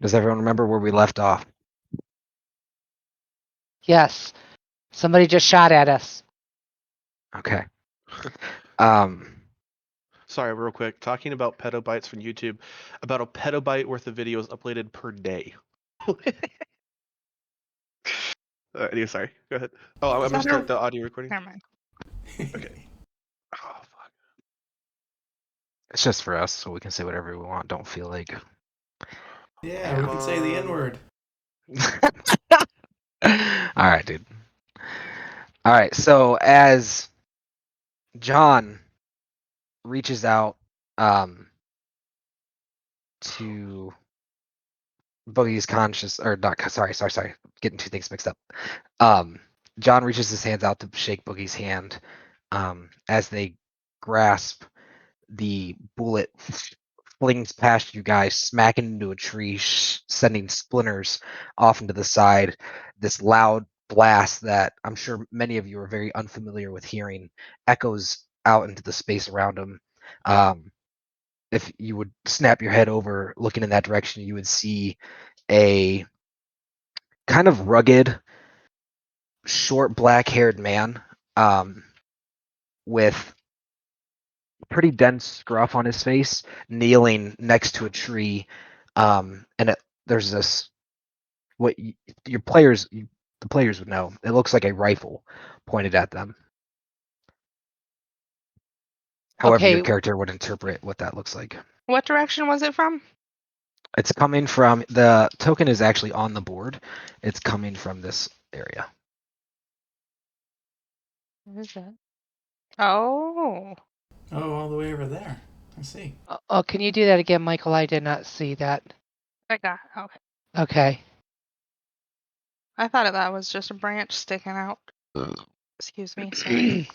Does everyone remember where we left off? Yes. Somebody just shot at us. Okay. Sorry, real quick. Talking about petabytes from YouTube, about a petabyte worth of videos uploaded per day. Anyway, sorry. Go ahead. Oh, I'm gonna start the audio recording. Never mind. Okay. Oh fuck. It's just for us, so we can say whatever we want. Don't feel like. Yeah, we can say the N-word. All right, dude. All right, so as John reaches out to Boogie's conscious, or not, sorry, getting two things mixed up. John reaches his hands out to shake Boogie's hand. As they grasp, the bullet flings past you guys, smacking into a tree, sending splinters off into the side. This loud blast that I'm sure many of you are very unfamiliar with hearing echoes out into the space around him. If you would snap your head over looking in that direction, you would see a kind of rugged, short, black-haired man with pretty dense scruff on his face, kneeling next to a tree, and there's this the players would know. It looks like a rifle pointed at them. However, your character would interpret what that looks like. What direction was it from? It's coming from, the token is actually on the board. It's coming from this area. Where is that? Oh. Oh, all the way over there. I see. Oh, can you do that again, Michael? I did not see that. I got it. Okay. Okay. I thought that was just a branch sticking out. Excuse me. Sorry.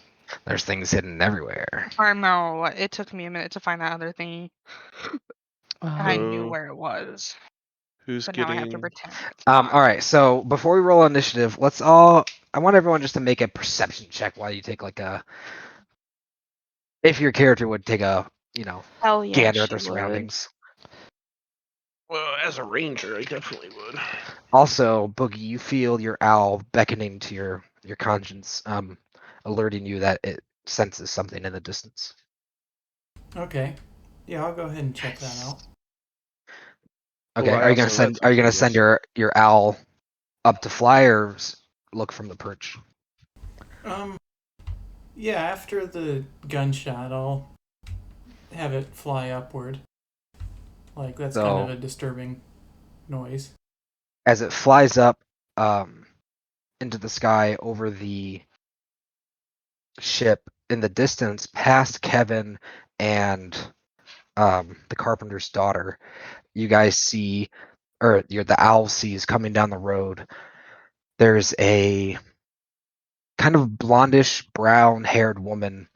There's things hidden everywhere. I know. It took me a minute to find that other thingy. I knew So, where it was. Who's But getting? now I have to pretend. It's All not. right. So before we roll initiative, I want everyone just to make a perception check while you take if your character would take a, Hell yeah, gander at she their would. surroundings. Well, as a ranger, I definitely would. Also, Boogie, you feel your owl beckoning to your conscience, alerting you that it senses something in the distance. Okay. Yeah, I'll go ahead and check that out. Okay. Well, I Are you gonna also read send something, yes. your owl up to fly, or look from the perch? Yeah, after the gunshot, I'll have it fly upward. Like, that's kind of a disturbing noise. As it flies up into the sky over the ship, in the distance past Kevin and the carpenter's daughter, you guys see, or the owl sees coming down the road, there's a kind of blondish brown haired woman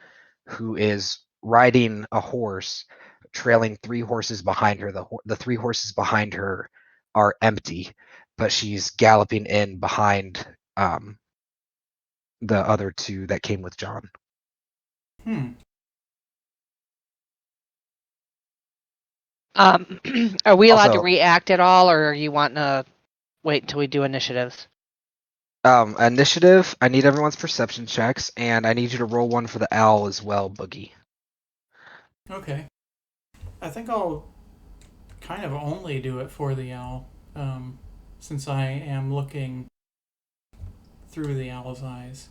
who is riding a horse, trailing three horses behind her. The three horses behind her are empty, but she's galloping in behind the other two that came with John. Are we allowed to Also, react at all, or are you wanting to wait until we do initiatives? Initiative, I need everyone's perception checks, and I need you to roll one for the owl as well, Boogie. Okay. I think I'll kind of only do it for the owl, since I am looking through the owl's eyes.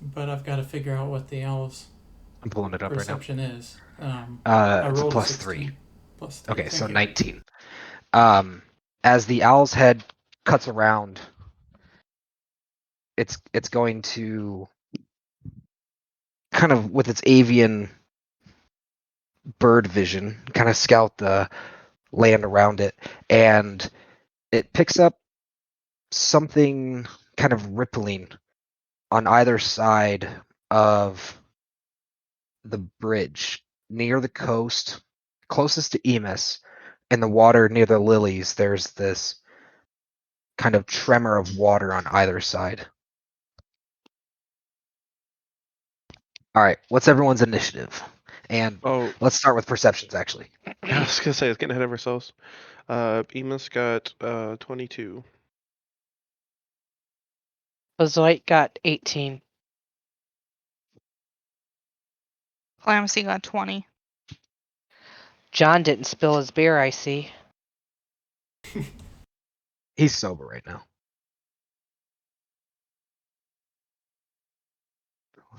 But I've got to figure out what the owl's I'm pulling it up right now. perception is. It's a plus 16. 3. Plus 3. Okay, so you. 19. As the owl's head cuts around, it's going to kind of, with its avian bird vision, kind of scout the land around it, and it picks up something kind of rippling on either side of the bridge near the coast, closest to Emus. In the water near the lilies, there's this kind of tremor of water on either side. All right, what's everyone's initiative? And Oh, let's start with perceptions, actually. I was gonna say it's getting ahead of ourselves. Emus got 22. Bazoit got 18. Clamsy got 20. John didn't spill his beer, I see. He's sober right now.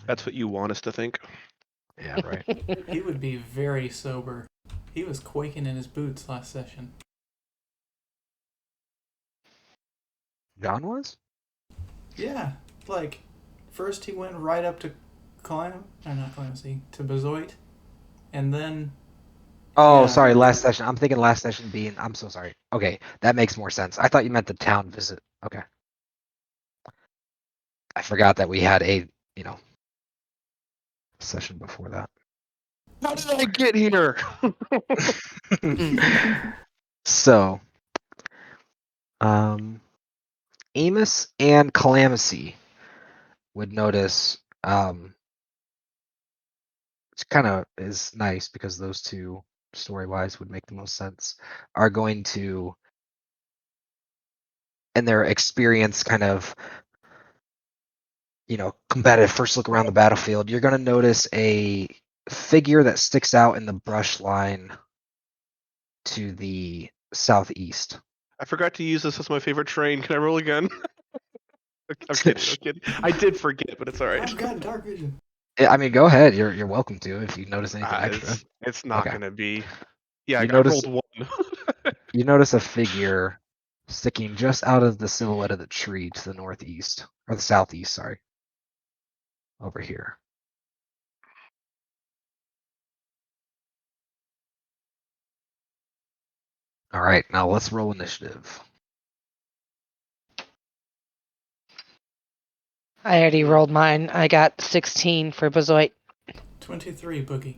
That's what you want us to think. Yeah, right. He would be very sober. He was quaking in his boots last session. John was? Yeah, like, first he went right up to not Clancy, to Bazoit, and then... Oh, Yeah. sorry, last session. I'm thinking last session being. I'm so sorry. Okay, that makes more sense. I thought you meant the town visit. Okay. I forgot that we had a, session before that. How did I get here? So, Amos and Calamacy would notice, which kind of is nice because those two, story-wise, would make the most sense, are going to, in their experience, kind of, combative first look around the battlefield, you're going to notice a figure that sticks out in the brush line to the southeast. I forgot to use this as my favorite train. Can I roll again? I'm kidding. I'm kidding. I did forget, but it's all right. I've got dark vision. I mean, go ahead. You're welcome to if you notice anything extra. It's not Okay. gonna be. Yeah, You I notice- rolled 1. You notice a figure sticking just out of the silhouette of the tree to the northeast, or the southeast, sorry. Over here. All right, now let's roll initiative. I already rolled mine. I got 16 for Bazoit. 23, Boogie.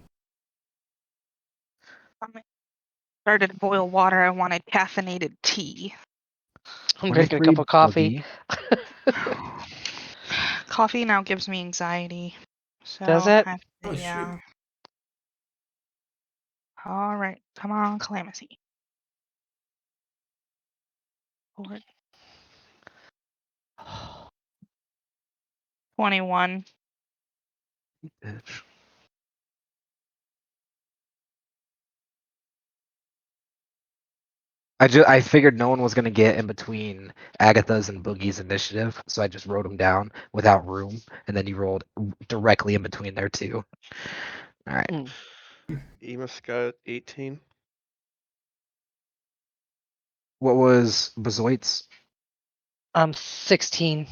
Started to boil water. I wanted caffeinated tea. I'm drinking a 23 cup of coffee. Boogie. Coffee now gives me anxiety. So Does it? Oh, yeah. shoot. All right, come on, Calamacy. 21. Bitch. I figured no one was gonna get in between Agatha's and Boogie's initiative, so I just wrote them down without room, and then you rolled directly in between there too. All right. Emus got 18. What was Bazoit's? 16.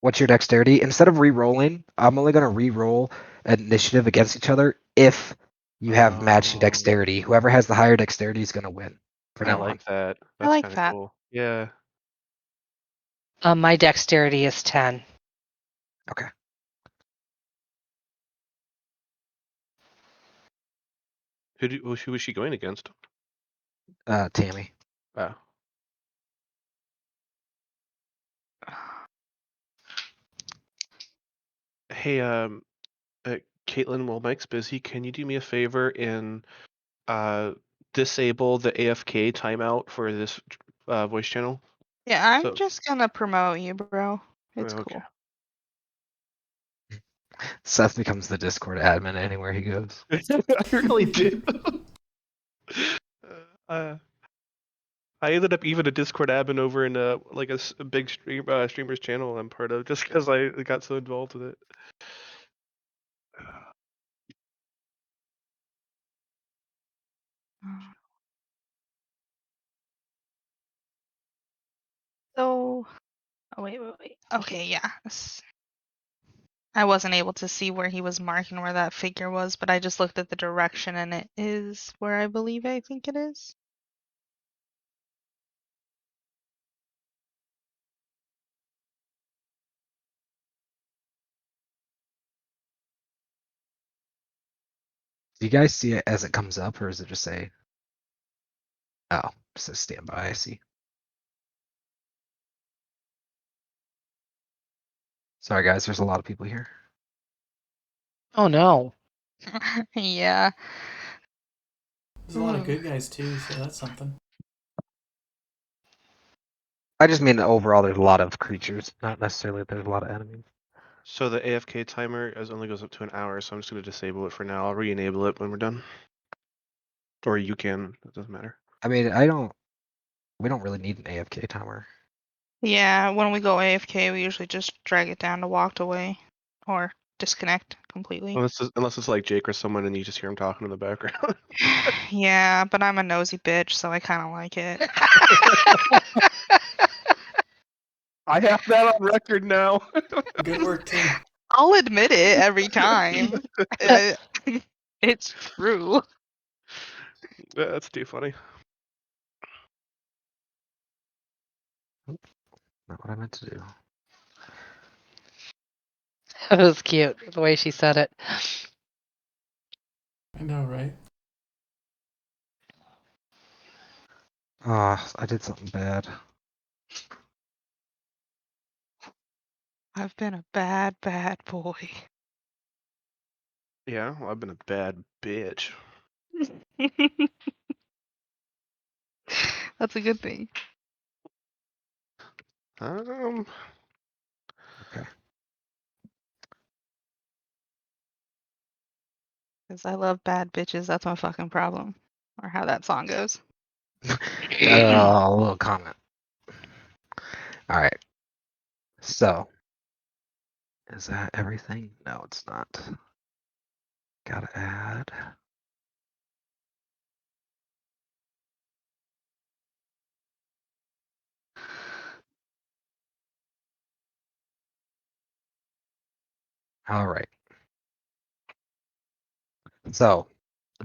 What's your dexterity? Instead of re-rolling, I'm only gonna re-roll initiative against each other if you have matching Oh. dexterity. Whoever has the higher dexterity is gonna win. From I now like on. that. I That's like kind of that. cool. Yeah. My dexterity is 10. Okay. Who was she going against? Tammy. Oh. Hey, Caitlin, while Mike's busy, can you do me a favor and disable the AFK timeout for this voice channel? Yeah, I'm So- just gonna promote you, bro. It's Okay. cool. Seth becomes the Discord admin anywhere he goes. I really did. uh, I ended up even a Discord admin over in like a big streamer's channel I'm part of just because I got so involved with it. So, oh wait. Okay, yeah. I wasn't able to see where he was marking where that figure was, but I just looked at the direction and it is where I think it is. Do you guys see it as it comes up, or does it just say? Oh, it says standby. I see. Sorry, guys. There's a lot of people here. Oh no. Yeah. There's a lot of Ooh. good guys too, so that's something. I just mean overall, there's a lot of creatures, not necessarily there's a lot of enemies. So the AFK timer only goes up to an hour, so I'm just going to disable it for now. I'll re-enable it when we're done. Or you can. It doesn't matter. I mean, we don't really need an AFK timer. Yeah, when we go AFK, we usually just drag it down to walked away or disconnect completely. Unless it's like Jake or someone and you just hear him talking in the background. Yeah, but I'm a nosy bitch, so I kind of like it. I have that on record now. Good work, team. I'll admit it every time. It's true. That's too funny. Not what I meant to do. That was cute, the way she said it. I know, right? Ah, I did something bad. I've been a bad, bad boy. Yeah, well, I've been a bad bitch. That's a good thing. Okay. Because I love bad bitches. That's my fucking problem. Or how that song goes. A little comment. All right. So, is that everything? No, it's not. Gotta add. All right. So,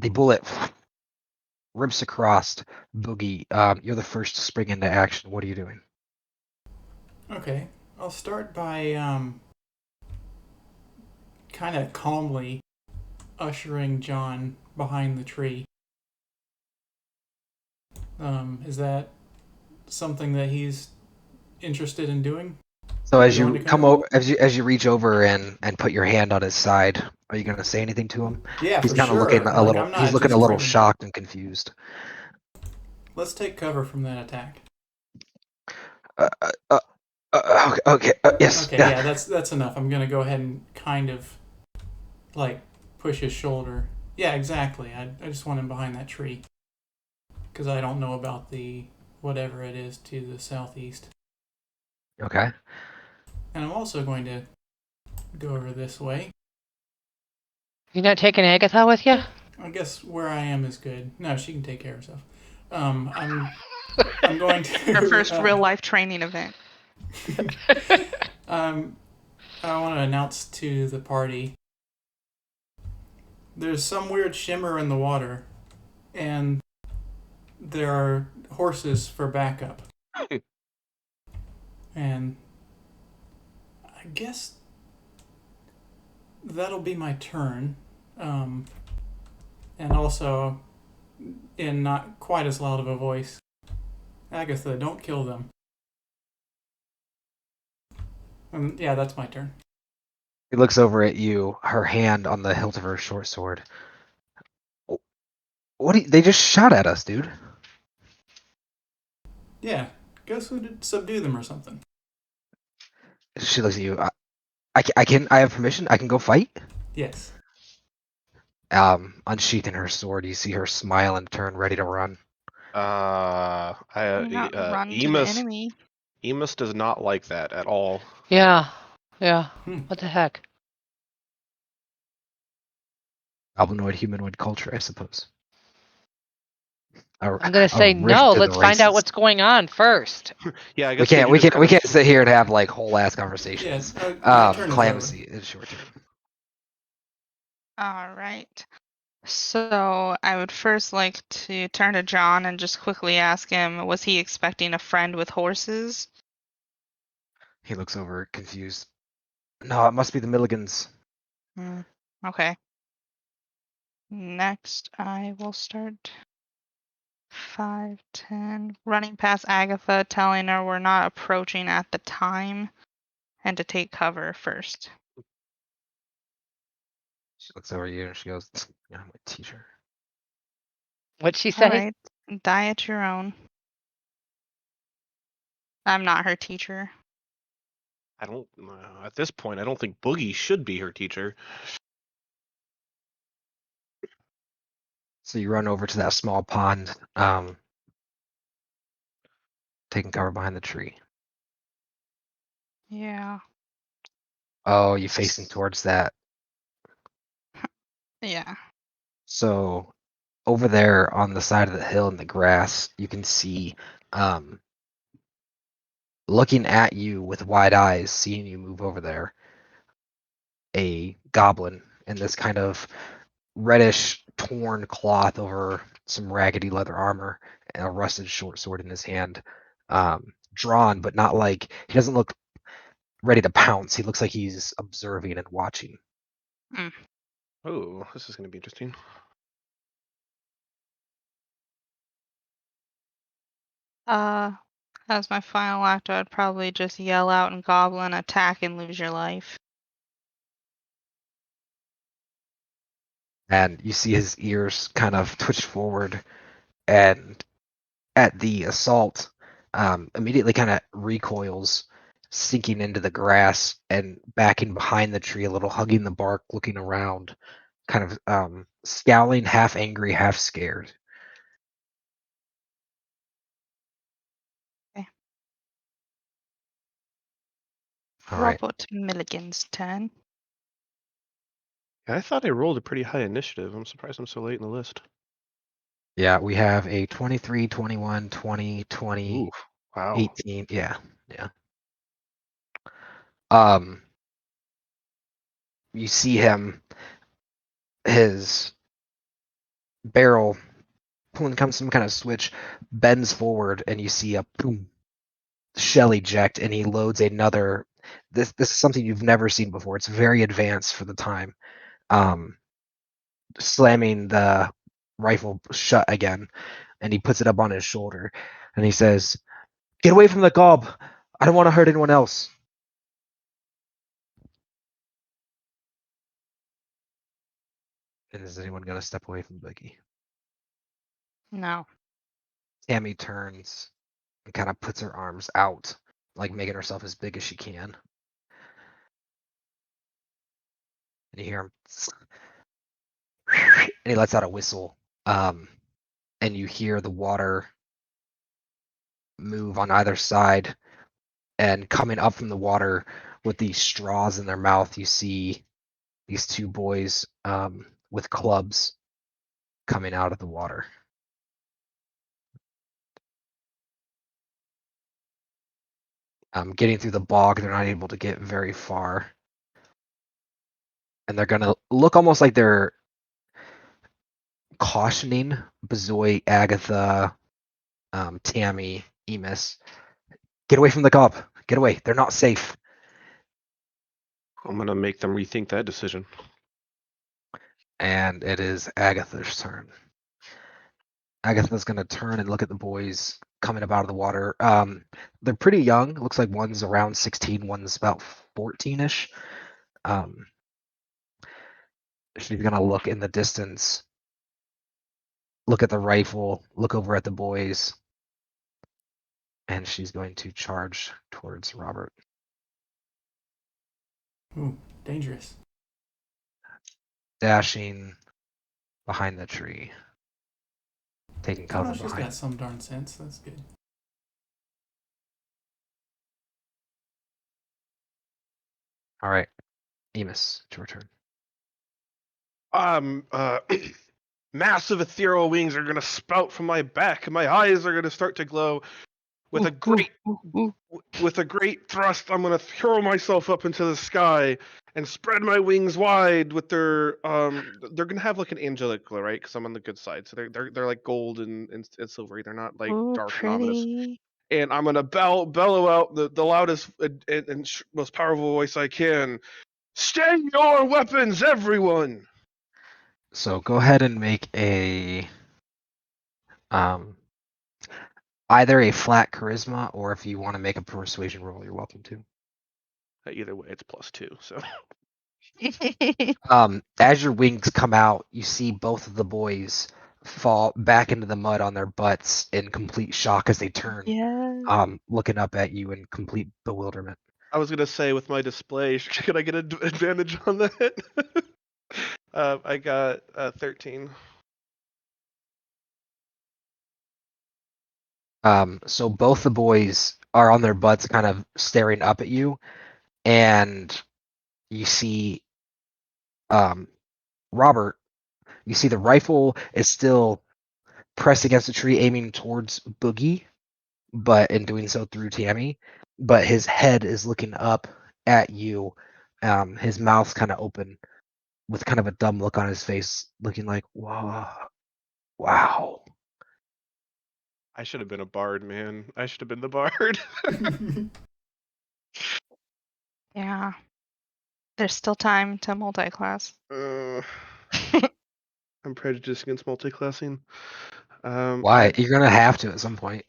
the bullet rips across Boogie. You're the first to spring into action. What are you doing? Okay. I'll start by kind of calmly ushering John behind the tree. Is that something that he's interested in doing? So as You you want to come come? over, as you reach over and put your hand on his side, are you gonna say anything to him? Yeah, He's for kind of looking sure. a Like, little. I'm not He's looking a just little gonna. shocked and confused. Let's take cover from that attack. Okay. Yes. Okay, Yeah. yeah, that's enough. I'm gonna go ahead and kind of like push his shoulder. Yeah, exactly. I just want him behind that tree because I don't know about the whatever it is to the southeast. Okay. And I'm also going to go over this way. You're not taking Agatha with you? I guess where I am is good. No, she can take care of herself. I'm going to. Our first real life training event. I want to announce to the party. There's some weird shimmer in the water, and there are horses for backup. And I guess that'll be my turn. And also, in not quite as loud of a voice, Agatha, don't kill them. Yeah, that's my turn. He looks over at you, her hand on the hilt of her short sword. What? They just shot at us, dude. Yeah, go subdue them or something. She looks at you. I have permission. I can go fight. Yes. Unsheathing her sword, you see her smile and turn, ready to run. Not run to the enemy. Emus does not like that at all. Yeah. What the heck? Goblinoid humanoid culture, I suppose. I'm gonna say no. Let's find out what's going on first. Yeah, I We guess can't sit here and have like whole ass conversations. Yeah, my turn is Calamus, over. it's your turn. All right. So I would first like to turn to John and just quickly ask him, was he expecting a friend with horses? He looks over, confused. No, it must be the Milligans. Okay. Next, I will start 5, 10, running past Agatha, telling her we're not approaching at the time and to take cover first. She looks over at you and she goes, "Yeah, I'm a teacher." What'd she All say? right. Die at your own. I'm not her teacher. I don't. At this point, I don't think Boogie should be her teacher. So you run over to that small pond, taking cover behind the tree. Yeah. Oh, you facing towards that. Yeah. So over there on the side of the hill in the grass, you can see, looking at you with wide eyes, seeing you move over there, a goblin in this kind of reddish torn cloth over some raggedy leather armor and a rusted short sword in his hand, drawn, but not like he doesn't look ready to pounce. He looks like he's observing and watching. Oh, this is going to be interesting. As my final act, I'd probably just yell out in Goblin, attack and lose your life. And you see his ears kind of twitch forward, and at the assault, immediately kind of recoils, sinking into the grass and backing behind the tree a little, hugging the bark, looking around, kind of scowling, half angry, half scared. Okay. All right. Robert Milligan's turn. Yeah, I thought I rolled a pretty high initiative. I'm surprised I'm so late in the list. Yeah, we have a 23, 21, 20, 20, Ooh, wow. 18. Yeah, yeah. Um, you see him, his barrel pulling comes some kind of switch, bends forward, and you see a boom shell eject, and he loads another. This is something you've never seen before. It's very advanced for the time. Slamming the rifle shut again, and he puts it up on his shoulder, and he says, "Get away from the gob. I don't want to hurt anyone else." And is anyone gonna step away from Boogie? No. Tammy turns and kind of puts her arms out, like making herself as big as she can. And you hear him, and he lets out a whistle. And you hear the water move on either side. And coming up from the water with these straws in their mouth, you see these two boys with clubs coming out of the water. Getting through the bog, they're not able to get very far. And they're going to look almost like they're cautioning Bezoy, Agatha, Tammy, Emis. Get away from the gob. Get away. They're not safe. I'm going to make them rethink that decision. And it is Agatha's turn. Agatha's going to turn and look at the boys coming up out of the water. They're pretty young. It looks like one's around 16, one's about 14-ish. She's going to look in the distance, look at the rifle, look over at the boys, and she's going to charge towards Robert. Ooh, dangerous. Dashing behind the tree, taking Oh cover no, she's behind. got some darn sense. That's good. All right, Emis, it's your turn. Massive ethereal wings are gonna spout from my back, and my eyes are gonna start to glow. With a great thrust, I'm gonna throw myself up into the sky and spread my wings wide. With their they're gonna have like an angelic glow, right? Because I'm on the good side, so they're like gold and silvery. They're not like Ooh, dark and ominous. pretty. And I'm gonna bellow out the loudest and most powerful voice I can. Stay your weapons, everyone! So go ahead and make a either a flat charisma, or if you want to make a persuasion roll, you're welcome to. Either way, it's +2. So As your wings come out, you see both of the boys fall back into the mud on their butts in complete shock as they turn, Yeah. looking up at you in complete bewilderment. I was gonna say with my display, could I get an advantage on that? I got 13. So both the boys are on their butts, kind of staring up at you, and you see Robert. You see the rifle is still pressed against the tree, aiming towards Boogie, but in doing so through Tammy. But his head is looking up at you. His mouth's kind of open, with kind of a dumb look on his face, looking like, "Wow, wow." I should have been a bard, man. I should have been the bard. Yeah. There's still time to multi-class. I'm prejudiced against multiclassing. Why? You're gonna have to at some point.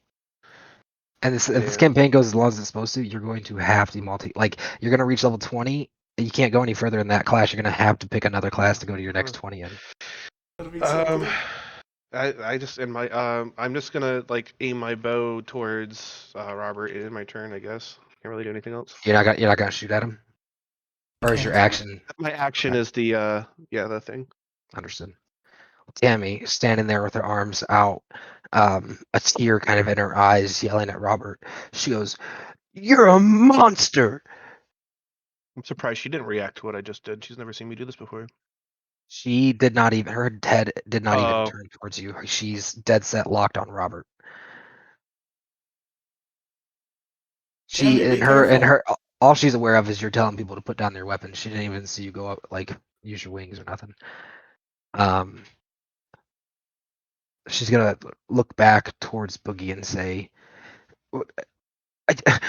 And if this Yeah. campaign goes as long as it's supposed to, you're going to have to like you're gonna reach level 20. You can't go any further in that class. You're gonna have to pick another class to go to your next 20 in. That'll be so cool. I just in my I'm just gonna like aim my bow towards Robert in my turn, I guess. Can't really do anything else. You're not gonna shoot at him, or is your Can't. action My action Okay. is the the thing. understood? Tammy standing there with her arms out, a tear kind of in her eyes, yelling at Robert. She goes, "You're a monster!" I'm surprised she didn't react to what I just did. She's never seen me do this before. She did not even, her head did not even Oh. turn towards you. She's dead set locked on Robert. She Tammy, be and careful. her all she's aware of is you're telling people to put down their weapons. She didn't even see you go up, like, use your wings or nothing. She's gonna look back towards Boogie and say, I,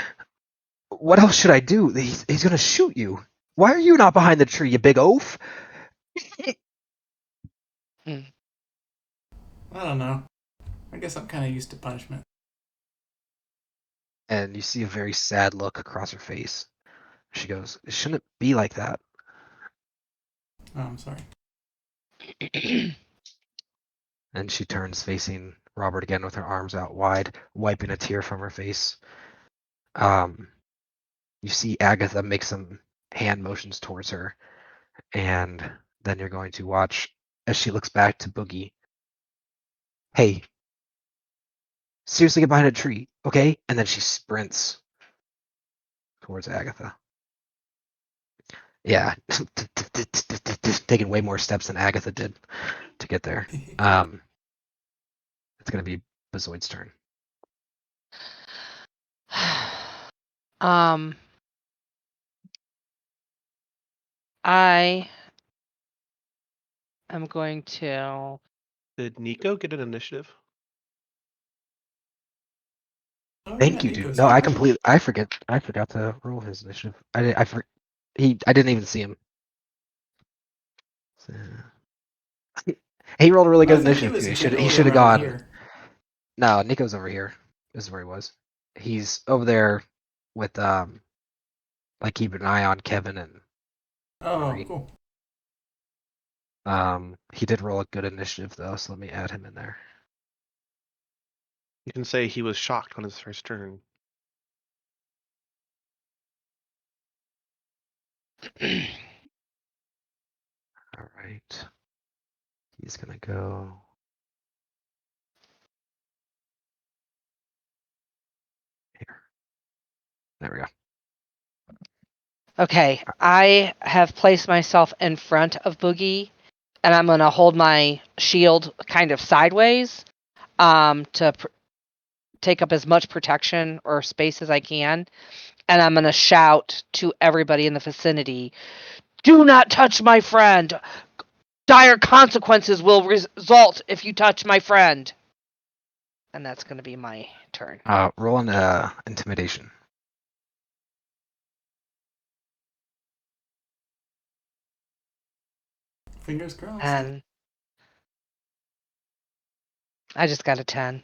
"What else should I do? He's gonna shoot you. Why are you not behind the tree, you big oaf?" I don't know. I guess I'm kind of used to punishment. And you see a very sad look across her face. She goes, "It shouldn't be like that." Oh, I'm sorry. And she turns facing Robert again with her arms out wide, wiping a tear from her face. You see Agatha make some hand motions towards her, and then you're going to watch as she looks back to Boogie. "Hey, seriously, get behind a tree, okay?" And then she sprints towards Agatha. Yeah, taking way more steps than Agatha did to get there. It's gonna be Bazoid's turn. I am going to. Did Nico get an initiative? Oh yeah, Thank you, dude. Nico's No, here. I forgot to roll his initiative. I didn't even see him. So, he rolled a really I good think he initiative was too. He should chilling have right gone. here. No, Nico's over here. This is where he was. He's over there with like keeping an eye on Kevin and Oh, Marie. cool. He did roll a good initiative though, so let me add him in there. You can say he was shocked on his first turn. All right. He's gonna go here. There we go. Okay, I have placed myself in front of Boogie, and I'm gonna hold my shield kind of sideways, to take up as much protection or space as I can, and I'm gonna shout to everybody in the vicinity, "Do not touch my friend! Dire consequences will result if you touch my friend." And that's gonna be my turn. Roll an intimidation. Fingers crossed. And I just got a 10.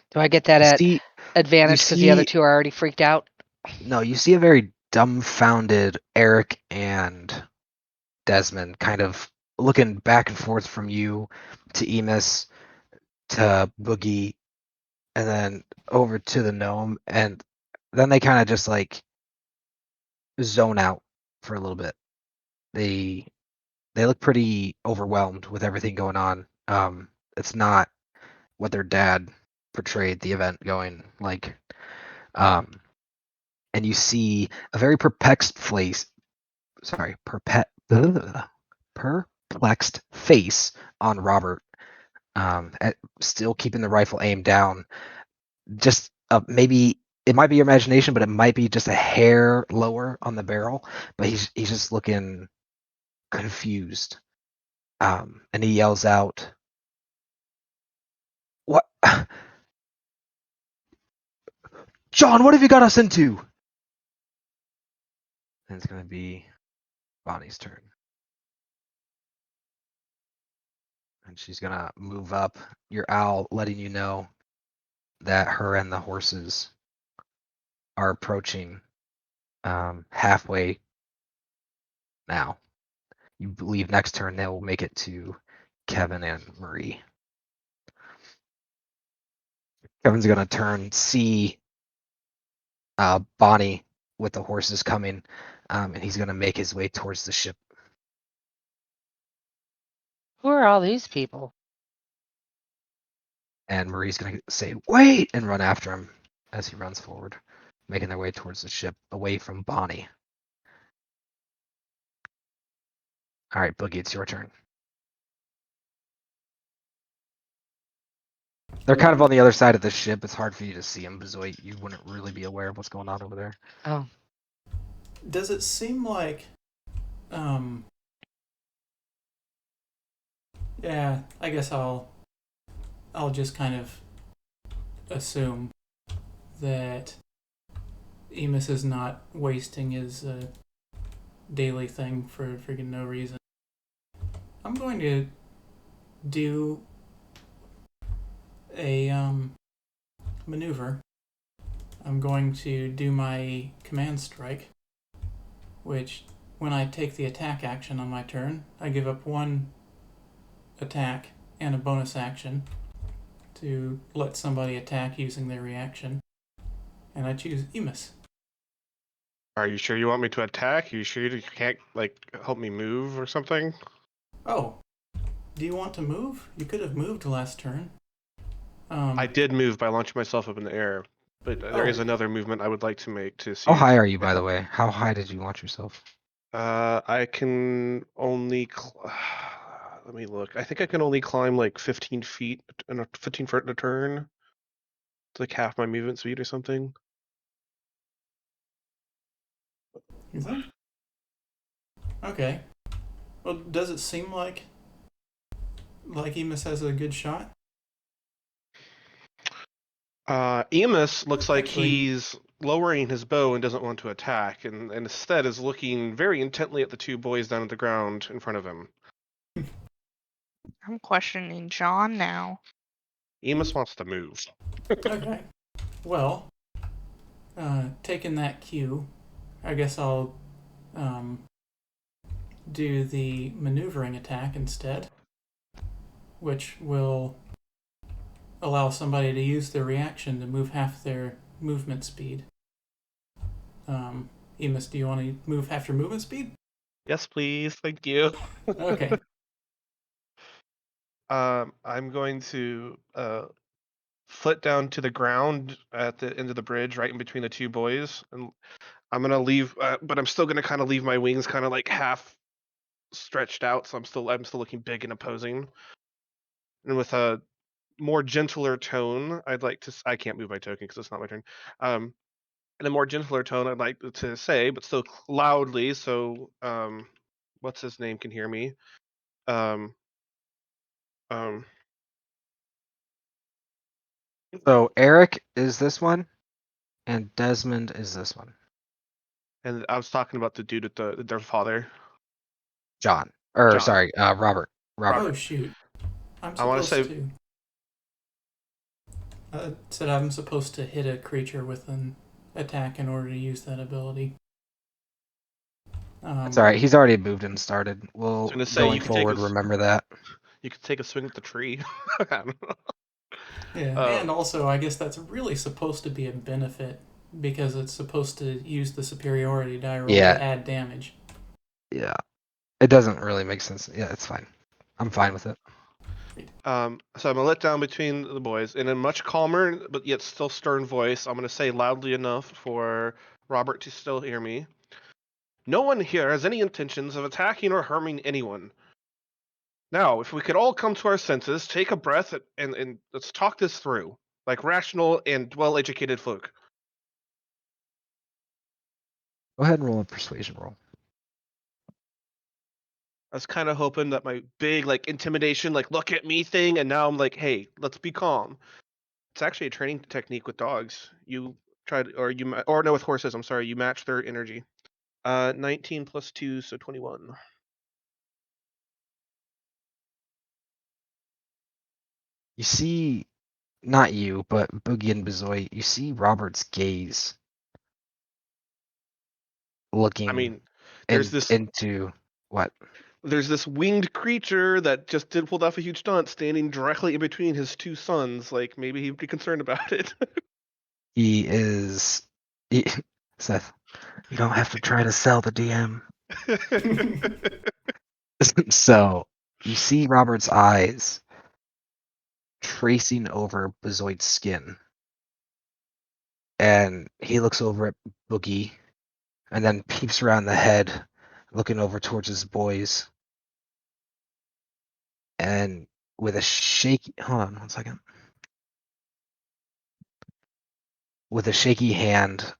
Do I get that You at? see, advantage because the other see- two are already freaked out? No, you see a very dumbfounded Eric and Desmond kind of looking back and forth from you to Emus to Boogie and then over to the gnome, and then they kind of just like zone out for a little bit. They look pretty overwhelmed with everything going on. It's not what their dad portrayed the event going like. And you see a very perplexed face. Sorry, perplexed face on Robert. Still keeping the rifle aimed down. Just maybe it might be your imagination, but it might be just a hair lower on the barrel. But he's just looking confused. And he yells out, "What, John? What have you got us into?" And it's gonna be Bonnie's turn, and she's gonna move up. Your owl letting you know that her and the horses are approaching halfway now. You believe next turn they will make it to Kevin and Marie. Kevin's gonna turn, see Bonnie with the horses coming, and he's gonna make his way towards the ship. Who are all these people? And Marie's gonna say, "Wait!" and run after him as he runs forward, making their way towards the ship, away from Bonnie. All right, Boogie, it's your turn. They're kind of on the other side of the ship. It's hard for you to see them, Bezoy. You wouldn't really be aware of what's going on over there. Oh, Does it seem like, yeah, I guess I'll just kind of assume that Emus is not wasting his daily thing for freaking no reason. I'm going to do a maneuver. I'm going to do my command strike, which when I take the attack action on my turn, I give up one attack and a bonus action to let somebody attack using their reaction. And I choose Emus. Are you sure you want me to attack? Are you sure you can't like help me move or something? Oh, do you want to move? You could have moved last turn. I did move by launching myself up in the air, but there is Oh. another movement I would like to make to see. How high are you, by the way? How high did you launch yourself? I can only. Let me look. I think I can only climb like 15 feet and 15 foot in a turn. It's like half my movement speed or something. You think? Okay. Well, does it seem like Emus has a good shot? Emus looks like Actually- he's lowering his bow and doesn't want to attack, and instead is looking very intently at the two boys down at the ground in front of him. I'm questioning John now. Emus wants to move. Okay. Well, taking that cue, I guess I'll do the maneuvering attack instead, which will allow somebody to use their reaction to move half their movement speed. Emus, do you want to move half your movement speed? Yes, please. Thank you. Okay. I'm going to flit down to the ground at the end of the bridge, right in between the two boys, and I'm gonna leave, but I'm still gonna kind of leave my wings kind of like half stretched out, so I'm still looking big and imposing. And with a more gentler tone, I'd like to. I can't move my token because it's not my turn. In a more gentler tone, I'd like to say, but still loudly, so what's his name can hear me. Um, um, So Eric is this one, and Desmond is this one. and I was talking about the dude with their father. John. John. Sorry, Robert. Oh shoot! I'm I wanna supposed say- to. said I'm supposed to hit a creature with an attack in order to use that ability. It's all right. He's already moved and started. I We'll was gonna say going forward remember that. you could take a swing at the tree. I don't know. Yeah, and also I guess that's really supposed to be a benefit because it's supposed to use the superiority die roll Yeah. to add damage. Yeah. It doesn't really make sense. Yeah, it's fine. I'm fine with it. So I'm gonna let down between the boys in a much calmer but yet still stern voice. I'm gonna say loudly enough for Robert to still hear me. No one here has any intentions of attacking or harming anyone. Now, if we could all come to our senses, take a breath, and let's talk this through, like rational and well-educated folk. Go ahead and roll a persuasion roll. I was kind of hoping that my big like intimidation, like look at me thing, and now I'm like, hey, let's be calm. It's actually a training technique with dogs. You tried, or no, with horses. I'm sorry, you match their energy. 19 plus 2, so 21. You see, not you, but Boogie and Bezoy, you see Robert's gaze looking I mean, there's this into what? there's this winged creature that just did pulled off a huge stunt, standing directly in between his two sons. Like maybe he'd be concerned about it. He is. Seth, you don't have to try to sell the DM. So you see Robert's eyes tracing over Bezoid's skin. And he looks over at Boogie and then peeps around the head, looking over towards his boys. And with a shaky, hold on 1 second. With a shaky hand,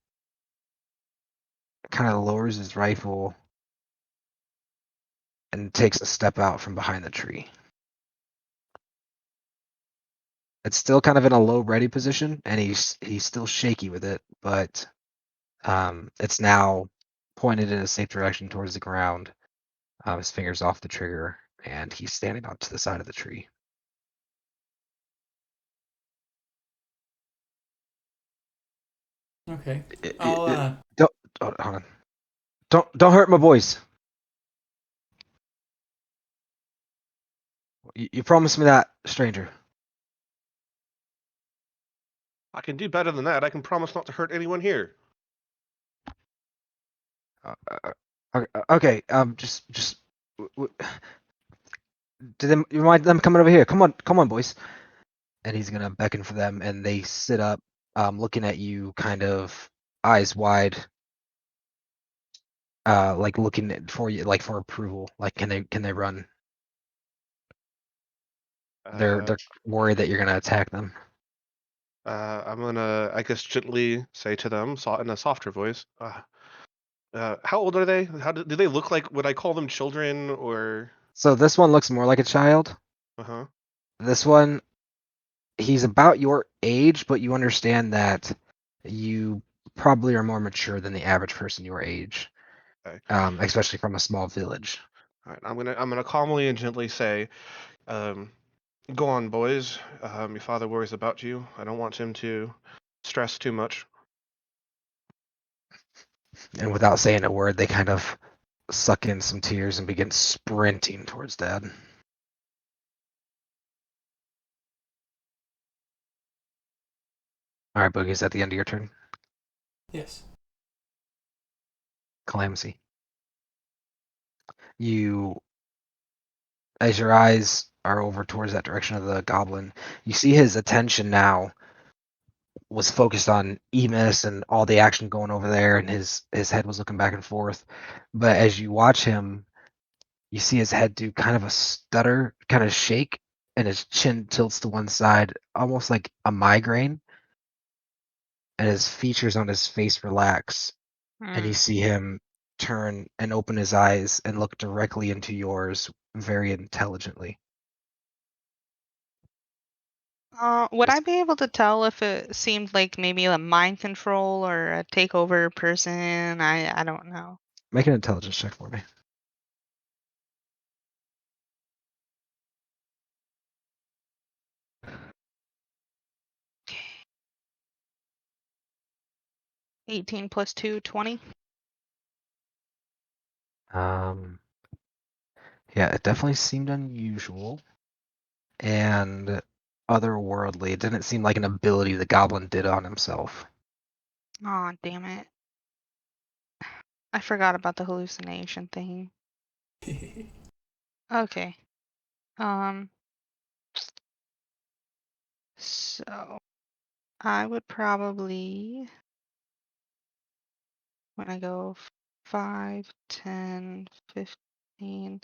kind of lowers his rifle and takes a step out from behind the tree. It's still kind of in a low ready position, and he's still shaky with it, but it's now pointed in a safe direction towards the ground. His fingers off the trigger, and he's standing up to the side of the tree. Okay. Don't hold on. Don't hurt my boys. You promised me that, stranger. I can do better than that. I can promise not to hurt anyone here. Okay. Just do them. You mind them coming over here? Come on, boys. And he's gonna beckon for them, and they sit up, looking at you, kind of eyes wide, like looking for you, like for approval. Like, can they run? They're worried that you're gonna attack them. I'm gonna, I guess, gently say to them, in a softer voice, how old are they? Do they look like? Would I call them children or? So this one looks more like a child. Uh-huh. This one, he's about your age, but you understand that you probably are more mature than the average person your age, Okay. especially from a small village. All right. I'm gonna calmly and gently say, go on, boys. Your father worries about you. I don't want him to stress too much. And without saying a word, they kind of suck in some tears and begin sprinting towards Dad. All right, Boogie, is that the end of your turn? Yes. Calamity. You, as your eyes are over towards that direction of the goblin, you see his attention now was focused on Emus and all the action going over there, and his head was looking back and forth. But as you watch him, you see his head do kind of a stutter, kind of shake, and his chin tilts to one side, almost like a migraine. And his features on his face relax, and you see him turn and open his eyes and look directly into yours very intelligently. Would I be able to tell if it seemed like maybe a mind control or a takeover person? I don't know. Make an intelligence check for me. 18 plus 2, 20. Yeah, it definitely seemed unusual and otherworldly. It didn't seem like an ability the goblin did on himself. Aw, damn it. I forgot about the hallucination thing. Okay. So I would probably, when I go 5, 10, 15,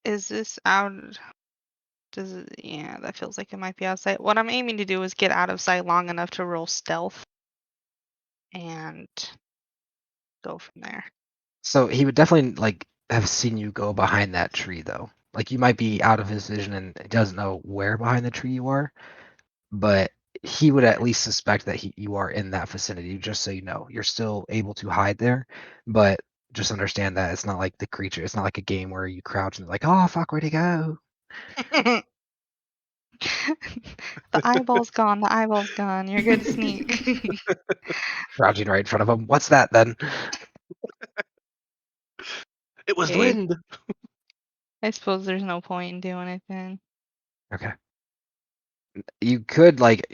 is this out? Does it, yeah, that feels like it might be outside. What I'm aiming to do is get out of sight long enough to roll stealth and go from there. So he would definitely like have seen you go behind that tree though. Like you might be out of his vision and he doesn't know where behind the tree you are, but he would at least suspect that you are in that vicinity, just so you know. You're still able to hide there, but just understand that it's not like the creature. It's not like a game where you crouch and like, oh fuck, where'd he go? The eyeball's gone. The eyeball's gone. You're good to sneak. Crouching right in front of him. What's that then? It was Okay. wind. I suppose there's no point in doing it then. Okay. You could like,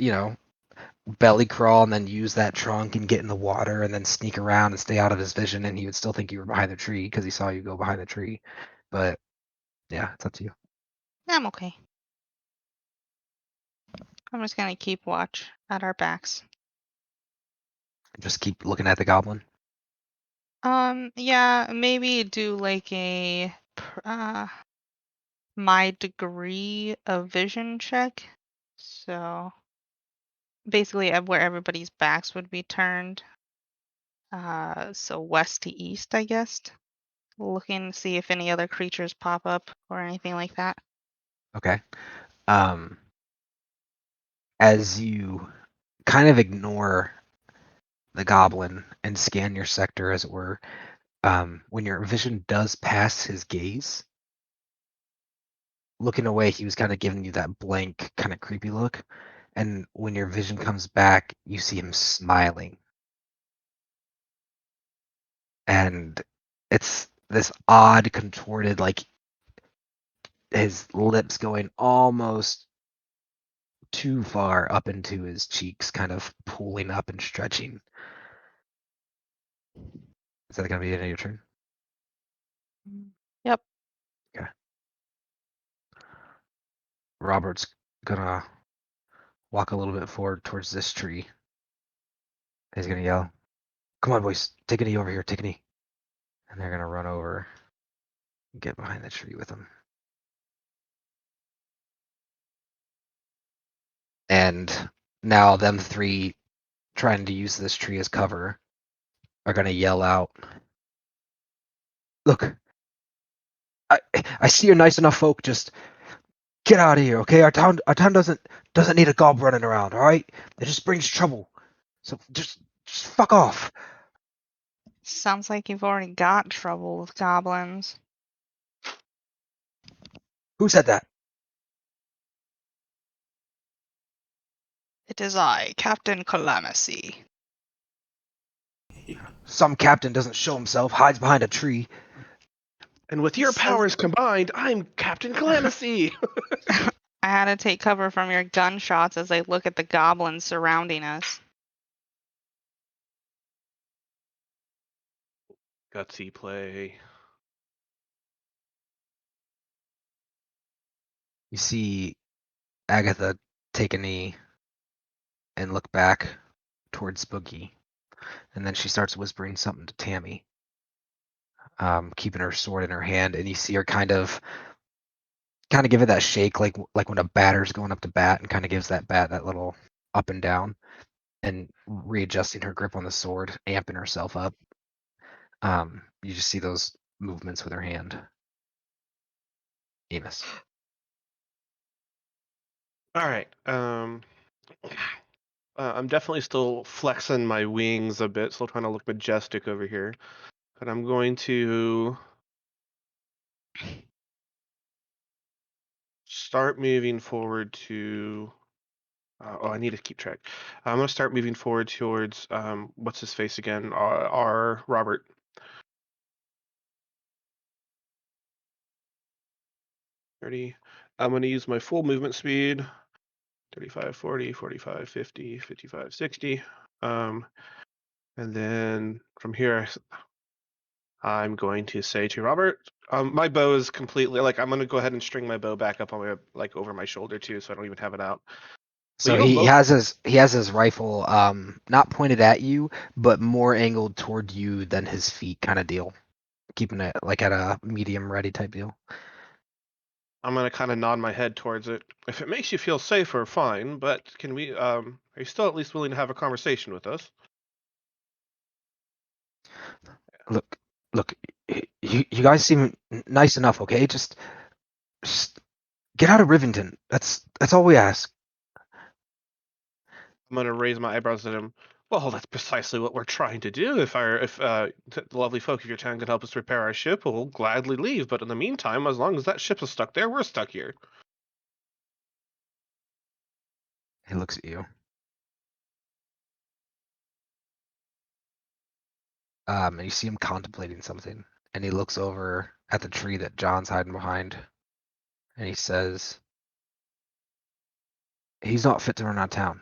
belly crawl and then use that trunk and get in the water and then sneak around and stay out of his vision and he would still think you were behind the tree because he saw you go behind the tree. But yeah, it's up to you. I'm okay. I'm just gonna keep watch at our backs. Just keep looking at the goblin. Yeah, maybe do like a my degree of vision check. So basically where everybody's backs would be turned. So west to east, I guess. Looking to see if any other creatures pop up or anything like that. Okay. As you kind of ignore the goblin and scan your sector, as it were, when your vision does pass his gaze, looking away, he was kind of giving you that blank, kind of creepy look. And when your vision comes back, you see him smiling. And it's this odd, contorted, like his lips going almost too far up into his cheeks, kind of pulling up and stretching. Is that going to be the end of your turn? Yep. Okay. Robert's gonna walk a little bit forward towards this tree. He's gonna yell, "Come on, boys! Take a knee over here. Take a knee!" And they're gonna run over and get behind the tree with him. And now them three trying to use this tree as cover are gonna yell out, "Look, I see you're nice enough folk. Just get out of here, okay? Our town doesn't need a gob running around, all right? It just brings trouble. So just fuck off." Sounds like you've already got trouble with goblins. Who said that? It is I, Captain Calamity. Some captain doesn't show himself, hides behind a tree. And with your Says- powers combined, I'm Captain Calamity. I had to take cover from your gunshots as I look at the goblins surrounding us. Gutsy play. You see Agatha take a knee and look back towards Boogie, and then she starts whispering something to Tammy, keeping her sword in her hand, and you see her kind of give it that shake, like when a batter's going up to bat, and kind of gives that bat that little up and down, and readjusting her grip on the sword, amping herself up. You just see those movements with her hand. Enos. All right. I'm definitely still flexing my wings a bit, still trying to look majestic over here. But I'm going to start moving forward to I need to keep track. I'm gonna start moving forward towards what's his face again? Our Robert. I'm gonna use my full movement speed. 35, 40, 45, 50, 55, 60. And then from here, I'm going to say to Robert, my bow is completely like I'm gonna go ahead and string my bow back up on my like over my shoulder too, so I don't even have it out. So he has his rifle not pointed at you, but more angled toward you than his feet, kind of deal. Keeping it like at a medium ready type deal. I'm gonna kind of nod my head towards it. If it makes you feel safer, fine. But can we? Are you still at least willing to have a conversation with us? Look, look, you guys seem nice enough. Okay, just get out of Rivington. That's all we ask. I'm gonna raise my eyebrows at him. Well, that's precisely what we're trying to do. If the lovely folk of your town can help us repair our ship, we'll gladly leave. But in the meantime, as long as that ship is stuck there, we're stuck here. He looks at you. And you see him contemplating something, and he looks over at the tree that John's hiding behind, and he says, "He's not fit to run our town.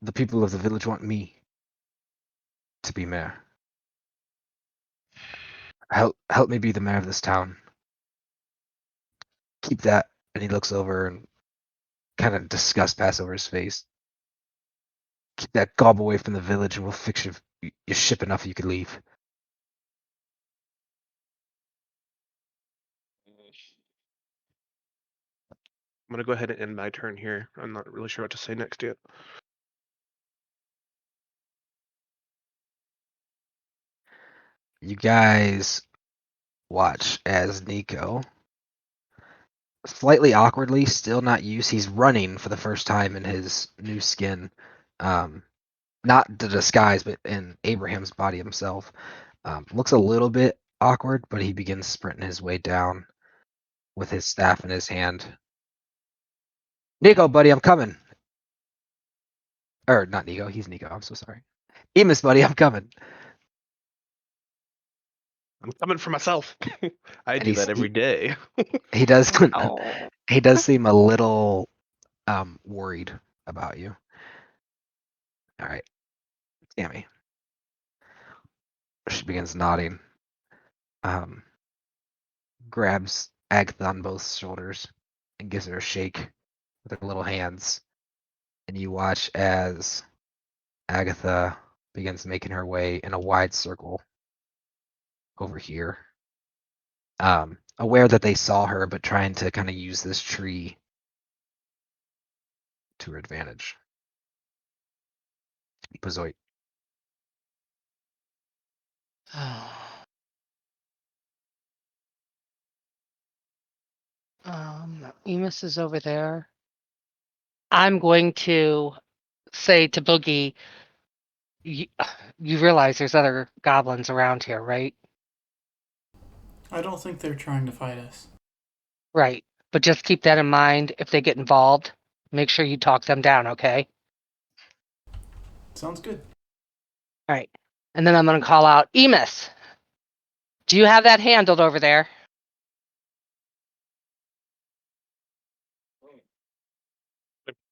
The people of the village want me to be mayor. Help me be the mayor of this town. Keep that." And he looks over and kind of disgust pass over his face. "Keep that gob away from the village, and we'll fix your ship enough you could leave." I'm gonna go ahead and end my turn here. I'm not really sure what to say next yet. You guys watch as Nico, slightly awkwardly, still not used. He's running for the first time in his new skin. Not the disguise, but in Abraham's body himself. Looks a little bit awkward, but he begins sprinting his way down with his staff in his hand. "Nico, buddy, I'm coming." Or not Nico, he's Nico. I'm so sorry. "Emus, buddy, I'm coming." I'm coming for myself. I And do that every day. he does Oh. he does seem a little worried about you. All right, Tammy. She begins nodding. Grabs Agatha on both shoulders and gives her a shake with her little hands. And you watch as Agatha begins making her way in a wide circle over here. Aware that they saw her, but trying to kind of use this tree to her advantage. Bazoit. Emus is over there. I'm going to say to Boogie, you, you realize there's other goblins around here, right? I don't think they're trying to fight us. Right. But just keep that in mind. If they get involved, make sure you talk them down, okay? Sounds good. All right. And then I'm going to call out, Emus, do you have that handled over there?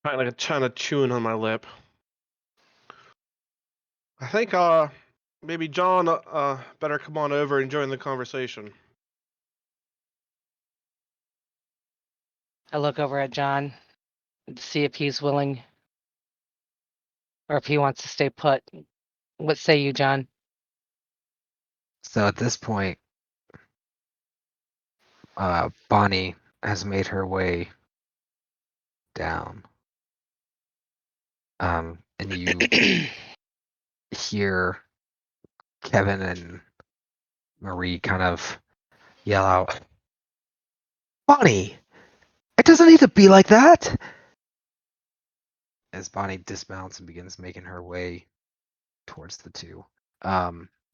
Kind of chewing on my lip. I think maybe John better come on over and join the conversation. I look over at John to see if he's willing or if he wants to stay put. What say you, John? So at this point, Bonnie has made her way down. And you hear Kevin and Marie kind of yell out, "Bonnie, it doesn't need to be like that!" As Bonnie dismounts and begins making her way towards the two.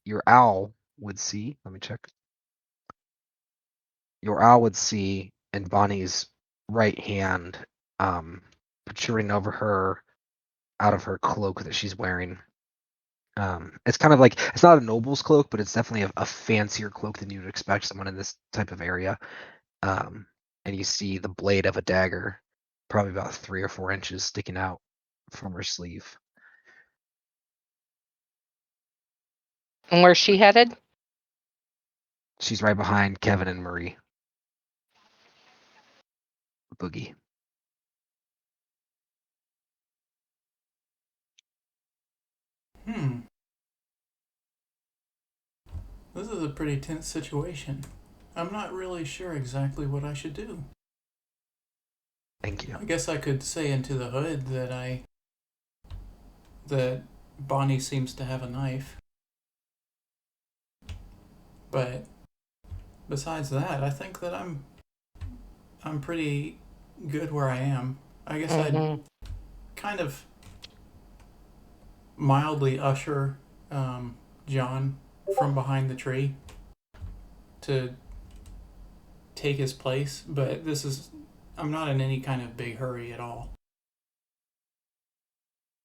Your owl would see, let me check. Your owl would see in Bonnie's right hand protruding over her out of her cloak that she's wearing. It's kind of like, it's not a noble's cloak, but it's definitely a fancier cloak than you'd expect someone in this type of area. And you see the blade of a dagger, probably about 3 or 4 inches sticking out from her sleeve. And where's she headed? She's right behind Kevin and Marie. Boogie. This is a pretty tense situation. I'm not really sure exactly what I should do. Thank you. I guess I could say into the hood that Bonnie seems to have a knife. But besides that, I think that I'm pretty good where I am. I guess I'd kind of mildly usher John from behind the tree to take his place, but I'm not in any kind of big hurry at all.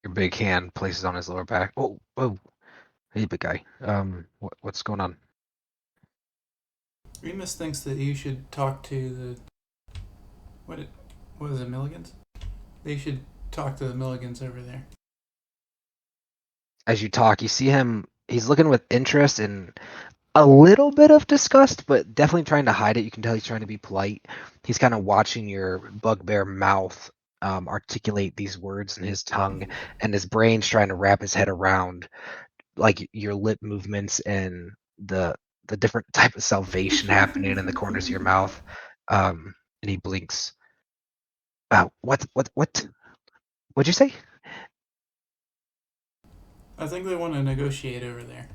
Your big hand places on his lower back. Oh, hey, big guy. What's going on? Remus thinks that you should talk to the what is it, Milligans? They should talk to the Milligans over there. As you talk, you see him. He's looking with interest and a little bit of disgust, but definitely trying to hide it. You can tell he's trying to be polite. He's kind of watching your bugbear mouth articulate these words in his tongue, and his brain's trying to wrap his head around like your lip movements and the different type of salvation happening in the corners of your mouth. And he blinks. What'd you say? I think they want to negotiate over there.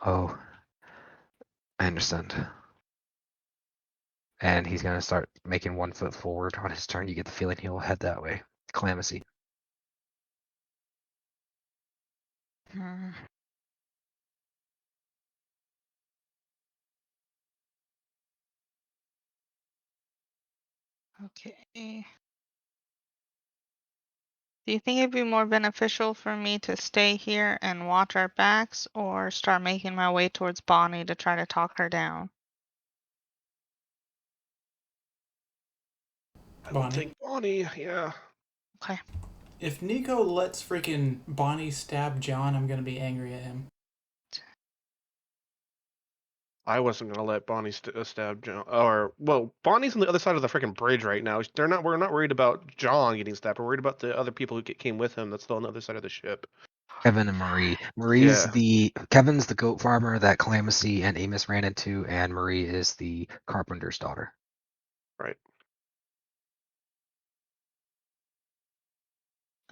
Oh, I understand. And he's gonna start making 1 foot forward on his turn. You get the feeling he'll head that way. Clemency. Hmm. Okay. Do you think it'd be more beneficial for me to stay here and watch our backs or start making my way towards Bonnie to try to talk her down? I would Bonnie. think Bonnie, yeah. Okay. If Nico lets freaking Bonnie stab John, I'm gonna be angry at him. I wasn't gonna let Bonnie stab John. Or well, Bonnie's on the other side of the freaking bridge right now. We're not worried about John getting stabbed. We're worried about the other people who came with him. That's still on the other side of the ship. Kevin and Marie. Yeah. Kevin's the goat farmer that Clemency and Amos ran into, and Marie is the carpenter's daughter. Right.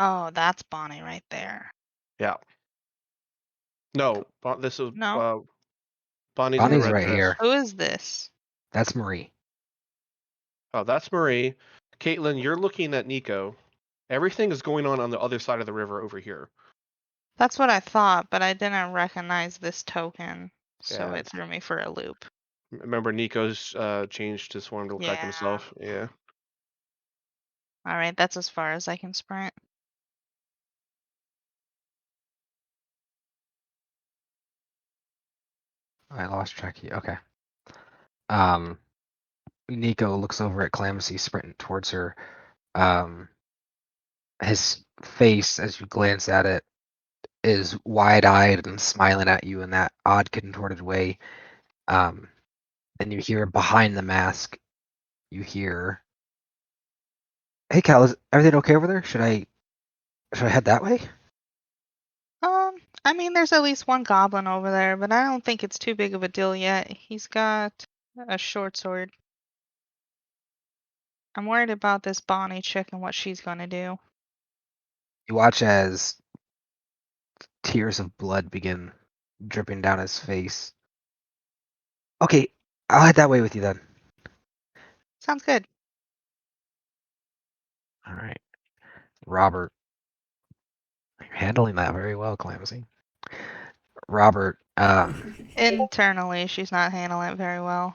Oh, that's Bonnie right there. Yeah. No, this is No. Bonnie's in the Bonnie's red right dress. here. Who is this? That's Marie. Oh, that's Marie. Caitlin, you're looking at Nico. Everything is going on the other side of the river over here. That's what I thought, but I didn't recognize this token, so Yeah. it threw me for a loop. Remember, Nico's changed his form to look like Yeah. himself. Yeah. All right, that's as far as I can sprint. I lost track of you. Okay. Nico looks over at Clemency, sprinting towards her. His face, as you glance at it, is wide-eyed and smiling at you in that odd, contorted way. And you hear behind the mask, you hear, "Hey, Cal, is everything okay over there? Should I head that way?" I mean, there's at least one goblin over there, but I don't think it's too big of a deal yet. He's got a short sword. I'm worried about this Bonnie chick and what she's gonna do. You watch as tears of blood begin dripping down his face. Okay, I'll head that way with you then. Sounds good. All right, Robert. You're handling that very well, Clemency. Robert, Internally, she's not handling it very well.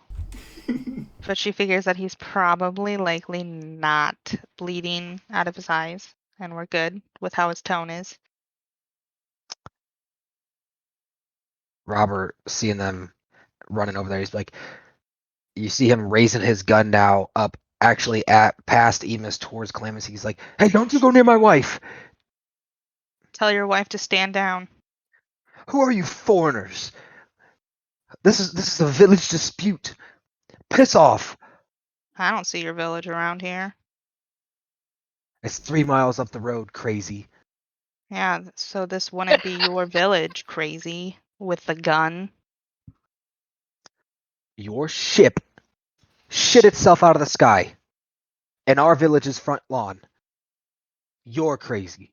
But she figures that he's probably likely not bleeding out of his eyes, and we're good with how his tone is. Robert, seeing them running over there, he's like, you see him raising his gun now up, actually at past Emus towards Clemency. He's like, "Hey, don't you go near my wife! Tell your wife to stand down. Who are you foreigners? This is a village dispute. Piss off! I don't see your village around here. It's 3 miles up the road, crazy. Yeah, so this wouldn't be your village, crazy, with the gun. Your ship shit itself out of the sky, in our village's front lawn. You're crazy."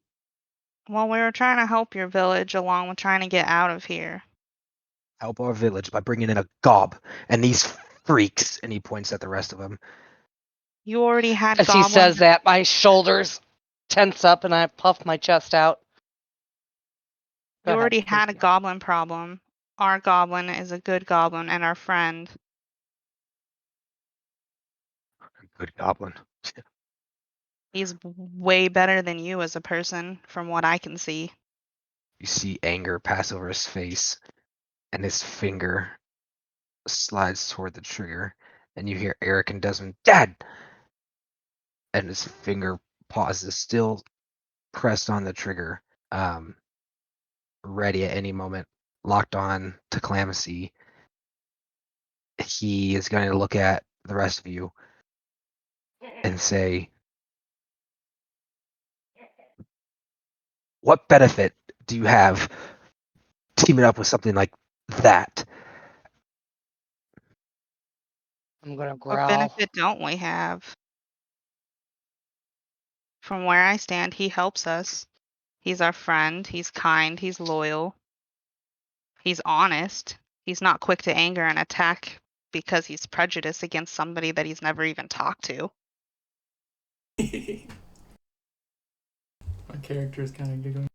Well, we were trying to help your village along with trying to get out of here. Help our village by bringing in a gob and these freaks, and he points at the rest of them. You already had As he goblins. says that, my shoulders tense up and I puff my chest out. You Go ahead, already had a continue. goblin problem. Our goblin is a good goblin and our friend. Good goblin. He's way better than you as a person, from what I can see. You see anger pass over his face, and his finger slides toward the trigger, and you hear Eric and Desmond, "Dad!" And his finger pauses, still pressed on the trigger, ready at any moment, locked on to Clemency. He is going to look at the rest of you and say, "What benefit do you have teaming up with something like that?" I'm gonna What growl. benefit don't we have? From where I stand, he helps us. He's our friend. He's kind. He's loyal. He's honest. He's not quick to anger and attack because he's prejudiced against somebody that he's never even talked to. My character is kind of giggling.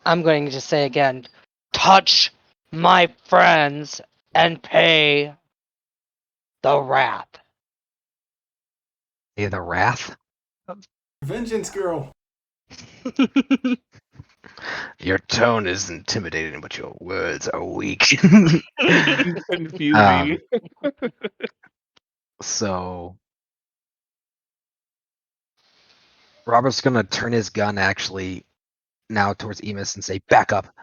I'm going to just say again, touch my friends and pay the wrath. Hey, the wrath? Vengeance girl. Your tone is intimidating, but your words are weak. Confusing. So Robert's gonna turn his gun actually now towards Emus and say, "Back up."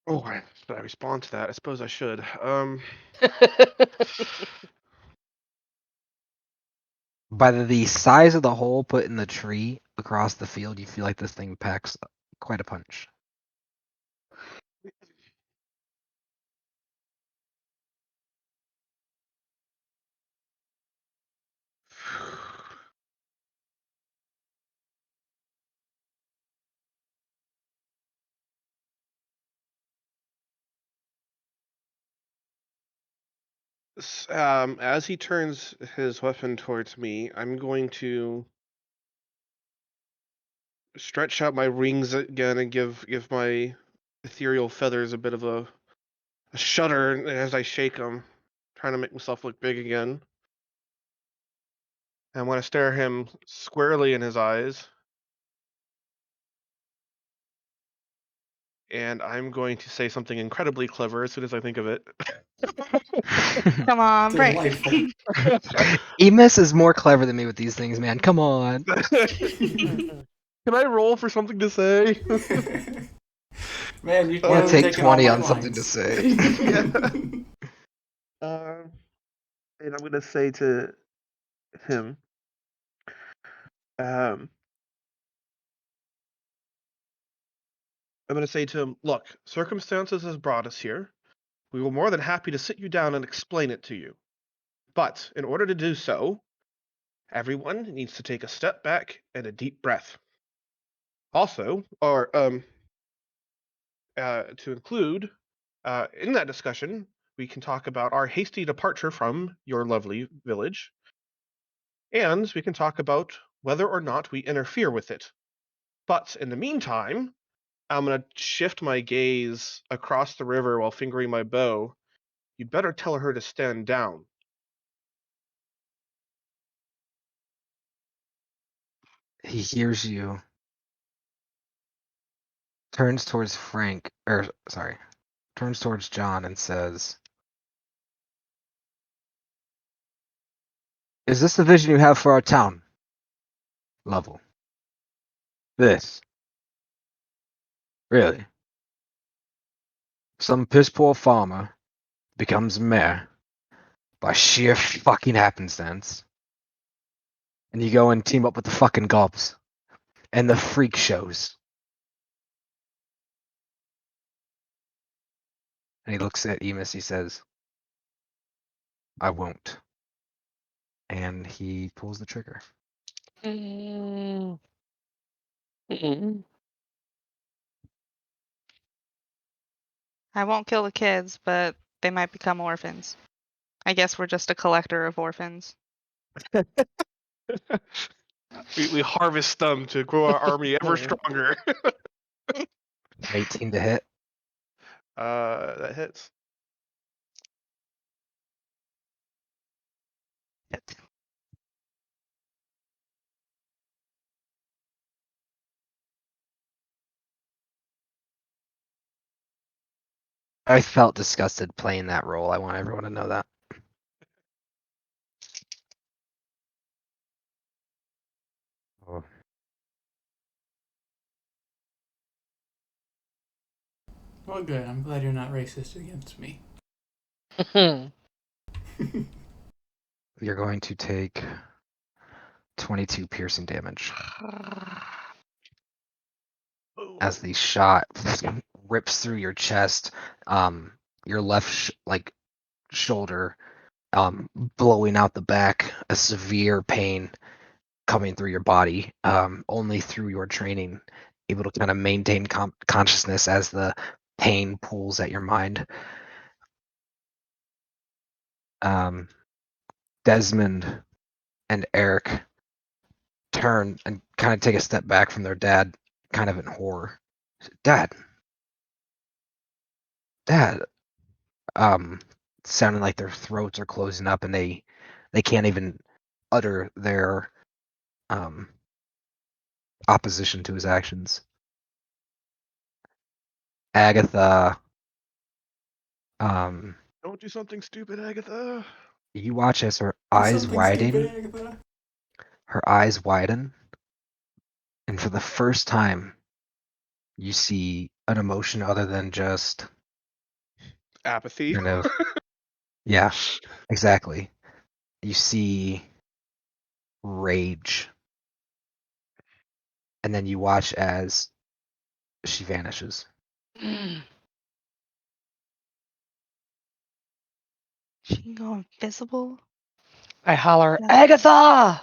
Oh, should I respond to that? I suppose I should. By the size of the hole put in the tree across the field, you feel like this thing packs quite a punch. As he turns his weapon towards me, I'm going to stretch out my wings again and give my ethereal feathers a bit of a shudder as I shake them, trying to make myself look big again. And when I stare him squarely in his eyes, and I'm going to say something incredibly clever as soon as I think of it. Come on, break. Delightful. Emus is more clever than me with these things, man. Come on. Can I roll for something to say? Man, you I'm gonna are take taking all 20 my on something to lines. say. And I'm going to say to him, look, circumstances has brought us here. We were more than happy to sit you down and explain it to you. But in order to do so, everyone needs to take a step back and a deep breath. Also, to include, in that discussion, we can talk about our hasty departure from your lovely village, and we can talk about whether or not we interfere with it. But in the meantime, I'm gonna shift my gaze across the river while fingering my bow. You'd better tell her to stand down. He hears you, turns towards turns towards John and says, "Is this the vision you have for our town, Lovell? This? Really? Some piss poor farmer becomes mayor by sheer fucking happenstance, and you go and team up with the fucking gobs and the freak shows." And he looks at Emus, he says, "I won't." And he pulls the trigger. I won't kill the kids, but they might become orphans. I guess we're just a collector of orphans. We harvest them to grow our army ever stronger. 18 to hit. That hits. Hit. I felt disgusted playing that role. I want everyone to know that. Oh. Well, good. I'm glad you're not racist against me. You're going to take 22 piercing damage as the shot rips through your chest, your left shoulder, blowing out the back, a severe pain coming through your body, only through your training, able to kind of maintain consciousness as the pain pulls at your mind. Desmond and Eric turn and kind of take a step back from their dad, kind of in horror. Dad. Sounding like their throats are closing up and they can't even utter their opposition to his actions. Agatha, Don't do something stupid, Agatha. you watch as her Do eyes something stupid, widen. Agatha. Her eyes widen, and for the first time, you see an emotion other than just Apathy. kind of, yeah, exactly. You see rage, and then you watch as she vanishes. She can go invisible. I holler, Yeah. Agatha!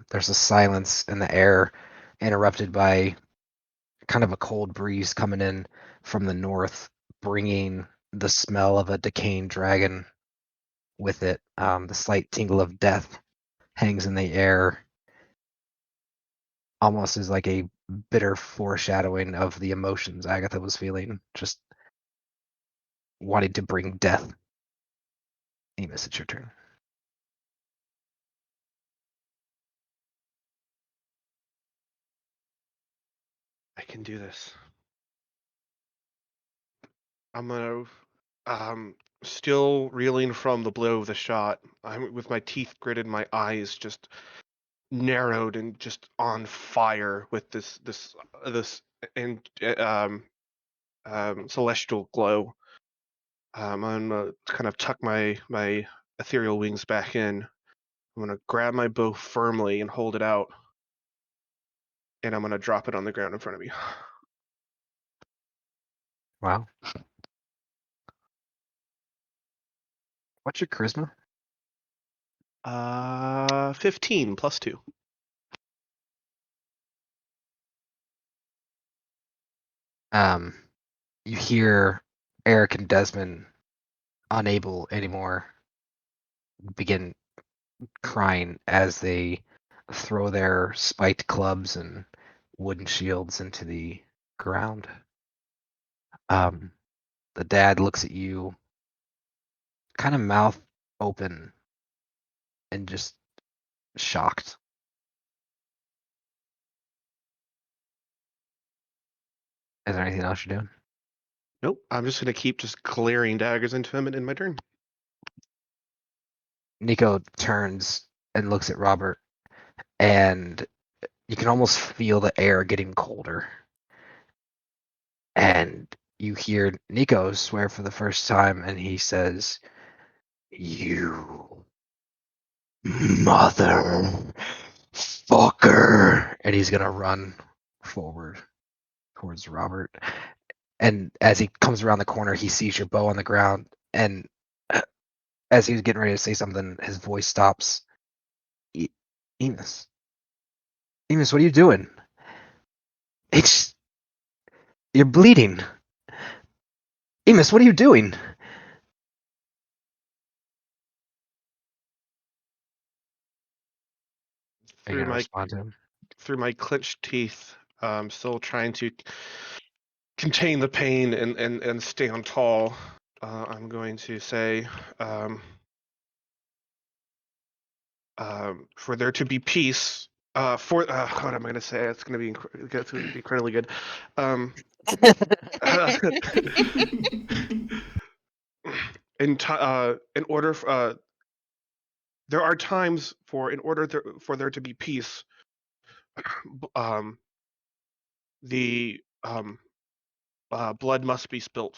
There's a silence in the air, interrupted by kind of a cold breeze coming in from the north, bringing the smell of a decaying dragon with it. The slight tingle of death hangs in the air, almost as like a bitter foreshadowing of the emotions Agatha was feeling, just wanting to bring death. Amos, it's your turn. I can do this. I'm gonna, still reeling from the blow of the shot. I'm with my teeth gritted, my eyes just narrowed and just on fire with this and celestial glow. I'm gonna kind of tuck my ethereal wings back in. I'm gonna grab my bow firmly and hold it out, and I'm gonna drop it on the ground in front of me. Wow. What's your charisma? 15 plus 2. You hear Eric and Desmond, unable anymore, begin crying as they throw their spiked clubs and wooden shields into the ground. The dad looks at you, kind of mouth open and just shocked. Is there anything else you're doing? Nope. I'm just gonna keep just glaring daggers into him and in my turn. Nico turns and looks at Robert, and you can almost feel the air getting colder. And you hear Nico swear for the first time, and he says, "You mother fucker," and he's gonna run forward towards Robert. And as he comes around the corner, he sees your bow on the ground, and as he was getting ready to say something, his voice stops. Enos, Enos, what are you doing? It's you're bleeding. Enos, what are you doing? Are you Through gonna my respond to him? through my clenched teeth, still trying to contain the pain and stand tall. I'm going to say, for there to be peace. What am I going to say? It's going to be incredibly good. In order, there are times for in order for there to be peace, the blood must be spilt.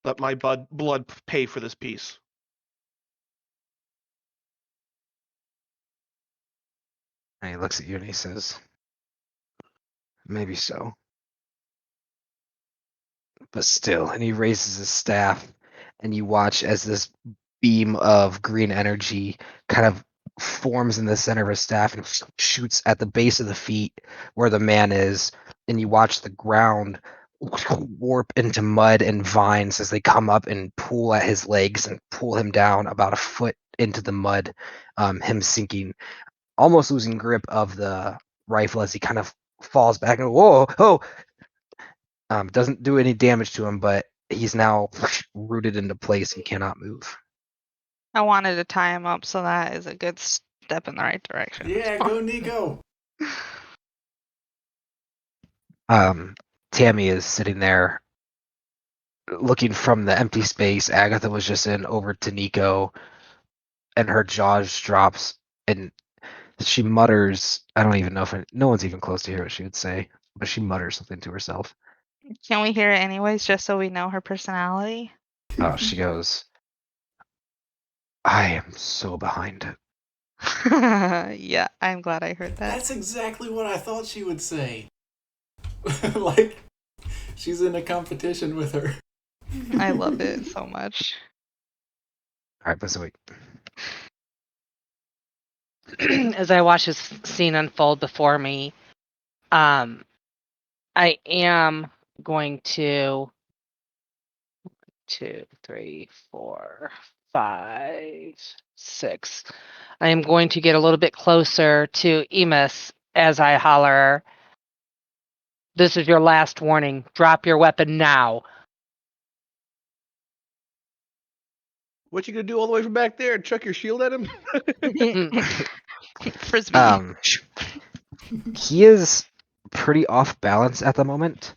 Let my blood pay for this peace. And he looks at you and he says, "Maybe so, but still." And he raises his staff, and you watch as this beam of green energy kind of forms in the center of his staff and shoots at the base of the feet where the man is. And you watch the ground warp into mud and vines as they come up and pull at his legs and pull him down about a foot into the mud, him sinking, almost losing grip of the rifle as he kind of falls back and whoa, oh, doesn't do any damage to him, but he's now rooted into place and cannot move. I wanted to tie him up, so that is a good step in the right direction. Yeah, go Nico. Tammy is sitting there looking from the empty space Agatha was just in over to Nico, and her jaw just drops and she mutters. I don't even know if no one's even close to hear what she would say, but she mutters something to herself. Can we hear it anyways, just so we know her personality? She goes, "I am so behind." Yeah, I'm glad I heard that. That's exactly what I thought she would say. Like, she's in a competition with her. I love it so much. All right, but so wait. As I watch this scene unfold before me, I am going to 2, 3, 4, 5, 6. I am going to get a little bit closer to Emus as I holler, "This is your last warning. Drop your weapon now." What you gonna do all the way from back there and chuck your shield at him? Frisbee. He is pretty off balance at the moment.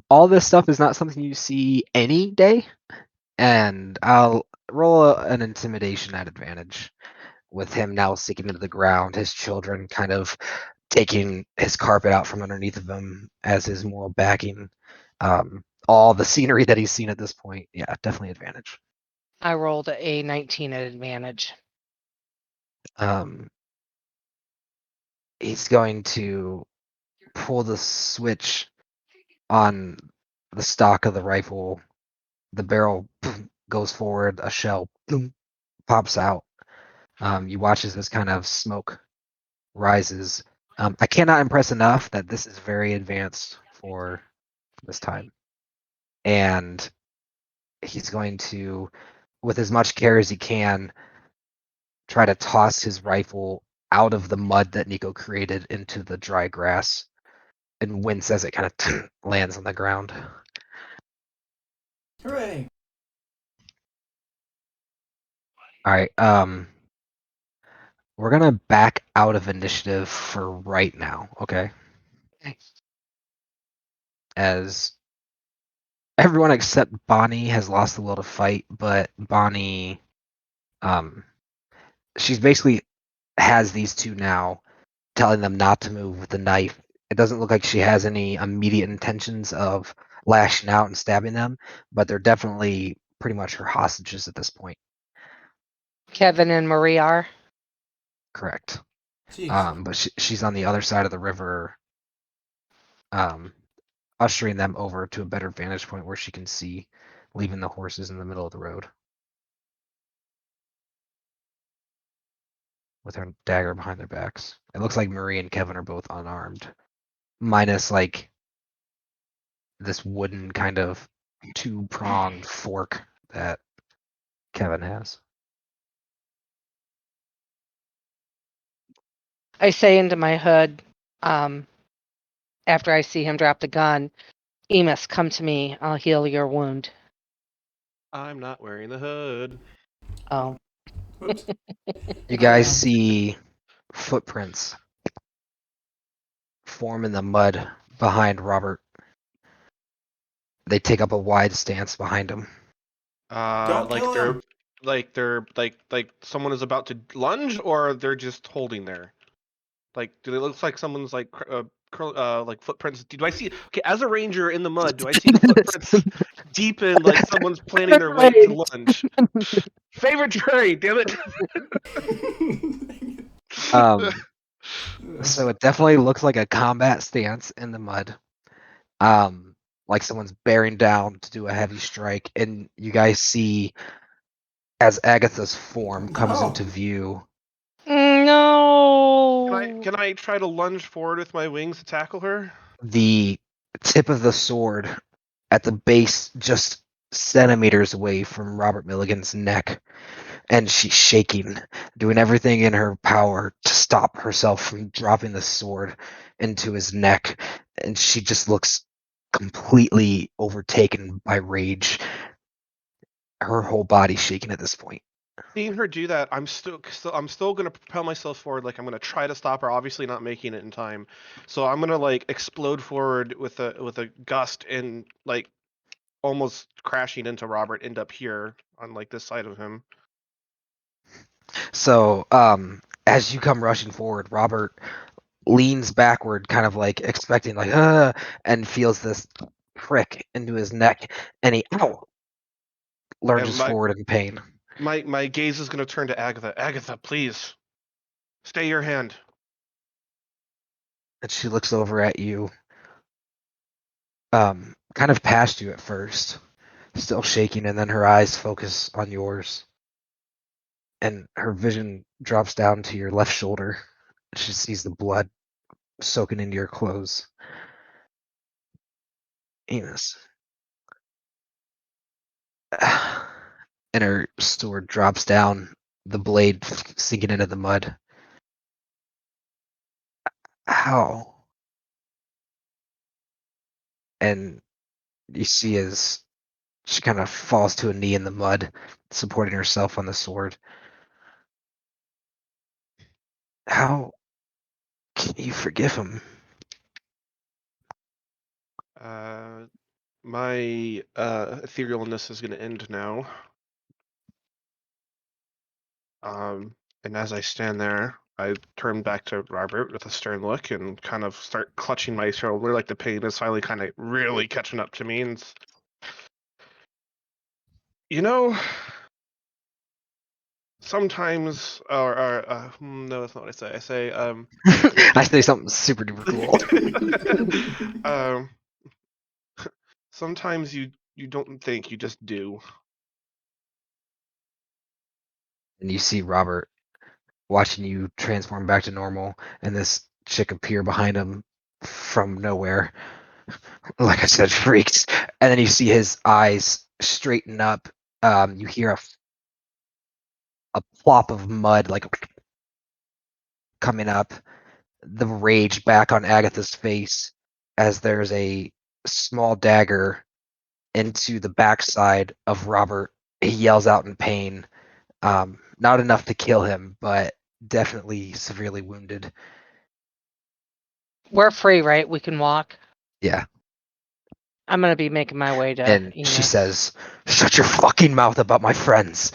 All this stuff is not something you see any day, and I'll roll an intimidation at advantage with him now sinking into the ground, his children kind of taking his carpet out from underneath of him as his moral backing. All the scenery that he's seen at this point, yeah, definitely advantage. I rolled a 19 at advantage. He's going to pull the switch on the stock of the rifle. The barrel goes forward, a shell pops out. You watch as this kind of smoke rises. I cannot impress enough that this is very advanced for this time. And he's going to, with as much care as he can, try to toss his rifle out of the mud that Nico created into the dry grass and wince as it kind of lands on the ground. Hooray! All right. We're gonna back out of initiative for right now, okay? As everyone except Bonnie has lost the will to fight, but Bonnie, she's basically has these two now, telling them not to move with the knife. It doesn't look like she has any immediate intentions of lashing out and stabbing them, but they're definitely pretty much her hostages at this point. Kevin and Marie are. Correct. Jeez. But she's on the other side of the river, ushering them over to a better vantage point where she can see, leaving the horses in the middle of the road with her dagger behind their backs. It looks like Marie and Kevin are both unarmed, minus like this wooden kind of two-pronged fork that Kevin has. I say into my hood, after I see him drop the gun, Emus, come to me. I'll heal your wound. I'm not wearing the hood. Oh. Whoops. You guys Um, see footprints form in the mud behind Robert. They take up a wide stance behind him. Don't kill him. Like someone is about to lunge, or they're just holding there. Like, do they look like someone's like like footprints? Do I see? Okay, as a ranger in the mud, do I see the footprints deepen like someone's planning their way to lunge? Favorite terrain, damn it! So it definitely looks like a combat stance in the mud. Like someone's bearing down to do a heavy strike, and you guys see as Agatha's form comes No. into view. No. Can I try to lunge forward with my wings to tackle her? The tip of the sword at the base, just centimeters away from Robert Milligan's neck, and she's shaking, doing everything in her power to stop herself from dropping the sword into his neck, and she just looks completely overtaken by rage. Her whole body's shaking at this point. Seeing her do that, I'm still gonna propel myself forward. Like I'm gonna try to stop her. Obviously not making it in time, so I'm gonna like explode forward with a gust and like almost crashing into Robert. End up here on like this side of him. So, as you come rushing forward, Robert leans backward, kind of like expecting, like, and feels this prick into his neck, and he And lurches forward in pain. my gaze is gonna turn to Agatha. Agatha, please, stay your hand. And she looks over at you, kind of past you at first, still shaking, and then her eyes focus on yours. And her vision drops down to your left shoulder. She sees the blood soaking into your clothes. Enos. And her sword drops down, the blade sinking into the mud. How? And you see as she kind of falls to a knee in the mud, supporting herself on the sword. How can you forgive him? My etherealness is gonna end now. And as I stand there, I turn back to Robert with a stern look and kind of start clutching my shoulder, like the pain is finally kind of really catching up to me. And you know, sometimes, no, that's not what I say. I say, I say something super duper cool. um, sometimes you don't think, you just do. And you see Robert watching you transform back to normal, and this chick appear behind him from nowhere. Like I said, freaks. And then you see his eyes straighten up. You hear a plop of mud like coming up, the rage back on Agatha's face as there's a small dagger into the backside of Robert. He yells out in pain. Not enough to kill him, but definitely severely wounded. We're free, right? We can walk. Yeah. I'm gonna be making my way to And Enos. she says, "Shut your fucking mouth about my friends."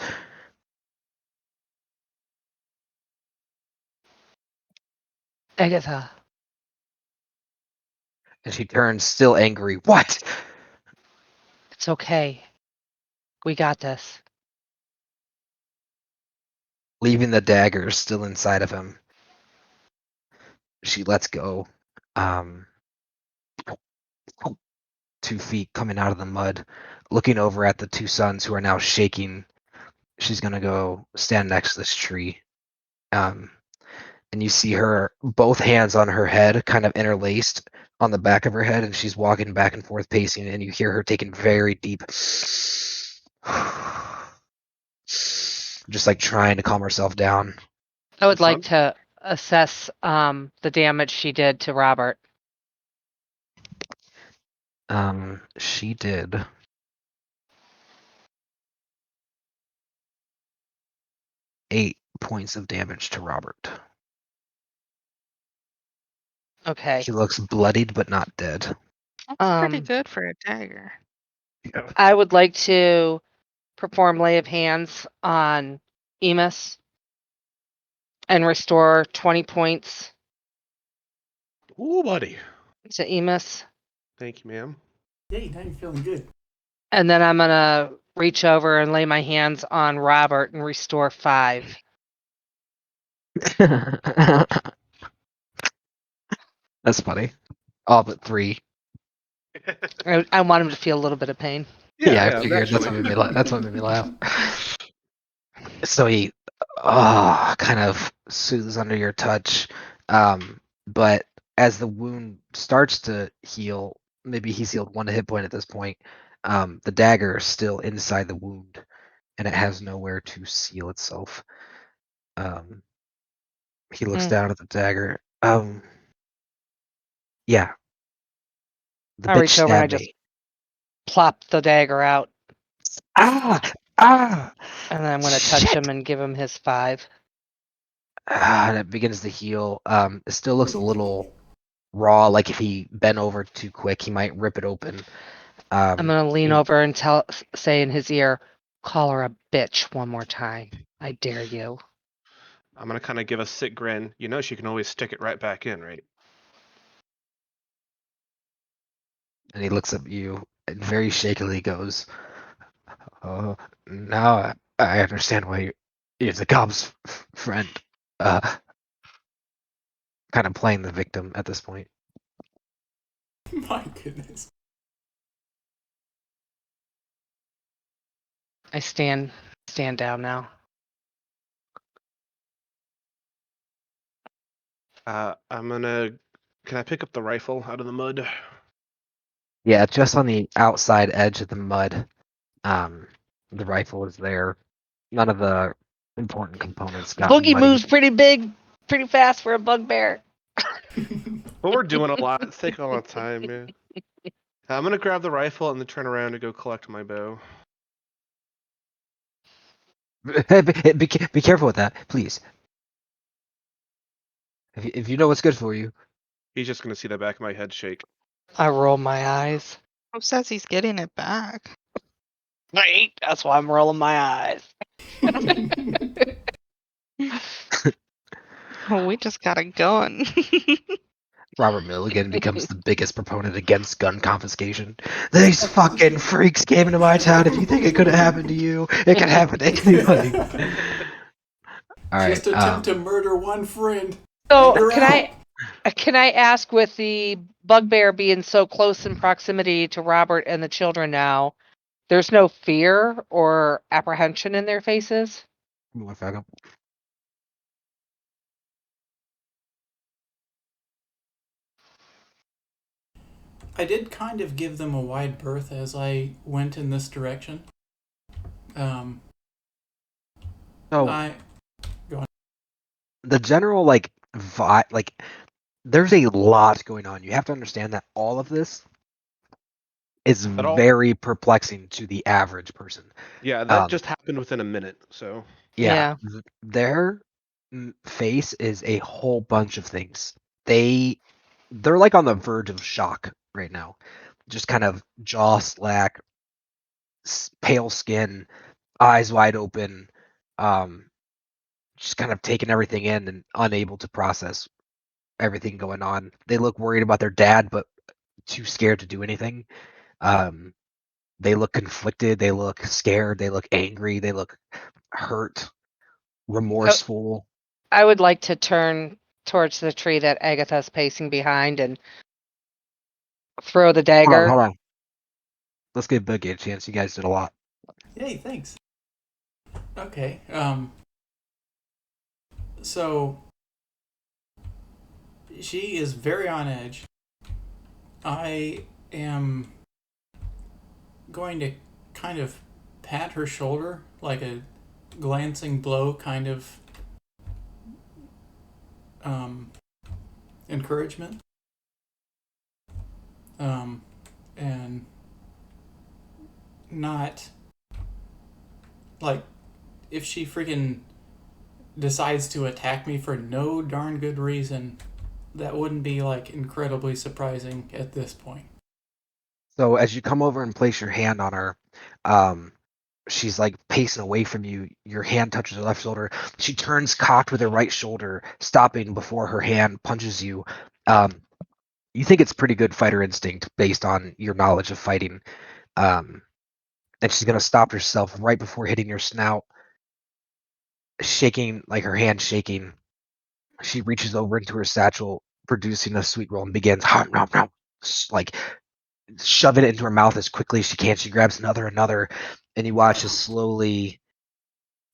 Agatha. And she turns, still angry. What? It's okay. We got this. Leaving the dagger still inside of him. She lets go. 2 feet coming out of the mud, looking over at the two sons who are now shaking. She's gonna go stand next to this tree. And you see her, both hands on her head, kind of interlaced on the back of her head, and she's walking back and forth, pacing, and you hear her taking very deep, just like trying to calm herself down. I would The like sun? to assess the damage she did to Robert. She did 8 points of damage to Robert. Okay. He looks bloodied but not dead. That's pretty good for a dagger. Yeah. I would like to perform lay of hands on Emus and restore 20 points Ooh, buddy. to Emus. Thank you, ma'am. Yay, now you're feeling good. And then I'm gonna reach over and lay my hands on Robert and restore 5. That's funny. All but 3. I want him to feel a little bit of pain. Yeah, I figured. That's what naturally. made me laugh. That's what made me laugh. So he kind of soothes under your touch. But as the wound starts to heal, maybe he's healed 1 hit point at this point. The dagger is still inside the wound, and it has nowhere to seal itself. He looks down at the dagger. Yeah. The I bitch reach over and I stabbed just me. plop the dagger out, Ah! and then I'm gonna touch Shit! him and give him his 5. And it begins to heal. It still looks a little raw, like if he bent over too quick, he might rip it open. I'm gonna lean and- over and say in his ear, "Call her a bitch one more time. I dare you." I'm gonna kind of give a sick grin. You know she can always stick it right back in, right? And he looks at you and very shakily goes, "Oh, now I understand why you're the cop's friend." Kind of playing the victim at this point. My goodness. I stand down now. I'm gonna. Can I pick up the rifle out of the mud? Yeah, just on the outside edge of the mud. The rifle is there. None of the important components got Boogie muddy. moves pretty big, pretty fast for a bugbear. Well, we're doing a lot. It's taking a lot of time, man. I'm gonna grab the rifle and then turn around and go collect my bow. Be careful with that, please. If you know what's good for you. He's just gonna see the back of my head shake. I roll my eyes. Who says he's getting it back? Right, that's why I'm rolling my eyes. Oh, we just got it going. Robert Milligan becomes the biggest proponent against gun confiscation. These fucking freaks came into my town. If you think it could have happened to you, it could happen to anybody. All right. Just attempt to murder one friend. So and you're out. can I ask, with the bugbear being so close in proximity to Robert and the children now, there's no fear or apprehension in their faces? One second. I did kind of give them a wide berth as I went in this direction. So the general vibe, there's a lot going on. You have to understand that all of this is very perplexing to the average person. Yeah, that just happened within a minute. So Yeah. Their face is a whole bunch of things. They're like on the verge of shock right now. Just kind of jaw slack, pale skin, eyes wide open, just kind of taking everything in and unable to process everything going on. They look worried about their dad, but too scared to do anything. They look conflicted. They look scared. They look angry. They look hurt, remorseful. I would like to turn towards the tree that Agatha's pacing behind and throw the dagger. Hold on. Let's give Boogie a chance. You guys did a lot. Yay, thanks. Okay. So she is very on edge. I am going to kind of pat her shoulder like a glancing blow, kind of encouragement. And not like if she freaking decides to attack me for no darn good reason, that wouldn't be like incredibly surprising at this point. So as you come over and place your hand on her, she's like pacing away from you. Your hand touches her left shoulder. She turns cocked with her right shoulder, stopping before her hand punches you. You think it's pretty good fighter instinct based on your knowledge of fighting. And she's gonna stop herself right before hitting your snout, shaking, like her hand shaking. She reaches over into her satchel, producing a sweet roll, and begins like shove it into her mouth as quickly as she can. She grabs another, and you watch as slowly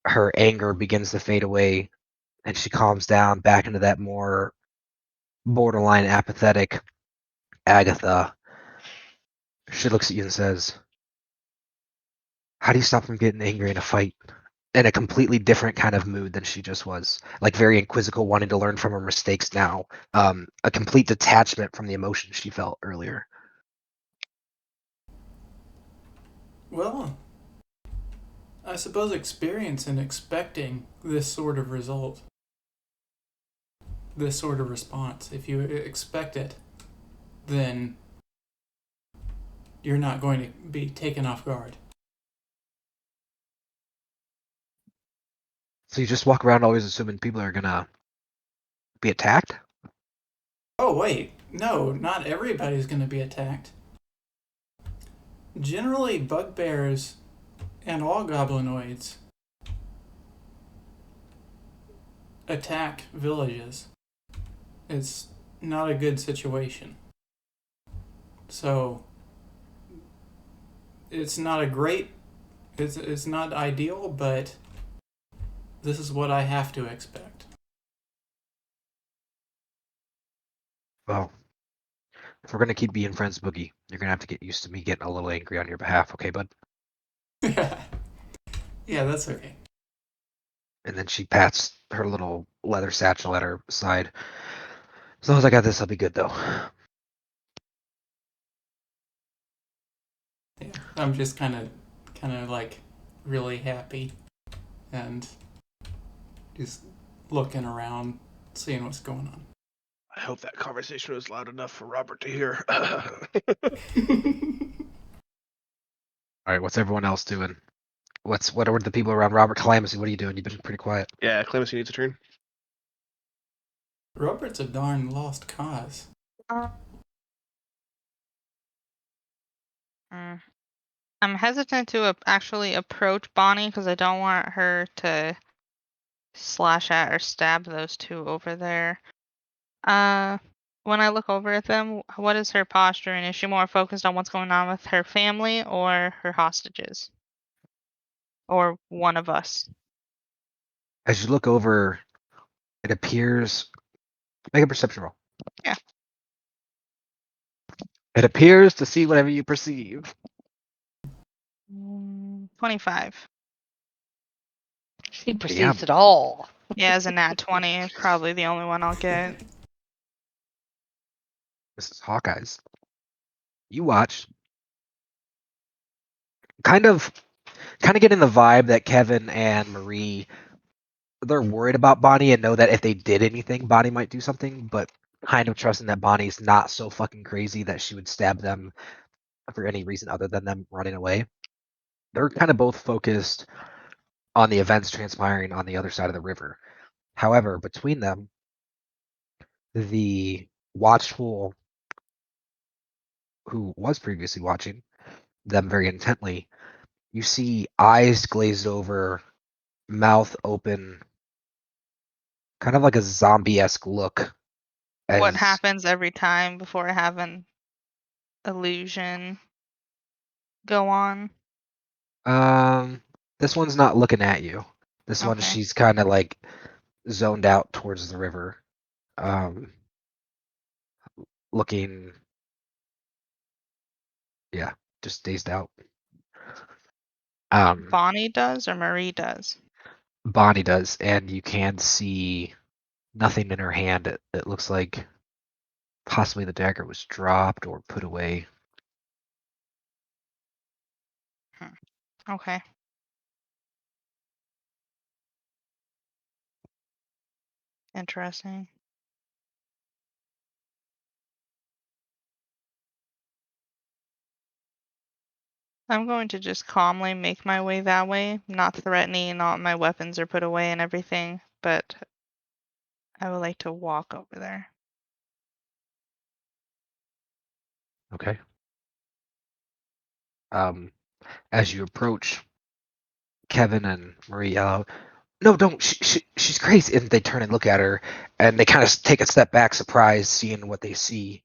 her anger begins to fade away, and she calms down back into that more borderline apathetic Agatha. She looks at you and says, "How do you stop from getting angry in a fight?" In a completely different kind of mood than she just was, like very inquisical, wanting to learn from her mistakes now. A complete detachment from the emotion she felt earlier. Well, I suppose experience in expecting this sort of result, this sort of response. If you expect it, then you're not going to be taken off guard. So you just walk around always assuming people are gonna be attacked? Oh, wait. No, not everybody's going to be attacked. Generally, bugbears and all goblinoids attack villages. It's not a good situation. So, it's not a great, it's not ideal, but this is what I have to expect. Well, if we're gonna keep being friends, Boogie, you're gonna have to get used to me getting a little angry on your behalf, okay, bud? Yeah, that's okay. And then she pats her little leather satchel at her side. As long as I got this, I'll be good, though. Yeah, I'm just kind of like really happy and just looking around, seeing what's going on. I hope that conversation was loud enough for Robert to hear. All right, what's everyone else doing? What are the people around Robert Calamus? What are you doing? You've been pretty quiet. Yeah, Clemency needs a turn. Robert's a darn lost cause. I'm hesitant to actually approach Bonnie because I don't want her to slash at or stab those two over there. When I look over at them, what is her posture, and is she more focused on what's going on with her family or her hostages? Or one of us? As you look over, it appears. Make a perception roll. Yeah. It appears to see whatever you perceive. 25. She perceives it all. Yeah, as a nat 20, probably the only one I'll get. This is Hawkeyes. You watch. Kind of getting the vibe that Kevin and Marie, they're worried about Bonnie and know that if they did anything, Bonnie might do something, but kind of trusting that Bonnie's not so fucking crazy that she would stab them for any reason other than them running away. They're kind of both focused on the events transpiring on the other side of the river. However, between them, the watchful who was previously watching them very intently, you see eyes glazed over, mouth open, kind of like a zombie-esque look. What happens every time before I have an illusion go on? This one's not looking at you. This one, Okay. she's kind of like zoned out towards the river, looking, yeah, just dazed out. Bonnie does or Marie does? Bonnie does, and you can see nothing in her hand. It looks like possibly the dagger was dropped or put away. Okay. Interesting. I'm going to just calmly make my way that way, not threatening, all my weapons are put away and everything, but I would like to walk over there. Okay. As you approach, Kevin and Marie yell out, "No, don't! She's crazy!" And they turn and look at her, and they kind of take a step back, surprised, seeing what they see,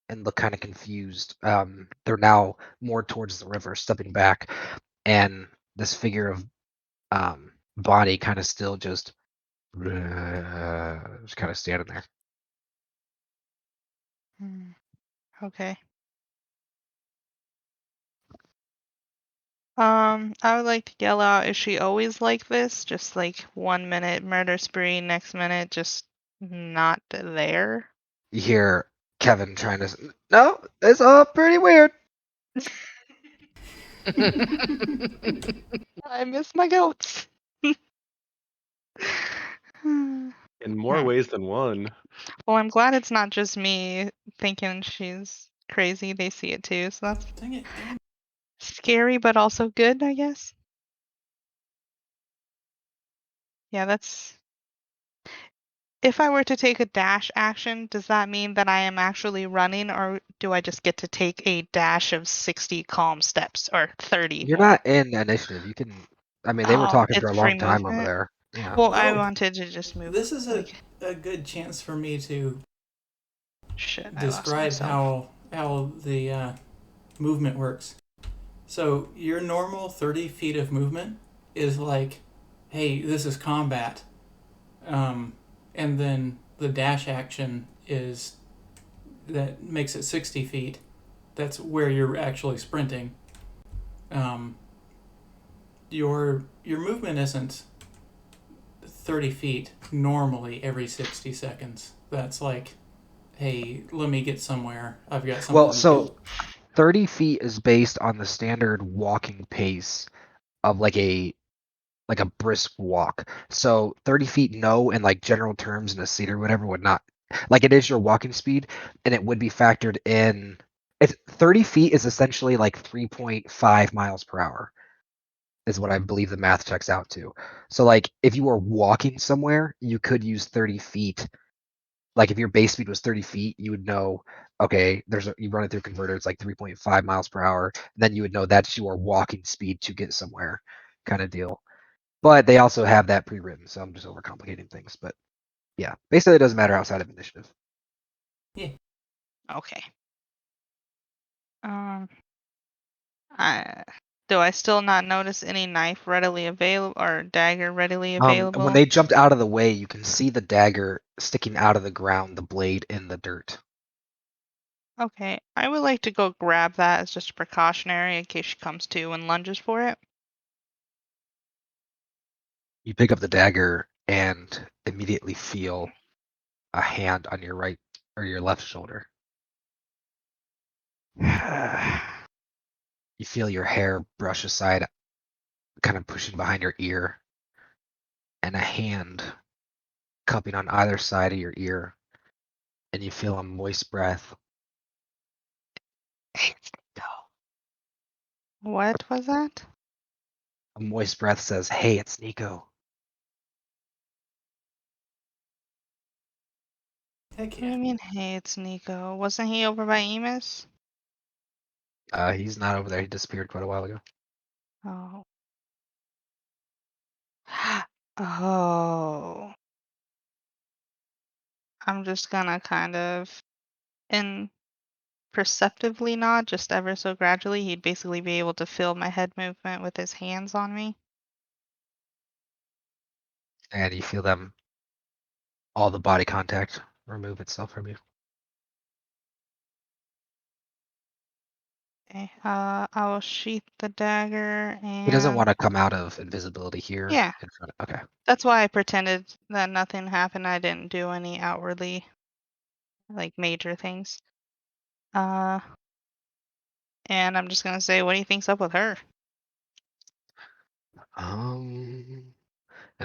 and look kind of confused. They're now more towards the river, stepping back, and this figure of Bonnie kind of still just kind of standing there. Okay. I would like to yell out, is she always like this? Just like 1 minute murder spree, next minute just not there? You hear Kevin trying to, no, it's all pretty weird. I miss my goats. In more ways than one. Well, I'm glad it's not just me thinking she's crazy. They see it too, so that's Dang it. scary, but also good, I guess. Yeah, that's. If I were to take a dash action, does that mean that I am actually running, or do I just get to take a dash of 60 calm steps or 30? You're not in initiative. You can, I mean, they were talking for It's a free long time over movement. there. Yeah. Well, I wanted to just move. This is like, a good chance for me to shit, I lost describe myself. how the movement works. So your normal 30 feet of movement is like, hey, this is combat. And then the dash action is that makes it 60 feet. That's where you're actually sprinting. Your movement isn't 30 feet normally every 60 seconds. That's like, hey, let me get somewhere. I've got something Well, to so do. 30 feet is based on the standard walking pace of like a brisk walk. So 30 feet no in like general terms in a seat or whatever would not, like, it is your walking speed, and it would be factored in. It's 30 feet is essentially like 3.5 miles per hour is what I believe the math checks out to. So like if you were walking somewhere, you could use 30 feet. Like if your base speed was 30 feet, you would know, okay, you run it through a converter, it's like 3.5 miles per hour. Then you would know that's your walking speed to get somewhere, kind of deal. But they also have that pre-written, so I'm just overcomplicating things. But yeah, basically it doesn't matter outside of initiative. Yeah. Okay. Do I still not notice any knife readily available or dagger readily available? When they jumped out of the way, you can see the dagger sticking out of the ground, the blade in the dirt. Okay, I would like to go grab that as just a precautionary in case she comes to and lunges for it. You pick up the dagger and immediately feel a hand on your right or your left shoulder. You feel your hair brush aside, kind of pushing behind your ear, and a hand cupping on either side of your ear, and you feel a moist breath. Hey, it's Nico. What was that? A moist breath says, "Hey, it's Nico." Heck What do yeah. you mean, hey, it's Nico? Wasn't he over by Emus? He's not over there. He disappeared quite a while ago. Oh. Oh. I'm just gonna kind of imperceptibly nod, just ever so gradually. He'd basically be able to feel my head movement with his hands on me. And you feel them, all the body contact remove itself from you. Okay. I will sheath the dagger He doesn't want and to come out of invisibility here yeah, in front of. Okay. that's why I pretended that nothing happened. I didn't do any outwardly like major things. Uh, and I'm just gonna say, what do you think's up with her? And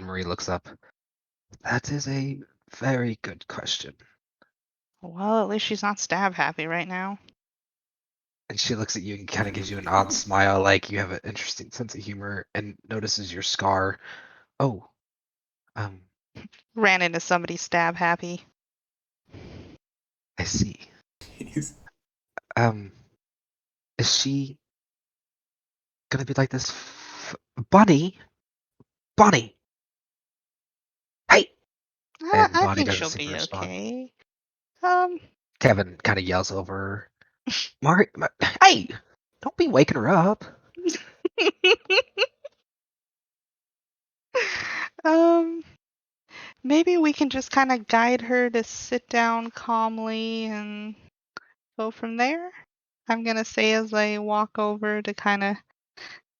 Marie looks up. That is a very good question. Well, at least she's not stab happy right now. And she looks at you and kind of gives you an odd smile, like you have an interesting sense of humor, and notices your scar. Oh, um, Ran into somebody stab happy. I see. Jeez. Um, is she gonna be like this? Bunny, Bunny, hey! And I Bonnie think doesn't she'll seem to be respond. okay. Kevin kind of yells over, Mari, hey! Don't be waking her up. um, maybe we can just kind of guide her to sit down calmly and go from there. I'm gonna say as I walk over to kind of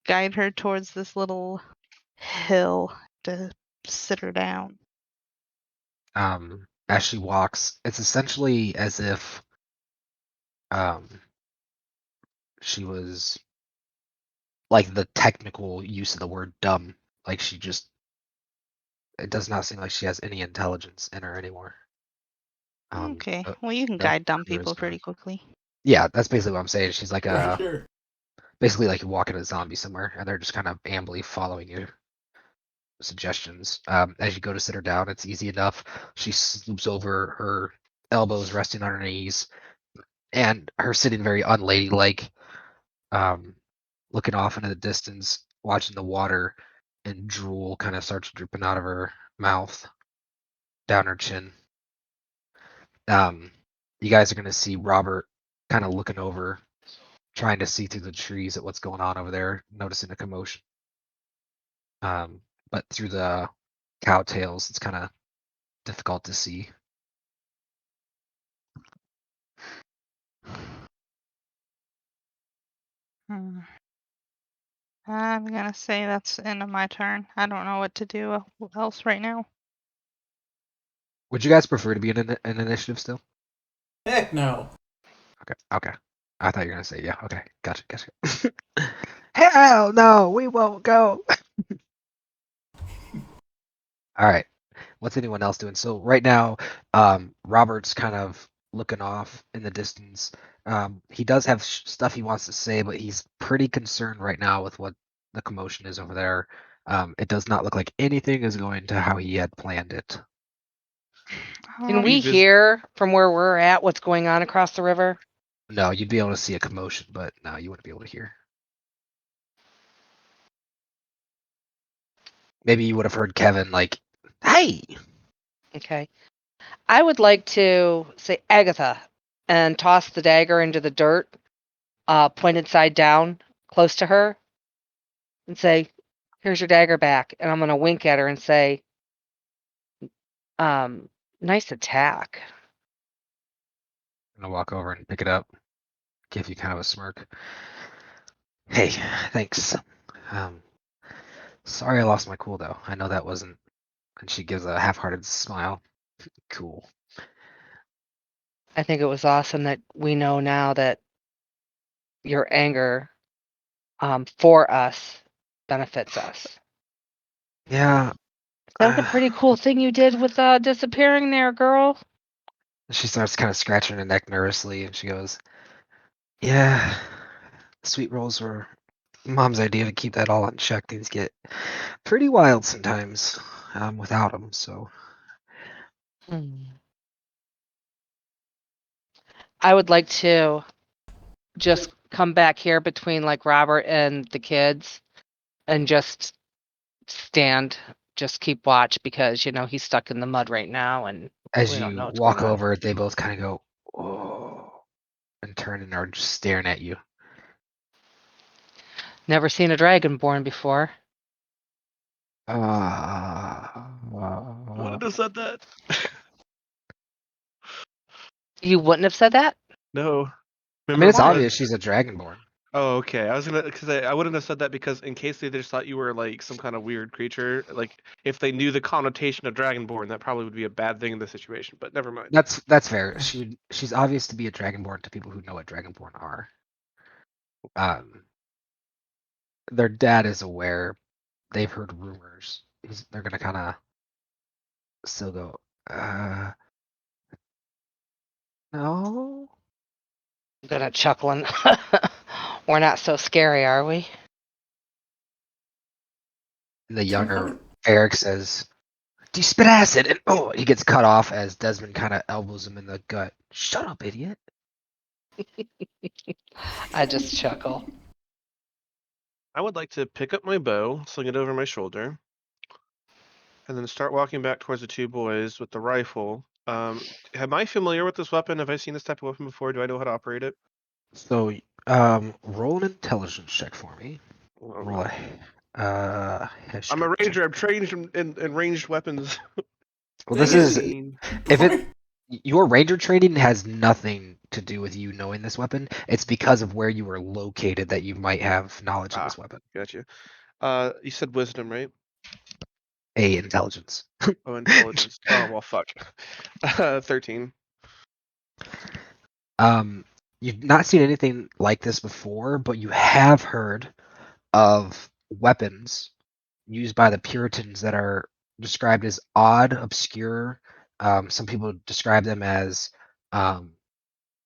guide her towards this little hill to sit her down. As she walks, it's essentially as if um, she was like the technical use of the word dumb. Like she just, it does not seem like she has any intelligence in her anymore. Okay, No, well you can no guide dumb people charisma. pretty quickly. Yeah, that's basically what I'm saying. She's like For sure. basically like you're walking a zombie somewhere, and they're just kind of ambly following your suggestions. As you go to sit her down, it's easy enough. She sloops over, her elbows resting on her knees, and her sitting very unladylike, um, looking off into the distance, watching the water, and drool kind of starts dripping out of her mouth, down her chin. You guys are gonna see Robert kind of looking over, trying to see through the trees at what's going on over there, noticing a commotion. But through the cowtails, it's kind of difficult to see. Hmm. I'm gonna say that's the end of my turn. I don't know what to do else right now. Would you guys prefer to be in an initiative still? Heck no. Okay, okay. I thought you were gonna say yeah. Okay, gotcha. Hell no, we won't go. All right. What's anyone else doing? So right now, Robert's kind of looking off in the distance. He does have stuff he wants to say, but he's pretty concerned right now with what the commotion is over there. It does not look like anything is going to how he had planned it. Can We we vis- hear from where we're at what's going on across the river? No, you'd be able to see a commotion, but no, you wouldn't be able to hear. Maybe you would have heard Kevin like, "Hey!" Okay. I would like to say Agatha and toss the dagger into the dirt, pointed side down, close to her, and say, "Here's your dagger back." And I'm gonna wink at her and say, "Nice attack." I'm gonna walk over and pick it up, give you kind of a smirk. Hey, thanks. Um, Sorry I lost my cool though. I know that wasn't. And she gives a half-hearted smile. Cool. I think it was awesome that we know now that your anger for us benefits us. Yeah. That was a pretty cool thing you did with disappearing there, girl. She starts kind of scratching her neck nervously, and she goes, "Yeah, sweet rolls were Mom's idea to keep that all in check. Things get pretty wild sometimes without them. So I would like to just come back here between like Robert and the kids and just stand, just keep watch because he's stuck in the mud right now and as we don't you know what's walk going on. over, they both kind of go, "Oh," and turn and are just staring at you. Never seen a dragonborn before. I wouldn't have said that. You wouldn't have said that? No. I mean, it's Remember, obvious she's a dragonborn. Oh, okay. I was gonna, because I wouldn't have said that because in case they just thought you were like some kind of weird creature, like if they knew the connotation of dragonborn, that probably would be a bad thing in this situation. But never mind. That's fair. She's obvious to be a dragonborn to people who know what dragonborn are. Their dad is aware. They've heard rumors. They're gonna kind of still go, no. Gonna chuckling. We're not so scary, are we? And the younger Eric says, "Do you spit acid?" And he gets cut off as Desmond kind of elbows him in the gut. Shut up, idiot. I just chuckle. I would like to pick up my bow, sling it over my shoulder, and then start walking back towards the two boys with the rifle. Am I familiar with this weapon? Have I seen this type of weapon before? Do I know how to operate it? So, roll an intelligence check for me. Oh, Roll no. a I'm a history ranger. check. I'm trained in ranged weapons. Well, this is 18. if it your ranger training has nothing to do with you knowing this weapon. It's because of where you were located that you might have knowledge of this weapon. Gotcha. You said wisdom, right? A intelligence. Oh, intelligence. Oh, well, fuck. 13. You've not seen anything like this before, but you have heard of weapons used by the Puritans that are described as odd, obscure. Some people describe them as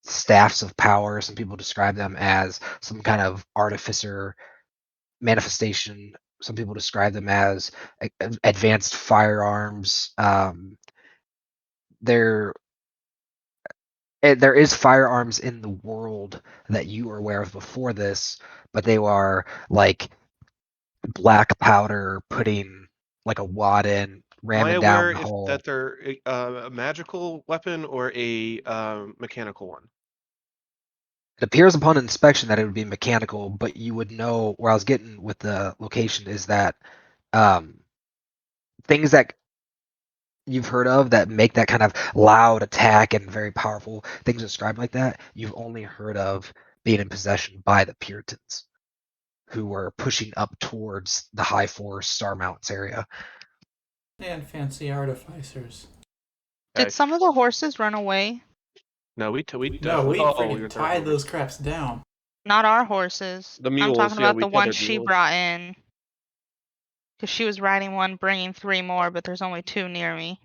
staffs of power. Some people describe them as some kind of artificer manifestation. Some people describe them as advanced firearms. There is firearms in the world that you are aware of before this, but they are like black powder putting like a wad in, Am I ramming down aware the if hole. that they're a magical weapon or a mechanical one? It appears upon inspection that it would be mechanical, but you would know where I was getting with the location is that things that you've heard of that make that kind of loud attack and very powerful things described like that, you've only heard of being in possession by the Puritans who were pushing up towards the High Forest Star Mountains area. And fancy artificers. Okay. Did some of the horses run away? No, we No, we definitely. freaking tied those craps down. Not our horses. The I'm mules, talking yeah, about we the one tethered she mules. brought in. Because she was riding one, bringing 3 more, but there's only 2 near me.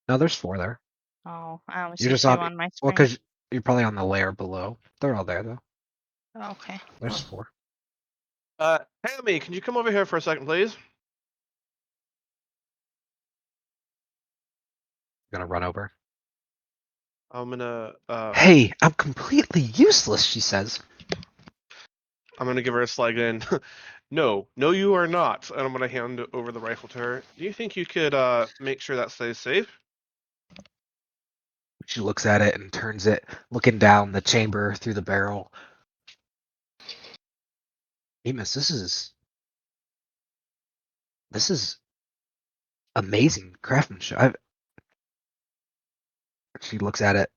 No, there's 4 there. Oh, I only You're see just 2 on, on my well, screen. because you're probably on the layer below. They're all there though. Okay. There's 4. Tammy, can you come over here for a second, please? Gonna run over. I'm gonna Hey, I'm completely useless, she says. I'm gonna give her a sly in. No, you are not. And I'm gonna hand over the rifle to her. Do you think you could make sure that stays safe? She looks at it and turns it, looking down the chamber through the barrel. Amos, this is amazing craftsmanship. She looks at it,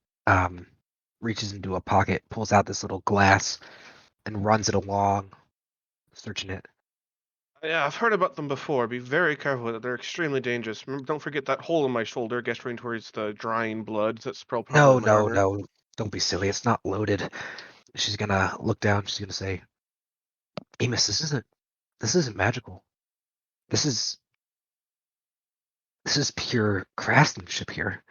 reaches into a pocket, pulls out this little glass, and runs it along, searching it. Yeah, I've heard about them before. Be very careful with it. They're extremely dangerous. Don't forget that hole in my shoulder gesturing towards the drying blood that's probably No, on my no, armor. no. Don't be silly. It's not loaded. She's gonna look down. She's gonna say, Amos, this isn't magical. This is pure craftsmanship here.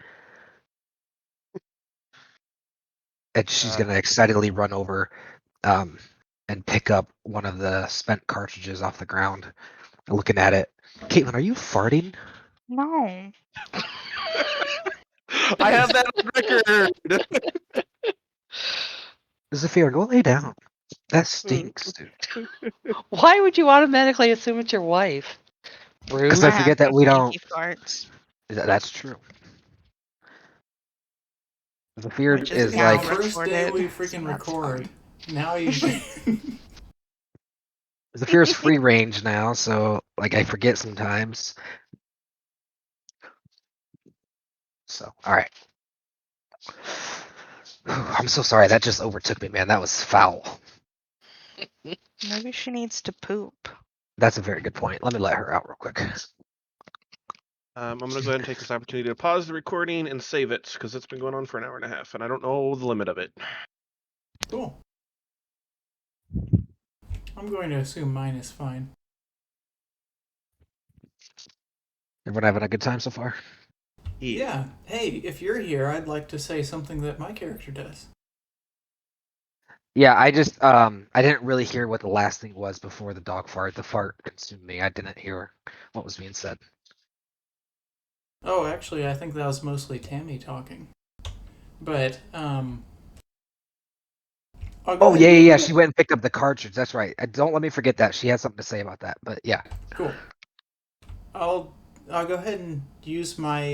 And she's Uh, gonna excitedly run over and pick up one of the spent cartridges off the ground, looking at it. Caitlin, are you farting? No. I have that on record. Zafir, go lay down. That stinks, dude. Why would you automatically assume it's your wife? Because Rude. I I have forget that some we don't. stinky farts, That's true. Zafir which is It's is the now like first day recorded. we so freaking that's record. fun. Now you. Zafir's free range now, so like I forget sometimes. So all right. I'm so sorry. That just overtook me, man. That was foul. Maybe she needs to poop. That's a very good point. Let me let her out real quick. I'm gonna go ahead and take this opportunity to pause the recording and save it because it's been going on for an hour and a half, and I don't know the limit of it. Cool. I'm going to assume mine is fine. Everyone having a good time so far? Yeah. Hey, if you're here, I'd like to say something that my character does. Yeah, I just I didn't really hear what the last thing was before the dog fart. The fart consumed me. I didn't hear what was being said. Oh, actually, I think that was mostly Tammy talking. But I'll go Oh ahead yeah, and yeah, give yeah. you. She went and picked up the cartridge. That's right. Don't let me forget that. She had something to say about that. But yeah. Cool. I'll go ahead and use my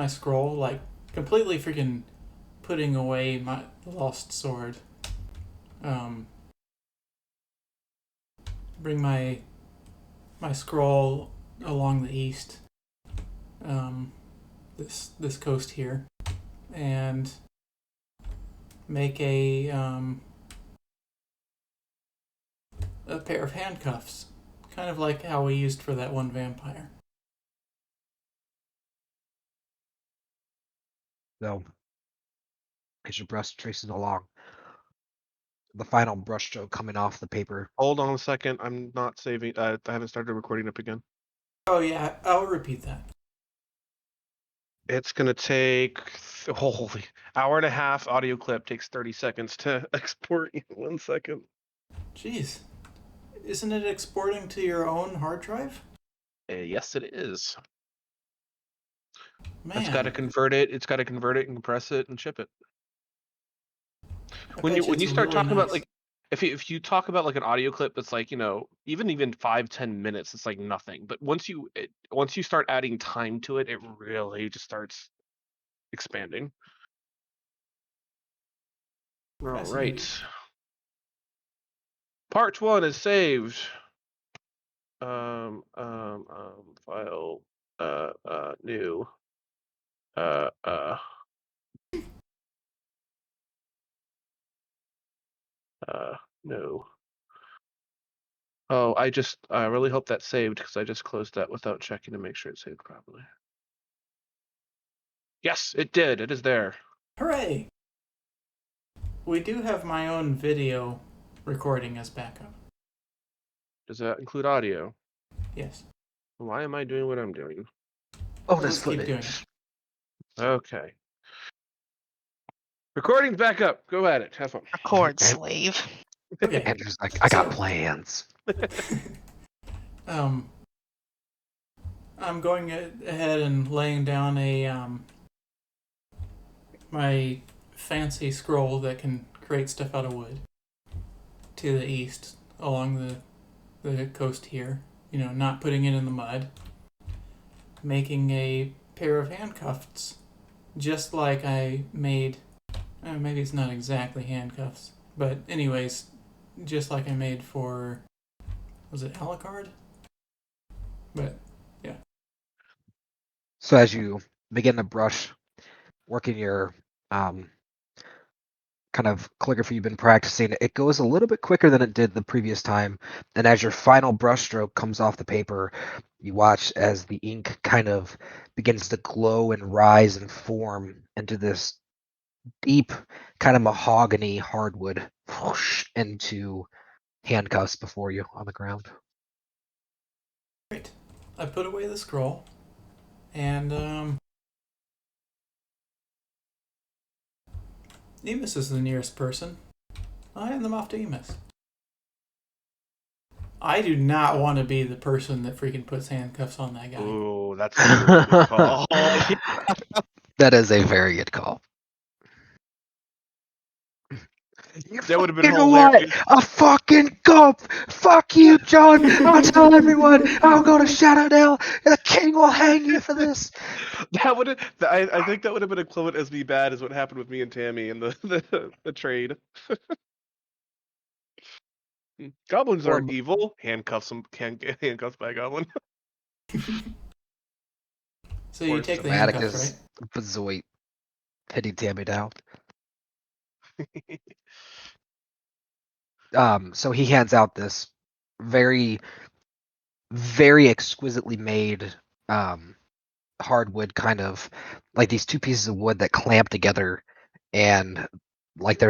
scroll, like completely freaking putting away my lost sword. Bring my scroll along the east, this coast here, and make a pair of handcuffs, kind of like how we used for that one vampire. So as your brush traces along, the final brushstroke coming off the paper. Hold on a second. I'm not saving. I haven't started recording up again. Oh yeah, I'll repeat that. It's gonna take holy hour and a half. Audio clip takes 30 seconds to export. 1 second. Jeez, isn't it exporting to your own hard drive? Yes, it is. Man, It's got to convert it. It's got to convert it and compress it and ship it. I When bet you it's start really talking about nice. like if you talk about like an audio clip that's like even 5-10 minutes, it's like nothing. But once you start adding time to it, it really just starts expanding. All right. Fascinating. Part 1 is saved. File new uh uh no. Oh, I really hope that saved because I just closed that without checking to make sure it saved properly. Yes, it did. It is there. Hooray! We do have my own video recording as backup. Does that include audio? Yes. Why am I doing what I'm doing? Bonus Just keep doing it. footage. Okay. Recording's back up. Go at it. Have fun. Record, And, slave. Okay. Andrew's like, I got So- plans. I'm going ahead and laying down my fancy scroll that can create stuff out of wood to the east along the coast here. Not putting it in the mud. Making a pair of handcuffs, just like I made. Maybe it's not exactly handcuffs, but anyways, just like I made for. Was it Alucard? But So as you begin to brush, working your kind of calligraphy you've been practicing, it goes a little bit quicker than it did the previous time. And as your final brushstroke comes off the paper, you watch as the ink kind of begins to glow and rise and form into this deep kind of mahogany hardwood whoosh, into handcuffs before you on the ground. Great. I put away the scroll, and Emus is the nearest person. I hand them off to Emus. I do not want to be the person that freaking puts handcuffs on that guy. Ooh, that's a really good call. That is a very good call. You That would have been fucking what? hilarious. A fucking gump! Fuck you, John! I'll tell everyone! I'll go to Shadowdale! The king will hang you for this! That would have. I think that would have been equivalent as be bad as what happened with me and Tammy in the trade. Goblins Or aren't evil. Handcuffs them. Can get handcuffed by a goblin. So you Or take the dramatic handcuffs, as right? Bazoit hitting Tammy down. So he hands out this very, very exquisitely made hardwood, kind of like these two pieces of wood that clamp together, and like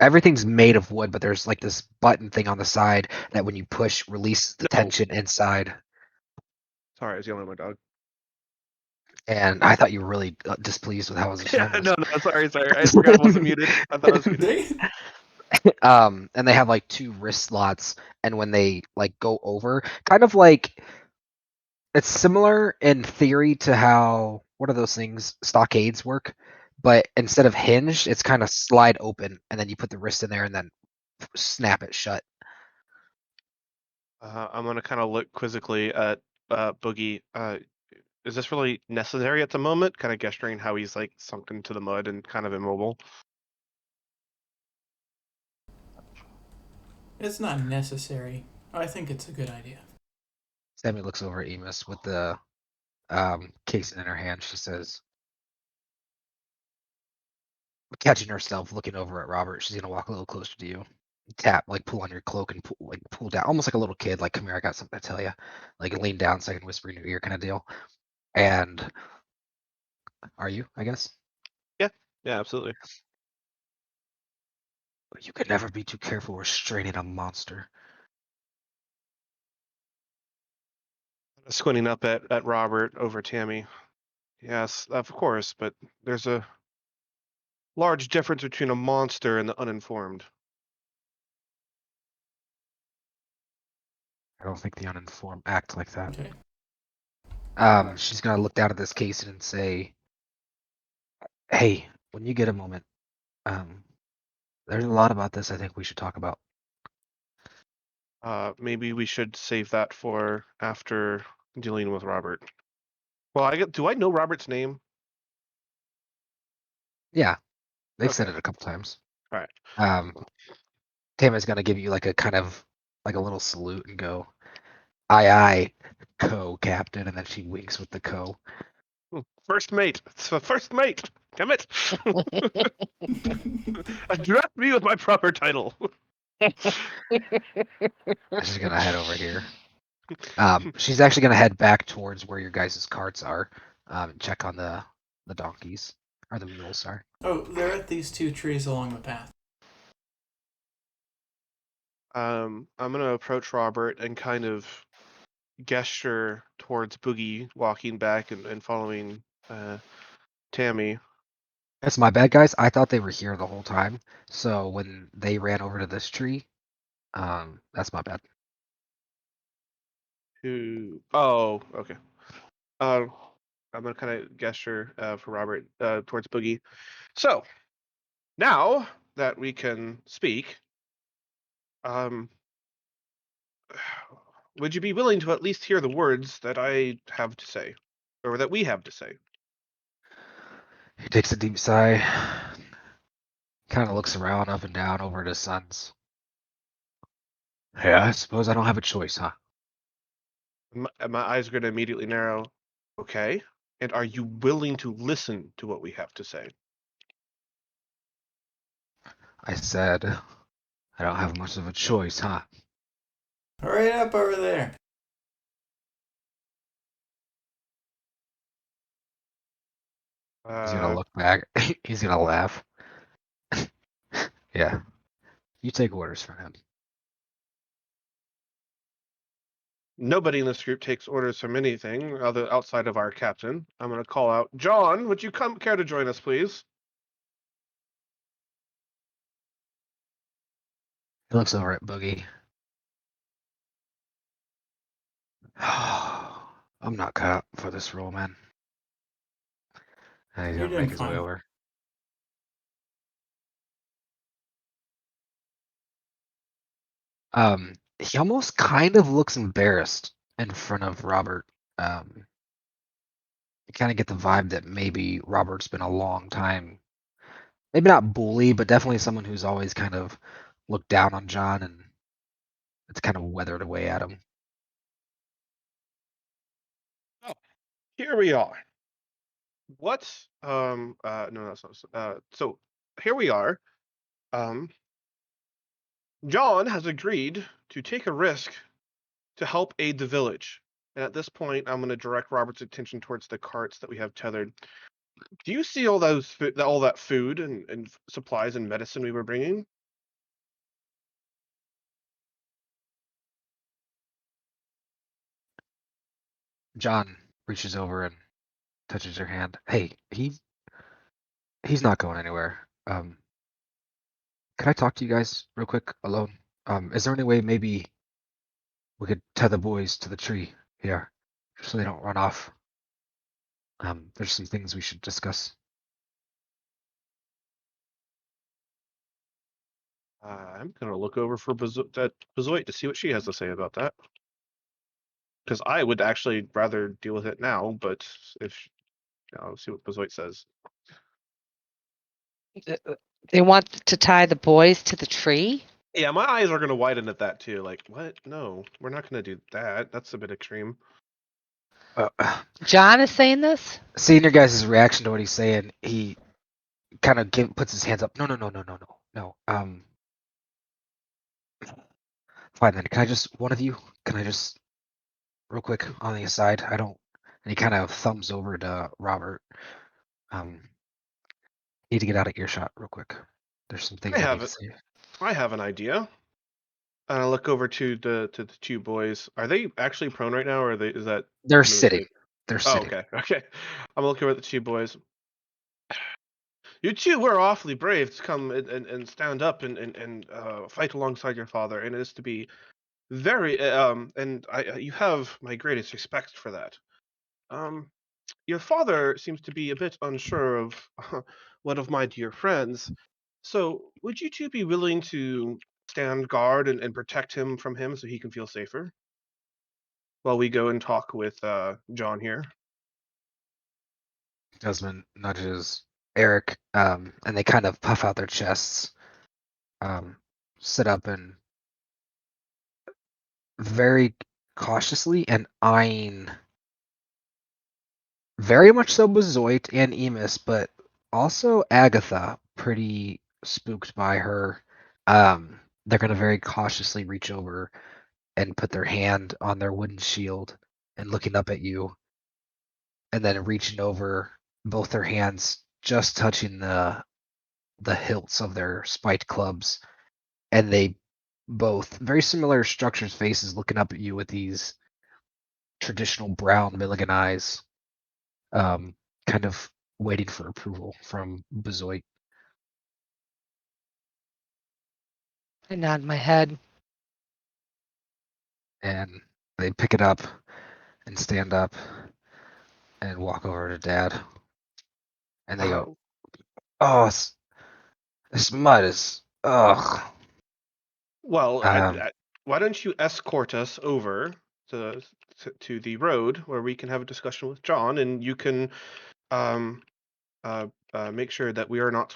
everything's made of wood, but there's like this button thing on the side that when you push releases the No. tension inside. Sorry, I was yelling at my dog. And I thought you were really displeased with how his Yeah, shine was. no, sorry. I forgot I wasn't muted. I thought I was muted. And they have like two wrist slots, and when they like go over, kind of like it's similar in theory to how what are those things stockades work, but instead of hinged, it's kind of slide open, and then you put the wrist in there and then snap it shut. I'm gonna kind of look quizzically at Boogie. Is this really necessary at the moment? Kind of gesturing how he's like sunk into the mud and kind of immobile. It's not necessary. I think it's a good idea. Sammy looks over at Emus with the casing in her hand. She says, catching herself looking over at Robert, she's gonna walk a little closer to you. Tap, like pull on your cloak and pull down, almost like a little kid. Like, come here, I got something to tell you. Like, lean down so I can whisper in your ear, kind of deal. And are you? I guess Yeah, absolutely. you could never be too careful restraining a monster. Squinting up at Robert over Tammy. Yes, of course, but there's a large difference between a monster and the uninformed. I don't think the uninformed act like that. Okay. She's gonna look down at this casing and say, "Hey, when you get a moment, there's a lot about this I think we should talk about." Maybe we should save that for after dealing with Robert. Well, do I know Robert's name? Yeah, they've said Okay. it a couple times. All right. Tama's gonna give you like a kind of like a little salute and go, "Aye, aye, co-captain," and then she winks with the co. First mate. It's the first mate. Damn it. Address me with my proper title. She's gonna head over here. She's actually gonna head back towards where your guys' carts are, and check on the donkeys or the mules. Sorry. Oh, they're at these two trees along the path. I'm gonna approach Robert and kind of gesture towards Boogie walking back and following Tammy. That's my bad, guys. I thought they were here the whole time. So when they ran over to this tree, that's my bad. Oh, okay. I'm gonna kind of gesture for Robert towards Boogie. So now that we can speak, um, would you be willing to at least hear the words that I have to say, or that we have to say? He takes a deep sigh, kind of looks around, up and down, over at his sons. Yeah, I suppose I don't have a choice, huh? My eyes are going to immediately narrow. Okay. And are you willing to listen to what we have to say? I said I don't have much of a choice, huh? Hurry up over there. He's gonna look back. He's gonna laugh. Yeah. You take orders from him. Nobody in this group takes orders from anything other outside of our captain. I'm going to call out, John, would you care to join us, please? He looks over at Boogie. I'm not cut out for this role, man. And he's You're gonna doing make his way fine. over. He almost kind of looks embarrassed in front of Robert. You kind of get the vibe that maybe Robert's been a long time, maybe not bully, but definitely someone who's always kind of looked down on John, and it's kind of weathered away at him. Oh, here we are. What? No, that's not. So here we are. John has agreed to take a risk to help aid the village. And at this point, I'm going to direct Robert's attention towards the carts that we have tethered. Do you see all all that food and supplies and medicine we were bringing? John reaches over and touches your hand. Hey, he's not going anywhere. Can I talk to you guys real quick alone? Is there any way maybe we could tie the boys to the tree here, so they don't run off? There's some things we should discuss. I'm going to look over for Bezoit to see what she has to say about that. Because I would actually rather deal with it now, but I'll see what Bezoit says. They want to tie the boys to the tree? Yeah, my eyes are going to widen at that too. Like, what? No, we're not going to do that. That's a bit extreme. John is saying this? Seeing your guys' reaction to what he's saying, he kind of puts his hands up. No. Fine then. Can I just one of you? Can I just real quick on the aside? I don't. And he kind of thumbs over to Robert. Need to get out of earshot real quick. There's some things I need to say. I have an idea. And I look over to the two boys. Are they actually prone right now, or is that? They're really sitting. big? They're Oh, sitting. okay. I'm looking at the two boys. You two were awfully brave to come and stand up and fight alongside your father, and it is to be very and you have my greatest respect for that. Your father seems to be a bit unsure of one of my dear friends, so would you two be willing to stand guard and protect him from him so he can feel safer while we go and talk with John here? Desmond nudges Eric, and they kind of puff out their chests, sit up, and very cautiously and eyeing very much so Bezoit and Emus, but also Agatha, pretty spooked by her. They're going to very cautiously reach over and put their hand on their wooden shield and looking up at you, and then reaching over, both their hands just touching the hilts of their spiked clubs, and they both very similar structures, faces looking up at you with these traditional brown Milligan eyes, kind of waiting for approval from Bezoit. I nod my head. And they pick it up and stand up and walk over to Dad. And they go, "Oh, this mud is ugh." Well, Um, why don't you escort us over to the road where we can have a discussion with John, and you can um, make sure that we are not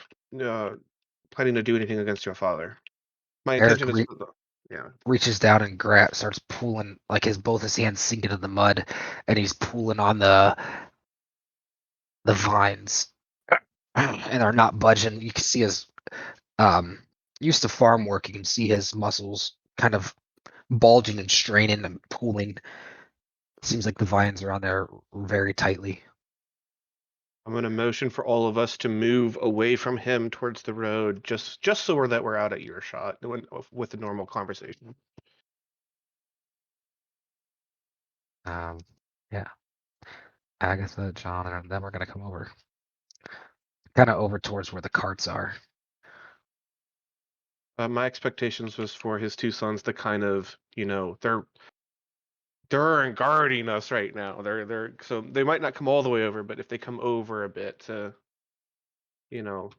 planning to do anything against your father. My Eric intention is, yeah. reaches down and starts pulling, like both his hands sink into the mud, and he's pulling on the vines, and they're not budging. You can see his used to farm work, you can see his muscles kind of bulging and straining and pulling. Seems like the vines are on there very tightly. I'm gonna motion for all of us to move away from him towards the road, just so we're out at earshot with a normal conversation. Yeah. Agatha, John, and then we're gonna come over. Kind of over towards where the carts are. My expectations was for his two sons to kind of, they're guarding us right now. They're so they might not come all the way over, but if they come over a bit to, you know,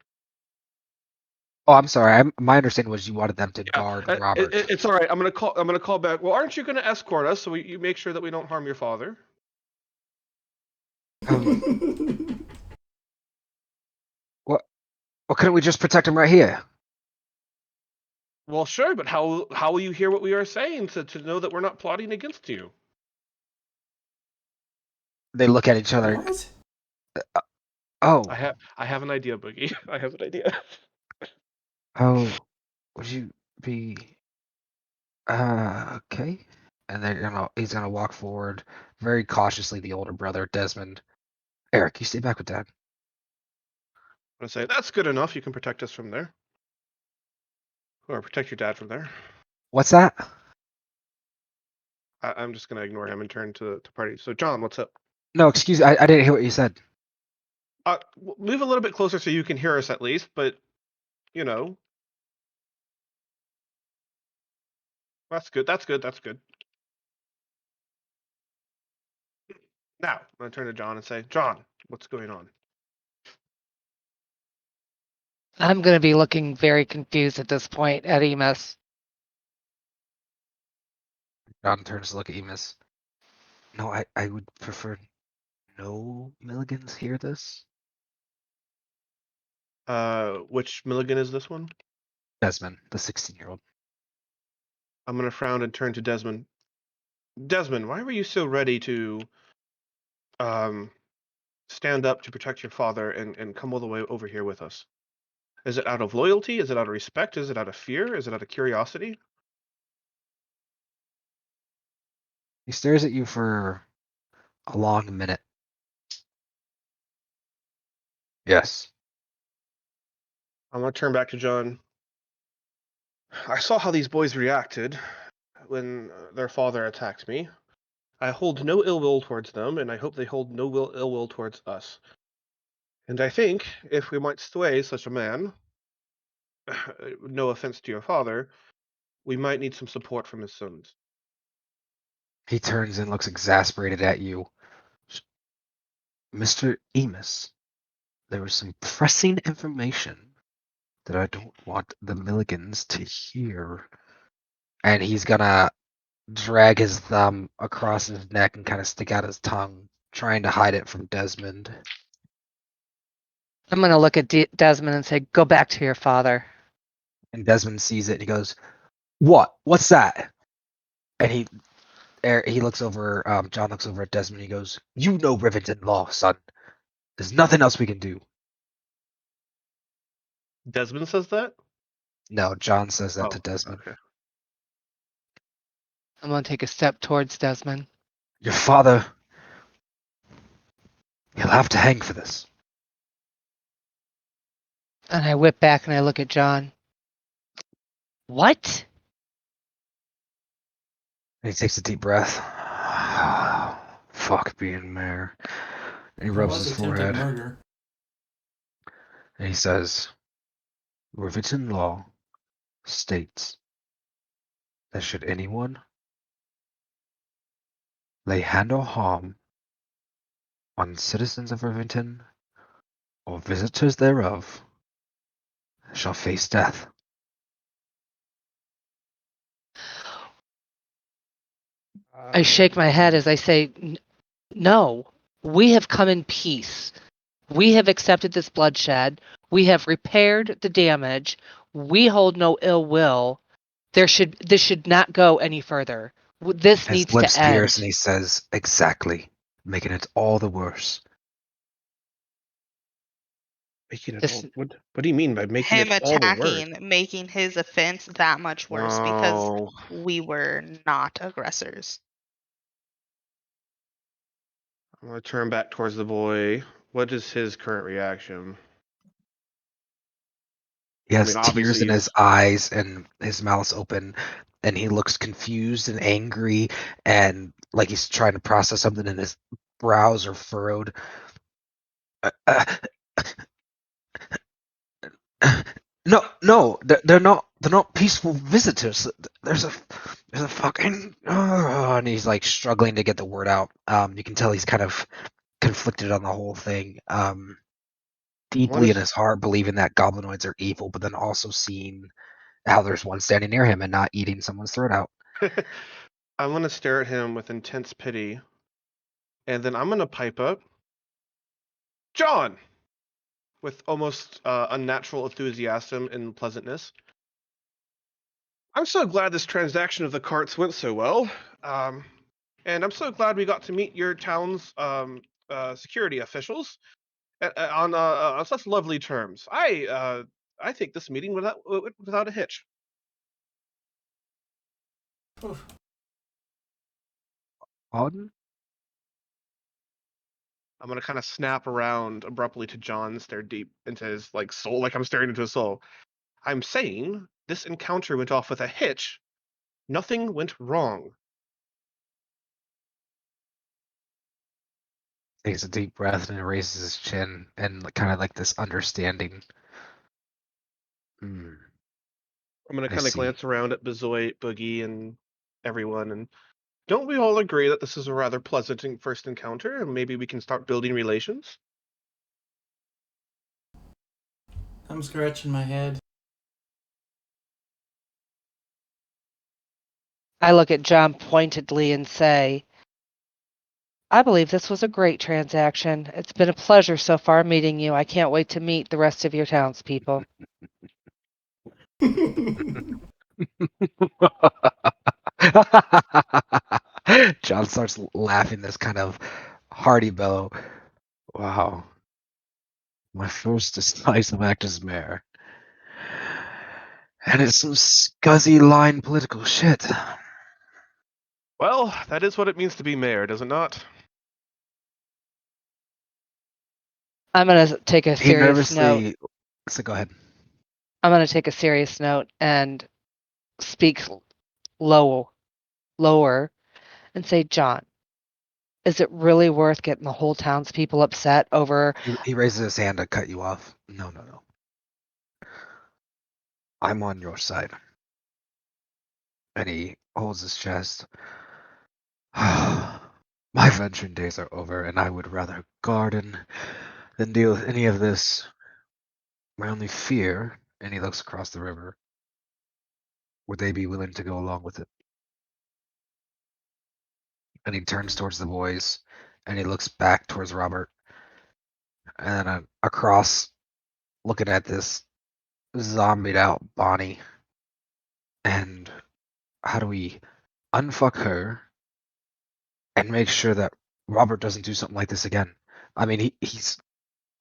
Oh, I'm sorry. My understanding was you wanted them to yeah, guard Robert. it's all right. I'm gonna call back. Well, aren't you gonna escort us so you make sure that we don't harm your father? What? Well, couldn't we just protect him right here? Well, sure, but how will you hear what we are saying to know that we're not plotting against you? They look at each other. What? Oh, I have an idea, Boogie. I have an idea. oh, would you be? Okay. And he's gonna walk forward very cautiously. The older brother, Desmond. Eric, you stay back with Dad. I'm gonna say that's good enough. You can protect us from there, or protect your dad from there. What's that? I'm just gonna ignore him and turn to party. So, John, what's up? No, excuse me. I didn't hear what you said. Move a little bit closer so you can hear us at least. But you know, that's good. That's good. That's good. Now, I'm gonna turn to John and say, John, what's going on? I'm going to be looking very confused at this point at Emus. John turns to look at Emus. No, I would prefer no Milligans hear this. Which Milligan is this one? Desmond, the 16-year-old. I'm gonna frown and turn to Desmond. Desmond, why were you so ready to stand up to protect your father and come all the way over here with us? Is it out of loyalty? Is it out of respect? Is it out of fear? Is it out of curiosity? He stares at you for a long minute. Yes. I'm gonna turn back to John. I saw how these boys reacted when their father attacked me. I hold no ill will towards them, and I hope they hold no ill will towards us. And I think if we might sway such a man, no offense to your father, we might need some support from his sons. He turns and looks exasperated at you. Mr. Emus, there is some pressing information that I don't want the Milligans to hear. And he's gonna drag his thumb across his neck and kind of stick out his tongue, trying to hide it from Desmond. I'm going to look at Desmond and say, go back to your father. And Desmond sees it and he goes, "What? What's that?" And he looks over. John looks over at Desmond. And he goes, "You know Rivington law, son. There's nothing else we can do." Desmond says that? No, John says that Oh, to Desmond. okay. I'm going to take a step towards Desmond. Your father, he'll have to hang for this. And I whip back and I look at John. What? And he takes a deep breath. Fuck being mayor. And he There rubs was his attempted forehead. murder. And he says, Rivington law states that should anyone lay hand or harm on citizens of Rivington or visitors thereof shall face death. I shake my head as I say, no, we have come in peace. We have accepted this bloodshed. We have repaired the damage. We hold no ill will. This should not go any further. This His needs lips to pierce and end. he says, exactly, making it all the worse. Making it This- all. What do you mean by making Him it all the worse? attacking, making his offense that much worse because No. we were not aggressors. I'm gonna turn back towards the boy. What is his current reaction? He has mean, tears obviously in his he's- eyes and his mouth's open, and he looks confused and angry, and like he's trying to process something, and his brows are furrowed. Uh, uh, no, they're not peaceful visitors. There's a fucking and he's like struggling to get the word out. You can tell he's kind of conflicted on the whole thing. Deeply in s- his heart, believing that goblinoids are evil, but then also seeing how there's one standing near him and not eating someone's throat out. I'm gonna stare at him with intense pity, and then I'm gonna pipe up, John, with almost unnatural enthusiasm and pleasantness. I'm so glad this transaction of the carts went so well, and I'm so glad we got to meet your town's security officials on such lovely terms. I think this meeting without a hitch. Oof. Pardon? I'm gonna kind of snap around abruptly to John, stare deep into his soul, like I'm staring into his soul. I'm saying this encounter went off with a hitch. Nothing went wrong. Takes a deep breath and raises his chin and kind of like this understanding. Hmm, I'm gonna I kind of see. glance around at Bezoit, Boogie, and everyone, and don't we all agree that this is a rather pleasant first encounter, and maybe we can start building relations? I'm scratching my head. I look at John pointedly and say, I believe this was a great transaction. It's been a pleasure so far meeting you. I can't wait to meet the rest of your townspeople. John starts laughing this kind of hearty bellow. Wow. My first decisive act as mayor. And it's some scuzzy line political shit. Well, that is what it means to be mayor, does it not? I'm going to take a He serious note. nervously. So go ahead. I'm going to take a serious note and speak lower and say, John, is it really worth getting the whole townspeople upset over? He raises his hand to cut you off. No. I'm on your side. And he holds his chest. My venturing days are over, and I would rather garden than deal with any of this. My only fear, and he looks across the river, would they be willing to go along with it? And he turns towards the boys, and he looks back towards Robert, and then across, looking at this zombied out Bonnie. And how do we unfuck her and make sure that Robert doesn't do something like this again? I mean, he's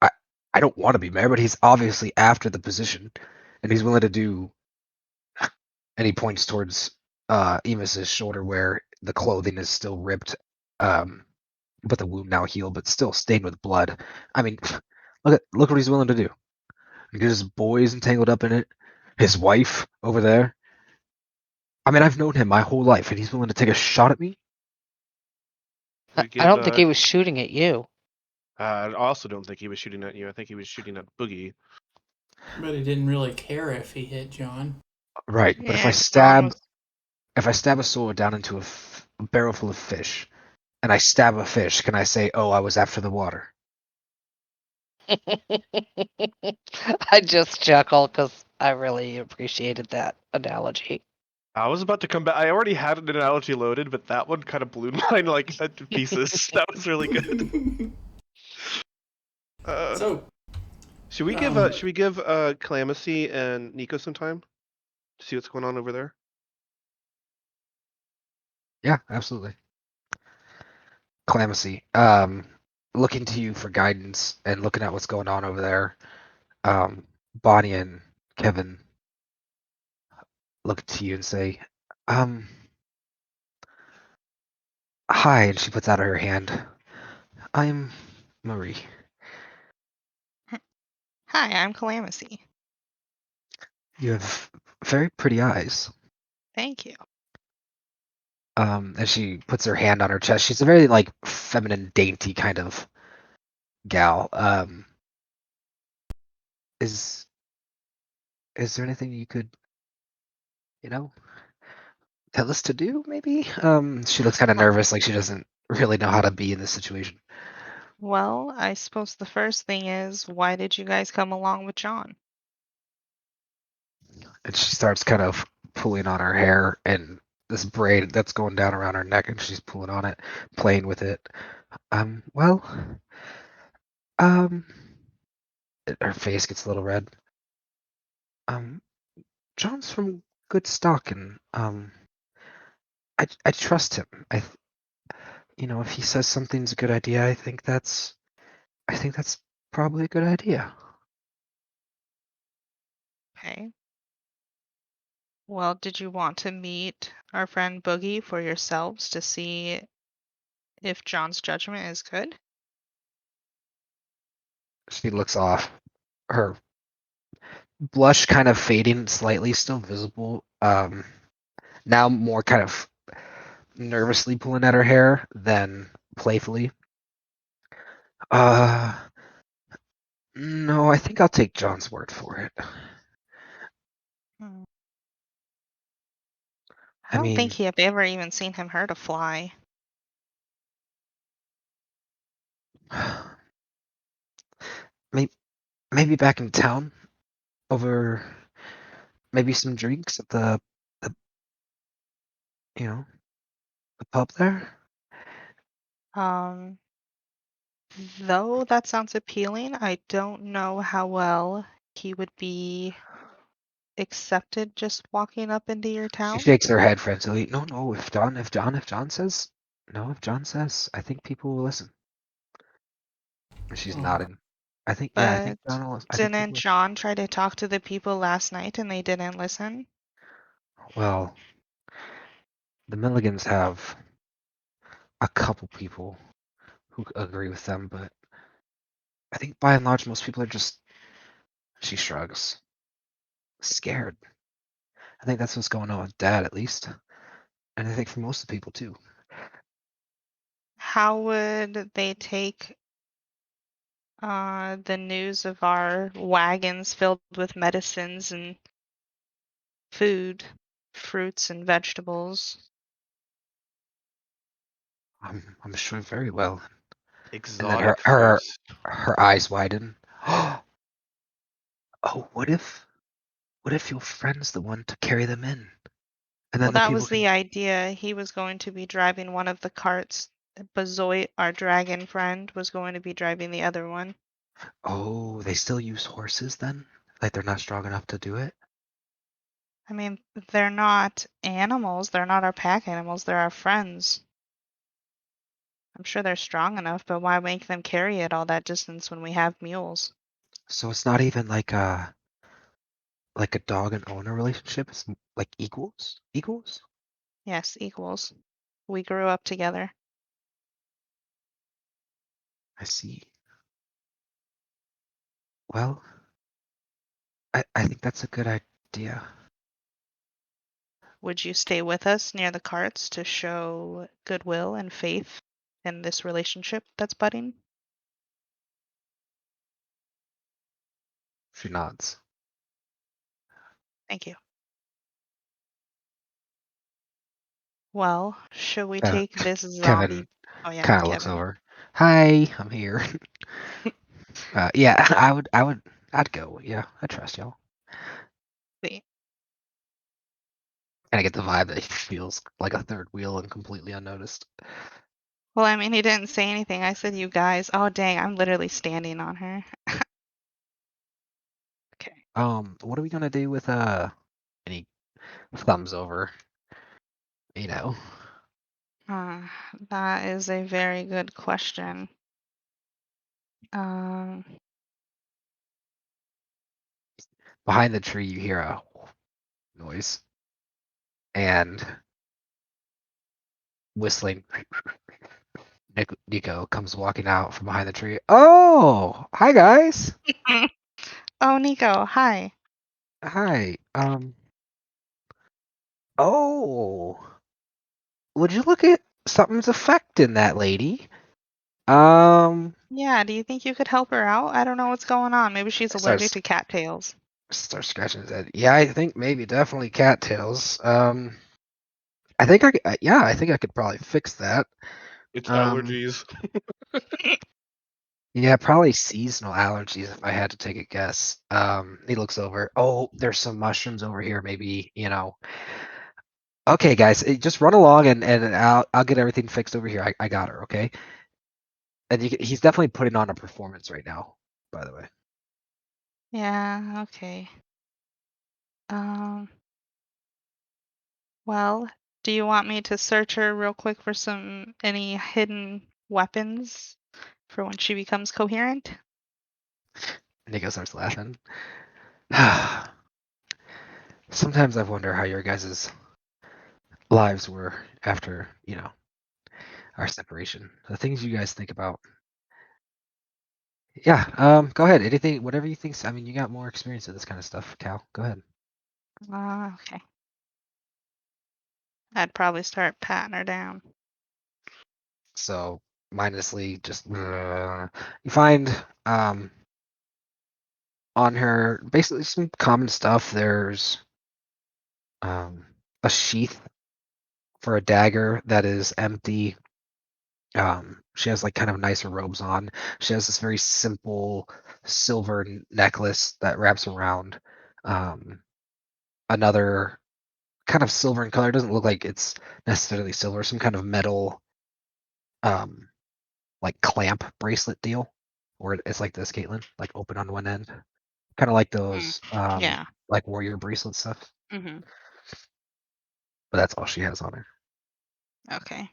I I don't want to be mayor, but he's obviously after the position, and he's willing to do. And he points towards Emus's shoulder where the clothing is still ripped, but the wound now healed, but still stained with blood. I mean, look what he's willing to do. Get his boys entangled up in it, his wife over there. I mean, I've known him my whole life, and he's willing to take a shot at me. I We I give. don't think he was shooting at you. I also don't think he was shooting at you. I think he was shooting at Boogie. But he didn't really care if he hit John. Right, but Yeah, John was. if I stab a sword down into a barrel full of fish, and I stab a fish, can I say, "Oh, I was after the water"? I just chuckle because I really appreciated that analogy. I was about to come back. I already had an analogy loaded, but that one kind of blew mine to pieces. That was really good. So, Should we give um, Calamacy and Nico some time to see what's going on over there? Yeah, absolutely. Calamacy, looking to you for guidance and looking at what's going on over there. Bonnie and Kevin look to you and say, hi, and she puts out her hand. I'm Marie. Hi, I'm Calamity. You have very pretty eyes. Thank you. And she puts her hand on her chest. She's a very like feminine, dainty kind of gal. Is there anything you could, you know, tell us to do? Maybe. She looks kind of Well, nervous, like she doesn't really know how to be in this situation. well, I suppose the first thing is, why did you guys come along with John? And she starts kind of pulling on her hair and this braid that's going down around her neck, and she's pulling on it, playing with it. Well, um, her face gets a little red. Um, John's from good stock, and I trust him. If he says something's a good idea, I think that's probably a good idea. Okay. Well, did you want to meet our friend Boogie for yourselves to see if John's judgment is good? She looks off, her blush kind of fading slightly, still visible. Now more kind of nervously pulling at her hair than playfully. Uh, no, I think I'll take John's word for it. Hmm. I I don't think mean, he have ever even seen him hurt a fly. maybe back in town over maybe some drinks at the you know the pub there. Um, though that sounds appealing, I don't know how well he would be accepted just walking up into your She town. shakes her head frantically. No, no. If John says no, if John says, I think people will listen. She's Oh, nodding. I think But John will. I think didn't people. John try to talk to the people last night and they didn't listen? Well, the Milligans have a couple people who agree with them, but I think by and large most people are just. She shrugs. Scared. I think that's what's going on with Dad, at least, and I think for most of the people too. How would they take the news of our wagons filled with medicines and food, fruits and vegetables? I'm sure very well. And then her Exotic her fruits. her eyes widen. Oh, what if your friend's the one to carry them in, and Well, then the that people was the can. idea. He was going to be driving one of the carts. Bazoit, our dragon friend, was going to be driving the other one. Oh, they still use horses then? Like they're not strong enough to do it? I mean, they're not animals. They're not our pack animals. They're our friends. I'm sure they're strong enough, but why make them carry it all that distance when we have mules? So it's not even like a dog and owner relationship. It's like equals. Equals. Yes, equals. We grew up together. I see. Well, I think that's a good idea. Would you stay with us near the carts to show goodwill and faith in this relationship that's budding? She nods. Thank you. Well, should we Uh, take this Kevin zombie? Oh yeah, kind of looks Kevin. over. Hi, I'm here. Yeah, I'd go. Yeah, I trust y'all. Wait. And I get the vibe that he feels like a third wheel and completely unnoticed. Well, I mean, he didn't say anything. I said, you guys. Oh, dang, I'm literally standing on her. Okay. What are we gonna do with and he thumbs over, you know. Uh, that is a very good question. Um, behind the tree, you hear a noise and whistling. Nico comes walking out from behind the tree. Oh, hi guys. Oh, Nico, hi. Hi. Oh, would you look at something's affecting that lady? Yeah, do you think you could help her out? I don't know what's going on. Maybe she's allergic Starts to cattails. starts scratching his head. Yeah, I think maybe definitely cattails. I think yeah, I think I could probably fix that. It's Um, allergies. Yeah, probably seasonal allergies if I had to take a guess. He looks over. Oh, there's some mushrooms over here. Maybe, Okay, guys, just run along and I'll get everything fixed over here. I got her, okay? And he's definitely putting on a performance right now, by the way. Yeah, okay. Well, do you want me to search her real quick for any hidden weapons for when she becomes coherent? Nico starts laughing. Sometimes I wonder how your guys' lives were after, our separation. The things you guys think about. Yeah, go ahead. Anything, whatever you think. I mean, you got more experience with this kind of stuff, Cal. Go ahead. Okay. I'd probably start patting her down. So mindlessly, just you find on her basically some common stuff. There's a sheath for a dagger that is empty. She has like kind of nicer robes on. She has this very simple silver necklace that wraps around. Another kind of silver in color. It doesn't look like it's necessarily silver. Some kind of metal, like clamp bracelet deal, where it's like this, Caitlin, like open on one end, kind of like those, Yeah. like warrior bracelet stuff. Mm-hmm. But that's all she has on her. Okay.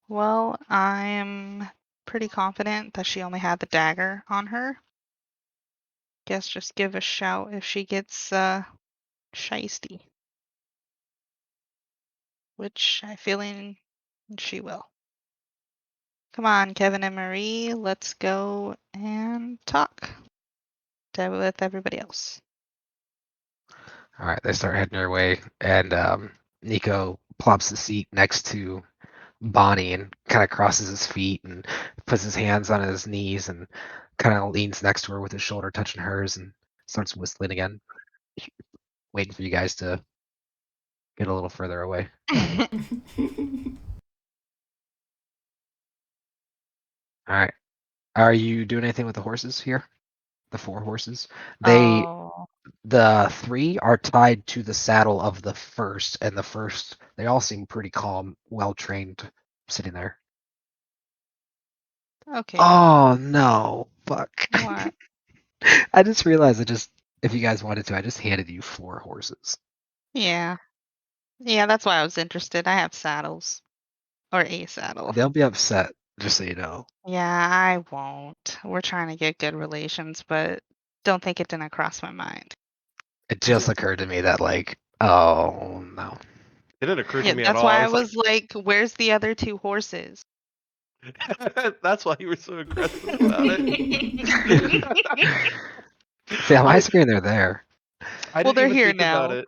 Well, I'm pretty confident that she only had the dagger on her. Guess just give a shout if she gets shisty. Which I feeling she will. Come on, Kevin and Marie, let's go and talk with everybody else. All right, they start heading their way, and Nico plops the seat next to Bonnie and kind of crosses his feet and puts his hands on his knees and kind of leans next to her with his shoulder touching hers and starts whistling again, waiting for you guys to get a little further away. All right. Are you doing anything with the horses here? The 4 horses? Oh, The 3 are tied to the saddle of the first, and the first, they all seem pretty calm, well trained, sitting there. okay. Oh no, fuck. What? I just realized if you guys wanted to, I just handed you 4 horses. Yeah. Yeah, that's why I was interested. I have saddles. Or a saddle. They'll be upset, just so you know. Yeah, I won't. We're trying to get good relations, but don't think it didn't cross my mind. It just occurred to me that, like, oh no. It didn't occur to Yeah, me at that's all. why I I was like, was like, where's the other 2 horses? that's why you were so aggressive about it. See, on my screen, they're there. I Well, didn't they're even here think about now. it.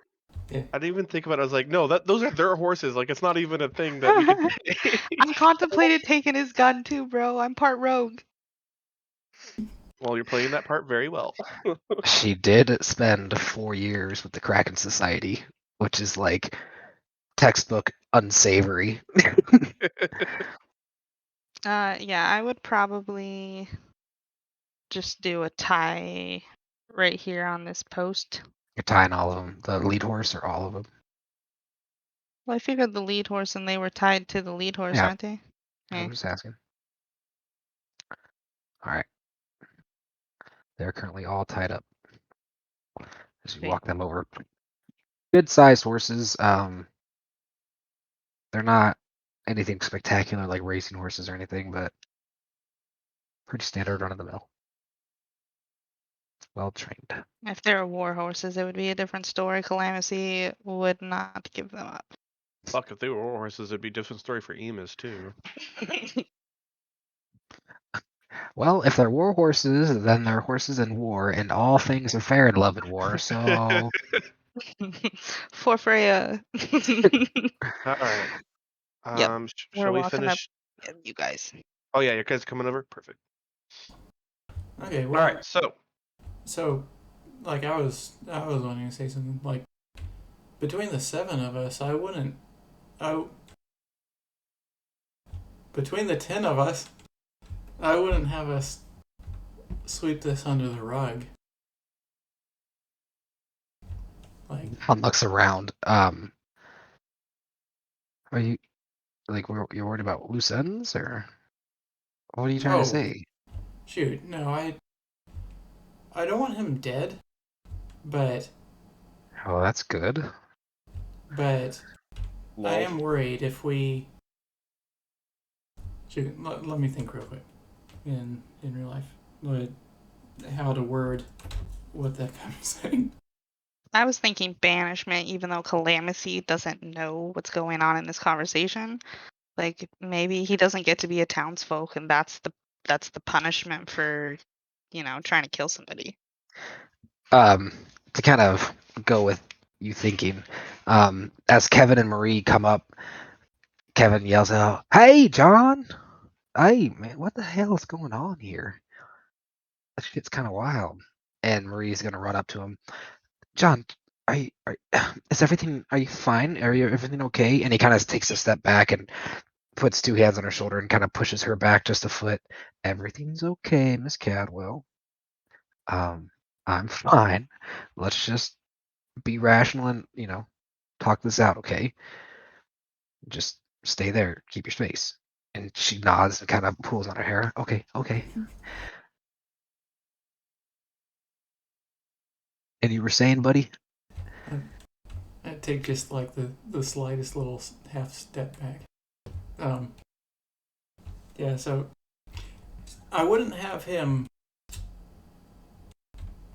Yeah. I didn't even think about it. I was like, no, those are their horses. Like, it's not even a thing that we could take. I contemplated taking his gun too, bro. I'm part rogue. Well, you're playing that part very well. She did spend 4 years with the Kraken Society, which is like textbook unsavory. Yeah, I would probably just do a tie right here on this post. You're tying all of them. The lead horse or all of them? Well, I figured the lead horse and they were tied to the lead horse, Yeah. aren't they? I'm just asking. All right. They're currently all tied up. As you Sweet. walk them over. Good sized horses. They're not anything spectacular like racing horses or anything, but pretty standard run of the mill. well trained. If they were war horses, it would be a different story. Calamity would not give them up. Fuck, if they were war horses, it'd be a different story for Emus too. Well, if they're war horses, then they're horses in war, and all things are fair in love and war. So For Freya. All right. Yep, Shall we're we walking up. finish? You guys. Oh yeah, your guys coming over. Perfect. Okay, All well, right. so like I was wanting to say something like between the 7 of us, between the 10 of us, I wouldn't have us sweep this under the rug. Like, John looks around. Are you like you're worried about loose ends, or what are you trying to oh, say? shoot, no, I don't want him dead, but Oh, that's good. I am worried if we. Shoot, let me think real quick. In real life, how to word what that kind of saying. I was thinking banishment, even though Calamity doesn't know what's going on in this conversation. Like maybe he doesn't get to be a townsfolk, and that's the punishment for, trying to kill somebody. To kind of go with you thinking, as Kevin and Marie come up, Kevin yells out, "Hey, John! Hey, man, what the hell is going on here? That shit's kind of wild." And Marie's gonna run up to him. John, is everything? Are you fine? Everything okay? And he kind of takes a step back and puts 2 hands on her shoulder and kind of pushes her back just a foot. Everything's okay, Miss Cadwell. I'm fine. Let's just be rational and talk this out, okay? Just stay there, keep your space. And she nods and kind of pulls on her hair. Okay, okay. And you were saying, buddy? I take just like the slightest little half step back. Yeah, so I wouldn't have him.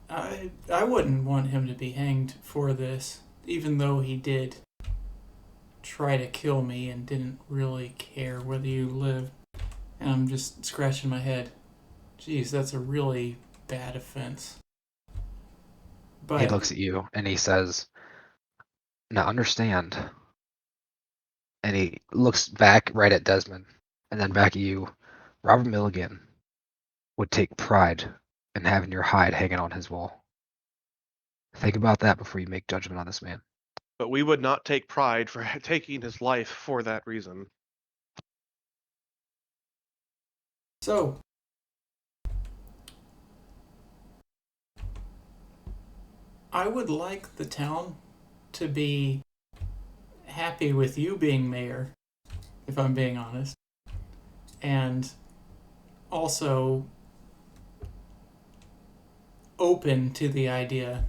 I wouldn't want him to be hanged for this, even though he did try to kill me and didn't really care whether you lived. And I'm just scratching my head. Geez, that's a really bad offense. But He looks at you and he says, "Now understand." And he looks back right at Desmond and then back at you. Robert Milligan would take pride in having your hide hanging on his wall. Think about that before you make judgment on this man. But we would not take pride for taking his life for that reason. so I would like the town to be happy with you being mayor, if I'm being honest. And also open to the idea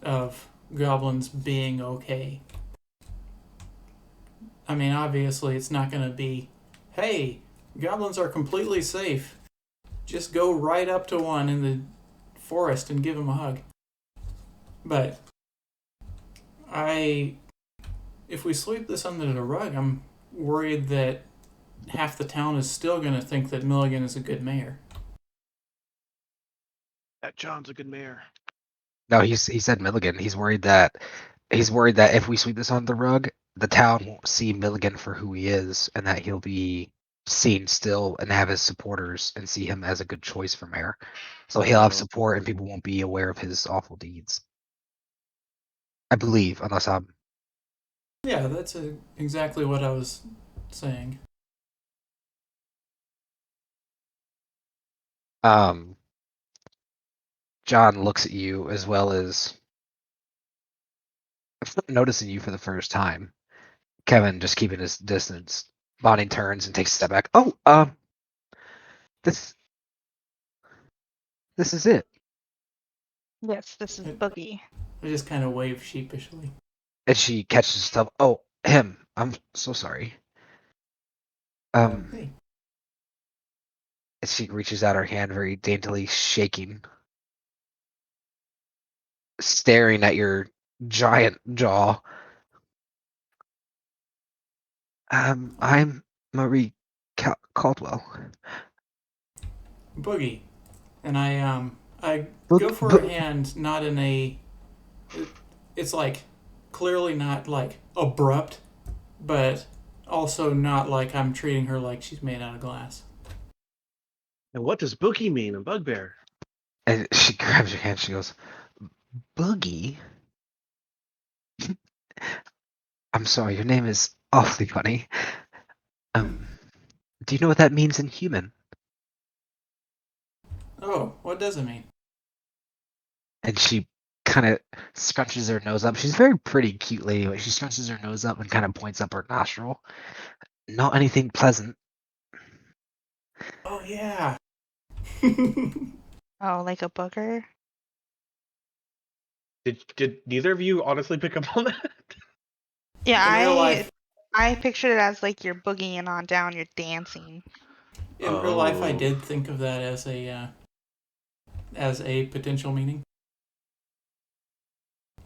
of goblins being okay. I mean, obviously, it's not going to be, hey, goblins are completely safe. Just go right up to one in the forest and give him a hug. But if we sweep this under the rug, I'm worried that half the town is still going to think that Milligan is a good mayor. That John's a good mayor. No, he said Milligan. He's worried that if we sweep this under the rug, the town won't see Milligan for who he is, and that he'll be seen still and have his supporters and see him as a good choice for mayor. So he'll have support, and people won't be aware of his awful deeds. I believe, unless I'm. Yeah, that's exactly what I was saying. John looks at you as well as noticing you for the first time. Kevin just keeping his distance. Bonnie turns and takes a step back. Oh, this is it. Yes, this is Boogie. I just kind of wave sheepishly. And she catches herself. Oh, him. I'm so sorry. Hey. And she reaches out her hand very daintily, shaking. staring at your giant jaw. I'm Marie Caldwell. Boogie, and I Boog, go for her boog, hand, not in a. It's like clearly not like abrupt, but also not like I'm treating her like she's made out of glass. And what does boogie mean? A bugbear? and she grabs your hand. She goes, Boogie? I'm sorry, your name is awfully funny. Do you know what that means in human? Oh, what does it mean? And she kind of scrunches her nose up. She's a very pretty, cute lady. But she scrunches her nose up and kind of points up her nostril. Not anything pleasant. Oh yeah. Oh, like a booger? Did neither of you honestly pick up on that? Yeah, In real life, I pictured it as like you're boogieing on down, you're dancing. in real life, I Oh. did think of that as a potential meaning.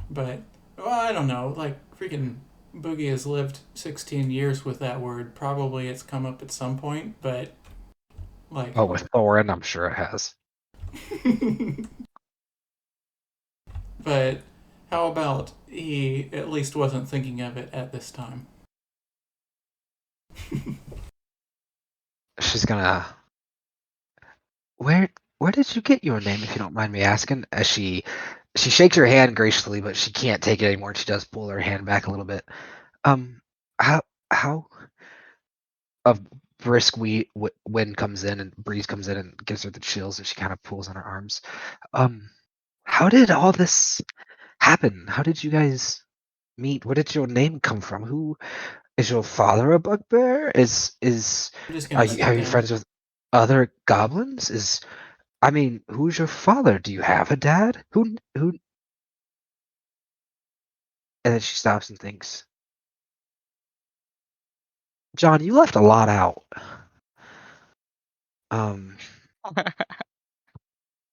But well, I don't know. Like freaking Boogie has lived 16 years with that word. Probably it's come up at some point, but like. Oh, with Thorin, I'm sure it has. But how about he at least wasn't thinking of it at this time? She's gonna. Where where did you get your name, if you don't mind me asking? As she shakes her hand graciously, but she can't take it anymore. She does pull her hand back a little bit. Um, how a brisk wind comes in and breeze comes in and gives her the chills, and she kind of pulls on her arms. Um, how did all this happen? How did you guys meet? Where did your name come from? Who is your father? A bugbear? Is I'm just gonna are sit you down. friends with other goblins? I mean, who's your father? Do you have a dad? Who? And then she stops and thinks, John, you left a lot out. Um,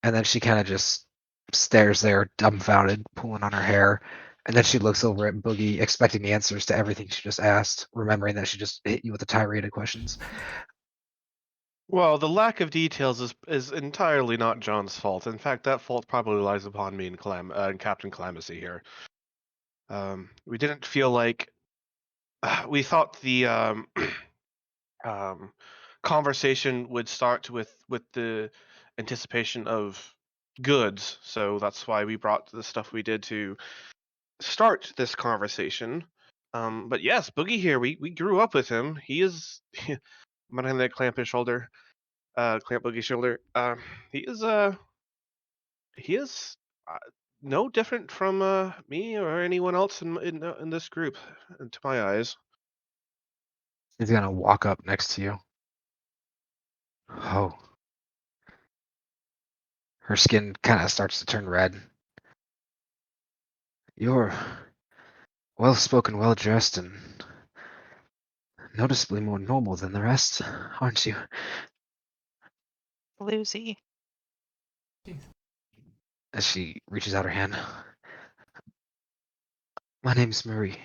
and then she kind of just stares there, dumbfounded, pulling on her hair. And then she looks over at Boogie, expecting the answers to everything she just asked, remembering that she just hit you with a tirade of questions. Well, the lack of details is entirely not John's fault. In fact, that fault probably lies upon me and and Captain Clemency here. We didn't feel like we thought the um, conversation would start with the anticipation of goods, so that's why we brought the stuff we did to start this conversation. But yes, Boogie here, we grew up with him. He is. I'm gonna hand that clamp his shoulder. Clamp Boogie's shoulder. He is uh, no different from me or anyone else in this group, to my eyes. He's gonna walk up next to you. Oh. Her skin kind of starts to turn red. You're well spoken, well dressed, and noticeably more normal than the rest, aren't you? Lucy. As she reaches out her hand. My name's Marie.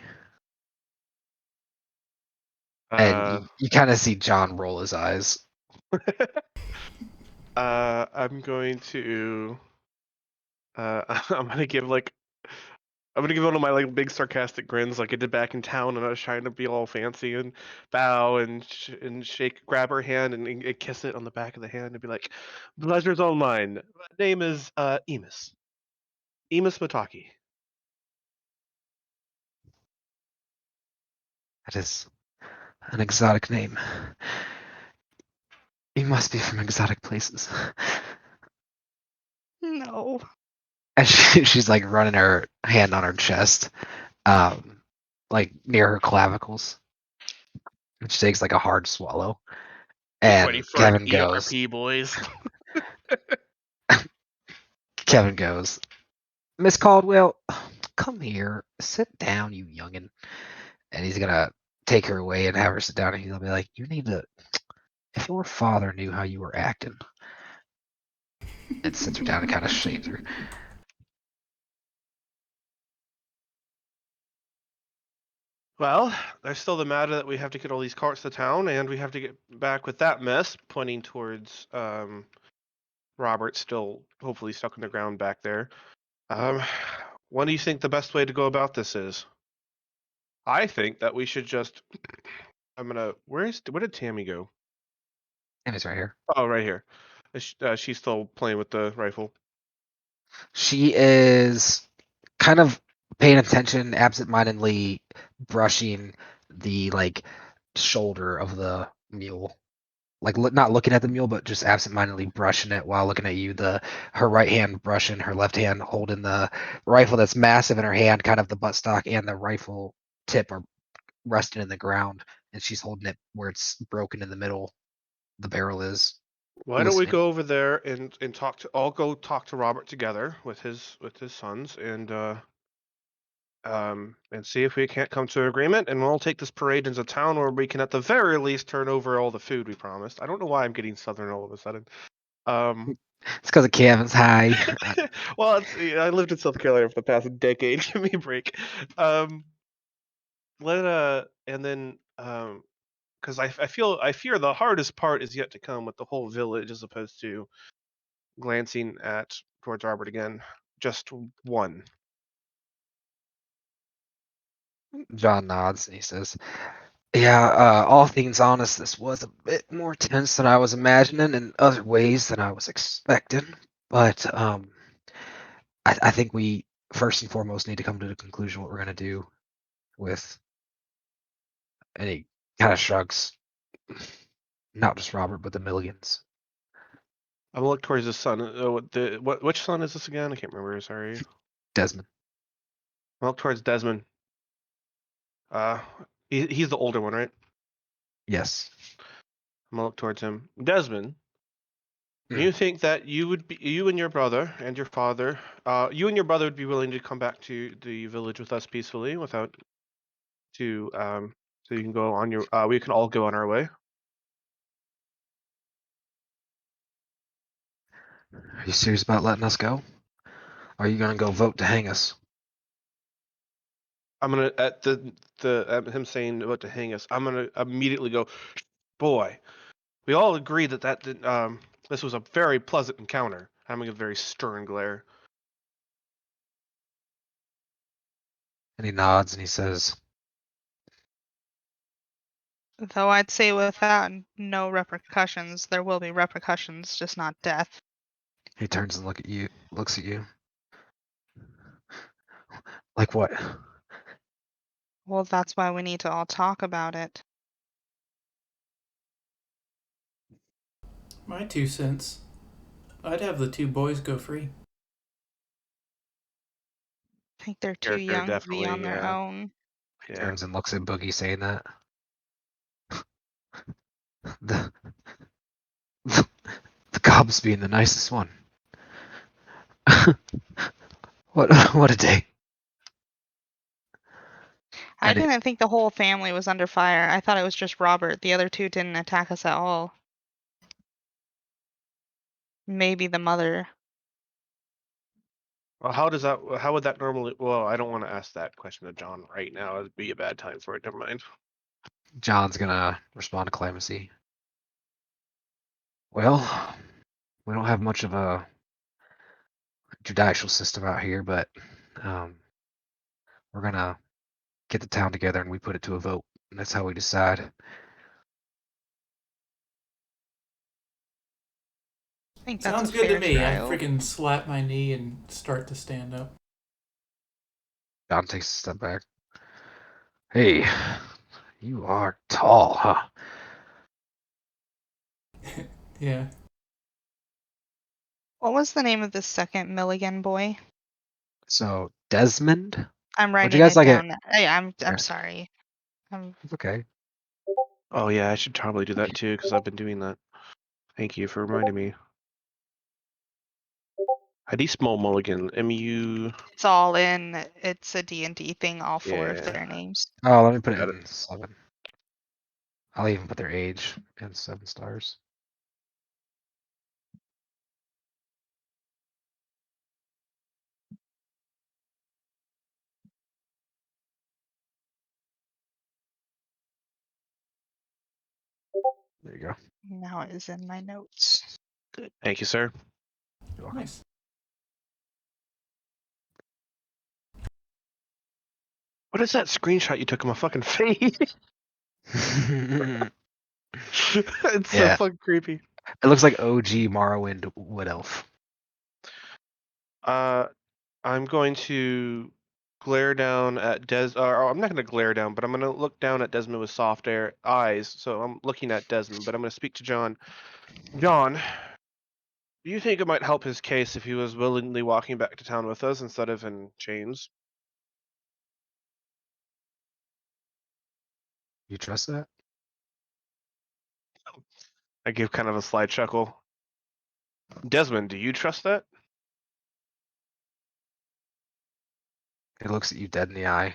And Uh, you kind of see John roll his eyes. I'm going to. I'm gonna give like. I'm gonna give one of my like big sarcastic grins, like I did back in town, and I was trying to be all fancy and bow and and shake, grab her hand and kiss it on the back of the hand and be like, "Pleasure's all mine. My name is Emus. Emus Mataki." That is an exotic name. You must be from exotic places. No. And she's like running her hand on her chest, like near her clavicles. And she takes like a hard swallow. Get ready And for an ERP, boys. Kevin goes, Miss Caldwell, come here, sit down, you youngin. And he's gonna take her away and have her sit down, and he'll be like, you need to, if your father knew how you were acting, and sits her down and kind of shames her. Well, there's still the matter that we have to get all these carts to town, and we have to get back with that mess, pointing towards Robert, still hopefully stuck in the ground back there. Um, what do you think the best way to go about this is? I think that we should just. Where did Tammy go? And it's right here. Oh, right here. She's still playing with the rifle. She is kind of paying attention, absentmindedly brushing the like shoulder of the mule, like not looking at the mule, but just absentmindedly brushing it while looking at you. Her right hand brushing, her left hand holding the rifle that's massive in her hand, kind of the buttstock and the rifle tip are resting in the ground, and she's holding it where it's broken in the middle. The barrel is Why don't we listening. go over there and talk to? I'll go talk to Robert together with his sons and see if we can't come to an agreement, and we'll take this parade into town where we can at the very least turn over all the food we promised. I don't know why I'm getting southern all of a sudden. It's because of Kevin's high. Well, I lived in South Carolina for the past decade. Give me a break. And then because I fear the hardest part is yet to come with the whole village, as opposed to glancing at towards Robert again. Just one. John nods and he says, "Yeah, all things honest, this was a bit more tense than I was imagining in other ways than I was expecting. But I think we first and foremost need to come to the conclusion what we're going to do with any kind of shrugs, not just Robert, but the Millions. I'm gonna look towards the son. Which son is this again? I can't remember. Sorry. Desmond. I look towards Desmond. Uh, he's the older one, right? Yes. I'm gonna look towards him. Desmond, do Mm. you think that you and your brother and your father, you and your brother would be willing to come back to the village with us peacefully, without so you can go on your, we can all go on our way. Are you serious about letting us go? Or are you going to go vote to hang us? I'm gonna at him saying about to hang us. I'm gonna immediately go, boy. We all agree that this was a very pleasant encounter. I'm gonna give a very stern glare. And he nods and he says, Though I'd say without no repercussions, there will be repercussions, just not death. he turns and looks at you. Like what? Well, that's why we need to all talk about it. My 2 cents. I'd have the two boys go free. I think they're too Character, young to be on definitely, their yeah. own. Yeah. Turns and looks at Boogie saying that. The the cob's being the nicest one. What a day. I And didn't think the whole family was under fire. I thought it was just Robert. The other two didn't attack us at all. Maybe the mother. Well, how would that normally? Well, I don't want to ask that question to John right now. It'd be a bad time for it. Never mind. John's gonna respond to clemency. Well, we don't have much of a judicial system out here, but we're gonna get the town together and we put it to a vote. And that's how we decide. I think that's a Sounds good to fair me. I trial. freaking slap my knee and start to stand up. John takes a step back. Hey, you are tall, huh? Yeah. What was the name of the second Milligan boy? So Desmond, I'm would you writing guys it like it? down. Hey, I'm Yeah, sorry. it's okay. Oh yeah, I should probably do that too, because I've been doing that. Thank you for reminding me. How do you spell Mulligan? M-U. It's all in. It's a D&D thing. All four of Yeah. their names. Oh, let me put it Got it. in 7. I'll even put their age in 7 stars. Now it is in my notes. Good. Thank you, sir. Nice. What is that screenshot you took of my fucking face? It's so Yeah. fucking creepy. It looks like OG Morrowind Wood Elf. I'm going to glare down at or I'm not going to glare down, but I'm going to look down at Desmond with soft eyes. So I'm looking at Desmond, but I'm going to speak to John. John, do you think it might help his case if he was willingly walking back to town with us instead of in chains? You trust that? I give kind of a sly chuckle. Desmond, do you trust that? He looks at you dead in the eye.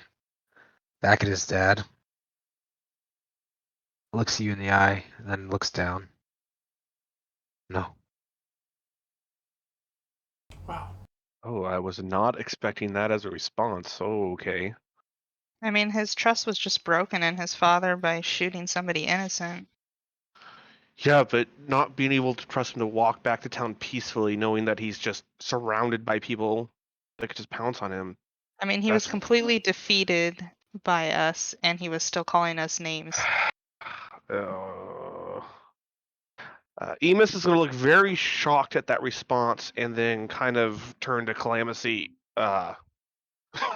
Back at his dad. Looks you in the eye, and then looks down. No. Wow. Oh, I was not expecting that as a response. Okay. I mean, his trust was just broken in his father by shooting somebody innocent. Yeah, but not being able to trust him to walk back to town peacefully, knowing that he's just surrounded by people that could just pounce on him. I mean, he was That's- completely defeated by us, and he was still calling us names. Emus is going to look very shocked at that response and then kind of turn to Calamithy.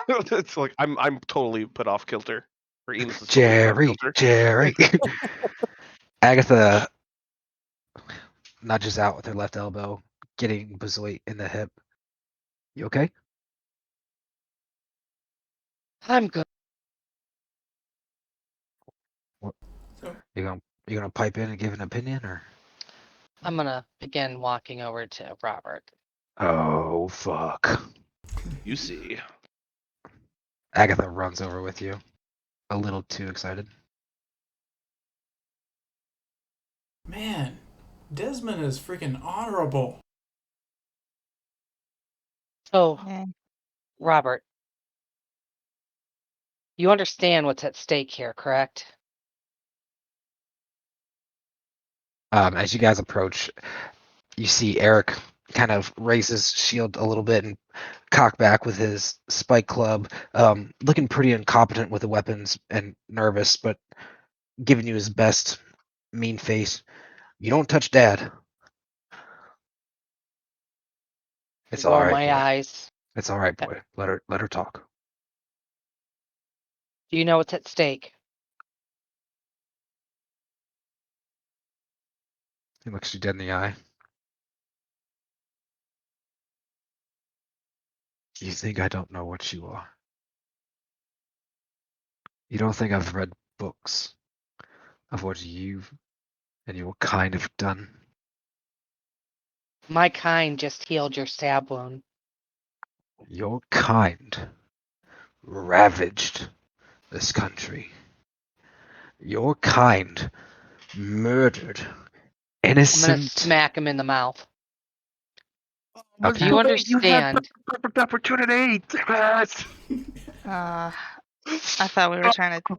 It's like I'm totally put off kilter. Or Emus is totally put off kilter. Jerry. Agatha nudges out with her left elbow, getting Bezoit in the hip. You okay? I'm good. So, You gonna pipe in and give an opinion, or? I'm gonna begin walking over to Robert. Oh fuck! You see. Agatha runs over with you, a little too excited. man, Desmond is freaking honorable. So, Eh. Robert, you understand what's at stake here, correct? As you guys approach, you see Eric kind of raise his shield a little bit and cock back with his spike club, looking pretty incompetent with the weapons and nervous, but giving you his best mean face. You don't touch Dad. It's all Roll right, my boy. eyes. It's all right, boy. Let her talk. Do you know what's at stake? He looks you dead in the eye. You think I don't know what you are? You don't think I've read books of what you've and your kind have done? My kind just healed your stab wound. Your kind ravaged this country. Your kind murdered I'm gonna innocent. smack him in the mouth. Okay. Do you understand? Perfect opportunity. Yes. I thought we were trying to.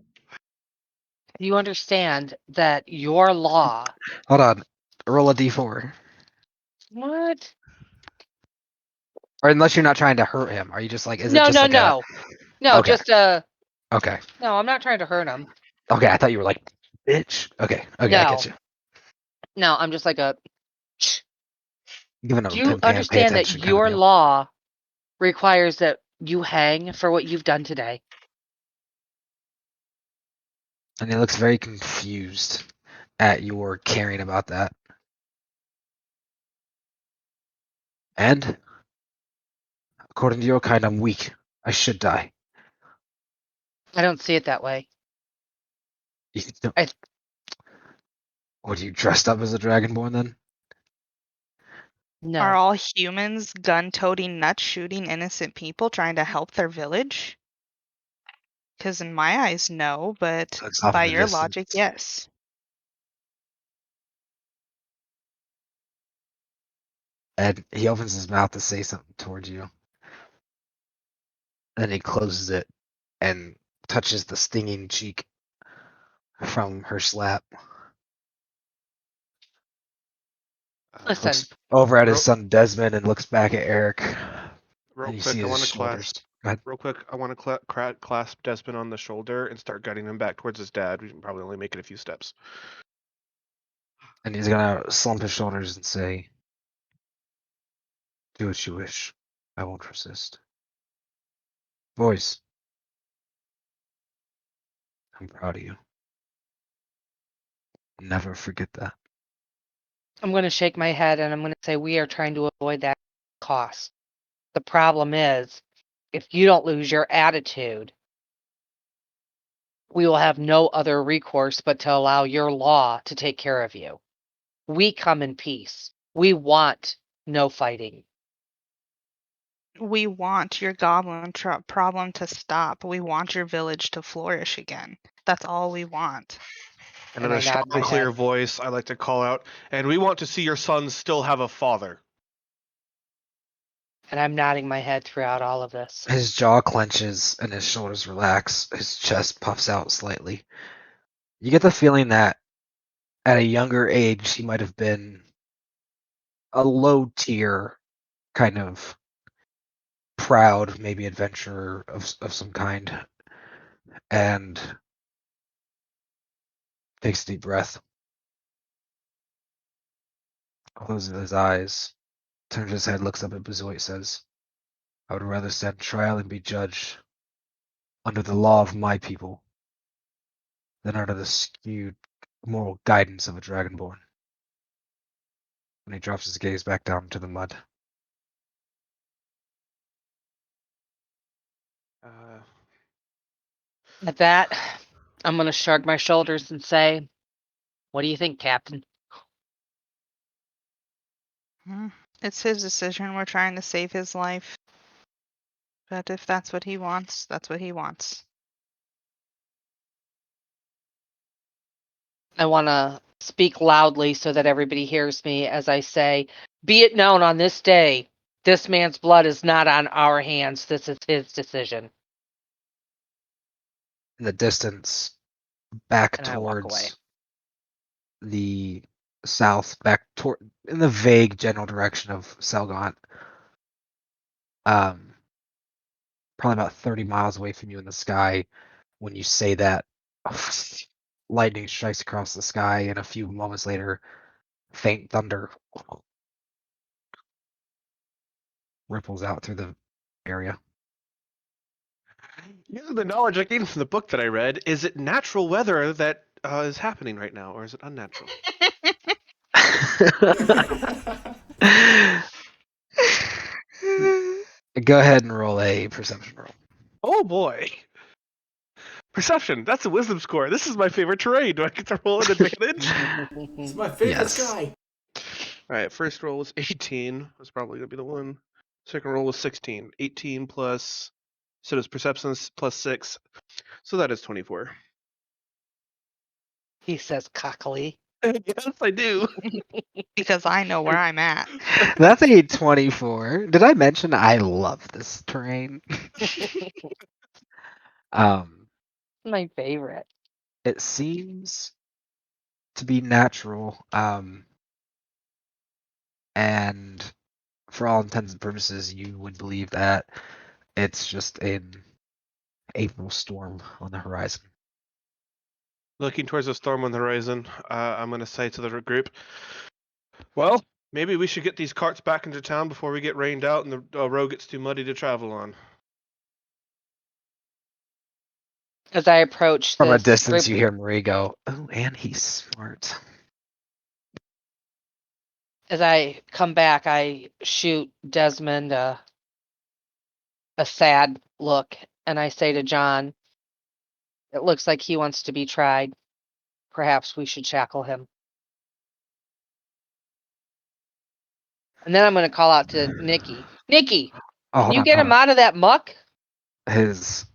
Do you understand that your law? Hold on. Roll a d4. What? Or unless you're not trying to hurt him, are you just like? Is it No, just no, like no, no. Okay. Just Okay. no. I'm not trying to hurt him. Okay. I thought you were like, bitch. Okay. Okay. I No. get you. No, I'm just like a. Giving him Do a you pimp hand, pay understand that attention kind of your deal. law requires that you hang for what you've done today? And he looks very confused at your caring about that. And according to your kind, I'm weak. I should die. I don't see it that way. You don't- I- What, are you dressed up as a dragonborn then? No. Are all humans gun-toting nuts shooting innocent people trying to help their village? Because in my eyes, no, but Looks off by in the your logic, distance. yes. And he opens his mouth to say something towards you. Then he closes it and touches the stinging cheek from her slap. Listen, Looks over at his Ro- son Desmond and looks back at Eric. Real And you quick, see I his want to shoulders. clasp. Go ahead. Real quick, I want to clasp Desmond on the shoulder and start guiding him back towards his dad. We can probably only make it a few steps. And he's gonna slump his shoulders and say, "Do what you wish. I won't resist." Boys, I'm proud of you. Never forget that. I'm going to shake my head and I'm going to say we are trying to avoid that cost. The problem is, if you don't lose your attitude, we will have no other recourse but to allow your law to take care of you. We come in peace. We want no fighting. We want your goblin problem to stop. We want your village to flourish again. That's all we want. And And in I a nod strong, my clear head. voice, I like to call out, and we want to see your son still have a father. And I'm nodding my head throughout all of this. His jaw clenches and his shoulders relax. His chest puffs out slightly. You get the feeling that at a younger age he might have been a low tier kind of proud, maybe adventurer of some kind, and takes a deep breath, closes his eyes, turns his head, looks up at Bezoit, says, "I would rather stand trial and be judged under the law of my people than under the skewed moral guidance of a dragonborn." And he drops his gaze back down to the mud. Uh, At that, I'm going to shrug my shoulders and say, what do you think, Captain? It's his decision. We're trying to save his life. But if that's what he wants, that's what he wants. I want to speak loudly so that everybody hears me as I say, be it known on this day, this man's blood is not on our hands. This is his decision. In the distance, back And I walk away. towards the south, back toward in the vague general direction of Selgaunt, probably about 30 miles away from you in the sky. When you say that, lightning strikes across the sky, and a few moments later, faint thunder ripples out through the area. Using the knowledge I gained from the book that I read, is it natural weather that is happening right now, or is it unnatural? Go ahead and roll a perception roll. Oh boy. Perception. That's a wisdom score. This is my favorite terrain. Do I get to roll an advantage? It's my favorite Yes. sky. Alright, first roll was 18. That's probably going to be the one. Second roll was 16. 18 plus. So does perception plus 6. So that is 24. He says cockily. Yes, I do. Because I know where I'm at. That's a 24. Did I mention I love this terrain? My favorite. It seems to be natural, and for all intents and purposes, you would believe that it's just an April storm on the horizon. Looking towards the storm on the horizon, I'm going to say to the group, well, maybe we should get these carts back into town before we get rained out and the road gets too muddy to travel on. As I approach From a this distance, group, you hear Marie go, "Oh, and he's smart." as I come back, I shoot Desmond a sad look, and I say to John, it looks like he wants to be tried. Perhaps we should shackle him. And then I'm going to call out to Nikki. Nikki, Oh, can hold you on, get hold him on. out of that muck? His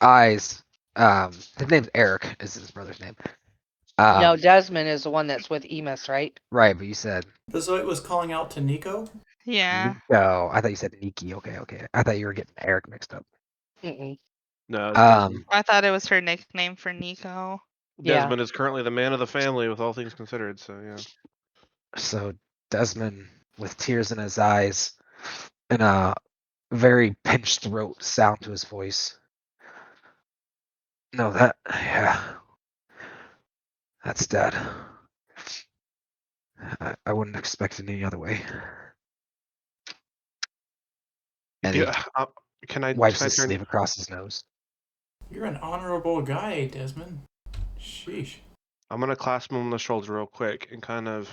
eyes. His name's Eric. Is his brother's name? No, Desmond is the one that's with Emus, right? Right, but you said So it was calling out to Nico. Yeah. Nico. I thought you said Nikki. Okay. I thought you were getting Eric mixed up. Mm-mm. No, it's Desmond. I thought it was her nickname for Nico. Yeah. Desmond is currently the man of the family with all things considered, so yeah. So Desmond, with tears in his eyes and a very pinched throat sound to his voice. No, yeah, that's Dad. I wouldn't expect it any other way. And he Yeah. Can wipes I his turn? sleeve across his nose. You're an honorable guy, Desmond. Sheesh. I'm gonna clasp him on the shoulder real quick and kind of,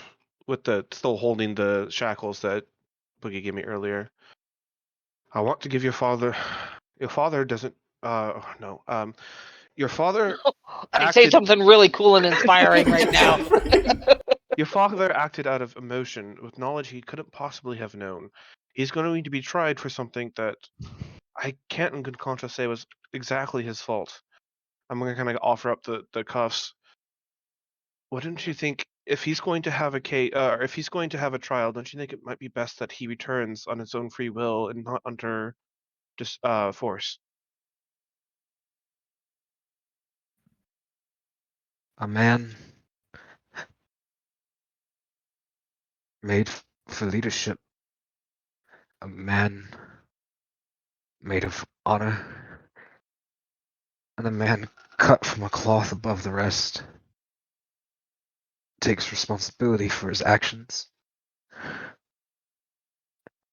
with the still holding the shackles that Boogie gave me earlier. I want to give your father. Your father doesn't. No. Your father I say acted. something really cool and inspiring right now. Your father acted out of emotion with knowledge he couldn't possibly have known. He's going to need to be tried for something that I can't in good conscience say was exactly his fault. I'm going to kind of offer up the cuffs. Wouldn't you think if he's going to have a case, or if he's going to have a trial, don't you think it might be best that he returns on his own free will and not under just force? A man made for leadership. A man made of honor. And a man cut from a cloth above the rest takes responsibility for his actions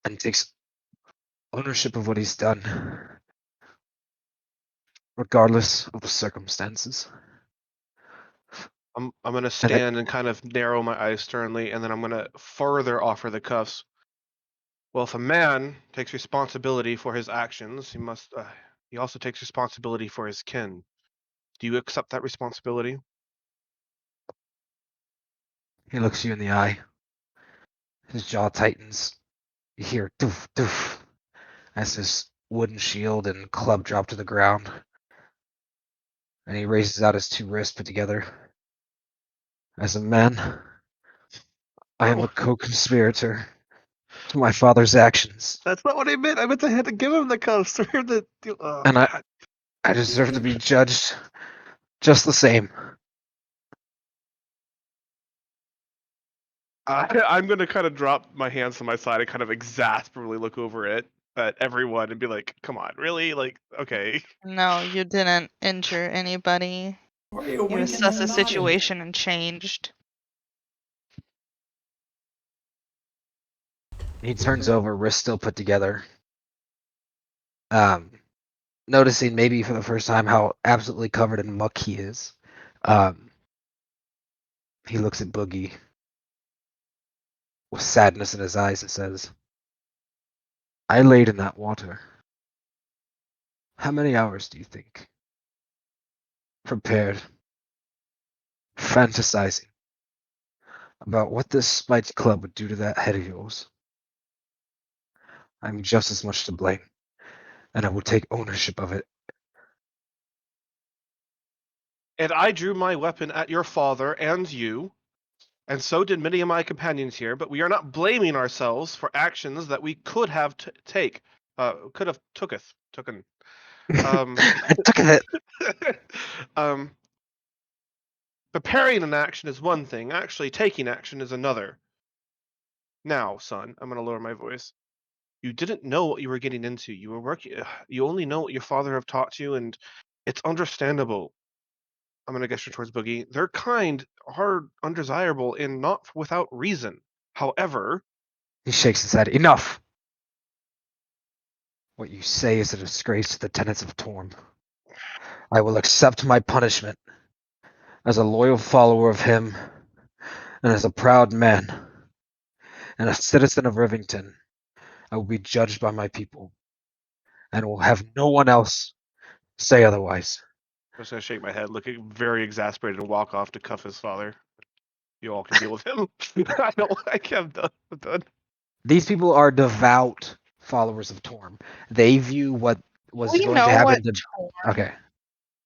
and takes ownership of what he's done, regardless of the circumstances. I'm going to And stand and kind of narrow my eyes sternly, and then I'm going to further offer the cuffs. Well, if a man takes responsibility for his actions, he must. He also takes responsibility for his kin. Do you accept that responsibility? he looks you in the eye. His jaw tightens. You hear doof doof as his wooden shield and club drop to the ground. And he raises out his two wrists put together. As a man, I am a co-conspirator to my father's actions. That's not what I meant. I meant I had to give him the cuffs. And I deserve to be judged just the same. I'm gonna kind of drop my hands to my side and kind of exasperately look over it at everyone and be like, "Come on, really? Like, okay." No, you didn't injure anybody. Why are you You winking assessed the and nodding? situation and changed. He turns over, wrist still put together. Noticing maybe for the first time how absolutely covered in muck he is. He looks at Boogie with sadness in his eyes and says, I laid in that water. How many hours do you think? Prepared, fantasizing about what this Spites Club would do to that head of yours. I'm just as much to blame, and I will take ownership of it. And I drew my weapon at your father and you, and so did many of my companions here. But we are not blaming ourselves for actions that we could have could have taken. I took it. Um, preparing an action is one thing. Actually, taking action is another. Now, son, I'm gonna lower my voice. You didn't know what you were getting into. You were working. You only know what your father have taught you, and it's understandable. I'm gonna gesture towards Boogie. Their kind are undesirable and not without reason. However, He shakes his head. Enough! What you say is a disgrace to the tenets of Torm. I will accept my punishment as a loyal follower of him and as a proud man and a citizen of Rivington. I will be judged by my people and will have no one else say otherwise. I'm just gonna shake my head, looking very exasperated, and walk off to cuff his father. You all can deal with him. I don't like him. I'm done. These people are devout followers of Torm. They view what was We going to know what happen to. Torm, Okay.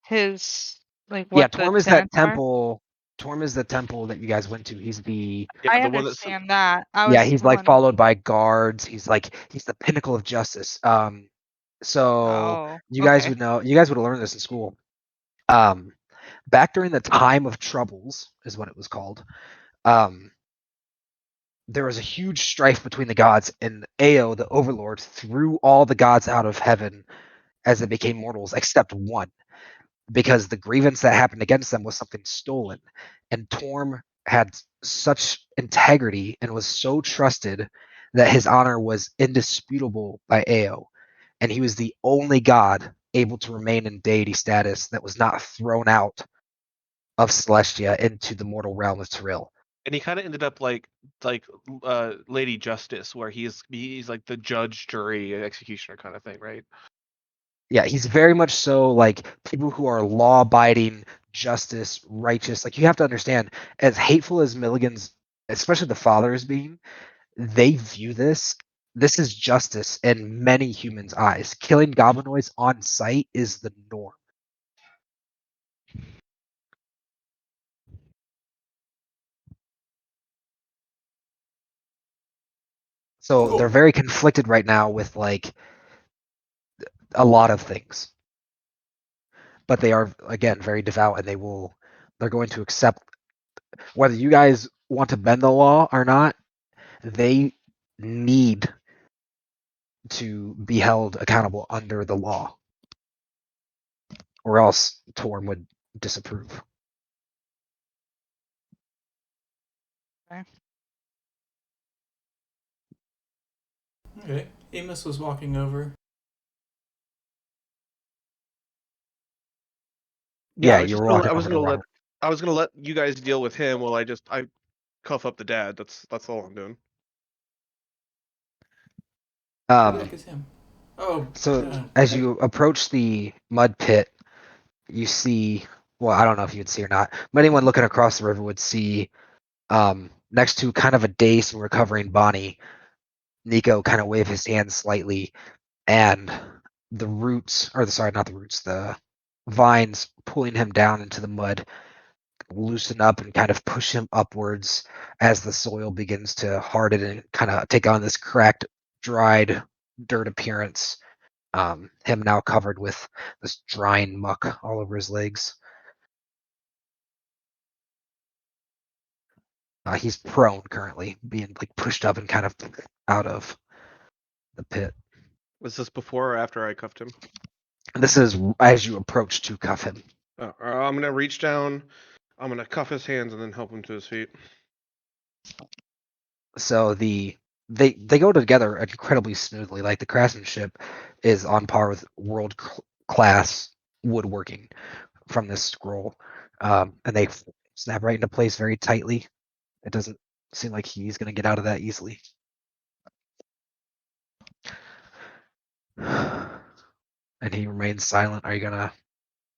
his, like, Yeah, what the Torm is that tenets are. temple. Torm is the temple that you guys went to. He's the. Yeah, I the one that's understand that. I Yeah, was he's like one. followed by guards. He's the pinnacle of justice. So Oh, you guys okay. would know. You guys would have learned this in school. Um, back during the time of troubles is what it was called. Um, there was a huge strife between the gods, and Ao, the overlord, threw all the gods out of heaven as they became mortals, except one, because the grievance that happened against them was something stolen. And Torm had such integrity and was so trusted that his honor was indisputable by Ao. And he was the only god able to remain in deity status that was not thrown out of Celestia into the mortal realm of Tyrell. And he kind of ended up like Lady Justice, where he's like the judge, jury, executioner kind of thing, right? Yeah, he's very much so like people who are law-abiding, justice, righteous. Like you have to understand, as hateful as Milligan's, especially the father is being, they view this. This is justice in many humans' eyes. Killing goblinoids on sight is the norm. So they're very conflicted right now with like a lot of things. But they are again very devout, and they're going to accept whether you guys want to bend the law or not. They need to be held accountable under the law, or else Torm would disapprove. Okay. Amos was walking over. Yeah, I was you just were gonna, walking over to Robert. I was gonna let you guys deal with him while I cuff up the dad. That's all I'm doing. Who the heck is him? Oh, So as you approach the mud pit, you see. Well, I don't know if you'd see or not, but anyone looking across the river would see, next to kind of a dazed and recovering Bonnie, Nico kind of wave his hand slightly, and the roots, or the sorry, not the roots, the vines pulling him down into the mud loosen up and kind of push him upwards as the soil begins to harden and kind of take on this cracked, dried dirt appearance. Him now covered with this drying muck all over his legs. He's prone currently, being like pushed up and kind of out of the pit. Was this before or after I cuffed him? This is as you approach to cuff him. I'm gonna reach down. I'm gonna cuff his hands and then help him to his feet. So they go together incredibly smoothly. Like the craftsmanship is on par with world class woodworking from this scroll, and they snap right into place very tightly. It doesn't seem like he's going to get out of that easily. And he remains silent. Are you gonna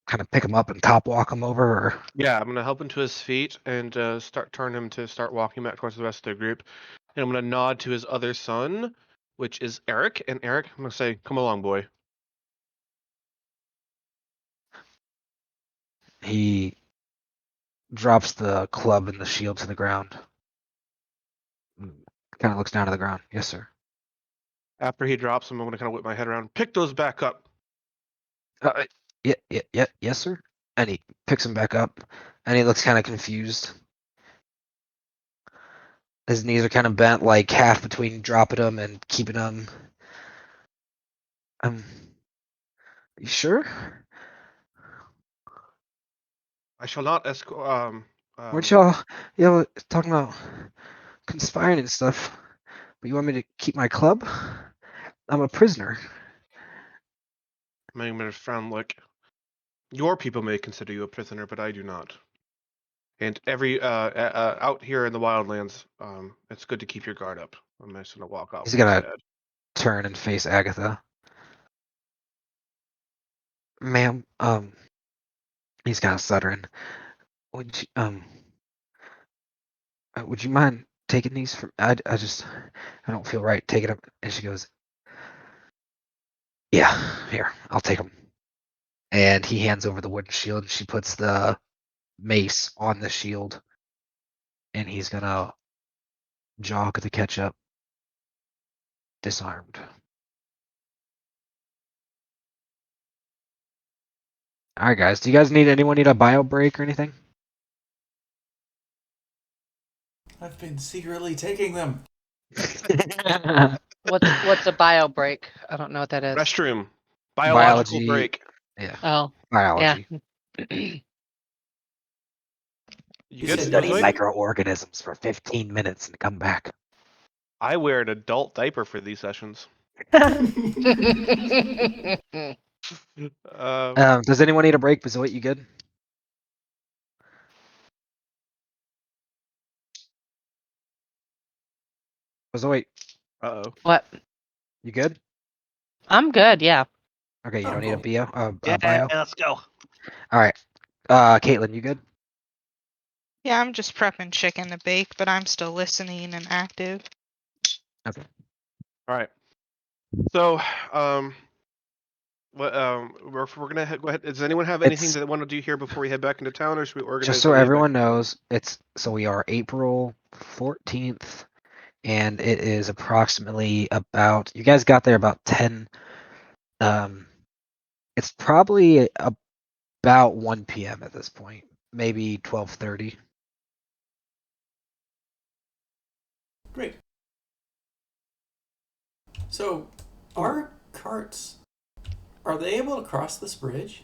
kind of pick him up and top walk him over, or Yeah, I'm gonna help him to his feet and turn him to start walking back towards the rest of the group. And I'm gonna nod to his other son, which is Eric. And Eric, I'm gonna say, "Come along, boy." he drops the club and the shield to the ground? Kind of looks down to the ground. Yes, sir. After he drops them, I'm gonna kind of whip my head around. Pick those back up. Yeah, yes, sir. And he picks him back up, and he looks kind of confused. His knees are kind of bent, like half between dropping them and keeping them. You sure? I shall not Weren't y'all talking about conspiring and stuff? But you want me to keep my club? I'm a prisoner. I'm gonna frown. Look, your people may consider you a prisoner, but I do not. And every out here in the wildlands, it's good to keep your guard up. I'm just gonna walk off He's with his gonna dad. turn and face Agatha. Ma'am, he's kind of stuttering. Would you, would you mind taking these from? I don't feel right taking them. And she goes, yeah, here, I'll take them. And he hands over the wooden shield, and she puts the mace on the shield, and he's gonna jog to catch up, disarmed. All right, guys. Do you guys need anyone need a bio break or anything? I've been secretly taking them. What's a bio break? I don't know what that is. Restroom. Biological Biology. break. Yeah. Oh, Biology. You You good, said Study those- Zoe? microorganisms for 15 minutes and come back. I wear an adult diaper for these sessions. Does anyone need a break? Bazoit, you good? Bazoit, Uh-oh. what? you good? I'm good. Yeah. Okay, you Oh, don't need a cool. bio? let's go. All right. Caitlin, you good? Yeah, I'm just prepping chicken to bake, but I'm still listening and active. All right. So, we're gonna go ahead. Does anyone have anything It's- that they want to do here before we head back into town, or should we organize? Just so our way back? everyone knows, we are April 14th, and it is approximately about, you guys got there about 10, it's probably about 1 p.m. at this point, maybe 12:30. Great. So, our carts, are they able to cross this bridge?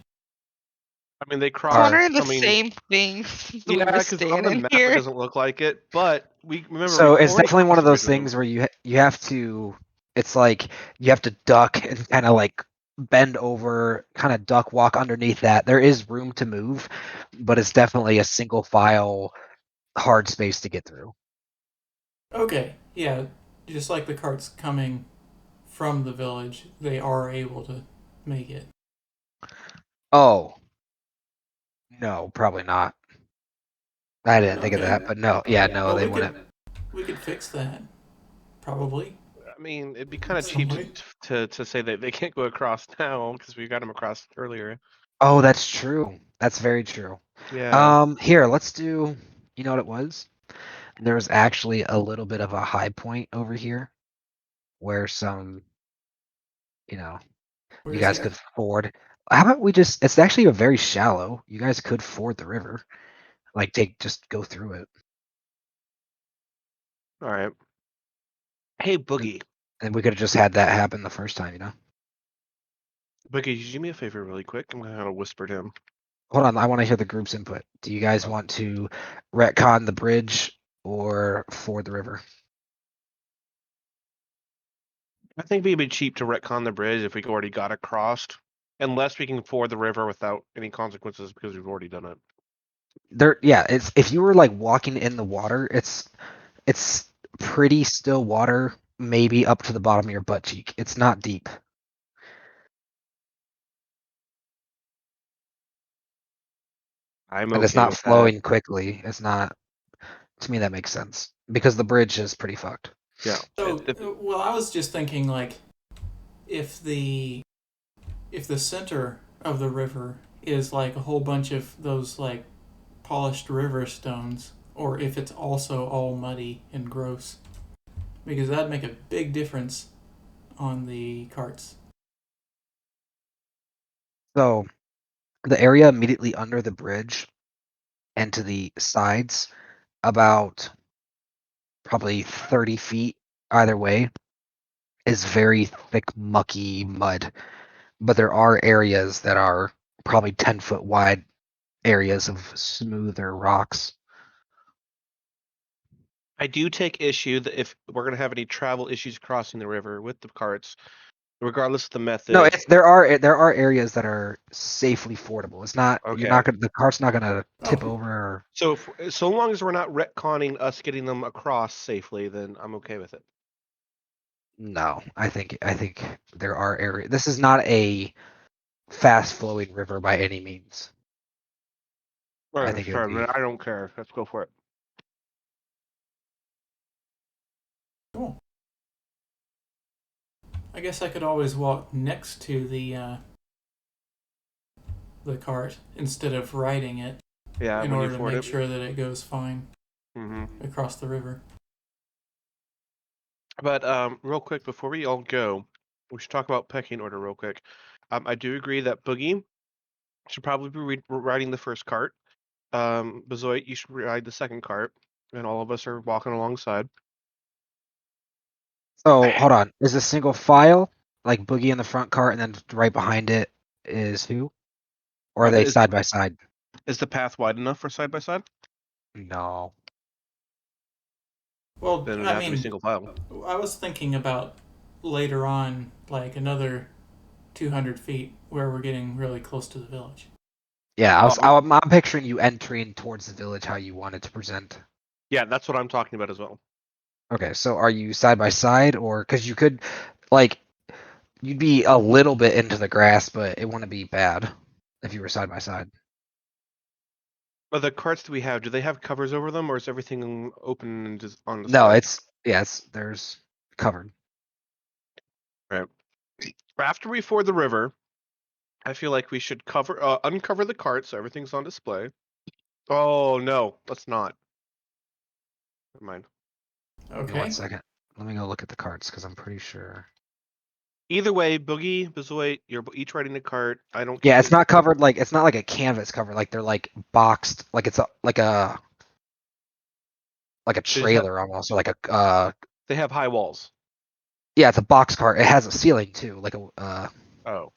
I mean, they I'm cross. wondering the I mean, same thing. We yeah, were because on the standing map it here. doesn't look like it, but we remember. So we've it's already definitely one of crossed the those bridge with things them. where you have to, it's like you have to duck and kind of like bend over, kind of duck walk underneath that. There is room to move, but it's definitely a single file hard space to get through. Okay, yeah, just like the carts coming from the village, they are able to make it. Oh, no, probably not. I didn't think of Okay. that, but no, yeah, no, Well, they we wouldn't. could fix that, probably. I mean, it'd be kind of Some cheap way. to say that they can't go across now because we got them across earlier. Oh, that's true. That's very true. Yeah. Here, let's do, you know what it was? There was actually a little bit of a high point over here where some, you know, Where you is guys it? could ford. How about we just, it's actually a very shallow. You guys could ford the river. Like just go through it. All right. Hey, Boogie. And we could have just had that happen the first time, you know? Boogie, could you do me a favor really quick? I'm gonna whisper to him. Hold on, I want to hear the group's input. Do you guys want to retcon the bridge or ford the river? I think it'd be cheap to retcon the bridge if we already got it crossed, unless we can ford the river without any consequences because we've already done it. Yeah, it's if you were like walking in the water, it's pretty still water, maybe up to the bottom of your butt cheek. It's not deep. I'm And it's okay not with that. flowing quickly. It's not, to me that makes sense. Because the bridge is pretty fucked. Yeah. So, well, I was just thinking, like, if the center of the river is like a whole bunch of those like polished river stones, or if it's also all muddy and gross, because that'd make a big difference on the carts. So the area immediately under the bridge and to the sides, about probably 30 feet either way, is very thick, mucky mud. But there are areas that are probably 10-foot wide areas of smoother rocks. I do take issue that if we're gonna have any travel issues crossing the river with the carts, regardless of the method. No, there are areas that are safely fordable. It's not Okay. you're not gonna the cart's not gonna tip Oh. over. Or, So so long as we're not retconning us getting them across safely, then I'm okay with it. no, I think there are areas. This is not a fast flowing river by any means. I think it would be. I don't care. Let's go for it. Cool. I guess I could always walk next to the cart instead of riding it, Yeah. in when order you to ford make it. sure that it goes fine Mm-hmm. across the river. But real quick before we all go, we should talk about pecking order real quick. I do agree that Boogie should probably be riding the first cart. Bazoit, you should ride the second cart. and all of us are walking alongside. So hold on. Is a single file like Boogie in the front cart, and then right behind it is who? Or are they Is side by side? the path wide enough for side by side? No. Well, Then it'd I have to be mean, single file. I was thinking about later on, like another 200 feet, where we're getting really close to the village. Yeah, Oh, I'm picturing you entering towards the village how you wanted to present. yeah, that's what I'm talking about as well. Okay, so are you side by side, or because you could, like, you'd be a little bit into the grass, but it wouldn't be bad if you were side by side. But the carts that we have, do they have covers over them, or is everything open and just on No, display? there's covered. Right. After we ford the river, I feel like we should uncover the cart so everything's on display. Oh no, let's not. Never mind. Give me Okay. 1 second. Let me go look at the carts because I'm pretty sure. Either way, Boogie, Bezoit, you're each riding a cart. I don't. Yeah, it's not covered like it's not like a canvas cover. Like they're like boxed. Like it's like a trailer almost, or like a They have high walls. yeah, it's a box cart. It has a ceiling too, like a Oh.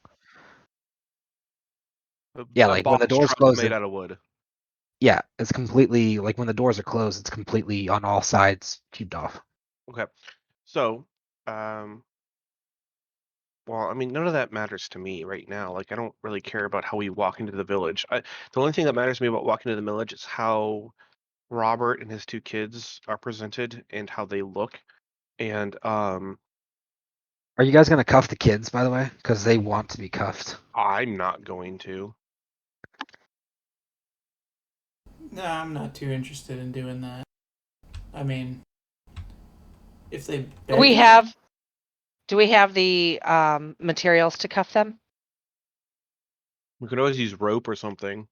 yeah, A like when the box doors truck close. made out of wood. Yeah, it's completely like when the doors are closed, it's completely on all sides cubed off. Okay. So, well, I mean, none of that matters to me right now. Like, I don't really care about how we walk into the village. The only thing that matters to me about walking into the village is how Robert and his two kids are presented and how they look. And Are you guys gonna cuff the kids, by the way? Because they want to be cuffed. I'm not going to. No, I'm not too interested in doing that. I mean, if they beg We me, have. Do we have the materials to cuff them? We could always use rope or something.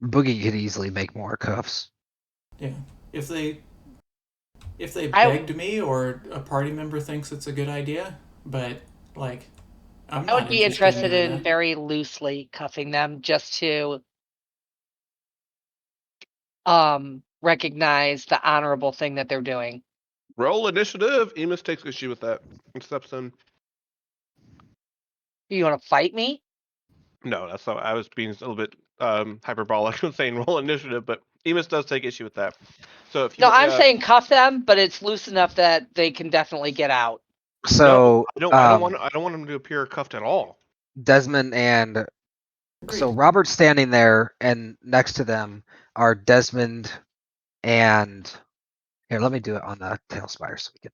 Boogie could easily make more cuffs. yeah. If they I- begged me, or a party member thinks it's a good idea, but like, I'm I would not be interested interested doing in that. very loosely cuffing them just to recognize the honorable thing that they're doing. Roll initiative. Emus takes issue with that and steps in. You want to fight me? No, that's not. I was being a little bit hyperbolic when saying roll initiative, but Emus does take issue with that. So if you No, I'm saying cuff them, but it's loose enough that they can definitely get out. So no, I don't want him to appear cuffed at all. Desmond and so Agreed. Robert's standing there, and next to them are Desmond and here. Let me do it on the Talespire so we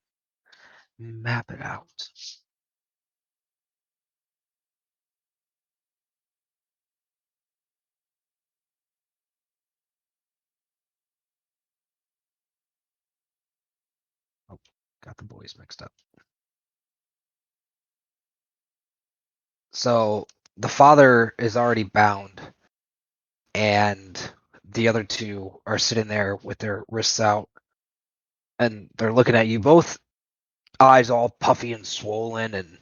can map it out. Oh, got the boys mixed up. So the father is already bound, and the other two are sitting there with their wrists out, and they're looking at you, both eyes all puffy and swollen, and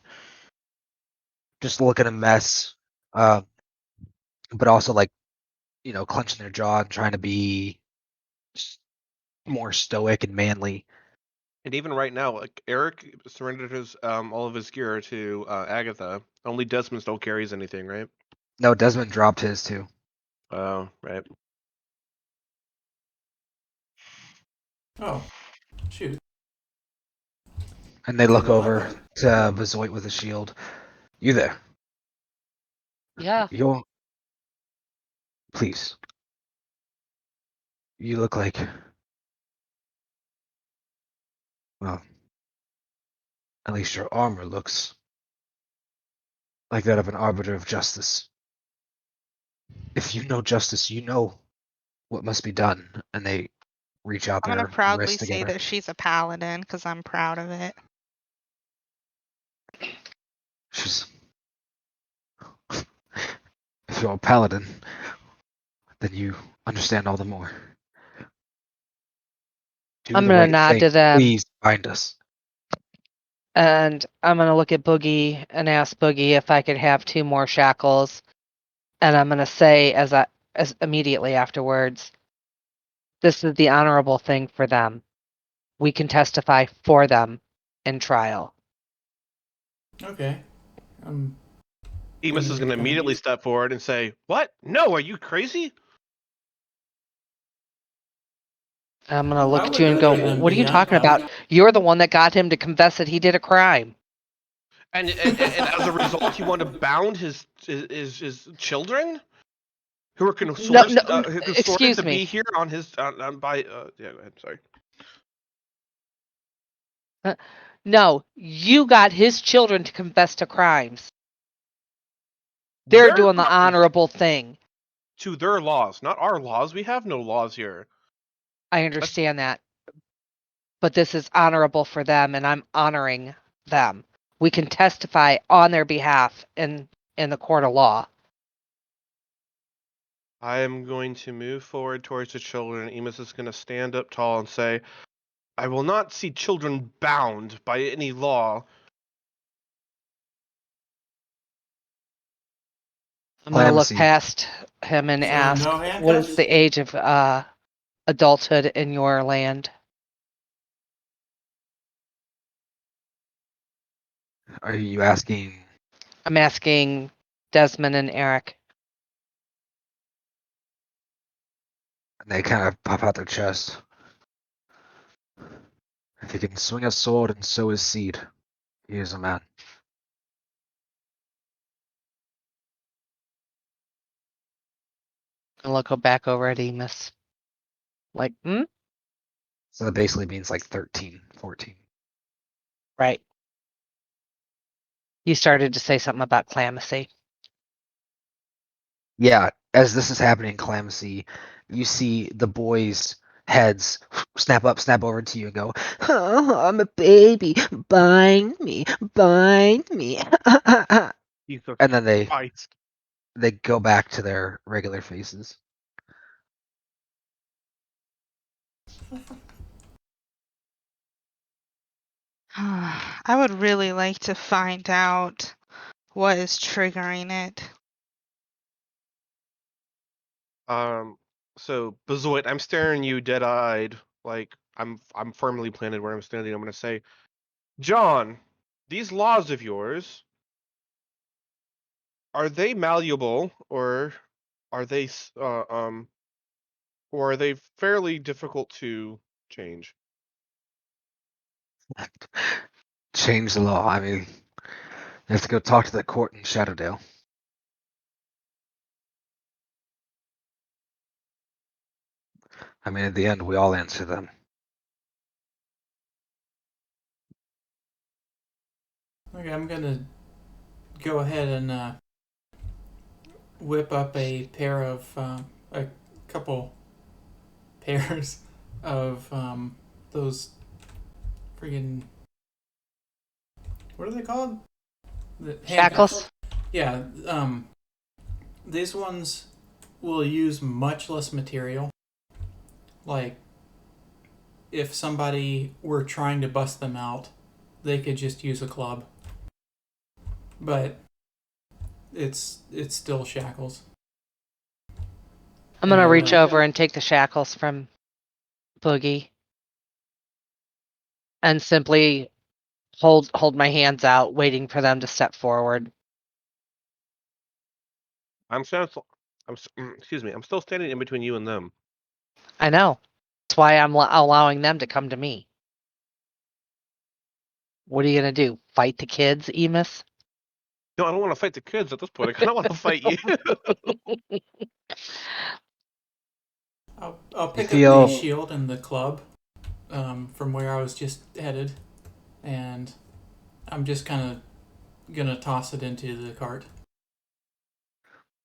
just looking a mess. But also like clenching their jaw and trying to be more stoic and manly. And even right now, like Eric surrendered his all of his gear to Agatha. Only Desmond still carries anything, right? No, Desmond dropped his too. Oh, right. Oh, shoot. And they I didn't look know that over part. to Bezoit with a shield. You there? Yeah. You're please. You look like well, at least your armor looks like that of an arbiter of justice. If you know justice, you know what must be done. And they reach out I'm gonna their proudly wrists say together. that she's a paladin because I'm proud of it. She's if you're a paladin, then you understand all the more. Do I'm the gonna right nod thing. to them. Please find us. And I'm gonna look at Boogie and ask Boogie if I could have 2 more shackles. And I'm gonna say as immediately afterwards, This is the honorable thing for them. We can testify for them in trial. Okay. Emus is going to immediately step forward and say, "What? No, are you crazy?" I'm going to look I at would you and go, rather them what are be you talking unpunished. about? You're the one that got him to confess that he did a crime. And as a result, you want to bound his children, who are consorted, excuse to me. be here on his by. Yeah, go ahead. Sorry. No, you got his children to confess to crimes. They're Their doing the crimes honorable thing. to their laws, not our laws. We have no laws here. I understand that. But this is honorable for them, and I'm honoring them. We can testify on their behalf in the court of law. I am going to move forward towards the children. Emus is going to stand up tall and say, "I will not see children bound by any law." I'm going to look Clemency. past him and So ask, no what is handcuffs? the age of adulthood in your land? Are you asking? I'm asking Desmond and Eric. They kind of pop out their chest. If he can swing a sword and sow his seed, he is a man. And look back over at Emus. Like, So that basically means like 13, 14. right. You started to say something about clemency. Yeah, as this is happening, Clemency, you see the boys' heads snap up, snap over to you and go, "Oh, I'm a baby. Bind me, bind me." Jesus And then Christ. they go back to their regular faces. I would really like to find out what is triggering it. So Bezoit, I'm staring you dead-eyed, like I'm firmly planted where I'm standing. I'm going to say, "John, these laws of yours, are they malleable, or are they or are they fairly difficult to change?" Change the law. I mean, you have to go talk to the court in Shadowdale. I mean, at the end, we all answer them. Okay, I'm gonna go ahead and whip up a pair of a couple pairs of those friggin' what are they called? The handcuffs? Shackles? Yeah. These ones will use much less material. Like, if somebody were trying to bust them out, they could just use a club. But it's still shackles. I'm going to And, reach over and take the shackles from Boogie and simply hold my hands out, waiting for them to step forward. Excuse me. I'm still standing in between you and them. I know. That's why I'm allowing them to come to me. What are you going to do? Fight the kids, Emus? No, I don't want to fight the kids at this point. I kind of want to fight you. I'll pick up feel- the shield and the club from where I was just headed, and I'm just kind of gonna toss it into the cart.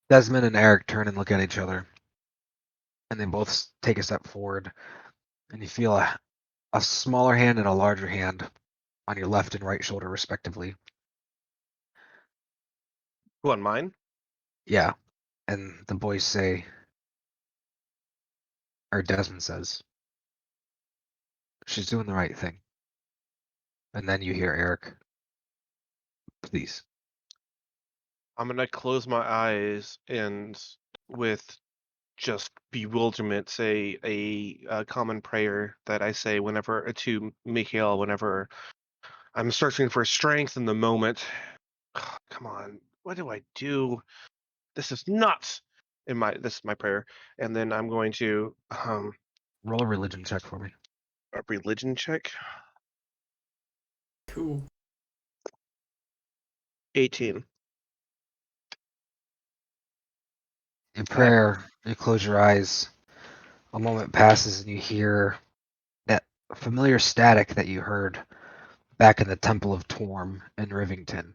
Desmond and Eric turn and look at each other, and they both take a step forward, and you feel a smaller hand and a larger hand on your left and right shoulder, respectively. Who, on mine? Yeah, and the boys say, or Desmond says, "She's doing the right thing." And then you hear Eric, "Please." I'm gonna close my eyes and with just bewilderment say a common prayer that I say whenever to Mikhail whenever I'm searching for strength in the moment. Come on, what do I do? This is nuts. This is my prayer, and then I'm going to Roll a religion check for me. a religion check. Cool. 18. In prayer, you close your eyes. A moment passes and you hear that familiar static that you heard back in the Temple of Torm in Rivington.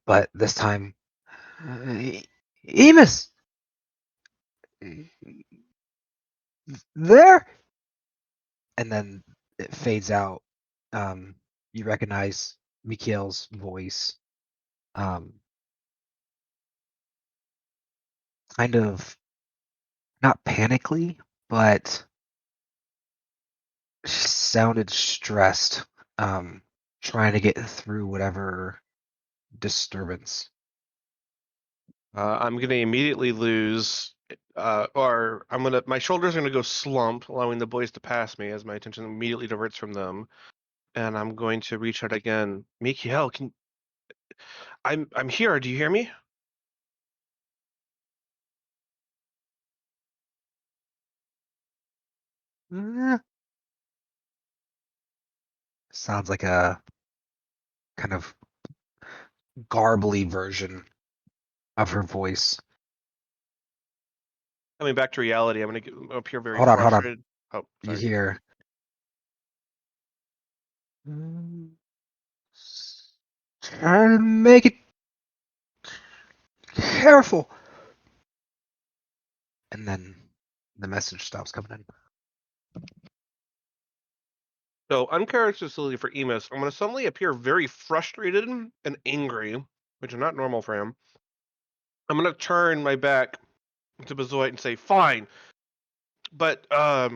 But this time, Emus! There! And then it fades out. You recognize Mikhail's voice. Kind of not panically, but she sounded stressed, trying to get through whatever disturbance. I'm gonna immediately lose, or my shoulders are gonna go slump, allowing the boys to pass me as my attention immediately diverts from them, and I'm going to reach out again. Mikhail, I'm here. Do you hear me? Sounds like a kind of garbly version of her voice. Coming back to reality, I'm gonna appear very Hold on. frustrated. Oh, You sorry. hear. Try to make it careful. And then the message stops coming in. So uncharacteristically for Emus, I'm gonna suddenly appear very frustrated and angry, which is not normal for him. I'm gonna turn my back to Bezoit and say, "Fine, but I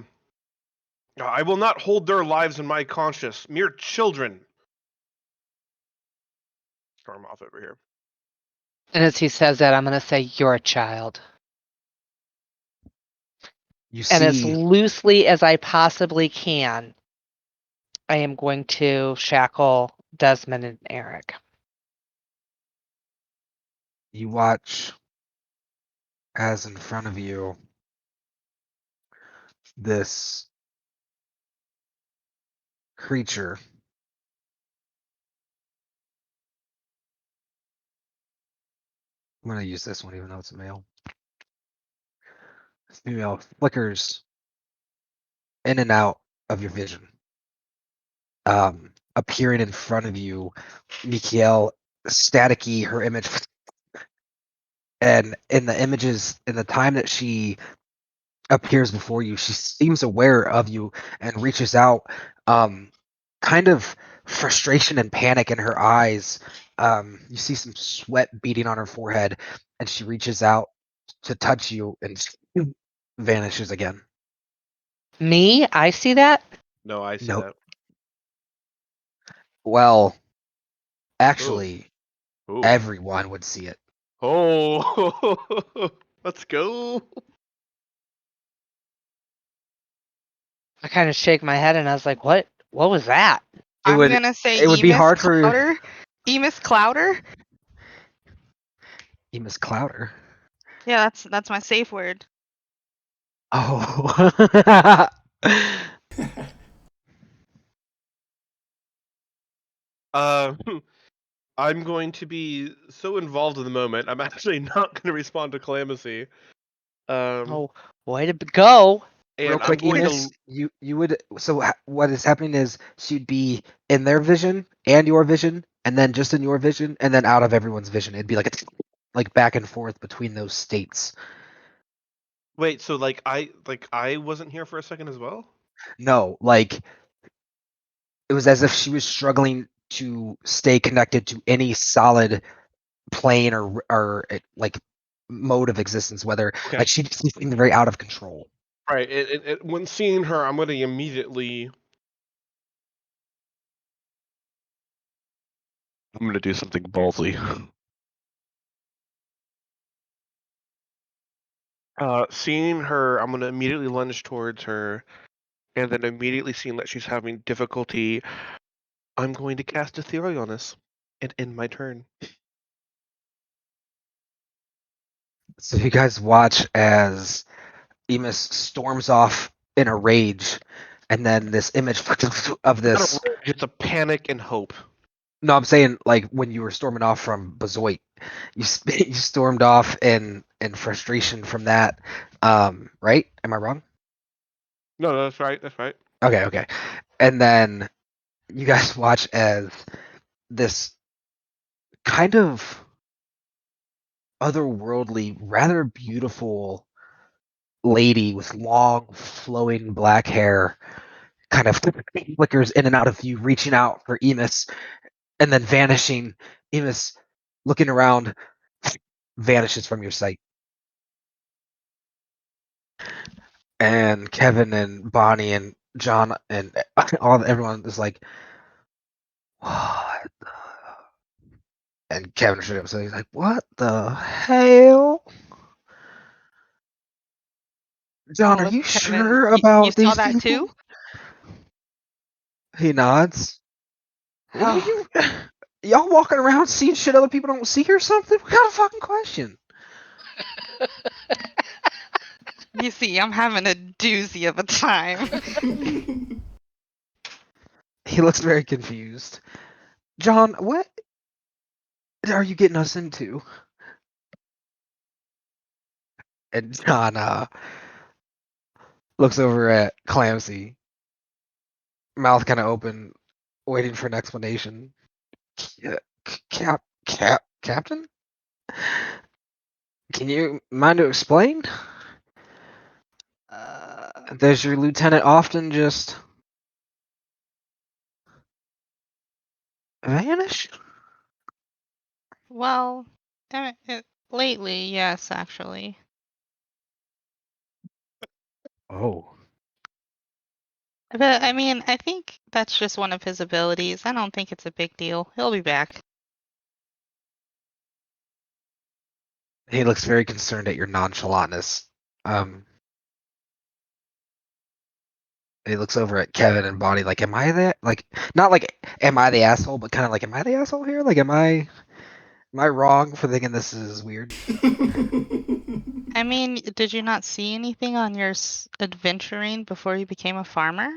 will not hold their lives in my conscience. Mere children." Storm off over here. And as he says that, I'm going to say, "You're a child." You And as see, loosely as I possibly can, I am going to shackle Desmond and Eric. you watch as in front of you this creature I'm going to use this one even though it's a male. Female flickers in and out of your vision. Appearing in front of you, Mikhail, staticky, her image. And in the images, in the time that she appears before you, she seems aware of you and reaches out, kind of frustration and panic in her eyes. You see some sweat beading on her forehead, and she reaches out to touch you and vanishes again. Me? I see that? No, I see Nope. that. Well, Oh. actually, Ooh. everyone would see it. Oh, let's go. I kind of shake my head and I was like, what? What was that? It I'm would gonna say it would be Emus hard for Clouder. Emus Clouder? Emus Clouder. Yeah, that's my safe word. Oh. I'm going to be so involved in the moment. I'm actually not going to respond to Calamithy. Oh, way to go. And Real I'm quick, going Emus, to. you would what is happening is she'd be in their vision and your vision, and then just in your vision, and then out of everyone's vision. It'd be like back and forth between those states. Wait, so I wasn't here for a second as well? No, like it was as if she was struggling to stay connected to any solid plane or like mode of existence, whether Okay. like she just seemed very out of control. Right. When seeing her, I'm going to immediately. I'm going to do something ballsy. Seeing her, I'm gonna immediately lunge towards her, and then immediately seeing that she's having difficulty, I'm going to cast Ethereal on this and end my turn. So you guys watch as Emus storms off in a rage, and then this image of this. Not a rage, it's a panic and hope. No, I'm saying like when you were storming off from Bazoit, you stormed off in frustration from that. Right? Am I wrong? No, that's right. That's right. Okay. And then you guys watch as this kind of otherworldly, rather beautiful lady with long, flowing black hair kind of flickers in and out of you, reaching out for Emus, and then vanishing. Emus, looking around, vanishes from your sight. And Kevin and Bonnie and John and everyone is like, what? And Kevin should up, so he's like, what the hell? John, are Oh, you Kevin, sure you about saw these that people? too? He nods. What are Oh, you? Y'all walking around seeing shit other people don't see or something? What kind of fucking question? you see, I'm having a doozy of a time. He looks very confused. John, what are you getting us into? And John looks over at Clancy, mouth kind of open, waiting for an explanation. Captain? Can you mind to explain? Does your lieutenant often just vanish? Well, lately, yes, actually. Oh. But I mean, I think that's just one of his abilities. I don't think it's a big deal. He'll be back. He looks very concerned at your nonchalantness. He looks over at Kevin and Bonnie like, am I that? Like, not like, am I the asshole, but kind of like, am I the asshole here? Like, am I wrong for thinking this is weird? I mean, did you not see anything on your adventuring before you became a farmer?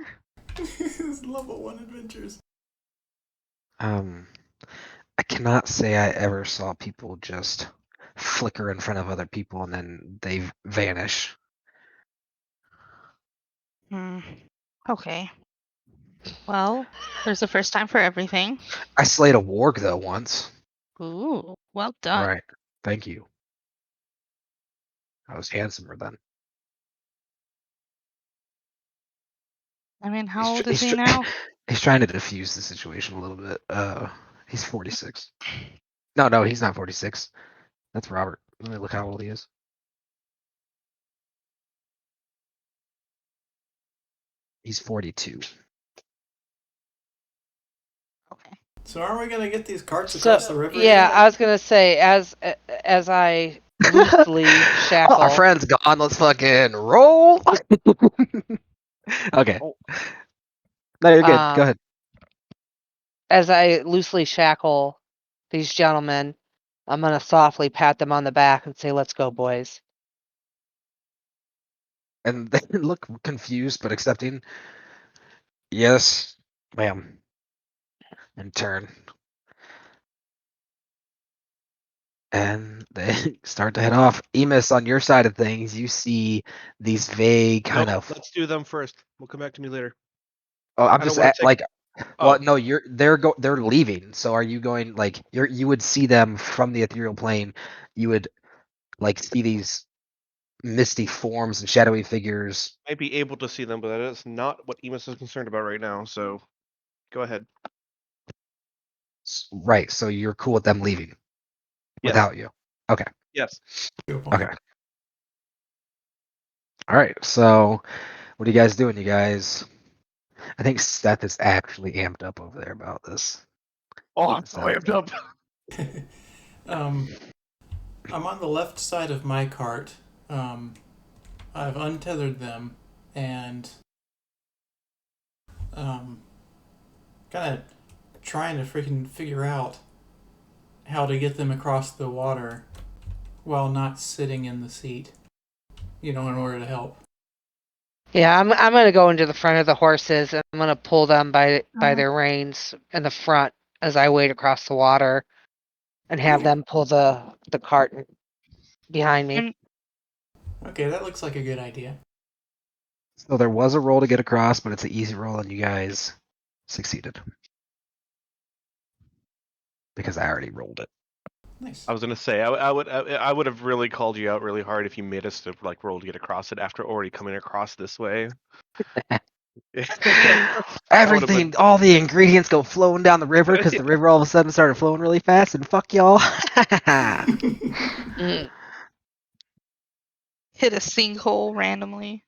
His level 1 adventures. I cannot say I ever saw people just flicker in front of other people and then they vanish. Okay. Well, there's a first time for everything. I slayed a warg though once. Ooh, well done. Right. Thank you. I was handsomer then. I mean, how old is he now? He's trying to diffuse the situation a little bit. He's 46. No, he's not 46. That's Robert. Let me look how old he is. He's 42. Okay. So are we gonna get these carts across the river? Yeah, yet? I was gonna say as I loosely shackle. Our friend's gone. Let's fucking roll. Okay. Oh. No, you're good. Go ahead. As I loosely shackle these gentlemen, I'm gonna softly pat them on the back and say, "Let's go, boys." And they look confused but accepting. Yes, ma'am. And turn. And they start to head off. Emus, on your side of things, you see these vague kind Nope, of. let's do them first. We'll come back to me later. Oh, I'm I just don't wanna at, take- like. Oh. Well, no, they're leaving. So are you going like you would see them from the ethereal plane? You would like see these misty forms and shadowy figures. Might be able to see them, but that is not what Emus is concerned about right now. So, go ahead. Right. So you're cool with them leaving Yes. without you. Okay. Yes. Good point. Okay. All right. So what are you guys doing? You guys. I think Seth is actually amped up over there about this. Oh, I'm so amped up. I'm on the left side of my cart, I've untethered them and kind of trying to freaking figure out how to get them across the water while not sitting in the seat. In order to help. Yeah, I'm gonna go into the front of the horses and I'm gonna pull them by their reins in the front as I wade across the water and have them pull the cart behind me. And Okay, that looks like a good idea. So there was a roll to get across, but it's an easy roll, and you guys succeeded because I already rolled it. Nice. I was gonna say I would have really called you out really hard if you made us to like roll to get across it after already coming across this way. Everything, all the ingredients go flowing down the river because the river all of a sudden started flowing really fast, and fuck y'all. Mm. hit a sinkhole randomly.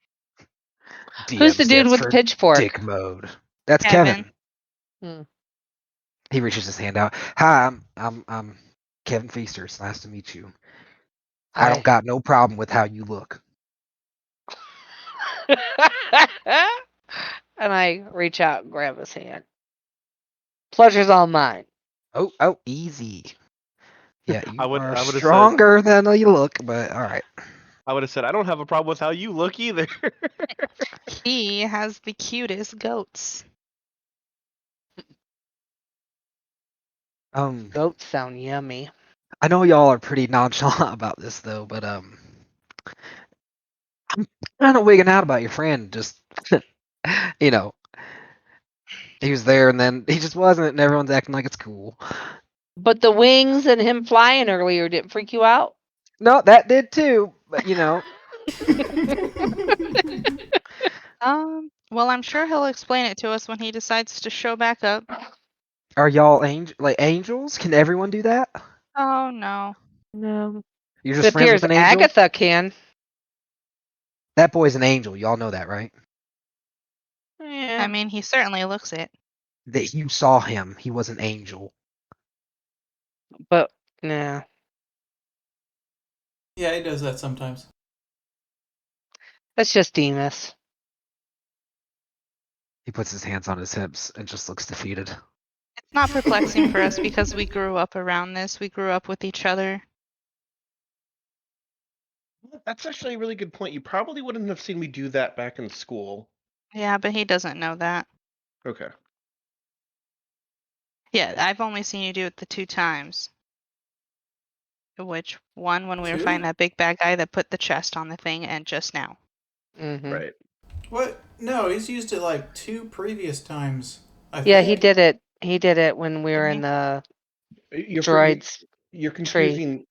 Who's DM the dude stands with the for pitchfork? dick mode. That's Kevin. Kevin. Hmm. He reaches his hand out. Hi, I'm Kevin Feaster. It's nice to meet you. I don't got no problem with how you look. And I reach out and grab his hand. Pleasure's all mine. Oh, easy. Yeah, you I would are have said stronger than you look, but all right. I would have said I don't have a problem with how you look either. He has the cutest goats. Goats sound yummy. I know y'all are pretty nonchalant about this though, but I'm kind of wigging out about your friend. Just you know, he was there and then he just wasn't, and everyone's acting like it's cool. But the wings and him flying earlier didn't freak you out? No, that did too, but Well, I'm sure he'll explain it to us when he decides to show back up. are y'all angels? Can everyone do that? Oh no. No. You're It just friends appears with an angel? Agatha can. That boy's an angel. Y'all know that, right? Yeah. I mean, he certainly looks it. That you saw him. He was an angel. But nah. Yeah, he does that sometimes. That's just Demas. He puts his hands on his hips and just looks defeated. It's not perplexing for us because we grew up around this. We grew up with each other. That's actually a really good point. You probably wouldn't have seen me do that back in school. Yeah, but he doesn't know that. Okay. Yeah, I've only seen you do it the 2 times. Which one when we were fighting 2? that big bad guy that put the chest on the thing, and just now. Mm-hmm. Right. What? No, he's used it like 2 previous times. Yeah, he think. did it. He did it when we were Didn't in he? the You're droids you're tree. confusing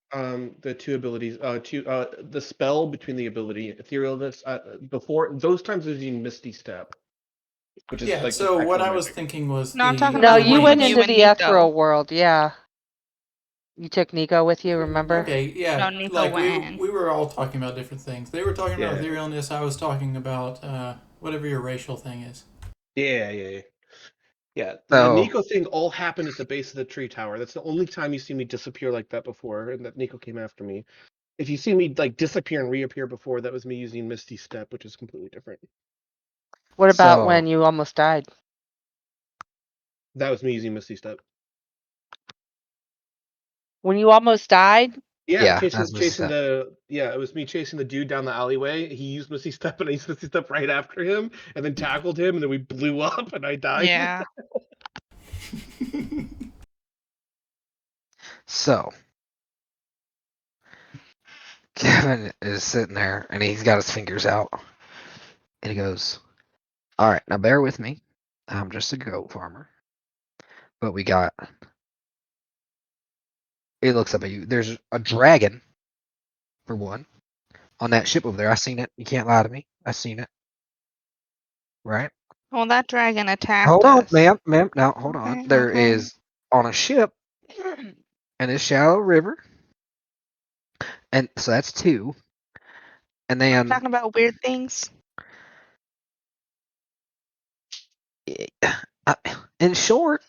the two abilities. The spell between the ability etherealness. Before those times, I was using Misty Step, which is Yeah, like just so what actual I was magic. thinking was No, I'm talking No, about the the you one went with wings. you into and the Nico. ethereal world, yeah. You took Nico with you, remember? Okay, yeah. No, Nico Like went we in. we were all talking about different things. They were talking about Yeah. etherealness. I was talking about whatever your racial thing is. Yeah. The So, Nico thing all happened at the base of the tree tower. That's the only time you see me disappear like that before, and that Nico came after me. If you see me like disappear and reappear before, that was me using Misty Step, which is completely different. What about so when you almost died? That was me using Misty Step. When you almost died? Yeah, yeah, chasing that's Mrs. Step. it was me chasing the dude down the alleyway. He used Misty Step and I used Misty Step right after him and then tackled him and then we blew up and I died. Yeah. So Kevin is sitting there and he's got his fingers out and he goes, "All right, now bear with me. I'm just a goat farmer, but we got." He looks up at you. There's a dragon, for one, on that ship over there. I seen it. You can't lie to me. I seen it. Right? Well, that dragon attacked Hold on, us. ma'am. Now hold on. Okay, There okay. is on a ship in this shallow river, and so that's 2. And then Talking about weird things. uh, in short,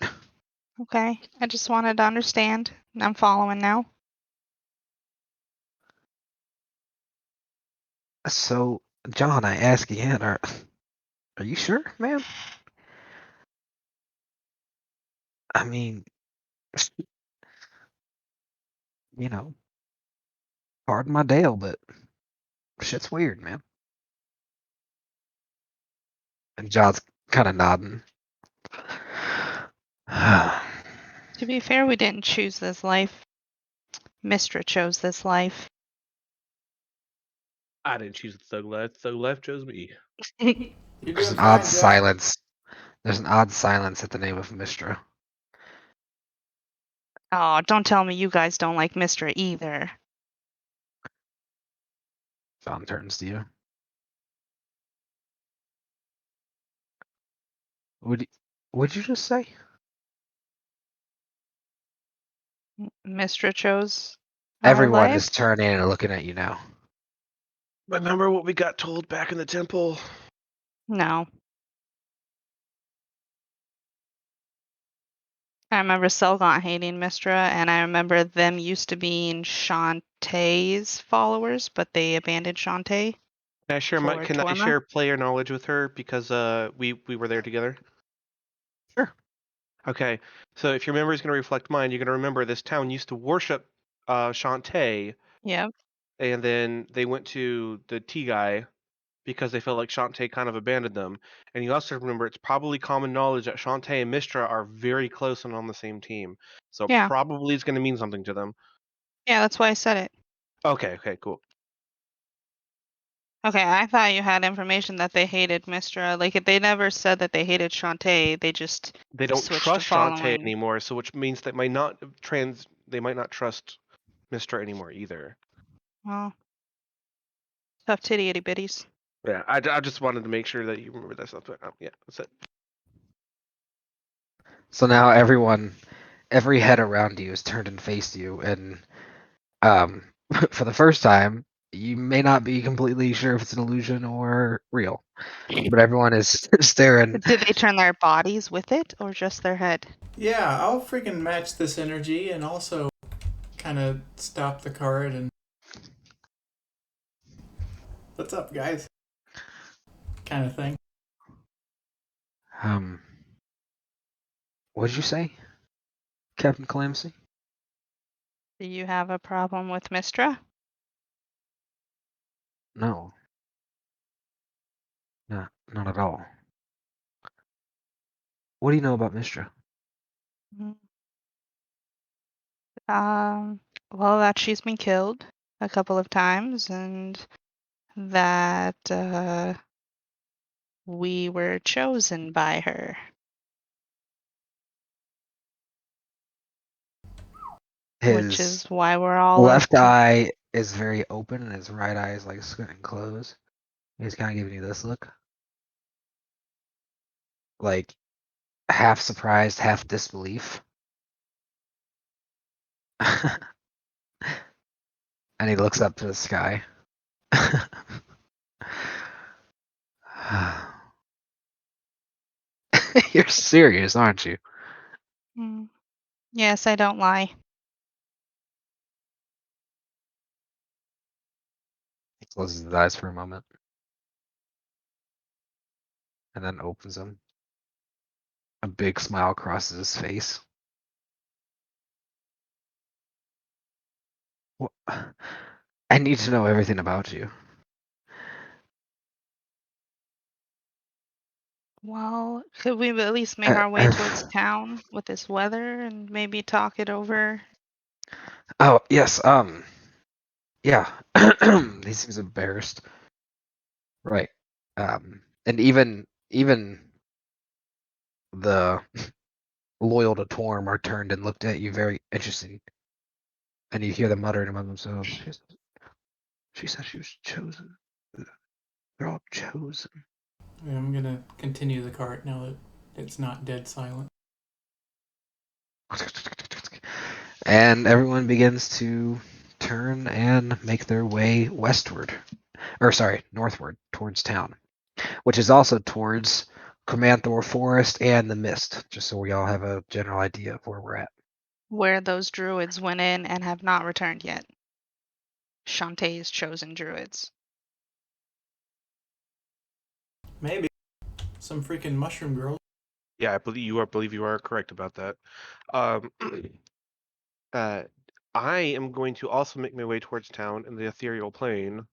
Okay. I just wanted to understand. I'm following now. so John, I ask again, are you sure, man? I mean, you know, pardon my Dale, but shit's weird, man. And John's kind of nodding. To be fair, we didn't choose this life. Mistra chose this life. I didn't choose the thug life. Thug life chose me. You're There's doing an fine, odd Jack. silence. There's an odd silence at the name of Mistra. Oh, don't tell me you guys don't like Mistra either. John turns to you. What'd you just say? Mistra chose our Everyone life. is turning and looking at you now. Remember what we got told back in the temple? No. I remember Selgaunt hating Mistra, and I remember them used to being Shantae's followers, but they abandoned Shantae. Can I share For can I Torma? share player knowledge with her because we were there together? Sure. Okay, so if your memory is going to reflect mine, you're going to remember this town used to worship Shantae, Yep. and then they went to the tea guy because they felt like Shantae kind of abandoned them. And you also remember it's probably common knowledge that Shantae and Mistra are very close and on the same team. So Yeah. probably it's going to mean something to them. Yeah, that's why I said it. Okay, cool. Okay, I thought you had information that they hated Mistra. Like, they never said that they hated Shantae. They just They don't switched to trust Shantae following. anymore, so which means they might not trust Mistra anymore either. Well, tough titty itty bitties. Yeah, I just wanted to make sure that you remember that stuff. But yeah, that's it. So now every head around you is turned and faced you, and for the first time, you may not be completely sure if it's an illusion or real, but everyone is staring. Did they turn their bodies with it or just their head? Yeah, I'll freaking match this energy and also kind of stop the cart and. What's up, guys? Kind of thing. What did you say, Captain Clancy? Do you have a problem with Mistra? No, not at all. What do you know about Mistra? Mm. Well, that she's been killed a couple of times and that we were chosen by her. Which is His why we're all left eye is very open, and his right eye is like squinting closed. He's kind of giving you this look, like half surprised, half disbelief. And he looks up to the sky. You're serious, aren't you? Yes, I don't lie. He closes his eyes for a moment and then opens them. A big smile crosses his face. Well, I need to know everything about you. Well, could we at least make our way towards town with this weather and maybe talk it over? Oh, yes, yeah. He seems embarrassed. Right. And even the loyal to Torm are turned and looked at you very interesting. And you hear them muttering among themselves. She said she was chosen. They're all chosen. I'm gonna continue the cart now that it's not dead silent. And everyone begins to turn and make their way westward. Or sorry, northward towards town. Which is also towards Comanthor Forest and the Mist, just so we all have a general idea of where we're at. Where those druids went in and have not returned yet. Shantae's chosen druids. Maybe some freaking mushroom girl. Yeah, I believe you are correct about that. Um, I am going to also make my way towards town in the ethereal plane.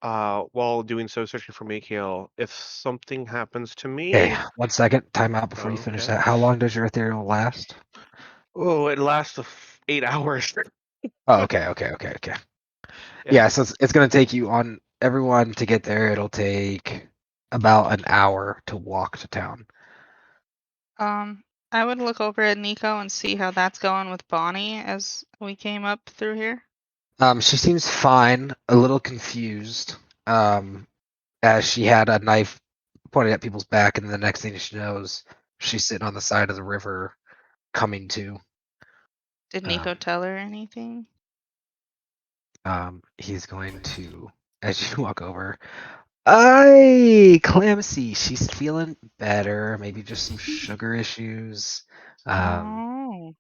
While doing so, searching for Mikhail. If something happens to Okay, me, 1 second. Time out before you finish okay. that. How long does your ethereal last? Oh, it lasts 8 hours. Oh, okay. Yeah, so it's gonna take you on everyone to get there. It'll take about an hour to walk to town. I would look over at Nico and see how that's going with Bonnie as we came up through here. She seems fine, a little confused, as she had a knife pointed at people's back, and the next thing she knows, she's sitting on the side of the river, coming to. Did Nico Um, tell her anything? He's going to, as you walk over, Clamsy, she's feeling better. Maybe just some sugar issues. Oh.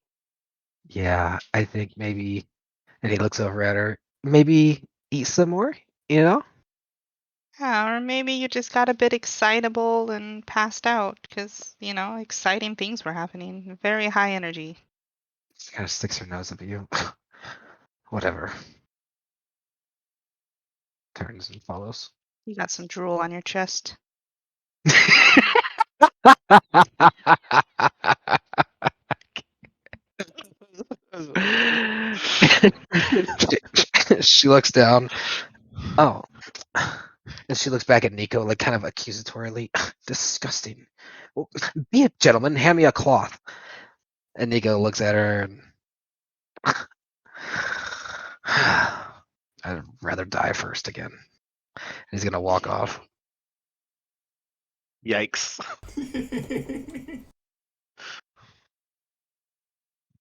Yeah, I think maybe. And he looks over at her. Maybe eat some more, you know? Yeah, or maybe you just got a bit excitable and passed out because, exciting things were happening. Very high energy. She kind of sticks her nose up at you. Whatever. Turns and follows. You got some drool on your chest. She looks down. Oh. And she looks back at Nico, like kind of accusatorily. Disgusting. Well, be a gentleman. Hand me a cloth. And Nico looks at her and. I'd rather die first again. And he's gonna walk off. Yikes.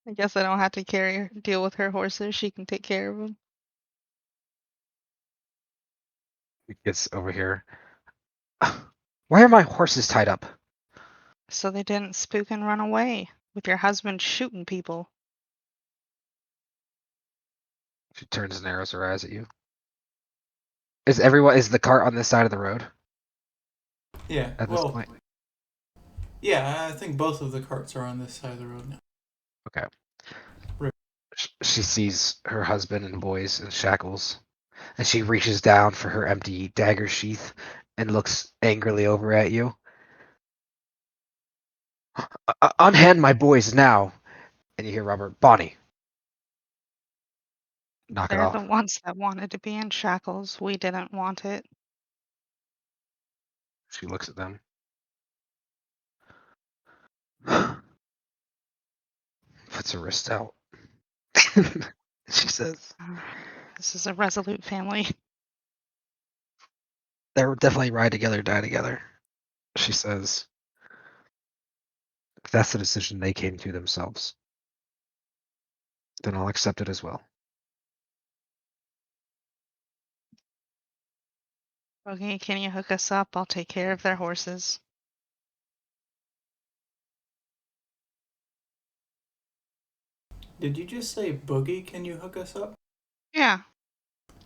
I guess I don't have to deal with her horses. She can take care of them. He gets over here. Why are my horses tied up? So they didn't spook and run away with your husband shooting people. She turns and narrows her eyes at you. Is the cart on this side of the road Yeah. at this Well, point? yeah, I think both of the carts are on this side of the road now. Okay. Right. She sees her husband and boys in shackles, and she reaches down for her empty dagger sheath and looks angrily over at you. Unhand my boys now! And you hear Robert, Bonnie. Knock it They're the off. ones that wanted to be in shackles. We didn't want it. She looks at them. Puts her wrist out. She says, This is a resolute family. they'll definitely ride together, die together. She says, if that's the decision they came to themselves, then I'll accept it as well. Okay, can you hook us up? I'll take care of their horses. Did you just say, Boogie, can you hook us up? Yeah.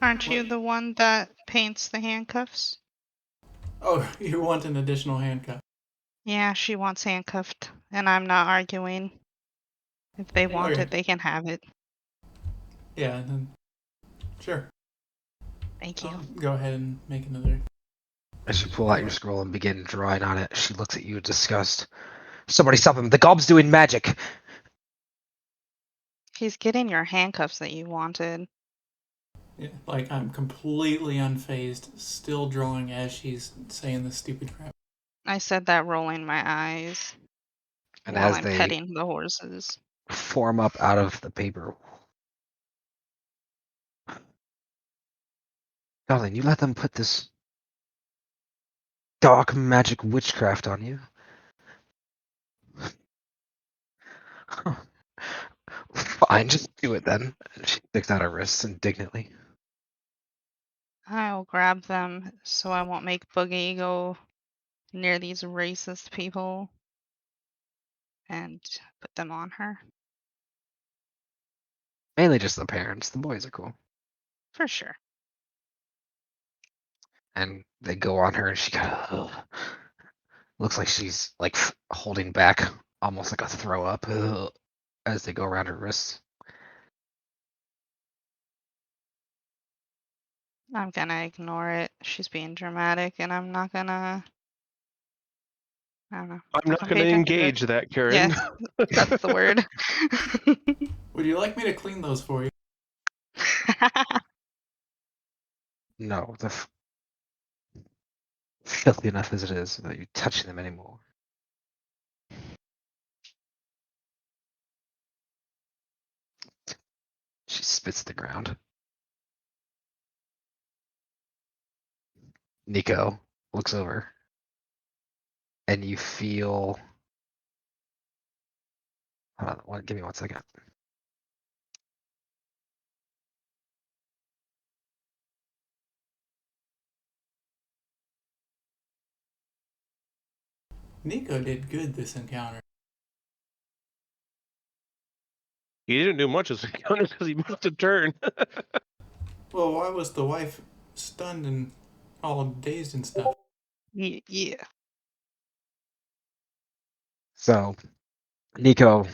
Aren't you What? the one that paints the handcuffs? Oh, you want an additional handcuff. Yeah, she wants handcuffed, and I'm not arguing. If they want Okay. it, they can have it. Yeah, then sure. Thank you. I'll go ahead and make another. As you pull out your scroll and begin drawing on it, she looks at you in disgust. Somebody stop him. The gob's doing magic. He's getting your handcuffs that you wanted. Yeah, like I'm completely unfazed, still drawing as she's saying this stupid crap. I said that rolling my eyes And while as I'm they petting the horses. form up out of the paper, darling, you let them put this dark magic witchcraft on you? Fine, just do it then. And she sticks out her wrists indignantly. I'll grab them so I won't make Boogie go near these racist people and put them on her. Mainly just the parents. The boys are cool. For sure. and they go on her, and she kind of looks like she's like holding back, almost like a throw up, as they go around her wrists. I'm gonna ignore it. She's being dramatic, and I'm not gonna. I don't know. I'm not gonna going pay to attention to it. engage that, Karen. Yes, that's the word. Would you like me to clean those for you? No, they're filthy enough as it is without you touching them anymore. She spits the ground. Nico looks over, and you feel. Hold on, give me 1 second. Nico did good this encounter. He didn't do much as a counter because he missed a turn. Well, why was the wife stunned and all dazed and stuff? Yeah. So, Nico,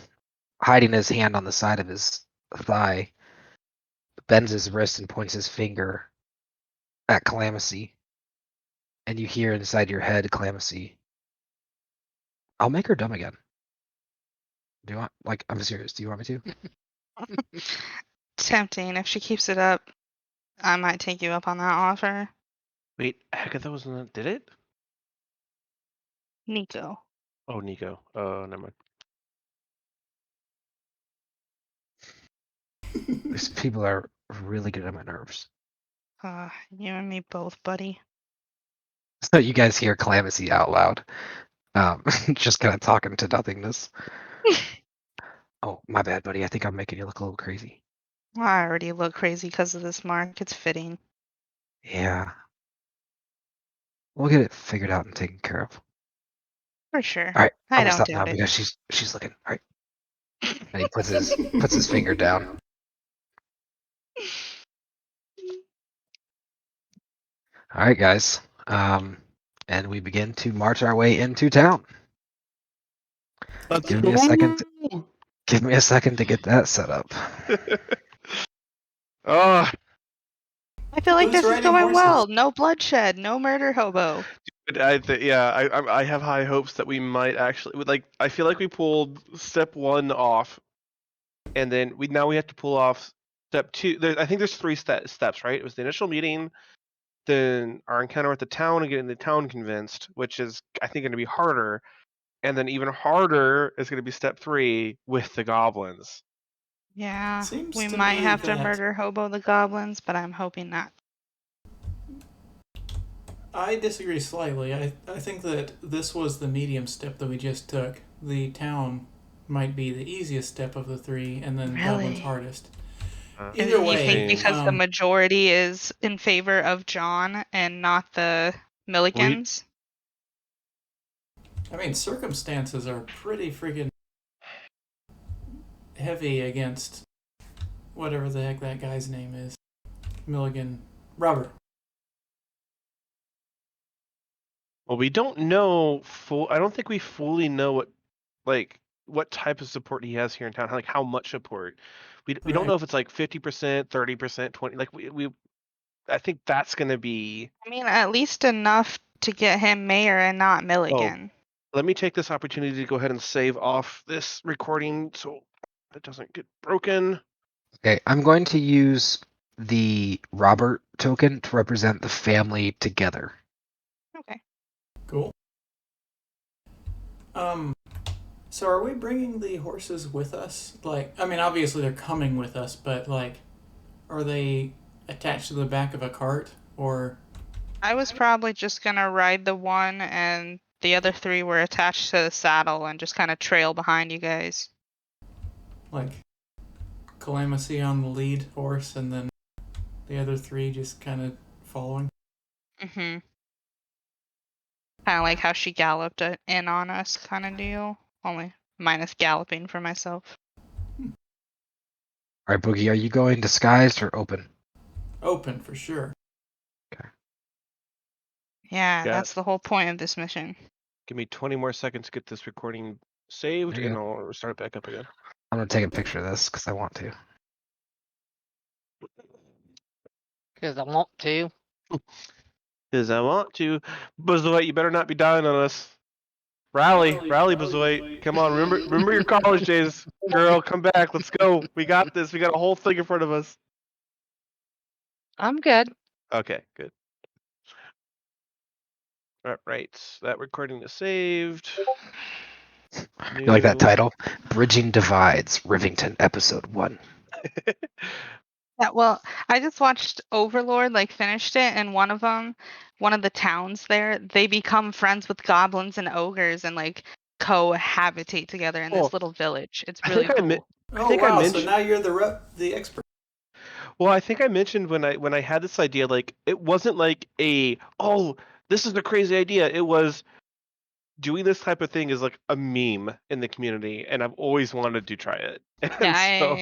hiding his hand on the side of his thigh, bends his wrist and points his finger at Calamacy. And you hear inside your head, Calamacy, I'll make her dumb again. Do you want, like, I'm serious. Do you want me to? Tempting. If she keeps it up, I might take you up on that offer. Wait, Agatha was in did it? Nico. Oh, Nico. Oh, never mind. These people are really good at my nerves. You and me both, buddy. So you guys hear Calamacy out loud, just kind of talking to nothingness. Oh, my bad, buddy. I think I'm making you look a little crazy. I already look crazy because of this mark. It's fitting. Yeah. We'll get it figured out and taken care of. For sure. All right, I I'm gonna don't stop now doubt it. because she's looking. All right, and he puts his finger down. All right, guys. And we begin to march our way into town. Let's Give me a second. Give me a second to get that set up. Oh, I feel like Who's this is riding going horses? well. No bloodshed. No murder hobo. I have high hopes that we might actually like. I feel like we pulled step 1 off, and then we have to pull off step 2. I think there's 3 steps, right? It was the initial meeting, then our encounter with the town and getting the town convinced, which is I think going to be harder, and then even harder is going to be step 3 with the goblins. Yeah, Seems we to might me have to that- murder hobo the goblins, but I'm hoping not. I disagree slightly. I think that this was the medium step that we just took. The town might be the easiest step of the 3, and then Really? Goblin's hardest. Uh, Either You way, think because the um, majority is in favor of John and not the Milligans? I mean, circumstances are pretty friggin' heavy against whatever the heck that guy's name is. Milligan. Robert. Well, we don't know I don't think we fully know what type of support he has here in town. Like how much support. We don't Right. know if it's like 50%, 30%, 20. Like we I think that's going to be. I mean, at least enough to get him mayor and not Milligan. Let me take this opportunity to go ahead and save off this recording so it doesn't get broken. Okay, I'm going to use the Robert token to represent the family together. Okay. Cool. So are we bringing the horses with us? Like, I mean, obviously they're coming with us, but like, are they attached to the back of a cart or? I was probably just gonna ride the one, and the other 3 were attached to the saddle and just kind of trail behind you guys. Like Calamacy on the lead horse and then the other 3 just kind of following. Mm-hmm. Kind of like how she galloped in on us, kind of deal. Only minus galloping for myself. All right, Boogie, are you going disguised or open? Open for sure. Yeah, Yeah. that's the whole point of this mission. Give me 20 more seconds to get this recording saved, There you and I'll start it back up again. I'm gonna take a picture of this because I want to. Because I want to. Because I want to. Bazoit, you better not be dying on us. Rally, Bazoit. Come on, remember your college days. Girl, come back. Let's go. We got this. We got a whole thing in front of us. I'm good. Okay, good. All right, that recording is saved. You like that New- title? Bridging Divides, Rivington, Episode 1. Yeah, well, I just watched Overlord, like finished it, and one of the towns there, they become friends with goblins and ogres and like cohabitate together in Oh, this little village. It's I really think cool. Oh think I wow! So mentioned- now you're the expert. Well, I think I mentioned when I had this idea, like it wasn't like this is a crazy idea. It was doing this type of thing is like a meme in the community, and I've always wanted to try it. And Yeah, so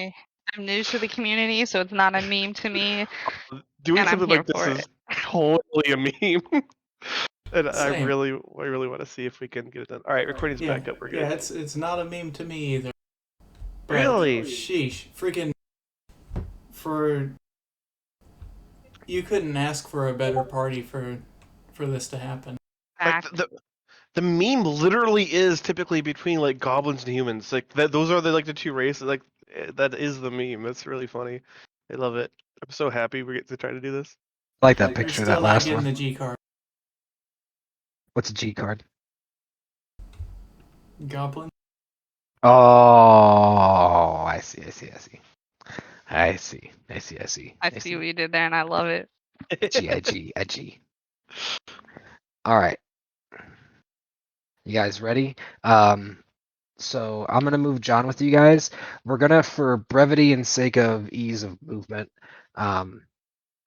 I'm new to the community, so it's not a meme to me, doing and I'm something here like this for is it. totally a meme. And I Same. really want to see if we can get it done. All right, recording's Yeah, back up. We're good. yeah. It's not a meme to me either. But, Really? Sheesh, freaking. You couldn't ask for a better party for this to happen. Like Fact. the meme literally is typically between like goblins and humans. Like those are the two races. Like that is the meme. That's really funny. I love it. I'm so happy we get to try to do this. I like that You're picture of still that not last getting one. the G card. What's a G card? Goblin. Oh, I see. I see what you did there, and I love it. G. All right. You guys ready? So I'm gonna move John with you guys. We're gonna, for brevity and sake of ease of movement,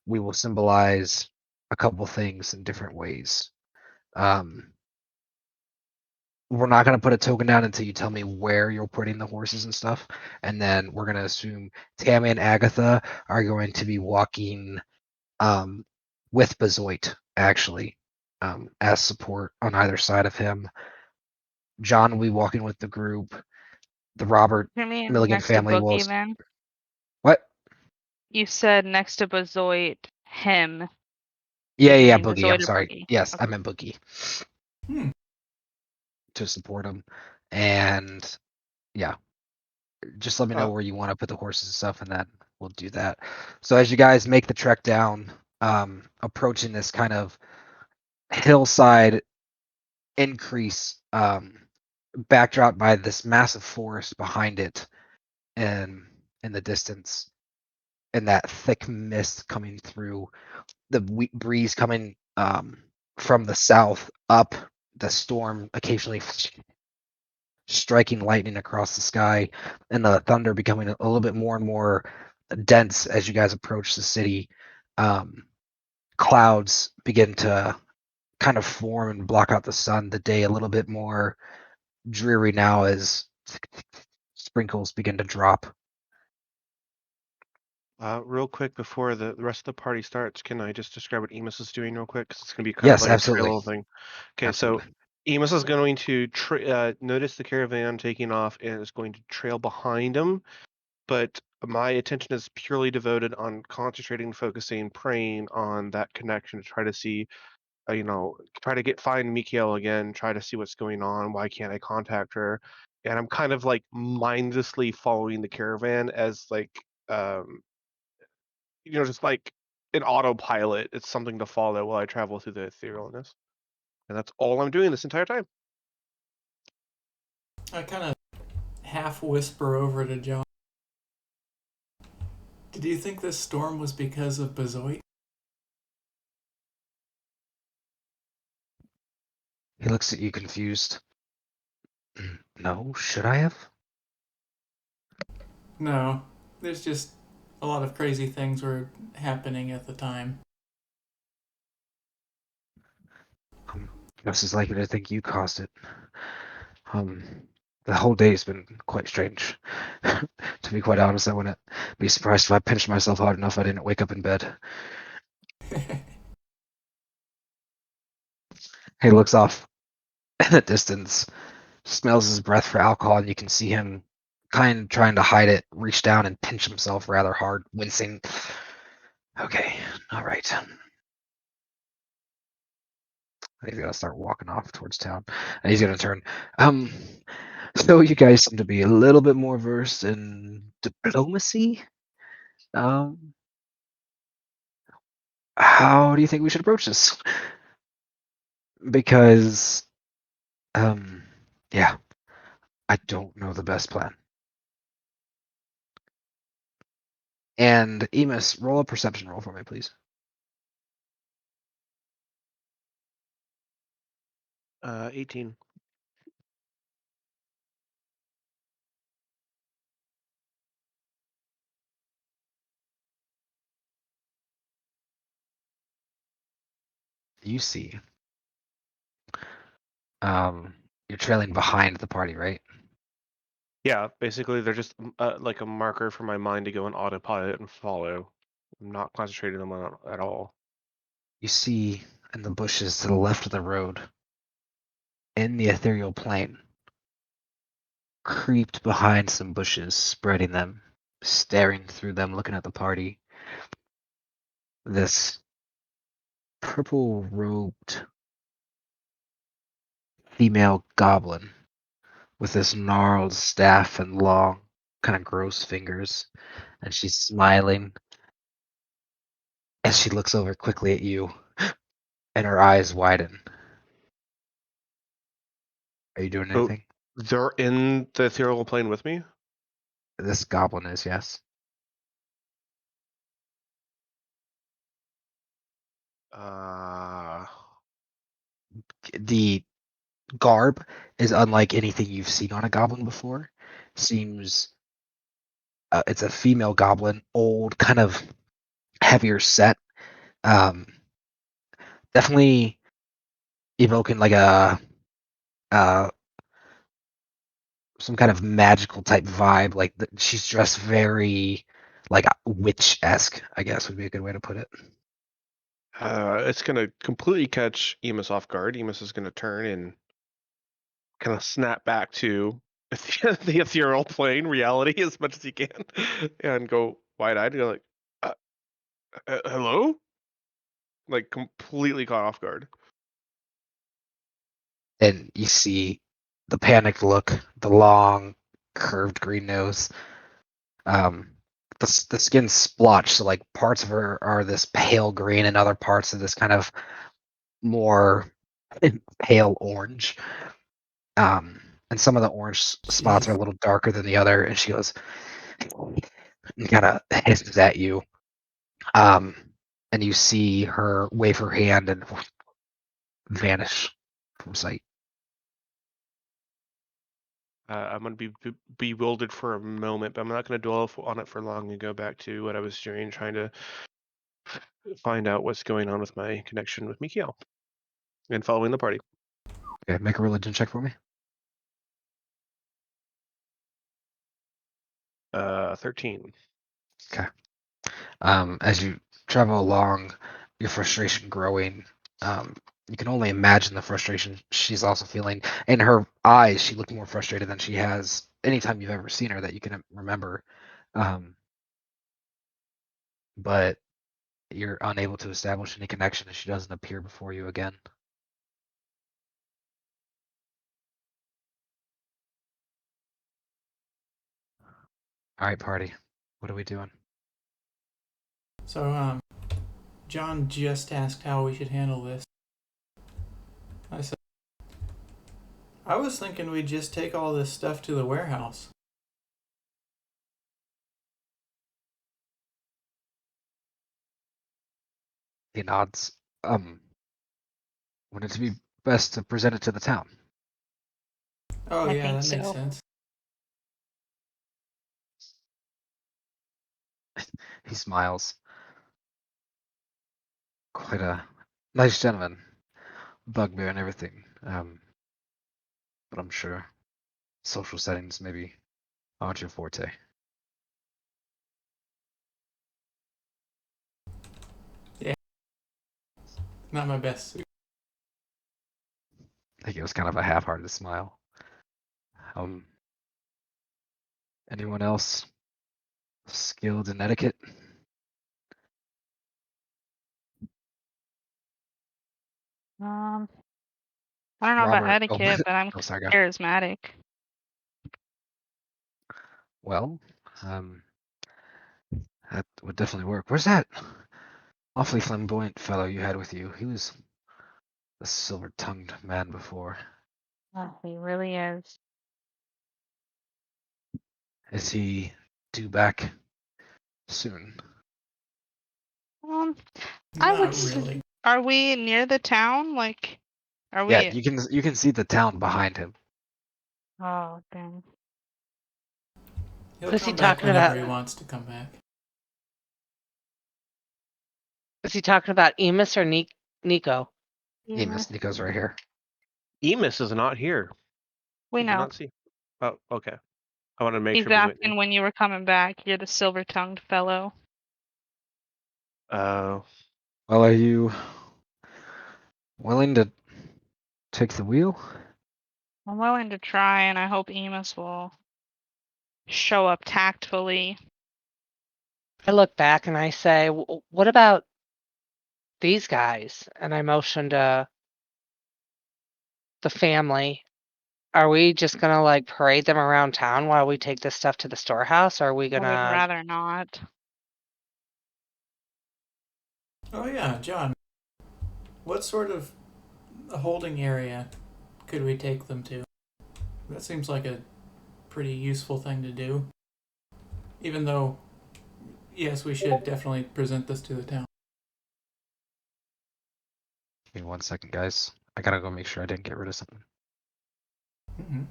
we will symbolize a couple things in different ways. We're not gonna put a token down until you tell me where you're putting the horses and stuff, and then we're gonna assume Tammy and Agatha are going to be walking with Bezoit, actually, as support on either side of him. John will be walking with the group. The Robert You mean Milligan next to family will. Boogie, then? What? You said next to Bazoit, him. Yeah, You yeah, mean Boogie. I'm Bazoit or sorry. Boogie? Yes, I Okay. meant Boogie Hmm. to support him. And yeah, just let me know Oh. where you want to put the horses and stuff, and then we'll do that. So as you guys make the trek down, approaching this kind of hillside increase, backdrop by this massive forest behind it, and in the distance, and that thick mist coming through, the breeze coming from the south up, the storm occasionally striking lightning across the sky, and the thunder becoming a little bit more and more dense as you guys approach the city. Clouds begin to kind of form and block out the sun. The day a little bit more dreary now as sprinkles begin to drop. Real quick before the rest of the party starts, can I just describe what Emus is doing real quick? 'Cause it's going to be kind of Yes, like absolutely. a trail thing. Okay, Absolutely. so Emus is going to notice the caravan taking off and is going to trail behind him. But my attention is purely devoted on concentrating, focusing, praying on that connection to try to see, try to find Mikael again, try to see what's going on. Why can't I contact her? And I'm kind of like mindlessly following the caravan as like, just like an autopilot. It's something to follow while I travel through the etherealness. And that's all I'm doing this entire time. I kind of half whisper over to John. Did you think this storm was because of Bezoit? He looks at you confused. No, should I have? No, there's just a lot of crazy things were happening at the time. I'm just as likely to think you caused it. The whole day's been quite strange. To be quite honest, I wouldn't be surprised if I pinched myself hard enough I didn't wake up in bed. He looks off in the distance, smells his breath for alcohol, and you can see him kind of trying to hide it, reach down and pinch himself rather hard, wincing. Okay, all right. He's gonna start walking off towards town, and he's gonna turn. So you guys seem to be a little bit more versed in diplomacy. How do you think we should approach this? Because, yeah, I don't know the best plan. And Emus, roll a perception roll for me, please. 18. You see, you're trailing behind the party, right? Yeah, basically they're just like a marker for my mind to go on autopilot and follow. I'm not concentrating on them at all. You see in the bushes to the left of the road, in the ethereal plane, creeped behind some bushes, spreading them, staring through them, looking at the party. This purple-robed female goblin with this gnarled staff and long, kind of gross fingers, and she's smiling as she looks over quickly at you, and her eyes widen. Are you doing Oh, anything? they're in the ethereal plane with me? This goblin is, yes. Uh, The garb is unlike anything you've seen on a goblin before. Seems it's a female goblin, old, kind of heavier set. Um, Definitely evoking like a uh, some kind of magical type vibe. Like she's dressed very like witch-esque, I guess would be a good way to put it. it's gonna completely catch Emus off guard. Emus is gonna turn and kind of snap back to the ethereal plane reality as much as he can, and go wide-eyed and go like, "Hello?" Like completely caught off guard. And you see the panicked look, the long, curved green nose. The skin's splotched, so like parts of her are this pale green, and other parts are this kind of more pale orange. And some of the orange spots are a little darker than the other. And she goes and kind of hisses at you. And you see her wave her hand and vanish from sight. I'm gonna be bewildered for a moment, but I'm not gonna dwell on it for long and go back to what I was doing, trying to find out what's going on with my connection with Mikhail and following the party. Okay, make a religion check for me. 13. Okay. As you travel along, your frustration growing. You can only imagine the frustration she's also feeling. In her eyes, she looked more frustrated than she has anytime you've ever seen her that you can remember. Um, but you're unable to establish any connection as she doesn't appear before you again. All right, party. What are we doing? So, John just asked how we should handle this. I said, I was thinking we'd just take all this stuff to the warehouse. He nods. Would it be best to present it to the town? Oh, I yeah, think that makes so. sense. He smiles. Quite a nice gentleman. Bugbear and everything. But I'm sure social settings maybe aren't your forte. Not my best suit. think it was kind of a half-hearted smile. Anyone else skilled in etiquette? I don't know about Robert. Oh, etiquette, but I'm oh, sorry, go. charismatic. Well, that would definitely work. Where's that awfully flamboyant fellow you had with you? He was a silver-tongued man before. Oh, he really is. Is he due back soon? I would. Not really. Are we near the town? Like, are Yeah, we? you can see the town behind him. Oh, dang. He'll Who's he come back talking whenever about? he wants to come back. Is he talking about Emus or Nico? Emus, Nico's right here. Emus is not here. We Did you know. not see? Oh, okay. I wanted to make He's sure we went. asking when you were coming back. You're the silver-tongued fellow. Oh, Well, are you willing to take the wheel? I'm willing to try, and I hope Emus will show up tactfully. I look back and I say, what about these guys? And I motion to the family. Are we just gonna like parade them around town while we take this stuff to the storehouse? Or are we I would gonna? rather not. Oh yeah, John. What sort of holding area could we take them to? That seems like a pretty useful thing to do. Even though, yes, we should definitely present this to the town. Give me 1 second, guys. I gotta go make sure I didn't get rid of something. Mm-hmm.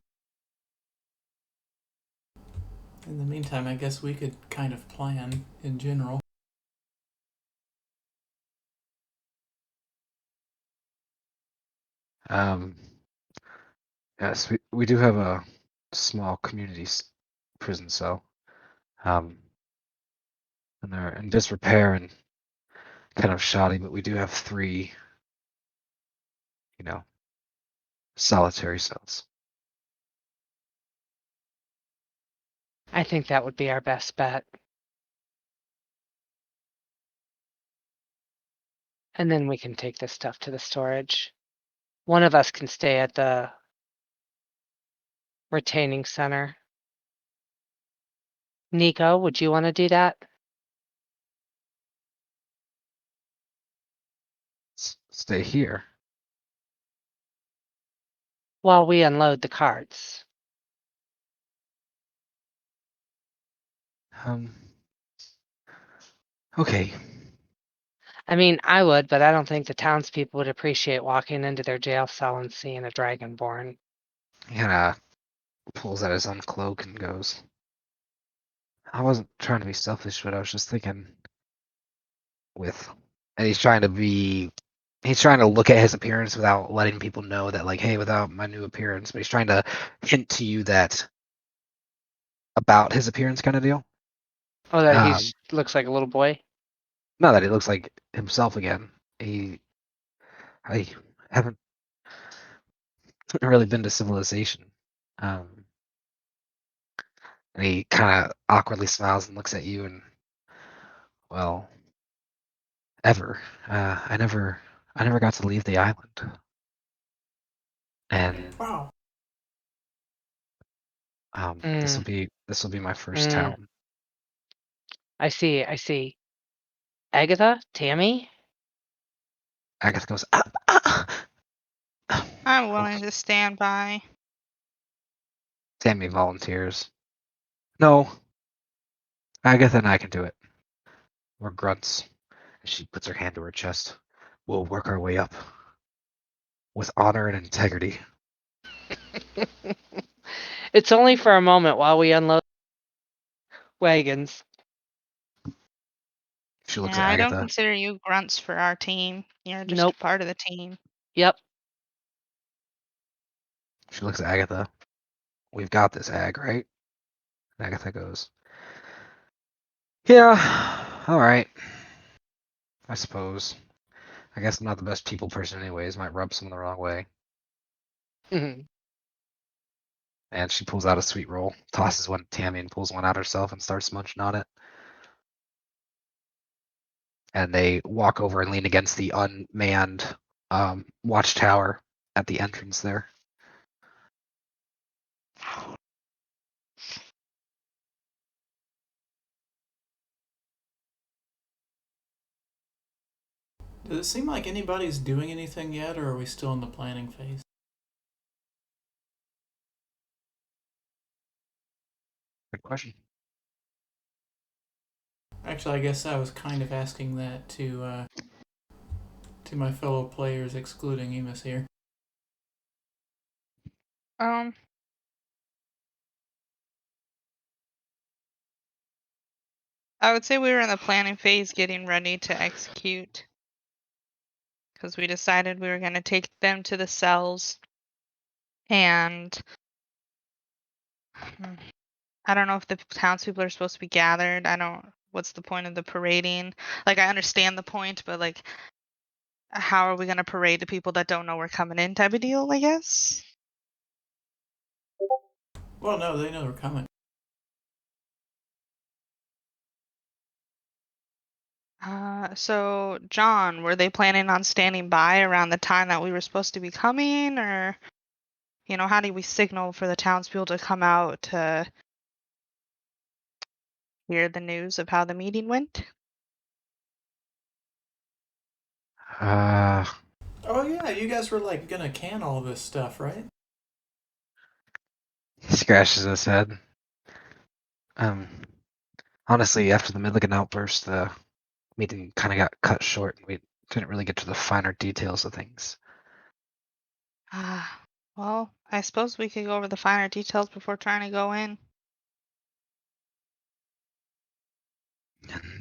In the meantime, I guess we could kind of plan in general. Yes, we do have a small community prison cell. And they're in disrepair and kind of shoddy, but we do have 3, solitary cells. I think that would be our best bet. And then we can take this stuff to the storage. One of us can stay at the retaining center. Nico, would you want to do that? Stay here. While we unload the carts. Okay. I mean, I would, but I don't think the townspeople would appreciate walking into their jail cell and seeing a dragonborn. He kind of pulls out his own cloak and goes, I wasn't trying to be selfish, but I was just thinking and he's trying to look at his appearance without letting people know that, like, hey, without my new appearance, but he's trying to hint to you that about his appearance kind of deal. Oh, that he looks like a little boy? Not that he looks like himself again. I haven't really been to civilization. And he kind of awkwardly smiles and looks at you and, well, ever. I never got to leave the island. And Wow. this will be my first town. I see. Agatha? Tammy? Agatha goes, I'm willing Okay. to stand by. Tammy volunteers. No, Agatha and I can do it. We're grunts. She puts her hand to her chest. We'll work our way up with honor and integrity. It's only for a moment while we unload wagons. She looks Yeah, at I don't Agatha. consider you grunts for our team. You're just Nope. a part of the team. Yep. She looks at Agatha. We've got this, Ag, right? And Agatha goes, yeah, all right. I suppose. I guess I'm not the best people person anyways. Might rub someone the wrong way. And she pulls out a sweet roll, tosses one to Tammy, and pulls one out herself and starts munching on it. And they walk over and lean against the unmanned watchtower at the entrance there. Does it seem like anybody's doing anything yet, or are we still in the planning phase? Good question. Actually, I guess I was kind of asking that to my fellow players, excluding Emus here. I would say we were in the planning phase getting ready to execute. Because we decided we were going to take them to the cells. And I don't know if the townspeople are supposed to be gathered. What's the point of the parading? Like, I understand the point, but like, how are we going to parade to people that don't know we're coming in type of deal, I guess? Well, no, they know we're coming. So, John, were they planning on standing by around the time that we were supposed to be coming? Or, how do we signal for the townspeople to come out to hear the news of how the meeting went? Oh yeah, you guys were like gonna can all this stuff, right? He scratches his head. Honestly, after the Milligan outburst, the meeting kind of got cut short. We didn't really get to the finer details of things. Well, I suppose we could go over the finer details before trying to go in.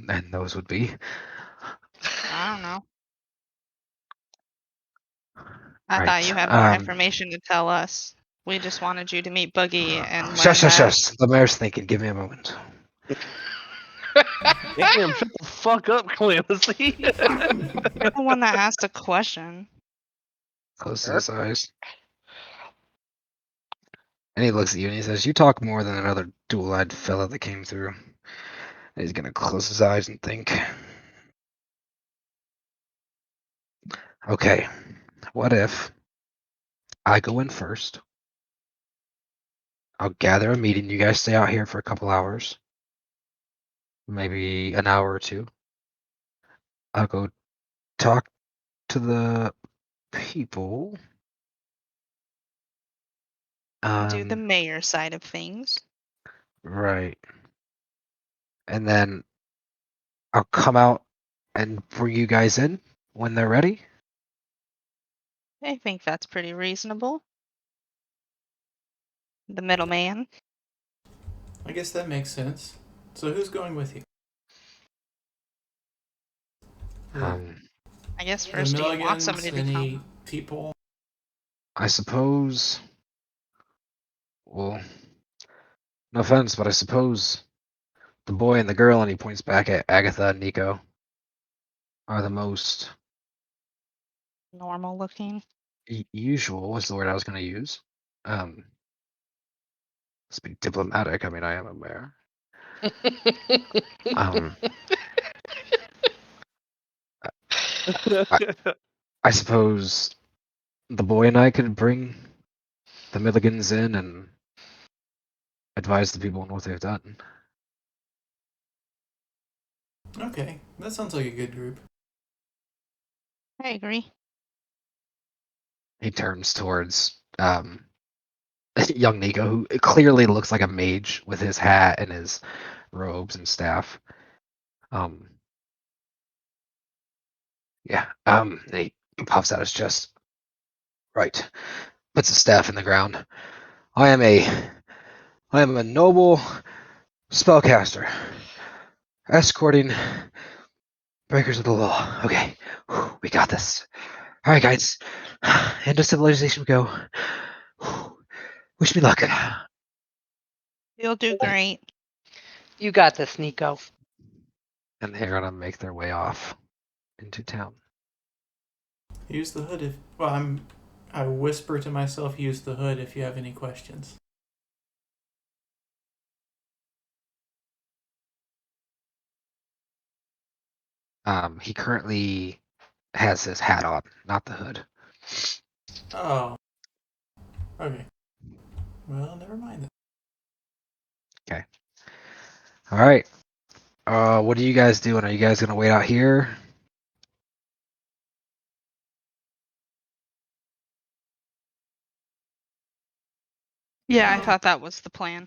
And those would be. I don't know. I Right. thought you had more information to tell us. We just wanted you to meet Boogie and learn Shush. that. The mayor's thinking. Give me a moment. Damn, shut the fuck up, Clancy. You're the one that asked a question. Closes his eyes. And he looks at you and he says, "You talk more than another dual-eyed fella that came through." And he's gonna close his eyes and think. Okay, what if I go in first? I'll gather a meeting. You guys stay out here for a couple hours. Maybe an hour or two. I'll go talk to the people. Do the mayor side of things. Right. And then I'll come out and bring you guys in when they're ready. I think that's pretty reasonable. The middleman. I guess that makes sense. So who's going with you? I guess The first, do you want Milligans, somebody to any come? people? I suppose. Well, no offense, but I suppose the boy and the girl, and he points back at Agatha and Nico, are the most Normal looking. usual was the word I was going to use. Let's be diplomatic. I mean, I am a mayor. I suppose the boy and I could bring the Milligans in and advise the people on what they've done. Okay, that sounds like a good group. I agree. He turns towards young Nico, who clearly looks like a mage with his hat and his robes and staff. He puffs out his chest. Right. Puts his staff in the ground. I am a noble spellcaster, escorting breakers of the law. Okay, we got this. All right, guys, into civilization we go. Wish me luck. You'll do great. You got this, Nico. And they're gonna make their way off into town. Use the hood if. Well, I whisper to myself, use the hood if you have any questions. He currently has his hat on, not the hood. Oh. Okay. Well, never mind then. Okay. All right. What are you guys doing? Are you guys gonna wait out here? Yeah, I thought that was the plan.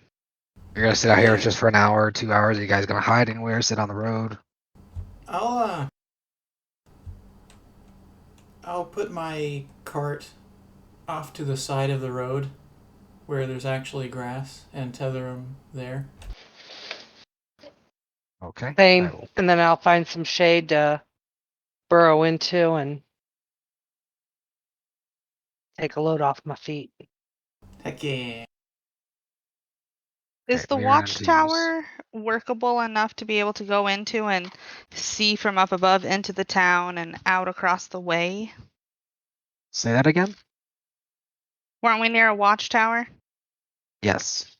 You're gonna sit out here Yeah. just for an hour, 2 hours? Are you guys gonna hide anywhere? Sit on the road? I'll put my cart off to the side of the road where there's actually grass and tether them there. Okay. Same. I will. And then I'll find some shade to burrow into and take a load off my feet. Heck yeah. Is Okay, the mirror and to use. watchtower workable enough to be able to go into and see from up above into the town and out across the way? Say that again? Weren't we near a watchtower? Yes.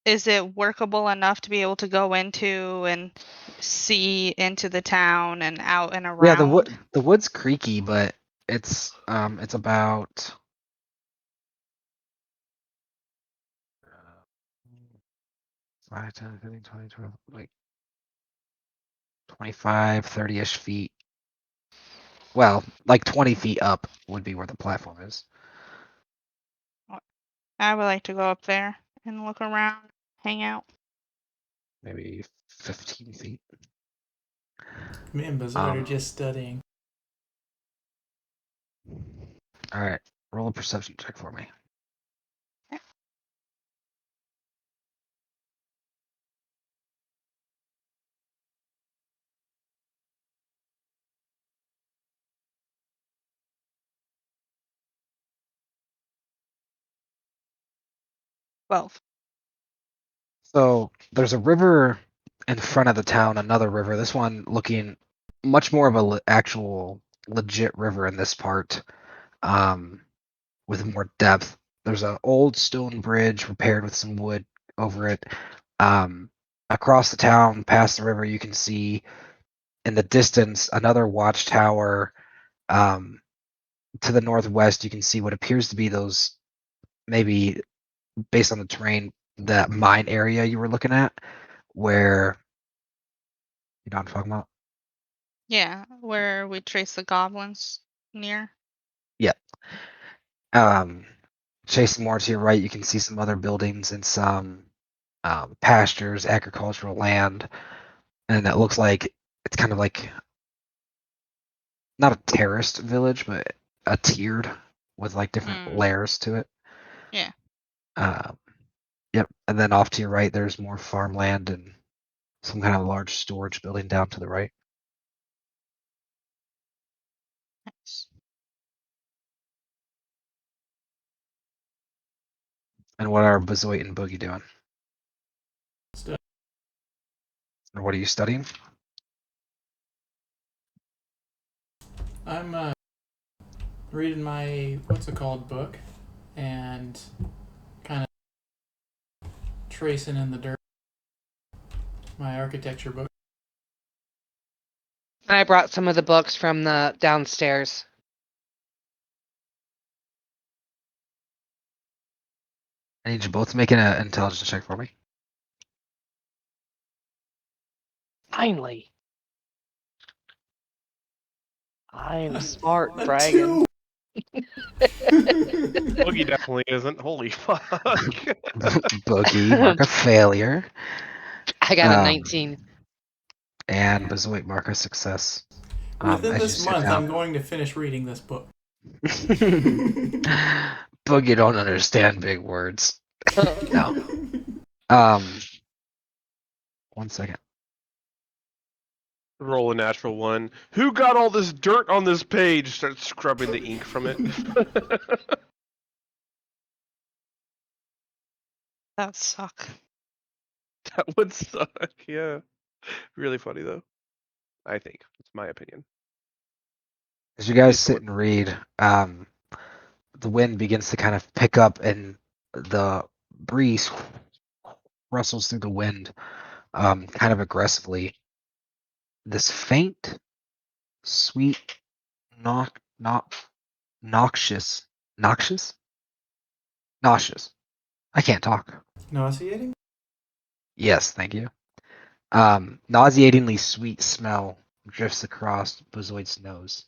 Is it workable enough to be able to go into and see into the town and out and around? Yeah, the wood's creaky, but it's about 5, 10, 15, 20, 12, like 25, 30-ish feet. Well, like 20 feet up would be where the platform is. I would like to go up there and look around, hang out. Maybe 15 feet. Me and Bazoid are just studying. All right, roll a perception check for me. Well, So there's a river in front of the town, another river. This one looking much more of a actual legit river in this part, with more depth. There's an old stone bridge repaired with some wood over it. Across the town, past the river, you can see in the distance another watchtower. To the northwest, you can see what appears to be those, maybe based on the terrain, that mine area you were looking at, where you know what I'm talking about? yeah, where we trace the goblins near. Yep. Chasing more to your right, you can see some other buildings and some pastures, agricultural land, and it looks like it's kind of like not a terraced village, but a tiered with like different layers to it. Yeah. Yep. And then off to your right, there's more farmland and some kind of large storage building down to the right. Nice. And what are Bezoit and Boogie doing? Study. Or what are you studying? I'm reading my what's it called book and kind of tracing in the dirt my architecture book. And I brought some of the books from the downstairs. I need you both to make an intelligence check for me. Finally. I'm smart, A dragon. 2! Boogie definitely isn't. Holy fuck. Boogie, mark a failure. I got a 19. And Bezoit, mark a success. Within As you this sit month, down. I'm going to finish reading this book. Boogie don't understand big words. No. 1 second. Roll a natural one. Who got all this dirt on this page? Start scrubbing the ink from it. That would suck. That would suck. Yeah. Really funny though. I think. It's my opinion. As you guys It's sit and read, the wind begins to kind of pick up, and the breeze rustles through the wind, kind of aggressively. This faint, sweet, noxious, noxious, nauseous. I can't talk. Nauseating? Yes, thank you. Nauseatingly sweet smell drifts across Bozoid's nose.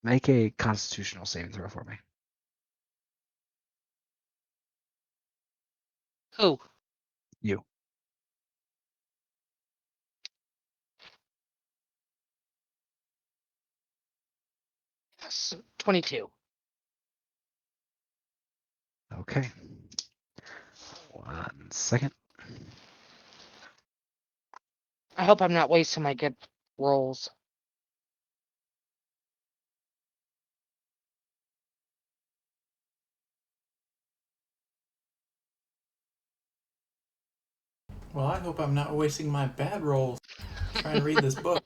Make a constitutional saving throw for me. Who? You. Yes. 22. Okay. 1 second. I hope I'm not wasting my good rolls. Well, I hope I'm not wasting my bad rolls trying to read this book.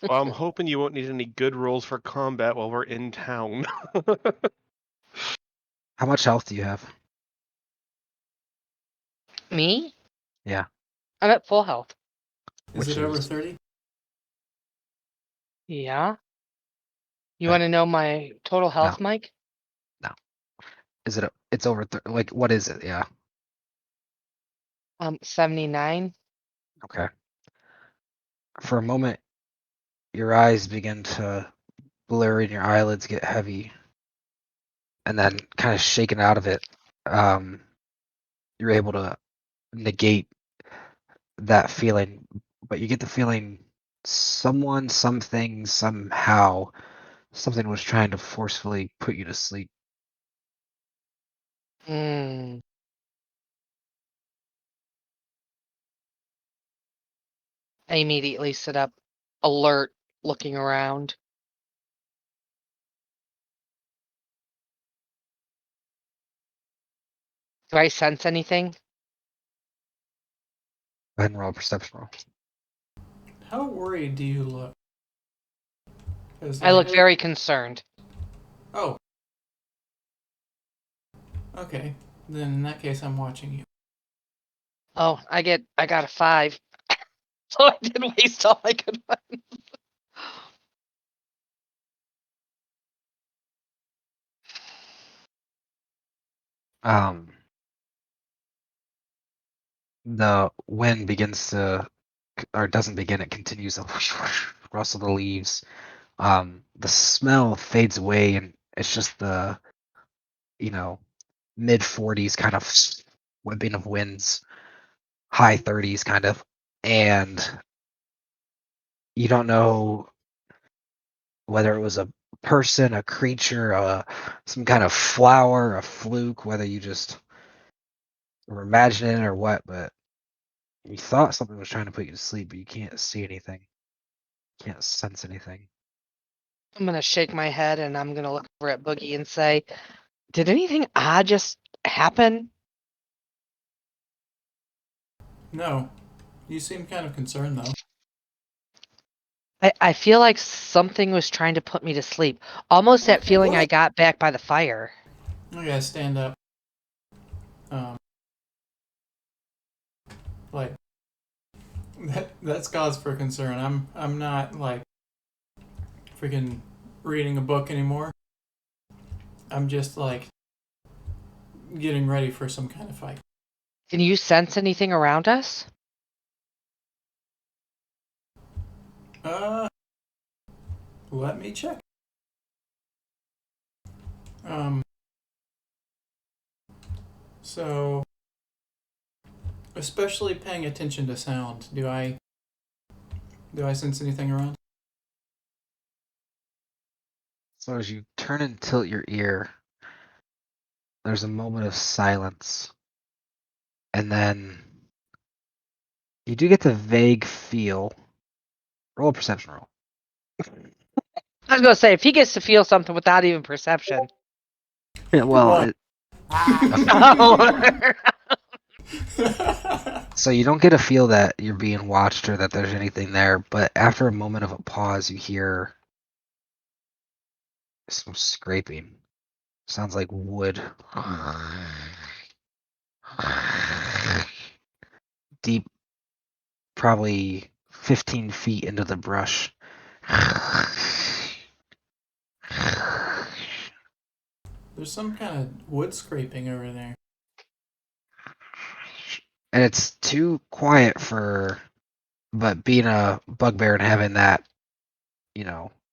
Well, I'm hoping you won't need any good rolls for combat while we're in town. How much health do you have? Me? Yeah. I'm at full health. Is Which it over is- 30? Yeah. You Okay. want to know my total health, Mike? Is it? It's over. Like, what is it? Yeah. 79. Okay. For a moment, your eyes begin to blur and your eyelids get heavy, and then kind of shaken out of it. You're able to negate that feeling, but you get the feeling someone, something, somehow, something was trying to forcefully put you to sleep. Hmm. I immediately sit up, alert, looking around. Do I sense anything? Go ahead and roll a perception roll. How worried do you look? 'Cause, I look like- very concerned. Oh. Okay. Then in that case, I'm watching you. Oh, I got a 5. So I didn't waste all my good ones. The wind begins to, or doesn't begin, it continues to rustle the leaves. The smell fades away, and it's just the, mid 40s kind of whipping of winds, high 30s kind of, and you don't know whether it was a person, a creature, some kind of flower, a fluke, whether you just were imagining it or what, but you thought something was trying to put you to sleep, but you can't see anything, can't sense anything. I'm gonna shake my head and I'm gonna look over at Boogie and say, "Did anything odd just happen?" No. You seem kind of concerned, though. I feel like something was trying to put me to sleep. Almost that feeling I got back by the fire. I gotta stand up. Like that's cause for concern. I'm not like freaking reading a book anymore. I'm just like getting ready for some kind of fight. Can you sense anything around us? Let me check. So especially paying attention to sound, do I sense anything around? So as you turn and tilt your ear, there's a moment of silence, and then you do get the vague feel. Roll a perception roll. I was gonna say, if he gets to feel something without even perception. Yeah, well, One. Oh. So you don't get a feel that you're being watched or that there's anything there, but after a moment of a pause, you hear some scraping. Sounds like wood. Deep, probably 15 feet into the brush. There's some kind of wood scraping over there. And it's too quiet for, but being a bugbear and having that,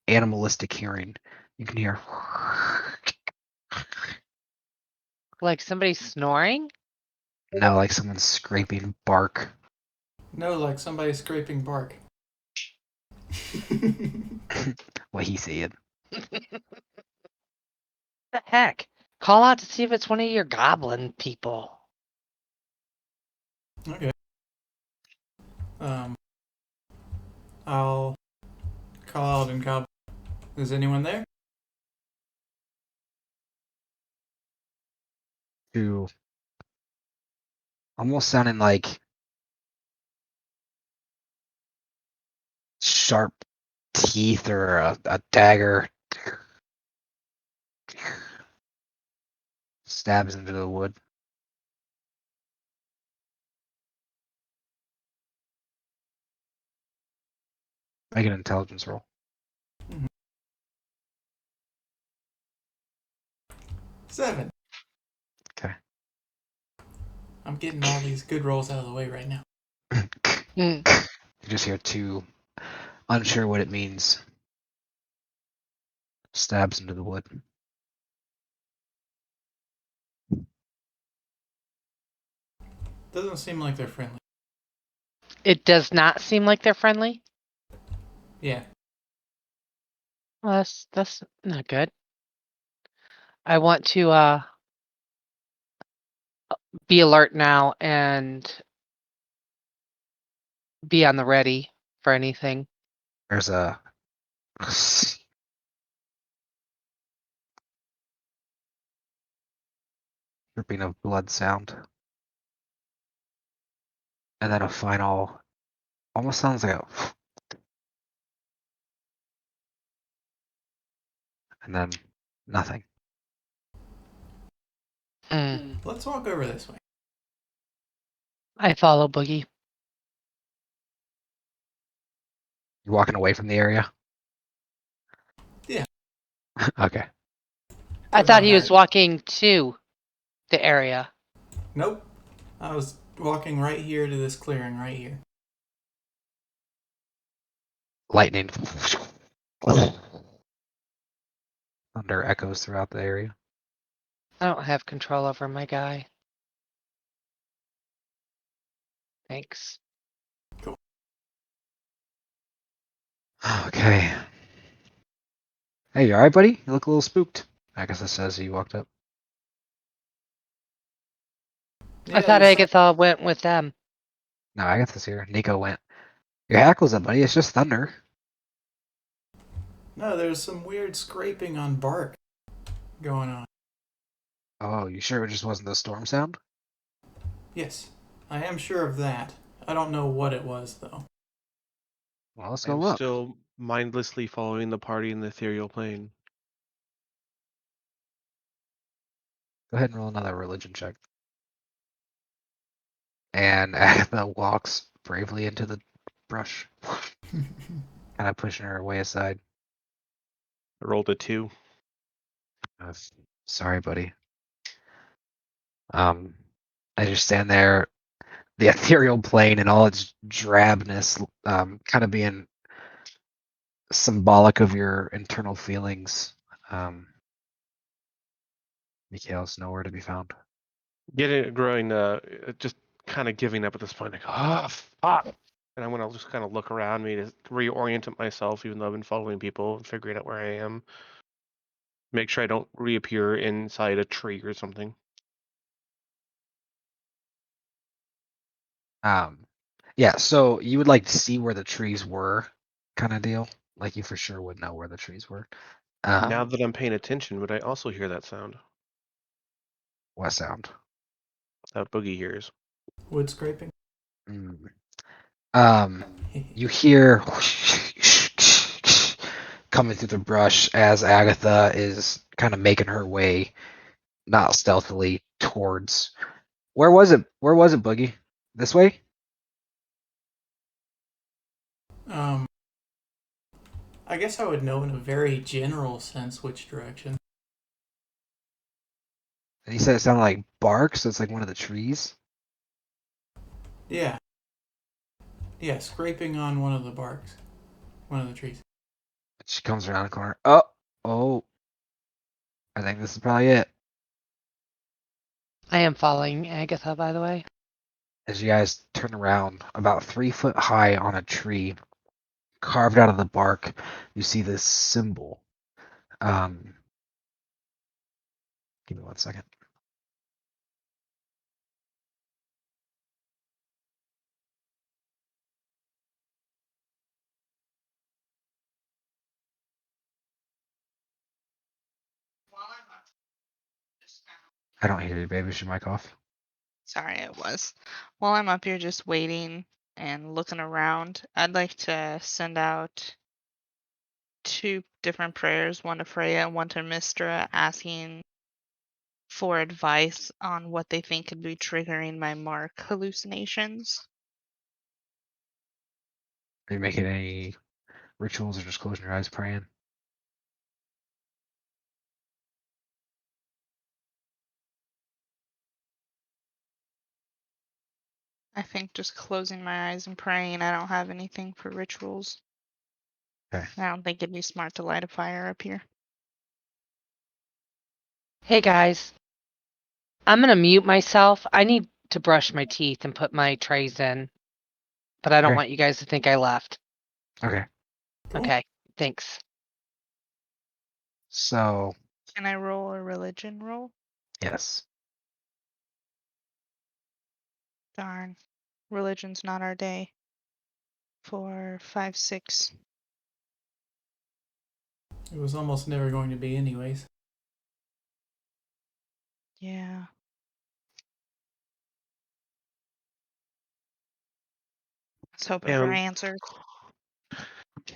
animalistic hearing, you can hear. Like somebody snoring? No, like someone's scraping bark. No, like somebody scraping bark. What he said. The heck? Call out to see if it's one of your goblin people. Okay. I'll call out and call. Is anyone there? To almost sounding like sharp teeth or a dagger stabs into the wood. Make an intelligence roll. 7. Okay. I'm getting all these good rolls out of the way right now. You just hear two, unsure what it means, stabs into the wood. Doesn't seem like they're friendly. It does not seem like they're friendly. Yeah. Well, that's not good. I want to be alert now and be on the ready for anything. There's a dripping of blood sound. And then a final, almost sounds like a, and then nothing. Let's walk over this way. I follow Boogie. You walking away from the area? Yeah. Okay. I Put thought on he was that- walking to the area. Nope. I was walking right here to this clearing right here. Lightning. Thunder echoes throughout the area. I don't have control over my guy. Thanks. Okay. Hey, you alright, buddy? You look a little spooked. Agatha says he walked up. I thought there's Agatha went with them. No, Agatha's here. Nico went. Your hackles up, buddy. It's just thunder. No, there's some weird scraping on bark going on. Oh, you sure it just wasn't the storm sound? Yes, I am sure of that. I don't know what it was, though. Well, let's go I'm look. still mindlessly following the party in the ethereal plane. Go ahead and roll another religion check. And Agatha walks bravely into the brush, kind of pushing her way aside. I rolled a 2. Sorry, buddy. As you stand there, the ethereal plane in all its drabness, kind of being symbolic of your internal feelings. Mikhail's nowhere to be found. Getting growing, just kind of giving up at this point. Like, oh, fuck. And I'm gonna just kind of look around me to reorient myself, even though I've been following people and figuring out where I am. Make sure I don't reappear inside a tree or something. Yeah, so you would like to see where the trees were, kind of deal. Like you for sure would know where the trees were. Now that I'm paying attention, would I also hear that sound What sound? that Boogie hears? Wood scraping. You hear coming through the brush as Agatha is kind of making her way, not stealthily, towards. Where was it? Where was it, Boogie? This way? I guess I would know in a very general sense which direction. And he said it sounded like bark, so it's like one of the trees. Yeah. Yeah, scraping on one of the barks. One of the trees. She comes around the corner. Oh. I think this is probably it. I am following Agatha, by the way. As you guys turn around, about 3 foot high on a tree, carved out of the bark, you see this symbol. Give me 1 second. I don't hear you, baby. Is your mic off? Sorry, it was. While I'm up here just waiting and looking around, I'd like to send out 2 different prayers, one to Freya and one to Mistra, asking for advice on what they think could be triggering my mark hallucinations. Are you making any rituals or just closing your eyes praying? I think just closing my eyes and praying. I don't have anything for rituals. Okay. I don't think it'd be smart to light a fire up here. Hey guys, I'm gonna mute myself. I need to brush my teeth and put my trays in, but I don't Okay. want you guys to think I left. Okay. Cool. Okay, thanks. So, Can I roll a religion roll? yes. Darn. Religion's not our day. 4, 5, 6. It was almost never going to be anyways. Yeah. Let's hope it for And answers.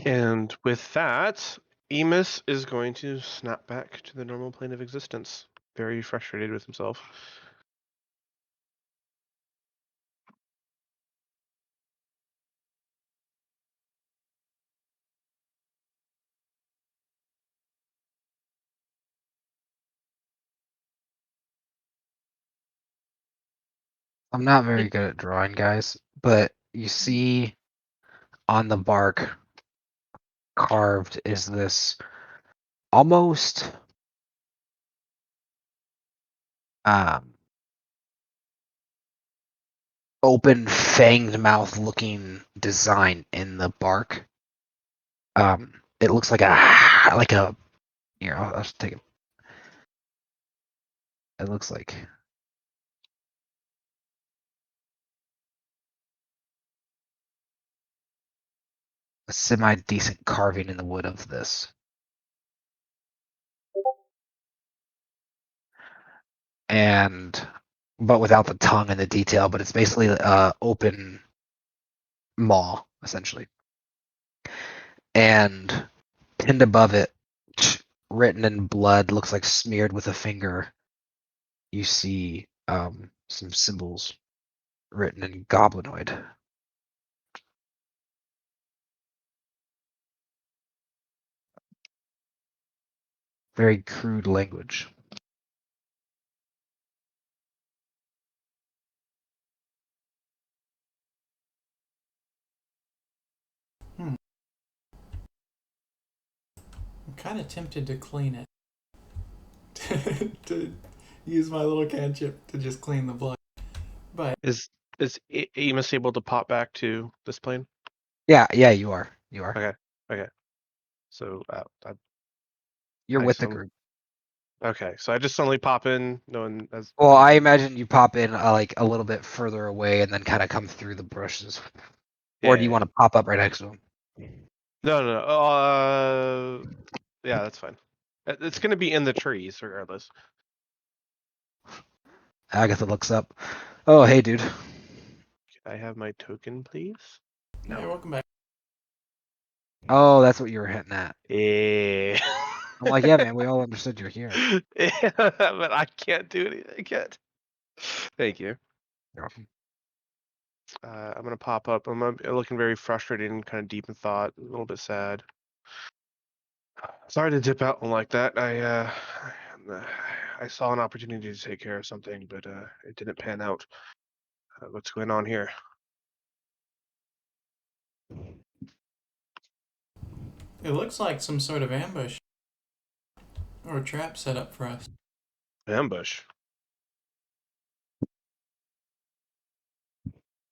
and with that, Emus is going to snap back to the normal plane of existence, very frustrated with himself. I'm not very good at drawing, guys, but you see on the bark carved is this almost open fanged mouth looking design in the bark. It looks like a here, I'll just take it. It looks like a semi decent carving in the wood of this. But without the tongue and the detail, but it's basically open maw, essentially. And pinned above it, written in blood, looks like smeared with a finger, you see some symbols written in goblinoid. Very crude language. I'm kind of tempted to clean it. To use my little cantrip to just clean the blood. But Is Emus able to pop back to this plane? Yeah, you are. You are. Okay. So You're I with the suddenly- group. Okay, so I just suddenly pop in, knowing as Well, I imagine you pop in like a little bit further away and then kind of come through the bushes. Or do you want to pop up right next to him? No. Yeah, that's fine. It's gonna be in the trees regardless. Agatha looks up. Oh, hey, dude. I have my token, please? Hey, welcome back. Oh, that's what you were hitting at. Yeah. I'm like, yeah, man, we all understood you're here. Yeah, but I can't do anything yet. Thank you. You're welcome. I'm gonna pop up. I'm looking very frustrated and kind of deep in thought, a little bit sad. Sorry to dip out like that. I saw an opportunity to take care of something, but it didn't pan out. What's going on here? It looks like some sort of ambush or a trap set up for us. Ambush.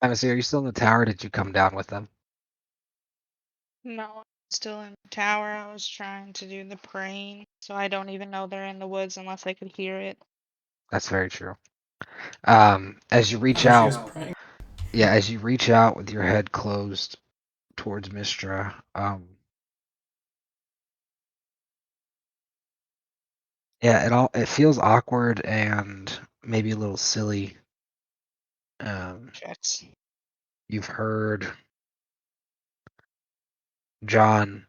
Emissary, are you still in the tower? Did you come down with them? No, I'm still in the tower. I was trying to do the praying, so I don't even know they're in the woods unless I could hear it. That's very true. As you reach She out, was praying. yeah, as you reach out with your head closed towards Mistra, yeah, it feels awkward and maybe a little silly. Shit. You've heard John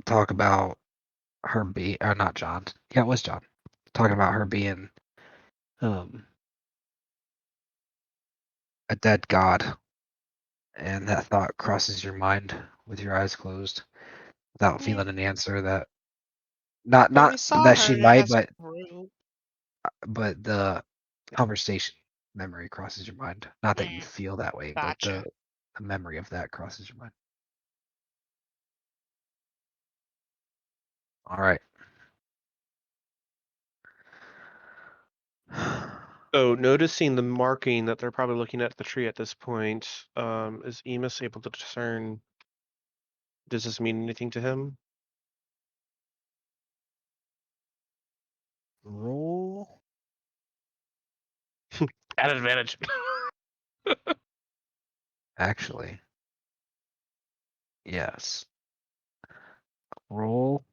talk about her being, or not John. Yeah, it was John talking about her being um a dead god, and that thought crosses your mind with your eyes closed without Yeah. feeling an answer that not But we not saw that her she might, as a group. but the conversation memory crosses your mind. Not that you Mm, feel that way, but gotcha. the memory of that crosses your mind. All right. So noticing the marking that they're probably looking at the tree at this point, is Emus able to discern? Does this mean anything to him? Roll. At advantage. Actually, yes. Roll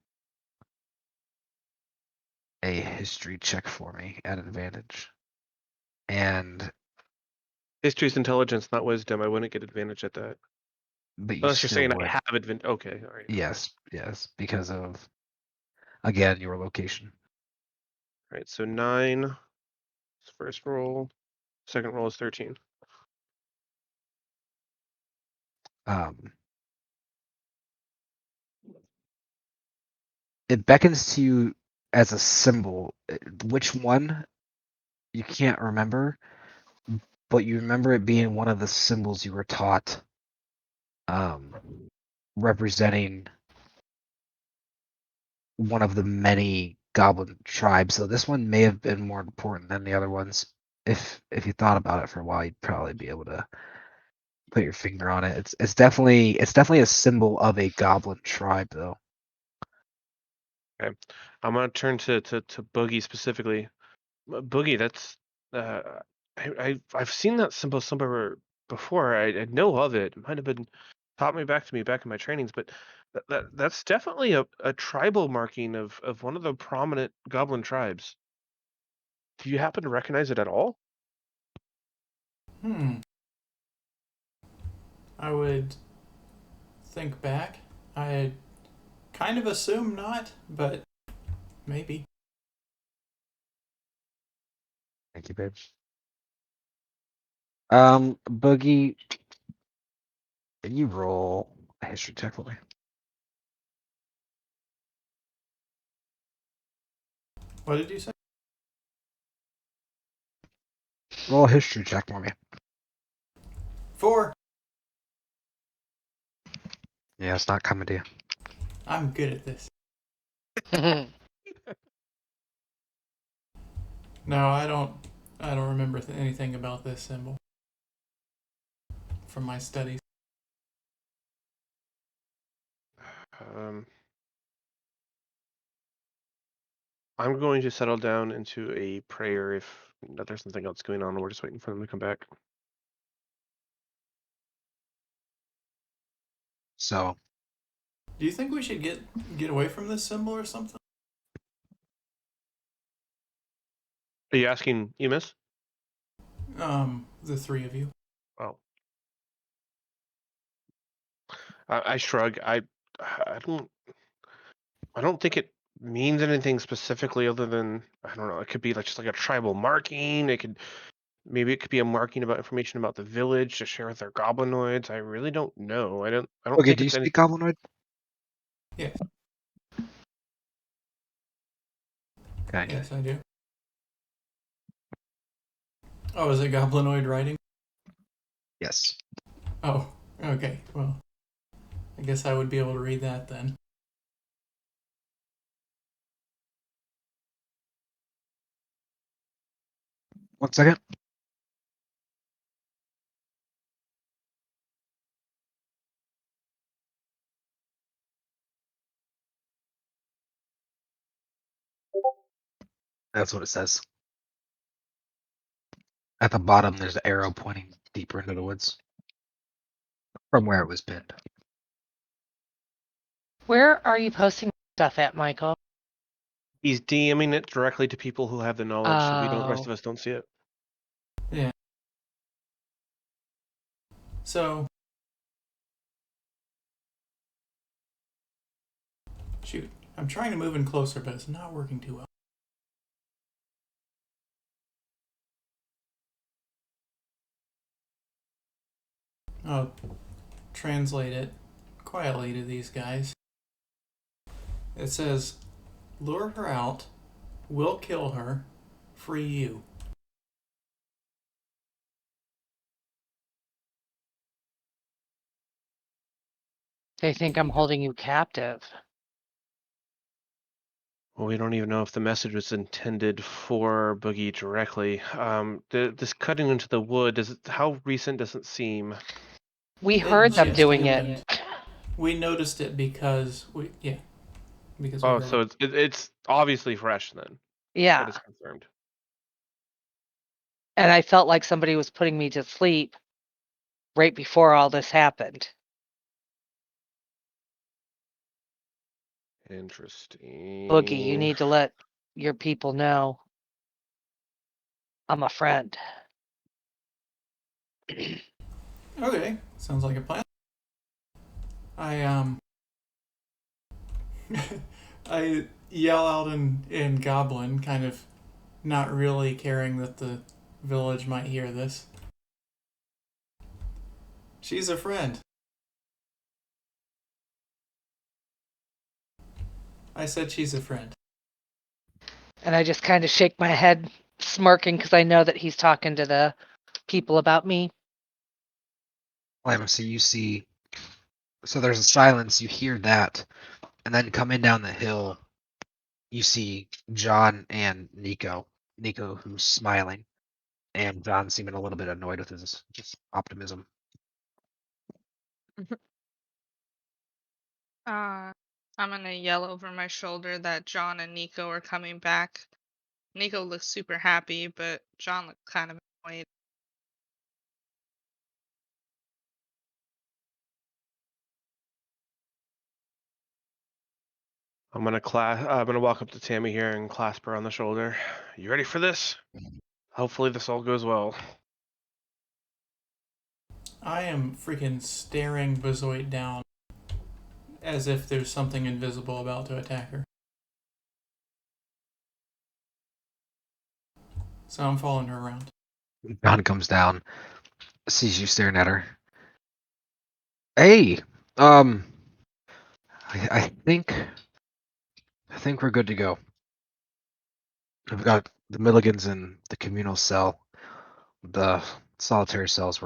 a history check for me at advantage. And History's intelligence, not wisdom. I wouldn't get advantage at that. but you Unless you're still saying I would. have advantage. Okay, all right. Yes, because of again your location. All right, so 9. First roll. Second roll is 13. Um, it beckons to you as a symbol. Which one you can't remember, but you remember it being one of the symbols you were taught, representing one of the many goblin tribes. So this one may have been more important than the other ones. If you thought about it for a while, you'd probably be able to put your finger on it. It's definitely a symbol of a goblin tribe, though. Okay. I'm gonna turn to Boogie specifically. Boogie, that's I've seen that symbol somewhere before. I know of it. It might have been taught me back in my trainings, but that's definitely a tribal marking of one of the prominent goblin tribes. Do you happen to recognize it at all? I would think back. I kind of assume not, but maybe. Thank you, babe. Boogie, can you roll a history check for me? What did you say? Roll a history check for me. 4. Yeah, it's not coming to you. I'm good at this. No, I don't remember anything about this symbol from my studies. I'm going to settle down into a prayer if there's something else going on and we're just waiting for them to come back. So, Do you think we should get away from this symbol or something? Are you asking Emus? The three of you. Oh. I shrug. I don't think it means anything specifically other than I don't know. It could be like just like a tribal marking. Maybe it could be a marking about information about the village to share with their goblinoids. I really don't know. I don't Okay, think do you it's speak anything. Goblinoid? Yes. Okay. Yes, I do. Oh, is it goblinoid writing? Yes. Oh, okay. Well, I guess I would be able to read that then. One second. That's what it says. At the bottom, there's an arrow pointing deeper into the woods from where it was pinned. Where are you posting stuff at, Michael? He's DMing it directly to people who have the knowledge, so we don't. The rest Oh. of us don't see it. Yeah. So, shoot, I'm trying to move in closer, but it's not working too well. I'll translate it quietly to these guys. It says, lure her out, we'll kill her, free you. They think I'm holding you captive. Well, we don't even know if the message was intended for Boogie directly. This cutting into the wood, how recent does it seem? We heard them just doing happened. it. We noticed it because because we Oh, heard so it. it's obviously fresh then. Yeah. That is confirmed. And I felt like somebody was putting me to sleep right before all this happened. Interesting. Boogie, you need to let your people know I'm a friend. Okay, sounds like a plan. I I yell out in Goblin, kind of not really caring that the village might hear this. She's a friend. I said she's a friend. And I just kind of shake my head, smirking, because I know that he's talking to the people about me. So you see, so there's a silence. You hear that, and then coming down the hill, you see John and Nico. Nico, who's smiling, and John seeming a little bit annoyed with his optimism. I'm gonna yell over my shoulder that John and Nico are coming back. Nico looks super happy, but John looks kind of annoyed. I'm gonna walk up to Tammy here and clasp her on the shoulder. You ready for this? Hopefully this all goes well. I am freaking staring Bezoit down as if there's something invisible about to attack her. So I'm following her around. John comes down, sees you staring at her. Hey, I think we're good to go. We've got the Milligans in the communal cell. The solitary cells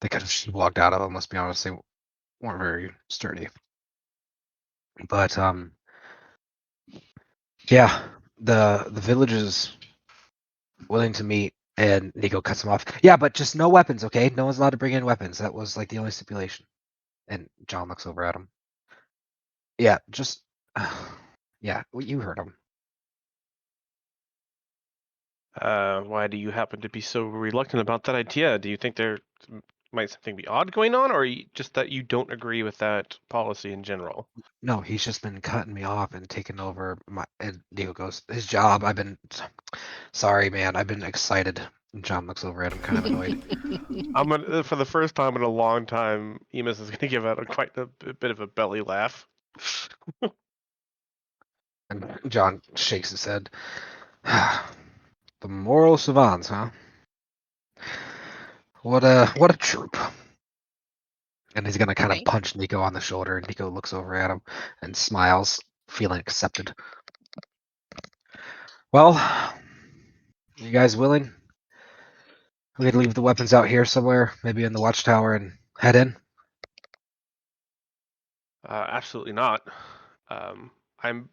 they could have just walked out of them. Let's be honest, they weren't very sturdy. But yeah, the village is willing to meet, and Nico cuts him off. Yeah, but just no weapons, okay? No one's allowed to bring in weapons. That was like the only stipulation. And John looks over at him. Yeah, just yeah, you heard him. Why do you happen to be so reluctant about that idea? Do you think there might something be odd going on, or just that you don't agree with that policy in general? No, he's just been cutting me off and taking over my. And Nico goes, his job. I've been sorry, man. I've been excited John looks over at him, kind of annoyed. I'm gonna, for the first time in a long time, Emus is gonna give out a bit of a belly laugh. And John shakes his head. The moral savants, huh? What a troop. And he's gonna kind of Okay. punch Nico on the shoulder, and Nico looks over at him and smiles, feeling accepted. Well, you guys willing? We could leave the weapons out here somewhere, maybe in the watchtower, and head in. Absolutely not. I'm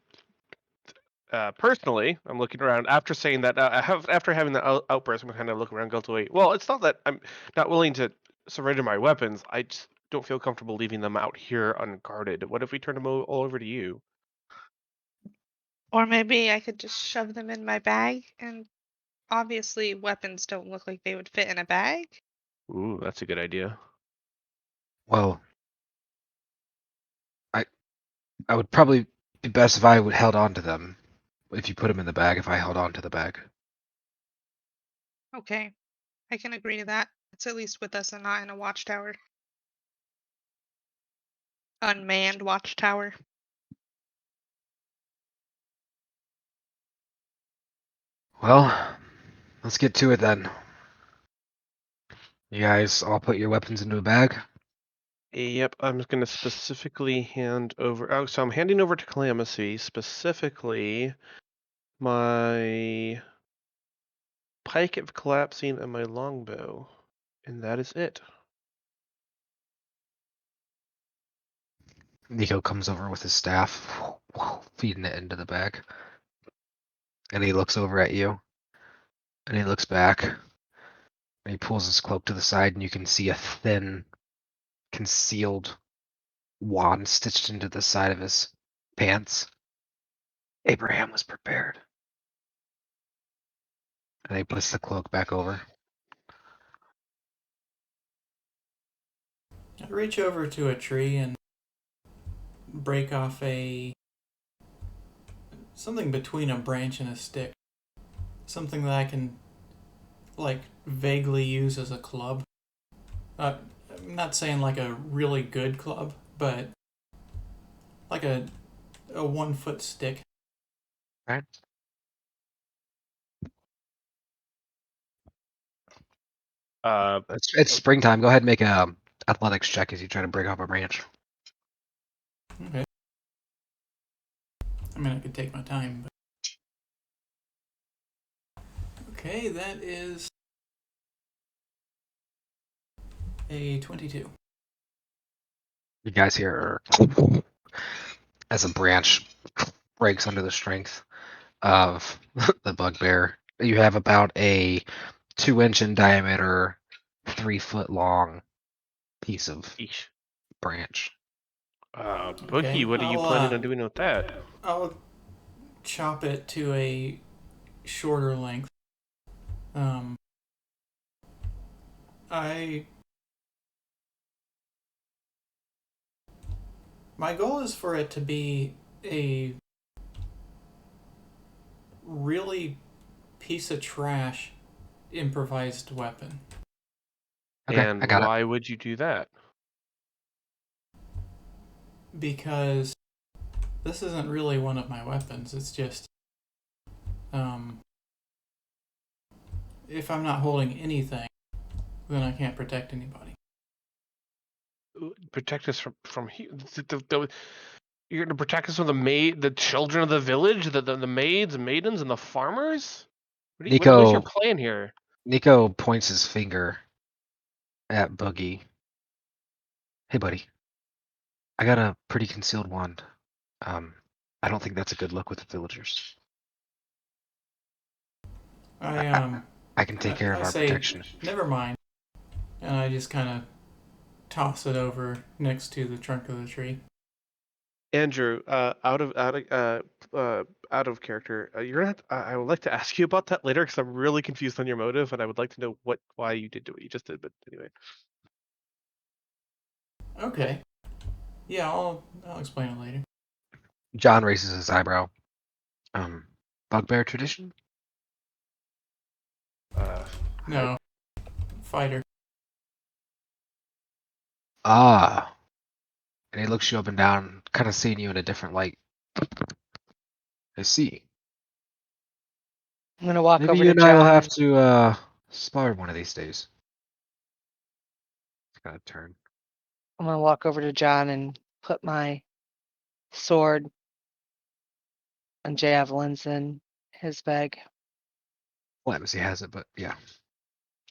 personally, I'm looking around after saying that. After having the outburst, I'm kind of look around, go to wait. Well, it's not that I'm not willing to surrender my weapons. I just don't feel comfortable leaving them out here unguarded. What if we turn them all over to you? Or maybe I could just shove them in my bag, and obviously weapons don't look like they would fit in a bag. Ooh, that's a good idea. Well, I would probably be best if I would held on to them. If you put them in the bag, if I held on to the bag. Okay, I can agree to that. It's at least with us and not in a watchtower. Unmanned watchtower. Well, let's get to it then. You guys all put your weapons into a bag? Yep, I'm just gonna specifically hand over. Oh, so I'm handing over to Calamithy specifically my pike of collapsing and my longbow, and that is it. Nico comes over with his staff, feeding it into the bag. And he looks over at you. And he looks back. And he pulls his cloak to the side, and you can see a thin, concealed wand stitched into the side of his pants. Abraham was prepared. And he puts the cloak back over. I reach over to a tree and break off something between a branch and a stick. Something that I can vaguely use as a club. I'm not saying like a really good club, but like a 1 foot stick. Right? It's springtime. Go ahead and make a athletics check as you try to break off a branch. Okay. I mean, I could take my time. But... Okay, that is a 22. You guys hear as a branch breaks under the strength of the bugbear. You have about a 2-inch in diameter, 3-foot long piece of Eesh. branch. Boogie, Okay, what are you planning on doing with that? I'll chop it to a shorter length. My goal is for it to be a really piece of trash improvised weapon. Okay, And I got it. why would you do that? Because this isn't really one of my weapons. It's just if I'm not holding anything, then I can't protect anybody. Protect us from here. You're gonna protect us from the children of the village, the maids, maidens, and the farmers. What is your Nico plan here? Nico points his finger at Boogie. Hey, buddy. I got a pretty concealed wand. I don't think that's a good look with the villagers. I can take care of I our say, protection. never mind, and I just kind of toss it over next to the trunk of the tree. Andrew, out of character, you're gonna. I would like to ask you about that later because I'm really confused on your motive, and I would like to know why you did what you just did. But anyway, Okay. Yeah, I'll explain it later. John raises his eyebrow. Bugbear tradition? No. Fighter. Ah. And he looks you up and down, kind of seeing you in a different light. I see. I'm gonna walk Maybe over you to and I will John. have to spar one of these days. It's gotta turn. I'm gonna walk over to John and put my sword and javelins in his bag. Clemency has it, but yeah.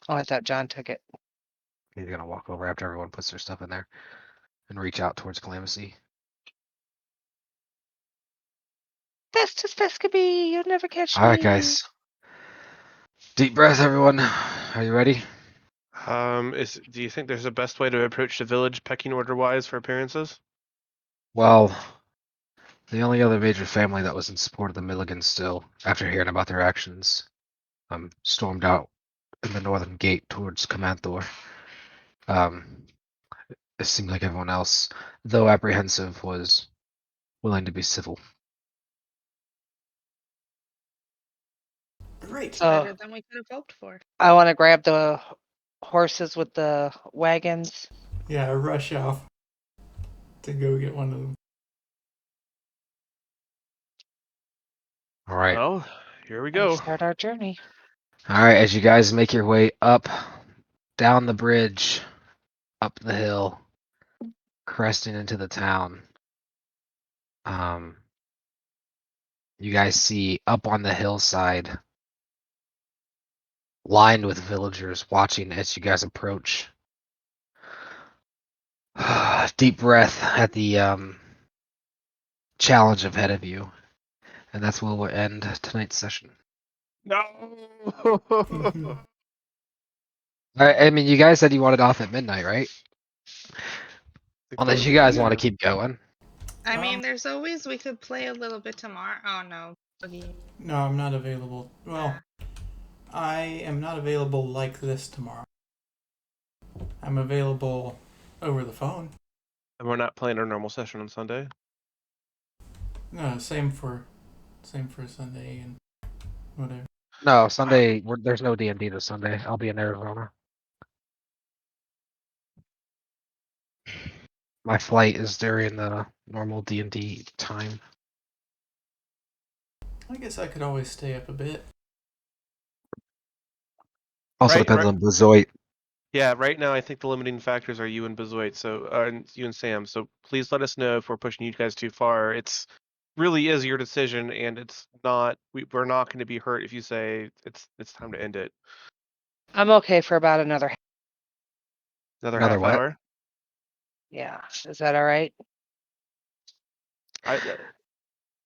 Oh, I thought John took it. He's gonna walk over after everyone puts their stuff in there and reach out towards Clemency. Fast as fast could be. You'll never catch Alright, me. guys. Deep breath, everyone. Are you ready? Do you think there's a best way to approach the village pecking order wise for appearances? Well, the only other major family that was in support of the Milligans still, after hearing about their actions, stormed out in the northern gate towards Kamanthor. It seemed like everyone else, though apprehensive, was willing to be civil. Great. So Better than we could have hoped for. I want to grab the horses with the wagons. Yeah, I rush off to go get one of them. All right. Well, here we And go. start our journey. All right, as you guys make your way up, down the bridge, up the hill, cresting into the town, you guys see up on the hillside, lined with villagers watching as you guys approach. Deep breath at the challenge ahead of you, and that's where we'll end tonight's session. No. I mean, you guys said you wanted off at midnight, right? Unless you guys want to Yeah. keep going. I mean, there's always we could play a little bit tomorrow. Oh no, Boogie. No, I'm not available. Well, I am not available like this tomorrow. I'm available over the phone. And we're not playing our normal session on Sunday. No, same for Sunday and whatever. No, Sunday. There's no D&D this Sunday. I'll be in Arizona. My flight is during the normal D&D time. I guess I could always stay up a bit. Also Right, depends right. on Bezoit. Yeah, right now I think the limiting factors are you and Bezoit, and you and Sam. So please let us know if we're pushing you guys too far. It's really is your decision, and it's not. We're not going to be hurt if you say it's time to end it. I'm okay for about another. Another Another half what? hour. Yeah, is that all right? I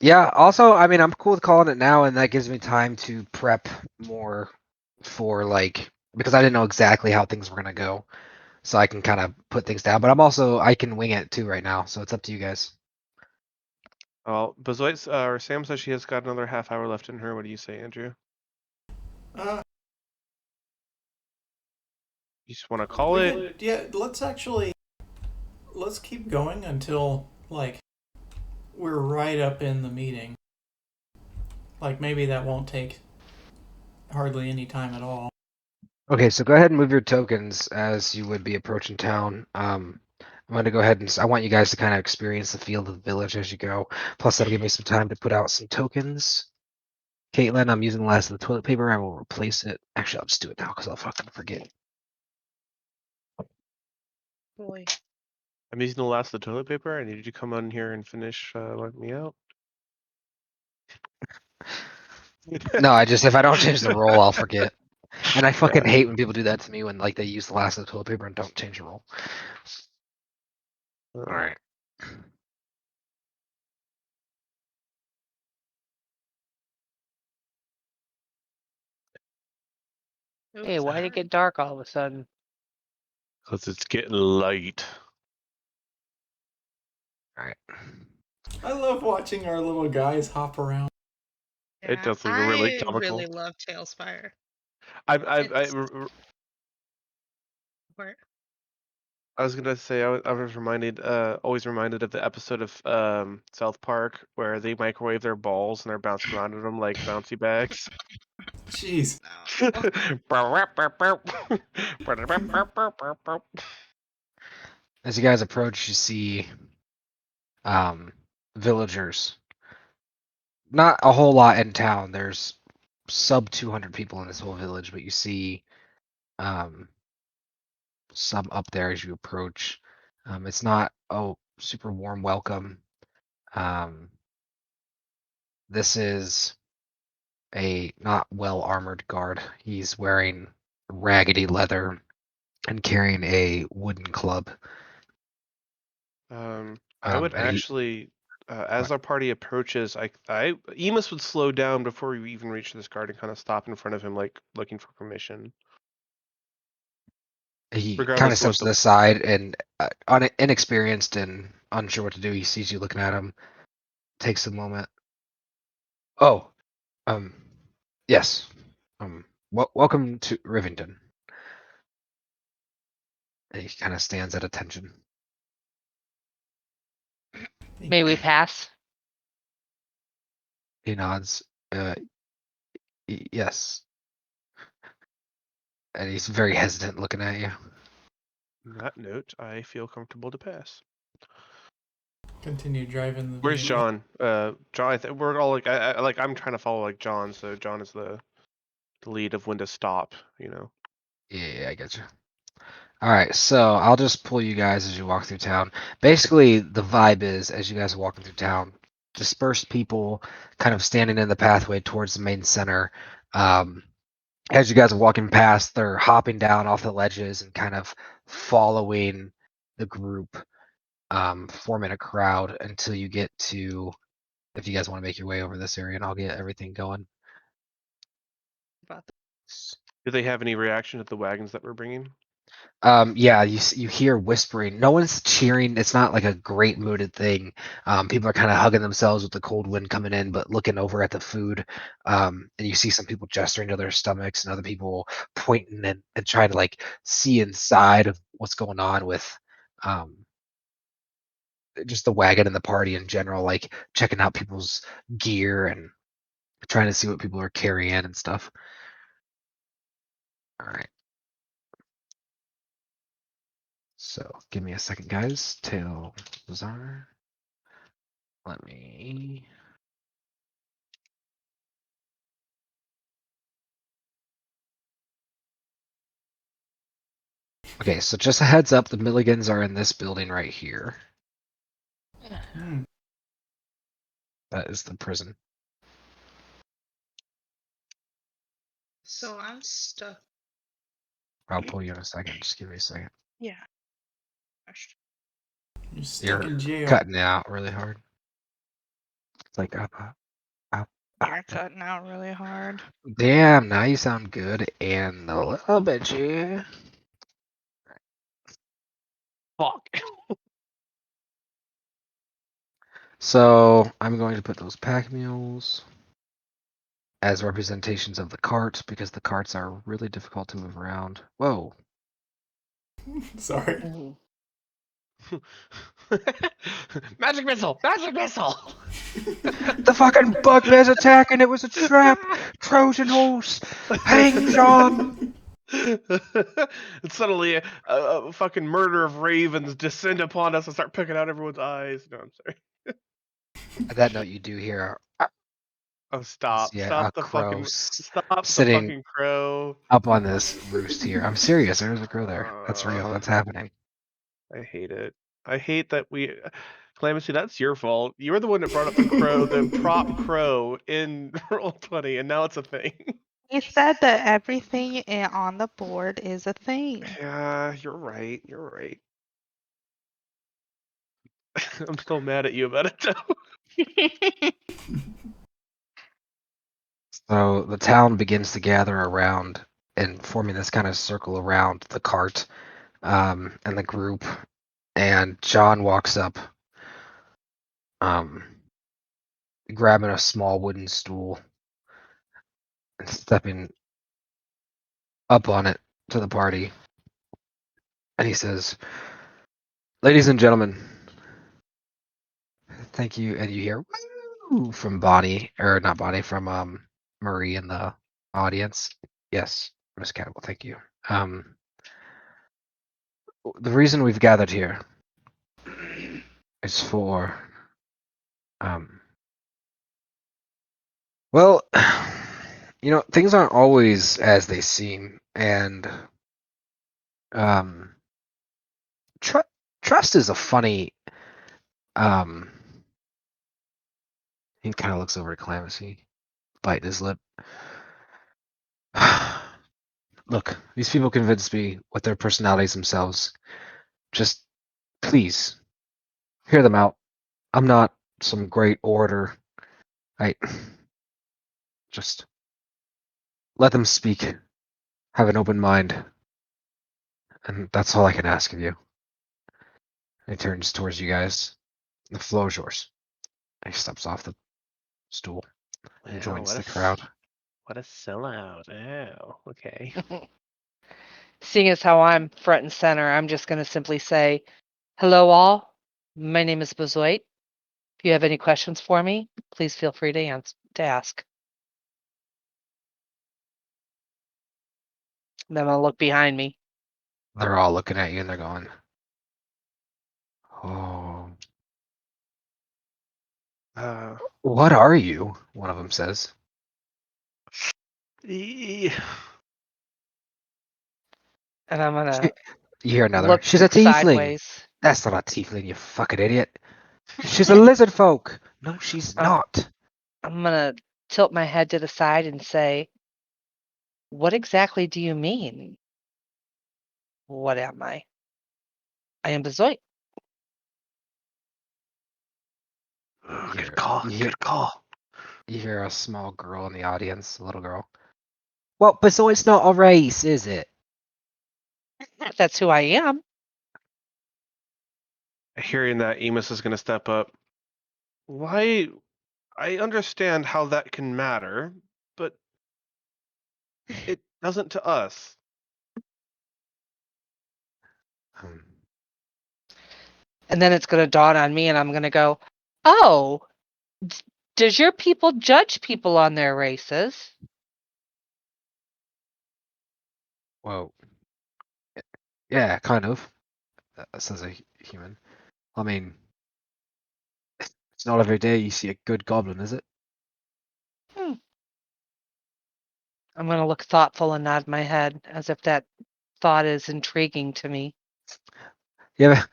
Yeah, also, I mean, I'm cool with calling it now, and that gives me time to prep more for, like, because I didn't know exactly how things were going to go. So I can kind of put things down, but I can wing it too right now, so it's up to you guys. well, Bezoit or Sam says she has got another half hour left in her. What do you say, Andrew? Uh, You just want to call it? Yeah, let's keep going until like we're right up in the meeting. Like maybe that won't take hardly any time at all. Okay, so go ahead and move your tokens as you would be approaching town. I'm going to go ahead and I want you guys to kind of experience the feel of the village as you go. Plus, that'll give me some time to put out some tokens. Caitlin, I'm using the last of the toilet paper. I will replace it. Actually, I'll just do it now because I'll fucking forget. Boy. I'm using the last of the toilet paper. I need you to come on here and finish letting me out. No, if I don't change the roll, I'll forget. And I fucking hate when people do that to me when like they use the last of the toilet paper and don't change the roll. All right. Hey, why did it get dark all of a sudden? Because it's getting light. All right. I love watching our little guys hop around. It does look really I comical. really love Talespire. I Where? I was gonna say I was reminded, always reminded of the episode of South Park where they microwave their balls and they're bouncing around in them like bouncy bags. Jeez. As you guys approach, you see villagers. Not a whole lot in town. There's sub 200 people in this whole village, but you see some up there as you approach. It's not super warm welcome. This is a not well armored guard. He's wearing raggedy leather and carrying a wooden club. I would and he- actually, as our party approaches, Emus would slow down before we even reach this guard and kind of stop in front of him, like looking for permission. He kind Regardless of of what steps to the side and, inexperienced and unsure what to do, he sees you looking at him, takes a moment. Oh, yes. Welcome to Rivington. And he kind of stands at attention. May we pass? He nods. Yes. And he's very hesitant looking at you. On that note, I feel comfortable to pass. Continue driving the Where's vehicle. John? John, we're all like, I'm trying to follow like John, so John is the lead of when to stop. You know. Yeah, I get you. All right, so I'll just pull you guys as you walk through town. Basically, the vibe is as you guys are walking through town, dispersed people kind of standing in the pathway towards the main center. As you guys are walking past, they're hopping down off the ledges and kind of following the group, forming a crowd until you get to, if you guys want to make your way over this area, and I'll get everything going. Do they have any reaction to the wagons that we're bringing? Yeah, you hear whispering. No one's cheering. It's not like a great mooded thing. People are kind of hugging themselves with the cold wind coming in, but looking over at the food. And you see some people gesturing to their stomachs and other people pointing and trying to like see inside of what's going on with just the wagon and the party in general, like checking out people's gear and trying to see what people are carrying and stuff. All right. So give me a second, guys. Till Czar. Let me. Okay, so just a heads up, the Milligans are in this building right here. Hmm. That is the prison. So I'm stuck. I'll pull you in a second. Just give me a second. Yeah. You're stuck You're in jail. cutting out really hard. It's like up, up, up, You're up. cutting out really hard. Damn, now you sound good and a little bitchy. Fuck. So I'm going to put those pack mules as representations of the cart because the carts are really difficult to move around. Whoa. Sorry. Magic missile! Magic missile! The fucking bugbear's attacking! It was a trap! Trojan horse! Hang John! And suddenly, a fucking murder of ravens descend upon us and start picking out everyone's eyes. No, I'm sorry. At that note, you do hear Oh, stop! a Stop the crow fucking! Stop the sitting fucking crow! up on this roost here. I'm serious. There's a crow there. That's real. That's happening. I hate it. I hate that we. Clemency, that's your fault. You were the one that brought up the crow, the prop crow in Roll20, and now it's a thing. He said that everything on the board is a thing. Yeah, you're right. You're right. I'm still mad at you about it though. So the town begins to gather around and forming this kind of circle around the cart and the group. And John walks up, grabbing a small wooden stool and stepping up on it to the party. And he says, "Ladies and gentlemen, thank you." And you hear "Woo!" from Bonnie, or not Bonnie, from Marie and the audience. Yes, Miss Catwell, thank you. The reason we've gathered here is for, well, things aren't always as they seem, and trust is a funny. He kind of looks over at Calamithy, biting his lip. Look, these people convinced me with their personalities themselves. Just please hear them out. I'm not some great orator. I just let them speak. Have an open mind. And that's all I can ask of you. And he turns towards you guys. The floor is yours. And he steps off the stool and joins the crowd. What a sellout. Oh, okay. Seeing as how I'm front and center, I'm just going to simply say, hello all, my name is Bezoit. If you have any questions for me, please feel free to ask. Then I'm going to look behind me. They're all looking at you and they're going, oh. What are you? One of them says. E- And I'm going to You hear another. look She's a tiefling. sideways. That's not a tiefling, you fucking idiot. She's a lizard folk. No, she's not. I'm going to tilt my head to the side and say, what exactly do you mean? What am I? I am Bezoit. Oh, You good call. Good call. You hear a small girl in the audience, a little girl. Well, but so it's not a race, is it? But that's who I am. Hearing that, Emus is going to step up. Why? I understand how that can matter, but it doesn't to us. And then it's going to dawn on me and I'm going to go, oh, does your people judge people on their races? Well, yeah, kind of. Says a human. I mean, it's not every day you see a good goblin, is it? I'm going to look thoughtful and nod my head as if that thought is intriguing to me. You ever,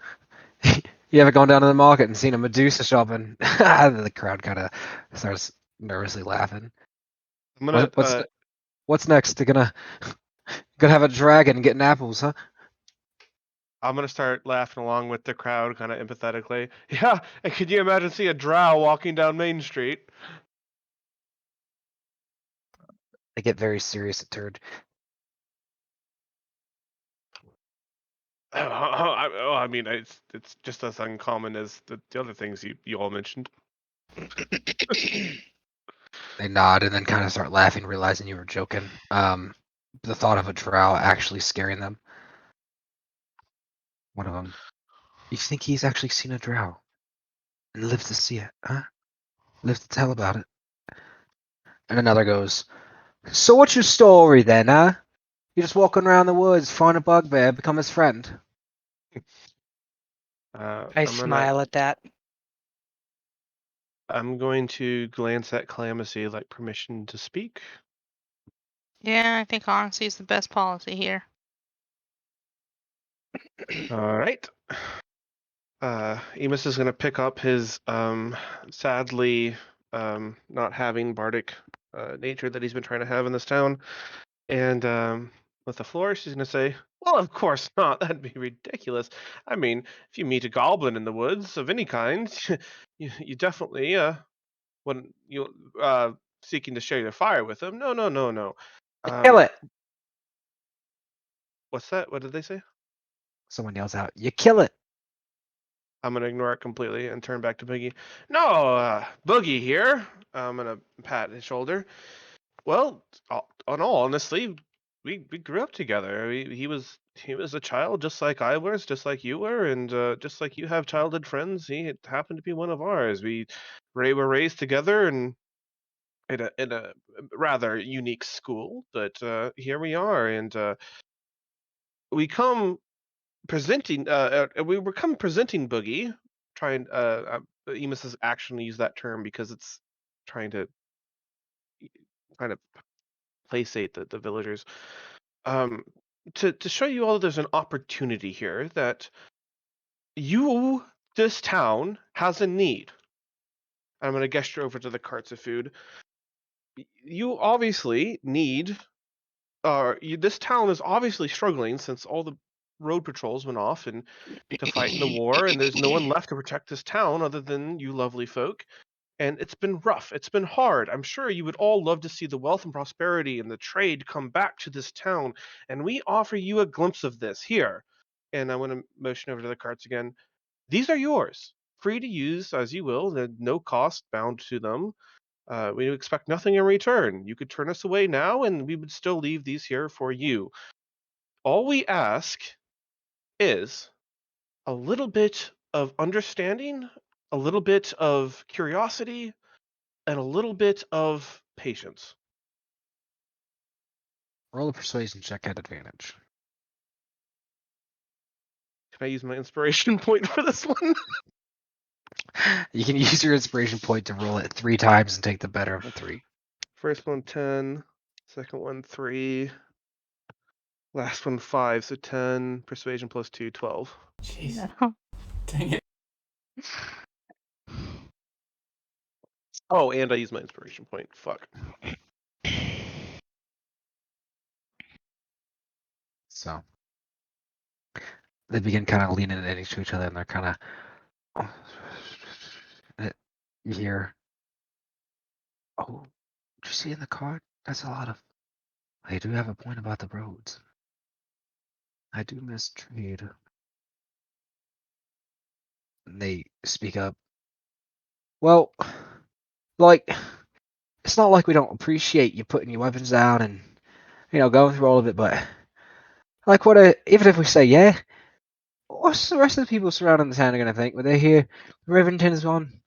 you ever gone down to the market and seen a Medusa shopping? The crowd kind of starts nervously laughing. I'm gonna. What's next? They're gonna have a dragon getting apples, huh? I'm gonna start laughing along with the crowd, kind of empathetically. Yeah, and could you imagine seeing a drow walking down Main Street? They get very serious at Turd. I mean, it's just as uncommon as the other things you all mentioned. They nod and then kind of start laughing, realizing you were joking. The thought of a drow actually scaring them. One of them. You think he's actually seen a drow and lived to see it, huh? Lived to tell about it. And another goes, so what's your story then, huh? You're just walking around the woods, find a bugbear, become his friend. I smile at that. I'm going to glance at Calamithy like permission to speak. Yeah, I think honesty is the best policy here. All right. Emus is going to pick up his sadly not having bardic nature that he's been trying to have in this town, and with the floor, she's going to say, "Well, of course not. That'd be ridiculous. I mean, if you meet a goblin in the woods of any kind, you definitely wouldn't you seeking to share your fire with them. No, no, no, no. Kill it! What's that? What did they say? Someone yells out, you kill it! I'm gonna ignore it completely and turn back to Boogie. No, Boogie here. I'm gonna pat his shoulder. Well, on all honestly, we grew up together. He was a child just like I was, just like you were, and just like you have childhood friends. He happened to be one of ours. We were raised together, and in a rather unique school, but here we are, and we come we were come presenting Boogie, trying. Emus has actually used that term because it's trying to kind of placate the villagers. Um, to show you all there's an opportunity here that this town has a need. I'm going to gesture over to the carts of food. You obviously need. This town is obviously struggling since all the road patrols went off and to fight in the war, and there's no one left to protect this town other than you lovely folk. And it's been rough. It's been hard. I'm sure you would all love to see the wealth and prosperity and the trade come back to this town, and we offer you a glimpse of this here. And I want to motion over to the carts again. These are yours, free to use as you will. There's no cost bound to them. We expect nothing in return. You could turn us away now, and we would still leave these here for you. All we ask is a little bit of understanding, a little bit of curiosity, and a little bit of patience. Roll a persuasion check at advantage. Can I use my inspiration point for this one? You can use your inspiration point to roll it 3 times and take the better of the 3. First one 10, second one 3, last one 5, so 10, persuasion plus 2, 12. Jeez. No. Dang it. Oh, and I use my inspiration point. Fuck. So they begin kind of leaning into each other, and they're kind of. You hear, oh, did you see in the card? That's a lot of. I do have a point about the roads. I do miss trade. And they speak up. Well, like, it's not like we don't appreciate you putting your weapons down and, going through all of it, but, like, even if we say yeah, what's the rest of the people surrounding the town are going to think when they hear Rivington's gone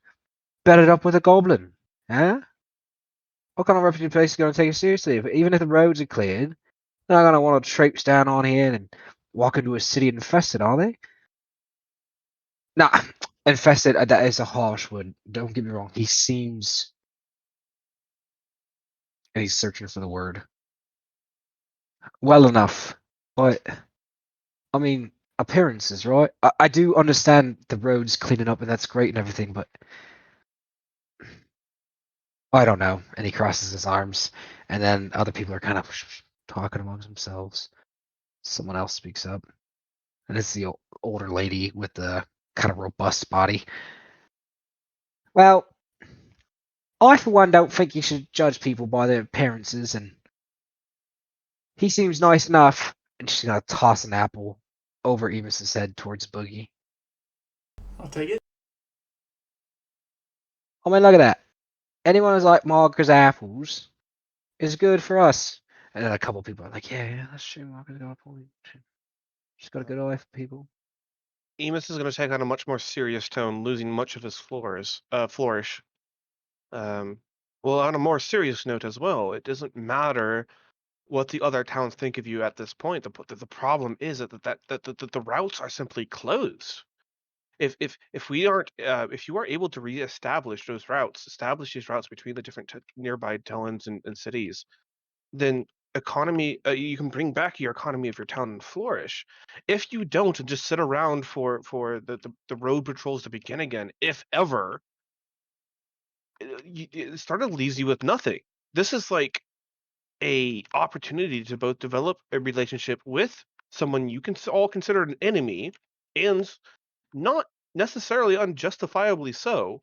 bedded up with a goblin? Huh? What kind of reputed place is going to take us seriously? Even if the roads are cleared, they're not going to want to traipse down on here and walk into a city infested, are they? Nah, infested, that is a harsh word. Don't get me wrong. He seems. And he's searching for the word. Well enough. But, I mean, appearances, right? I do understand the roads cleaning up and that's great and everything, but. I don't know. And he crosses his arms. And then other people are kind of talking amongst themselves. Someone else speaks up. And it's the older lady with the kind of robust body. Well, I for one don't think you should judge people by their appearances, and he seems nice enough. And she's gonna toss an apple over Emus's head towards Boogie. I'll take it. I mean, look at that. Anyone who's like Margaret's apples is good for us. And then a couple people are like, yeah, that's true. Margaret's got a point. She's got a good eye for people. Emus is going to take on a much more serious tone, losing much of his flourish. Well, on a more serious note as well, it doesn't matter what the other towns think of you at this point. The problem is that the routes are simply closed. If we aren't if you are able to reestablish those routes, establish these routes between the different nearby towns and cities, then you can bring back your economy of your town and flourish. If you don't and just sit around for the road patrols to begin again, if ever, it started leaves you with nothing. This is like a opportunity to both develop a relationship with someone you can all consider an enemy, and not necessarily unjustifiably so,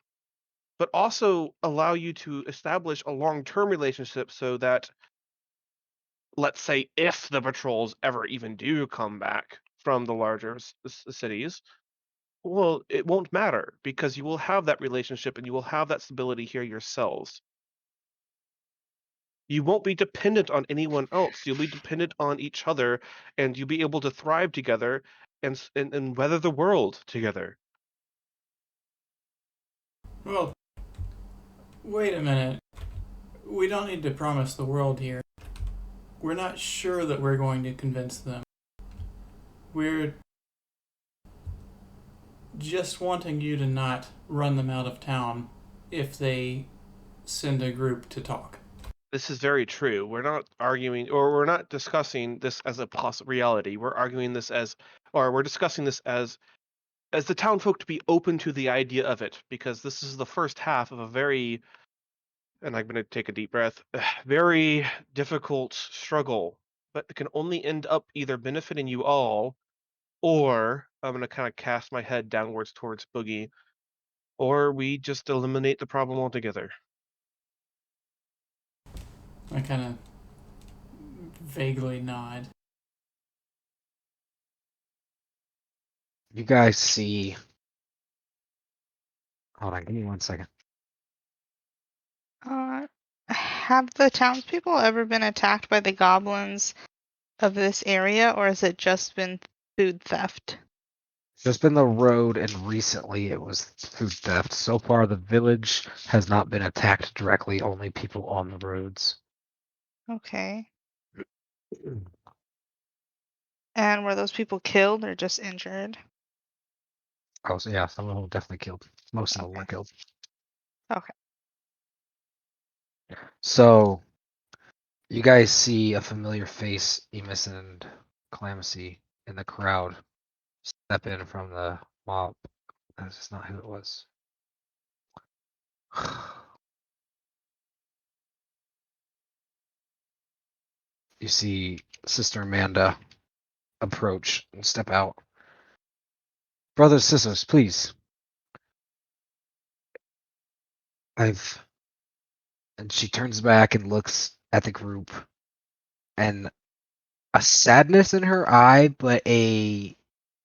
but also allow you to establish a long-term relationship so that, let's say, if the patrols ever even do come back from the larger cities, well, it won't matter because you will have that relationship and you will have that stability here yourselves. You won't be dependent on anyone else. You'll be dependent on each other, and you'll be able to thrive together and weather the world together. Well, wait a minute. we don't need to promise the world here. We're not sure that we're going to convince them. We're just wanting you to not run them out of town if they send a group to talk. This is very true. We're not arguing, or we're not discussing this as a possible reality. We're arguing this as, or we're discussing this as the town folk to be open to the idea of it, because this is the first half of a very, and I'm going to take a deep breath, very difficult struggle, but it can only end up either benefiting you all, or I'm going to kind of cast my head downwards towards Boogie, or we just eliminate the problem altogether. I kind of vaguely nod. You guys see. Hold on, give me 1 second. Have the townspeople ever been attacked by the goblins of this area, or has it just been food theft? Just been the road, and recently it was food theft. So far, the village has not been attacked directly, only people on the roads. Okay. And were those people killed or just injured? Oh, so yeah, some of them were definitely killed. Most of them were Okay. killed. Okay. So, you guys see a familiar face, Emus and Calamacy, in the crowd step in from the mob. That's just not who it was. You see Sister Amanda approach and step out. Brothers, sisters, please. And she turns back and looks at the group, and a sadness in her eye, but a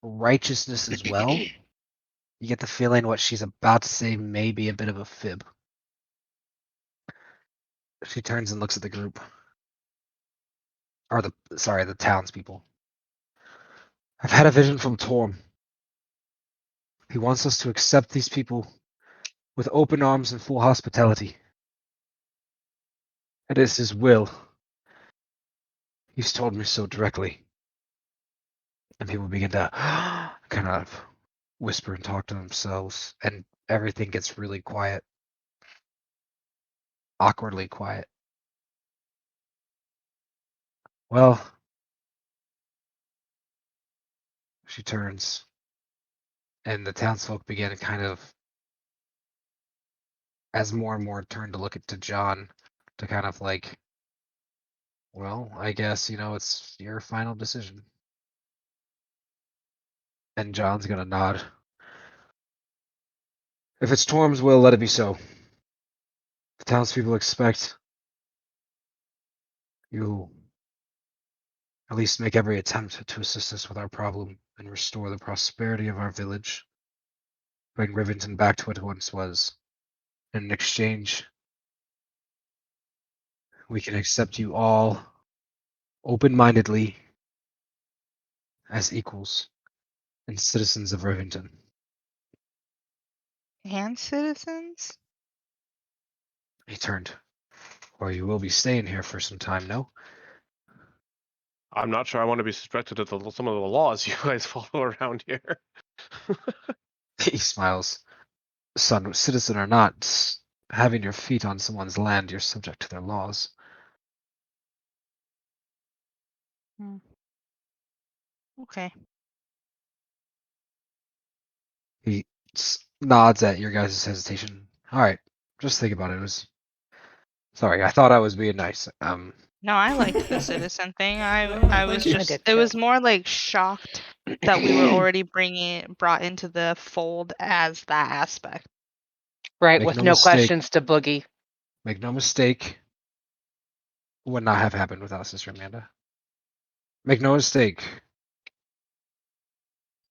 righteousness as well. You get the feeling what she's about to say may be a bit of a fib. She turns and looks at the group. Or the townspeople. I've had a vision from Torm. He wants us to accept these people with open arms and full hospitality. It is his will. He's told me so directly. And people begin to kind of whisper and talk to themselves, and everything gets really quiet. Awkwardly quiet. Well, she turns, and the townsfolk begin to kind of, as more and more turn to look to John, to kind of like, well, I guess, it's your final decision. And John's gonna nod. If it's Torm's will, let it be so. The townspeople expect you at least make every attempt to assist us with our problem and restore the prosperity of our village. Bring Rivington back to what it once was. In exchange, we can accept you all open-mindedly as equals and citizens of Rivington. And citizens? He turned. Or you will be staying here for some time, no? I'm not sure I want to be suspected of some of the laws you guys follow around here. He smiles. Son, citizen or not, having your feet on someone's land, you're subject to their laws. Okay. He nods at your guys' hesitation. All right, just think about it. Sorry, I thought I was being nice. No, I liked the citizen thing. I was Thank you. just did it too. was more like shocked that we were already brought into the fold as that aspect. Right, Make with no no mistake. questions to Boogie. Make no mistake. Would not have happened without Sister Amanda. Make no mistake.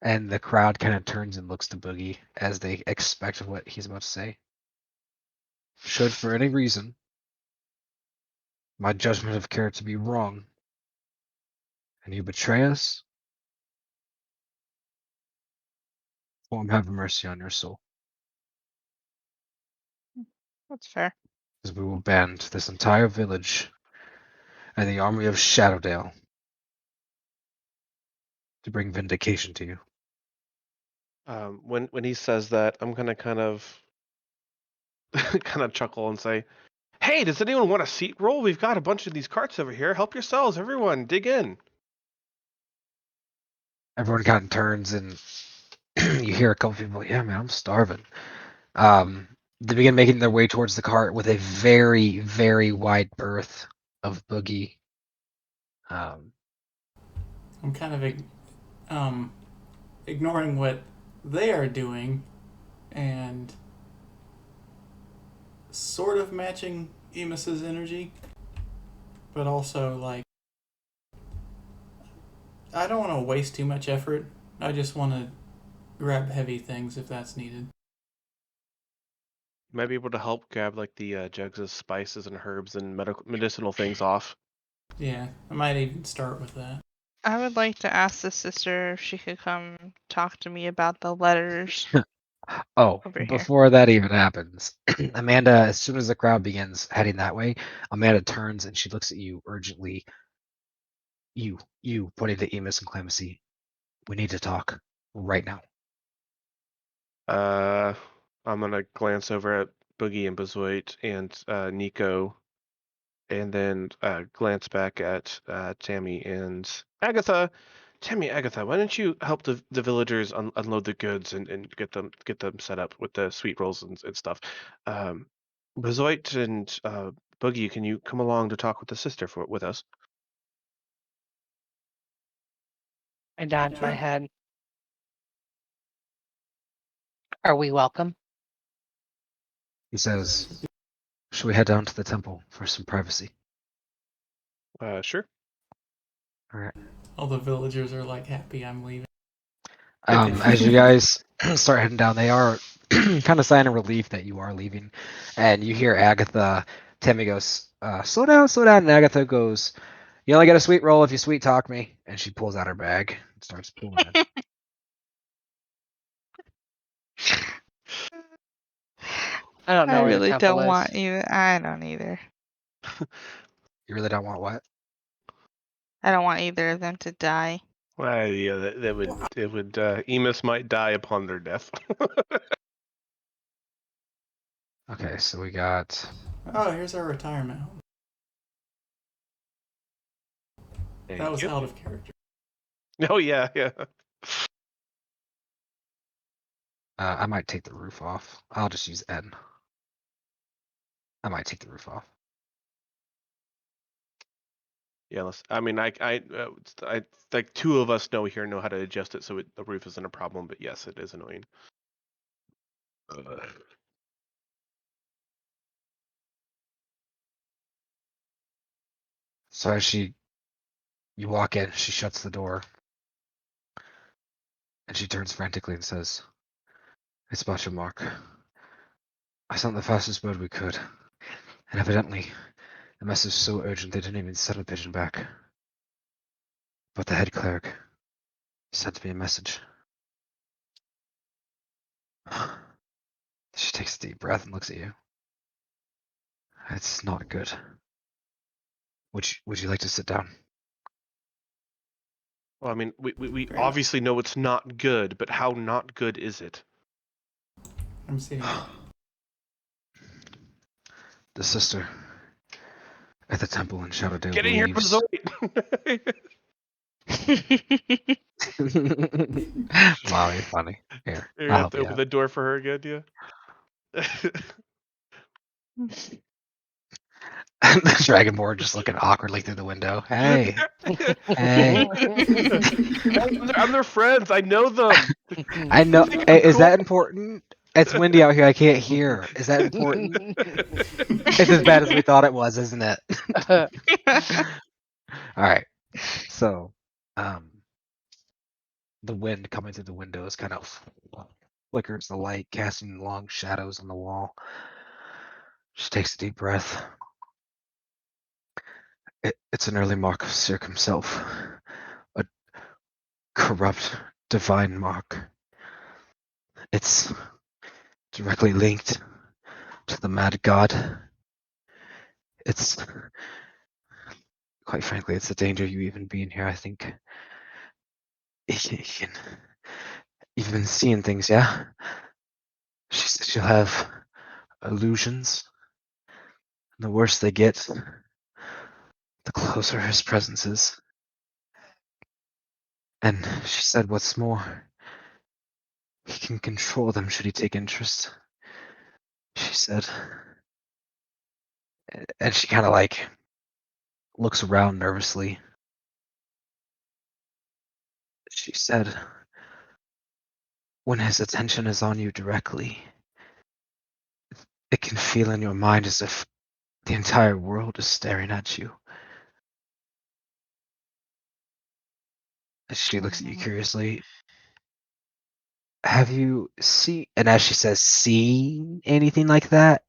And the crowd kind of turns and looks to Boogie as they expect what he's about to say. Should, for any reason, my judgment of care to be wrong, and you betray us, Form have mercy on your soul. That's fair. Because we will band this entire village and the army of Shadowdale to bring vindication to you. When he says that, I'm gonna kind of kind of chuckle and say, "Hey, does anyone want a seat roll? We've got a bunch of these carts over here. Help yourselves, everyone. Dig in." Everyone kind of turns and you hear a couple people, yeah, man, I'm starving. They begin making their way towards the cart with a very, very wide berth of boogie. I'm kind of ignoring what they are doing and sort of matching Emus's energy, but also like I don't want to waste too much effort. I just want to grab heavy things if that's needed. Might be able to help grab like the jugs of spices and herbs and medicinal things off. Yeah, I might even start with that. I would like to ask the sister if she could come talk to me about the letters Oh, over here. before that even happens, Amanda, as soon as the crowd begins heading that way, Amanda turns and she looks at you urgently. You, pointing to Emus and Clemency. We need to talk right now. I'm gonna glance over at Boogie and Bezoit and Nico, and then glance back at Tammy and Agatha. Tammy, Agatha, why don't you help the villagers unload the goods and get them set up with the sweet rolls and stuff. Bezoit and Boogie, can you come along to talk with the sister with us? I nod my Sure. head. Are we welcome? He says, should we head down to the temple for some privacy? Sure. All right. All the villagers are like happy I'm leaving. As you guys start heading down, they are kind of signing relief that you are leaving. And you hear Agatha, Tammy goes, slow down, and Agatha goes, you only get a sweet roll if you sweet talk me. And she pulls out her bag and starts pulling it. I don't know I where the really temple don't is. want either. I don't either. You really don't want what? I don't want either of them to die. Well, yeah, it would Emus might die upon their death. Okay, so we got... Oh, here's our retirement home. That was out of character. Oh yeah, yeah. I might take the roof off. I'll just use N. I might take the roof off. Yeah, I mean, I like two of us here know how to adjust it so the roof isn't a problem. But yes, it is annoying. So as you walk in, she shuts the door. And she turns frantically and says, it's about your mark. I sent the fastest bird we could. And evidently, the message was so urgent they didn't even send a pigeon back. But the head cleric sent me a message. She takes a deep breath and looks at you. It's not good. Would you like to sit down? Well, I mean, we Fair obviously know it's not good, but how not good is it? I'm sitting down. The sister at the temple in Shadowdale Get in here, believes... Wow, you're funny. Here, You're I'll gonna have help to you open out. the door for her again, yeah. The Dragonborn just looking awkwardly through the window. Hey, hey. I'm their friends. I know them. I know. Think I'm Is cool? that important? It's windy out here. I can't hear. Is that important? It's as bad as we thought it was, isn't it? All right. So, the wind coming through the windows kind of flickers the light, casting long shadows on the wall. She takes a deep breath. It's an early mark of Cirque himself. A corrupt, divine mark. It's directly linked to the mad god It's quite frankly, it's a danger you even being here. I think you've been seeing things, yeah? She said she'll have illusions. And the worse they get, the closer his presence is. And she said what's more, he can control them should he take interest. She said. And she kind of like looks around nervously. She said, when his attention is on you directly, it can feel in your mind as if the entire world is staring at you. As she looks at you curiously, have you seen, and as she says, seen anything like that?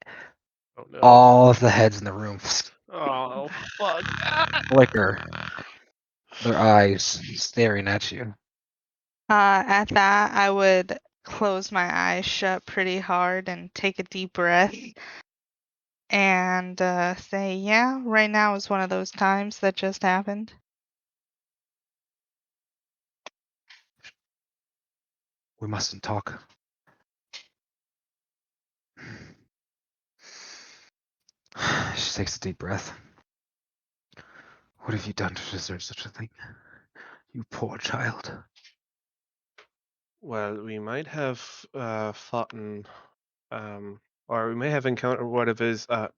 Oh no. All of the heads in the room Oh fuck. flicker, their eyes staring at you. At that, I would close my eyes shut pretty hard and take a deep breath and say, yeah, right now is one of those times that just happened. We mustn't talk. She takes a deep breath. What have you done to deserve such a thing? You poor child. Well, we might have fought or we may have encountered one of his a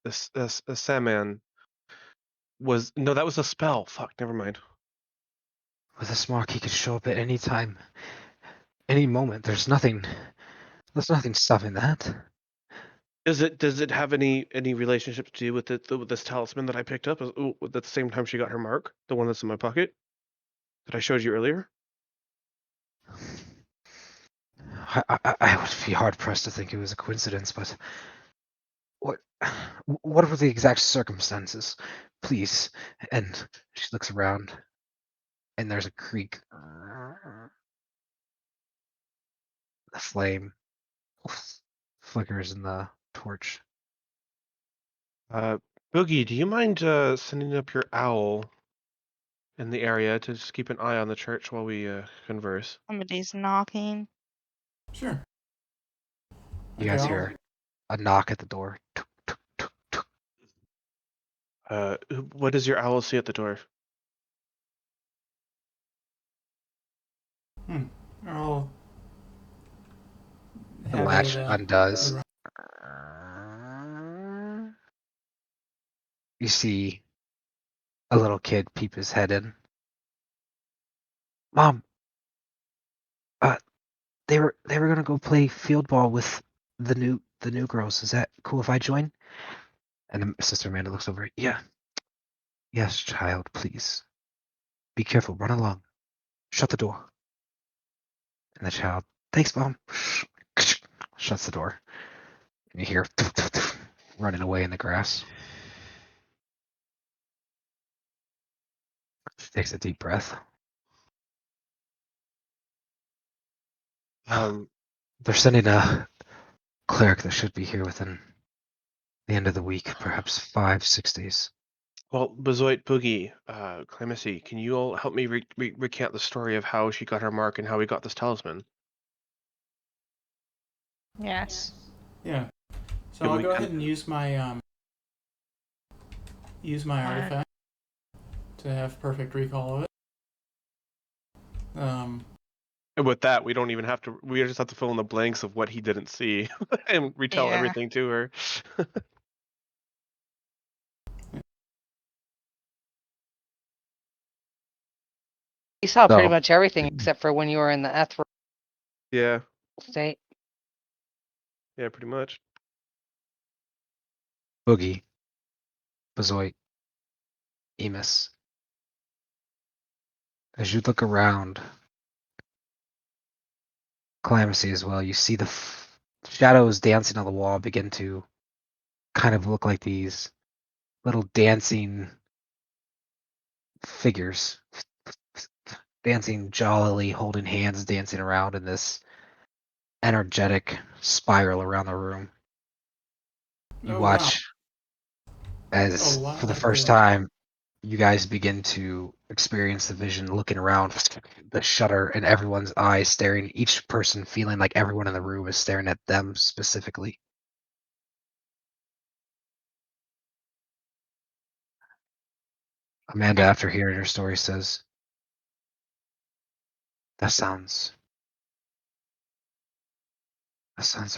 Sandman was no, that was a spell. Fuck, never mind. With this mark, he could show up at any time, any moment. There's nothing stopping that. Does it have any relationship to do with with this talisman that I picked up at the same time she got her mark, the one that's in my pocket that I showed you earlier? I would be hard pressed to think it was a coincidence, but what what were the exact circumstances? Please. And she looks around, and there's a creak. The flame flickers in the torch. Boogie, do you mind sending up your owl in the area to just keep an eye on the church while we converse? Somebody's knocking. Sure. You Okay, guys I'll- hear a knock at the door. What does your owl see at the door? I'll The have latch it, undoes. You see a little kid peep his head in. Mom, they were gonna go play field ball with the new girls. Is that cool if I join? And Sister Amanda looks over. Yeah. Yes, child, please. Be careful. Run along. Shut the door. And the child, thanks, Mom. Shuts the door. And you hear running away in the grass. Takes a deep breath. They're sending a cleric that should be here within the end of the week, perhaps 5-6 days. Well, Bezoit, Boogie, Clemency, can you all help me recount the story of how she got her mark and how we got this talisman? Yes. Yeah. So Can I'll we go con- ahead and use my artifact to have perfect recall of it. And with that, we don't even have to. We just have to fill in the blanks of what he didn't see and retell Yeah. everything to her. You saw pretty So- much everything except for when you were in the ethereal Yeah, state. yeah, pretty much. Boogie, Bezoit, Emus. As you look around, Calamitcy as well, you see the shadows dancing on the wall begin to kind of look like these little dancing figures, dancing jollily, holding hands, dancing around in this energetic spiral around the room. You Oh, wow. watch as Oh, wow, for the like first the- time, you guys begin to experience the vision, looking around, the shutter, and everyone's eyes staring, each person feeling like everyone in the room is staring at them specifically. Amanda, after hearing her story, says, That sounds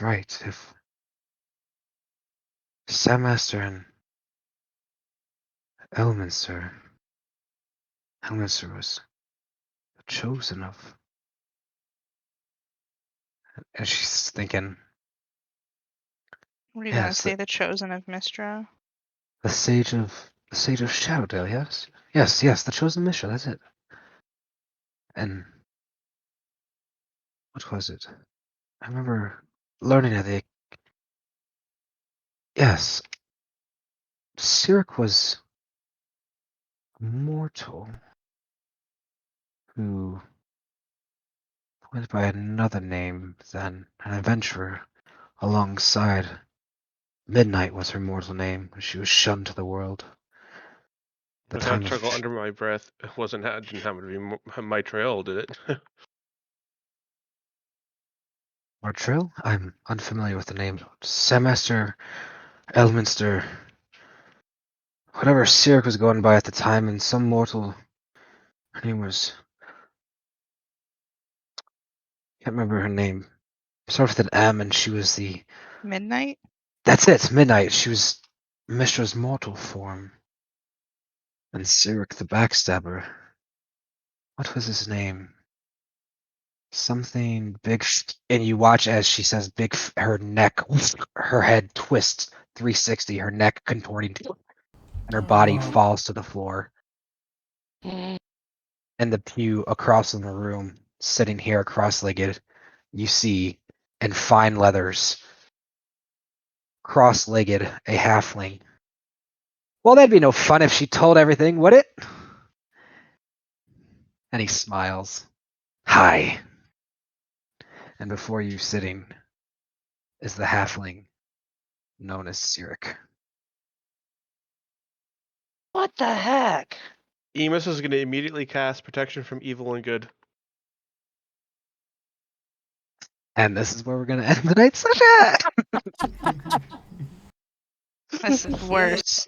right. If Sandmaster and Elminster was chosen of," and she's thinking, Were you gonna yes, say the chosen of Mistra? the Sage of Shadowdale, yes, the chosen mission. That's it. And what was it? I remember learning that yes, Cyric was mortal who went by another name than an adventurer alongside. Midnight was her mortal name. She was shunned to the world. The But that time chuckle of under my breath didn't happen to be my trail, did it? Martrill? I'm unfamiliar with the name. Semester, Elminster, whatever Cyric was going by at the time, and some mortal. Her name was. Can't remember her name. Starts with an M, and she was the. Midnight? That's it, Midnight. She was Mistra's mortal form. And Cyric the backstabber. What was his name? Something big. And you watch as she says big, her neck, her head twists 360, her neck contorting, and her body Oh. falls to the floor. In the pew across from the room, sitting here cross-legged, you see, in fine leathers, cross-legged, a halfling. Well, that'd be no fun if she told everything, would it? And he smiles. Hi. And before you sitting is the halfling known as Cyric. What the heck? Emus is going to immediately cast protection from evil and good. And this is where we're gonna end the night's session. This is worse.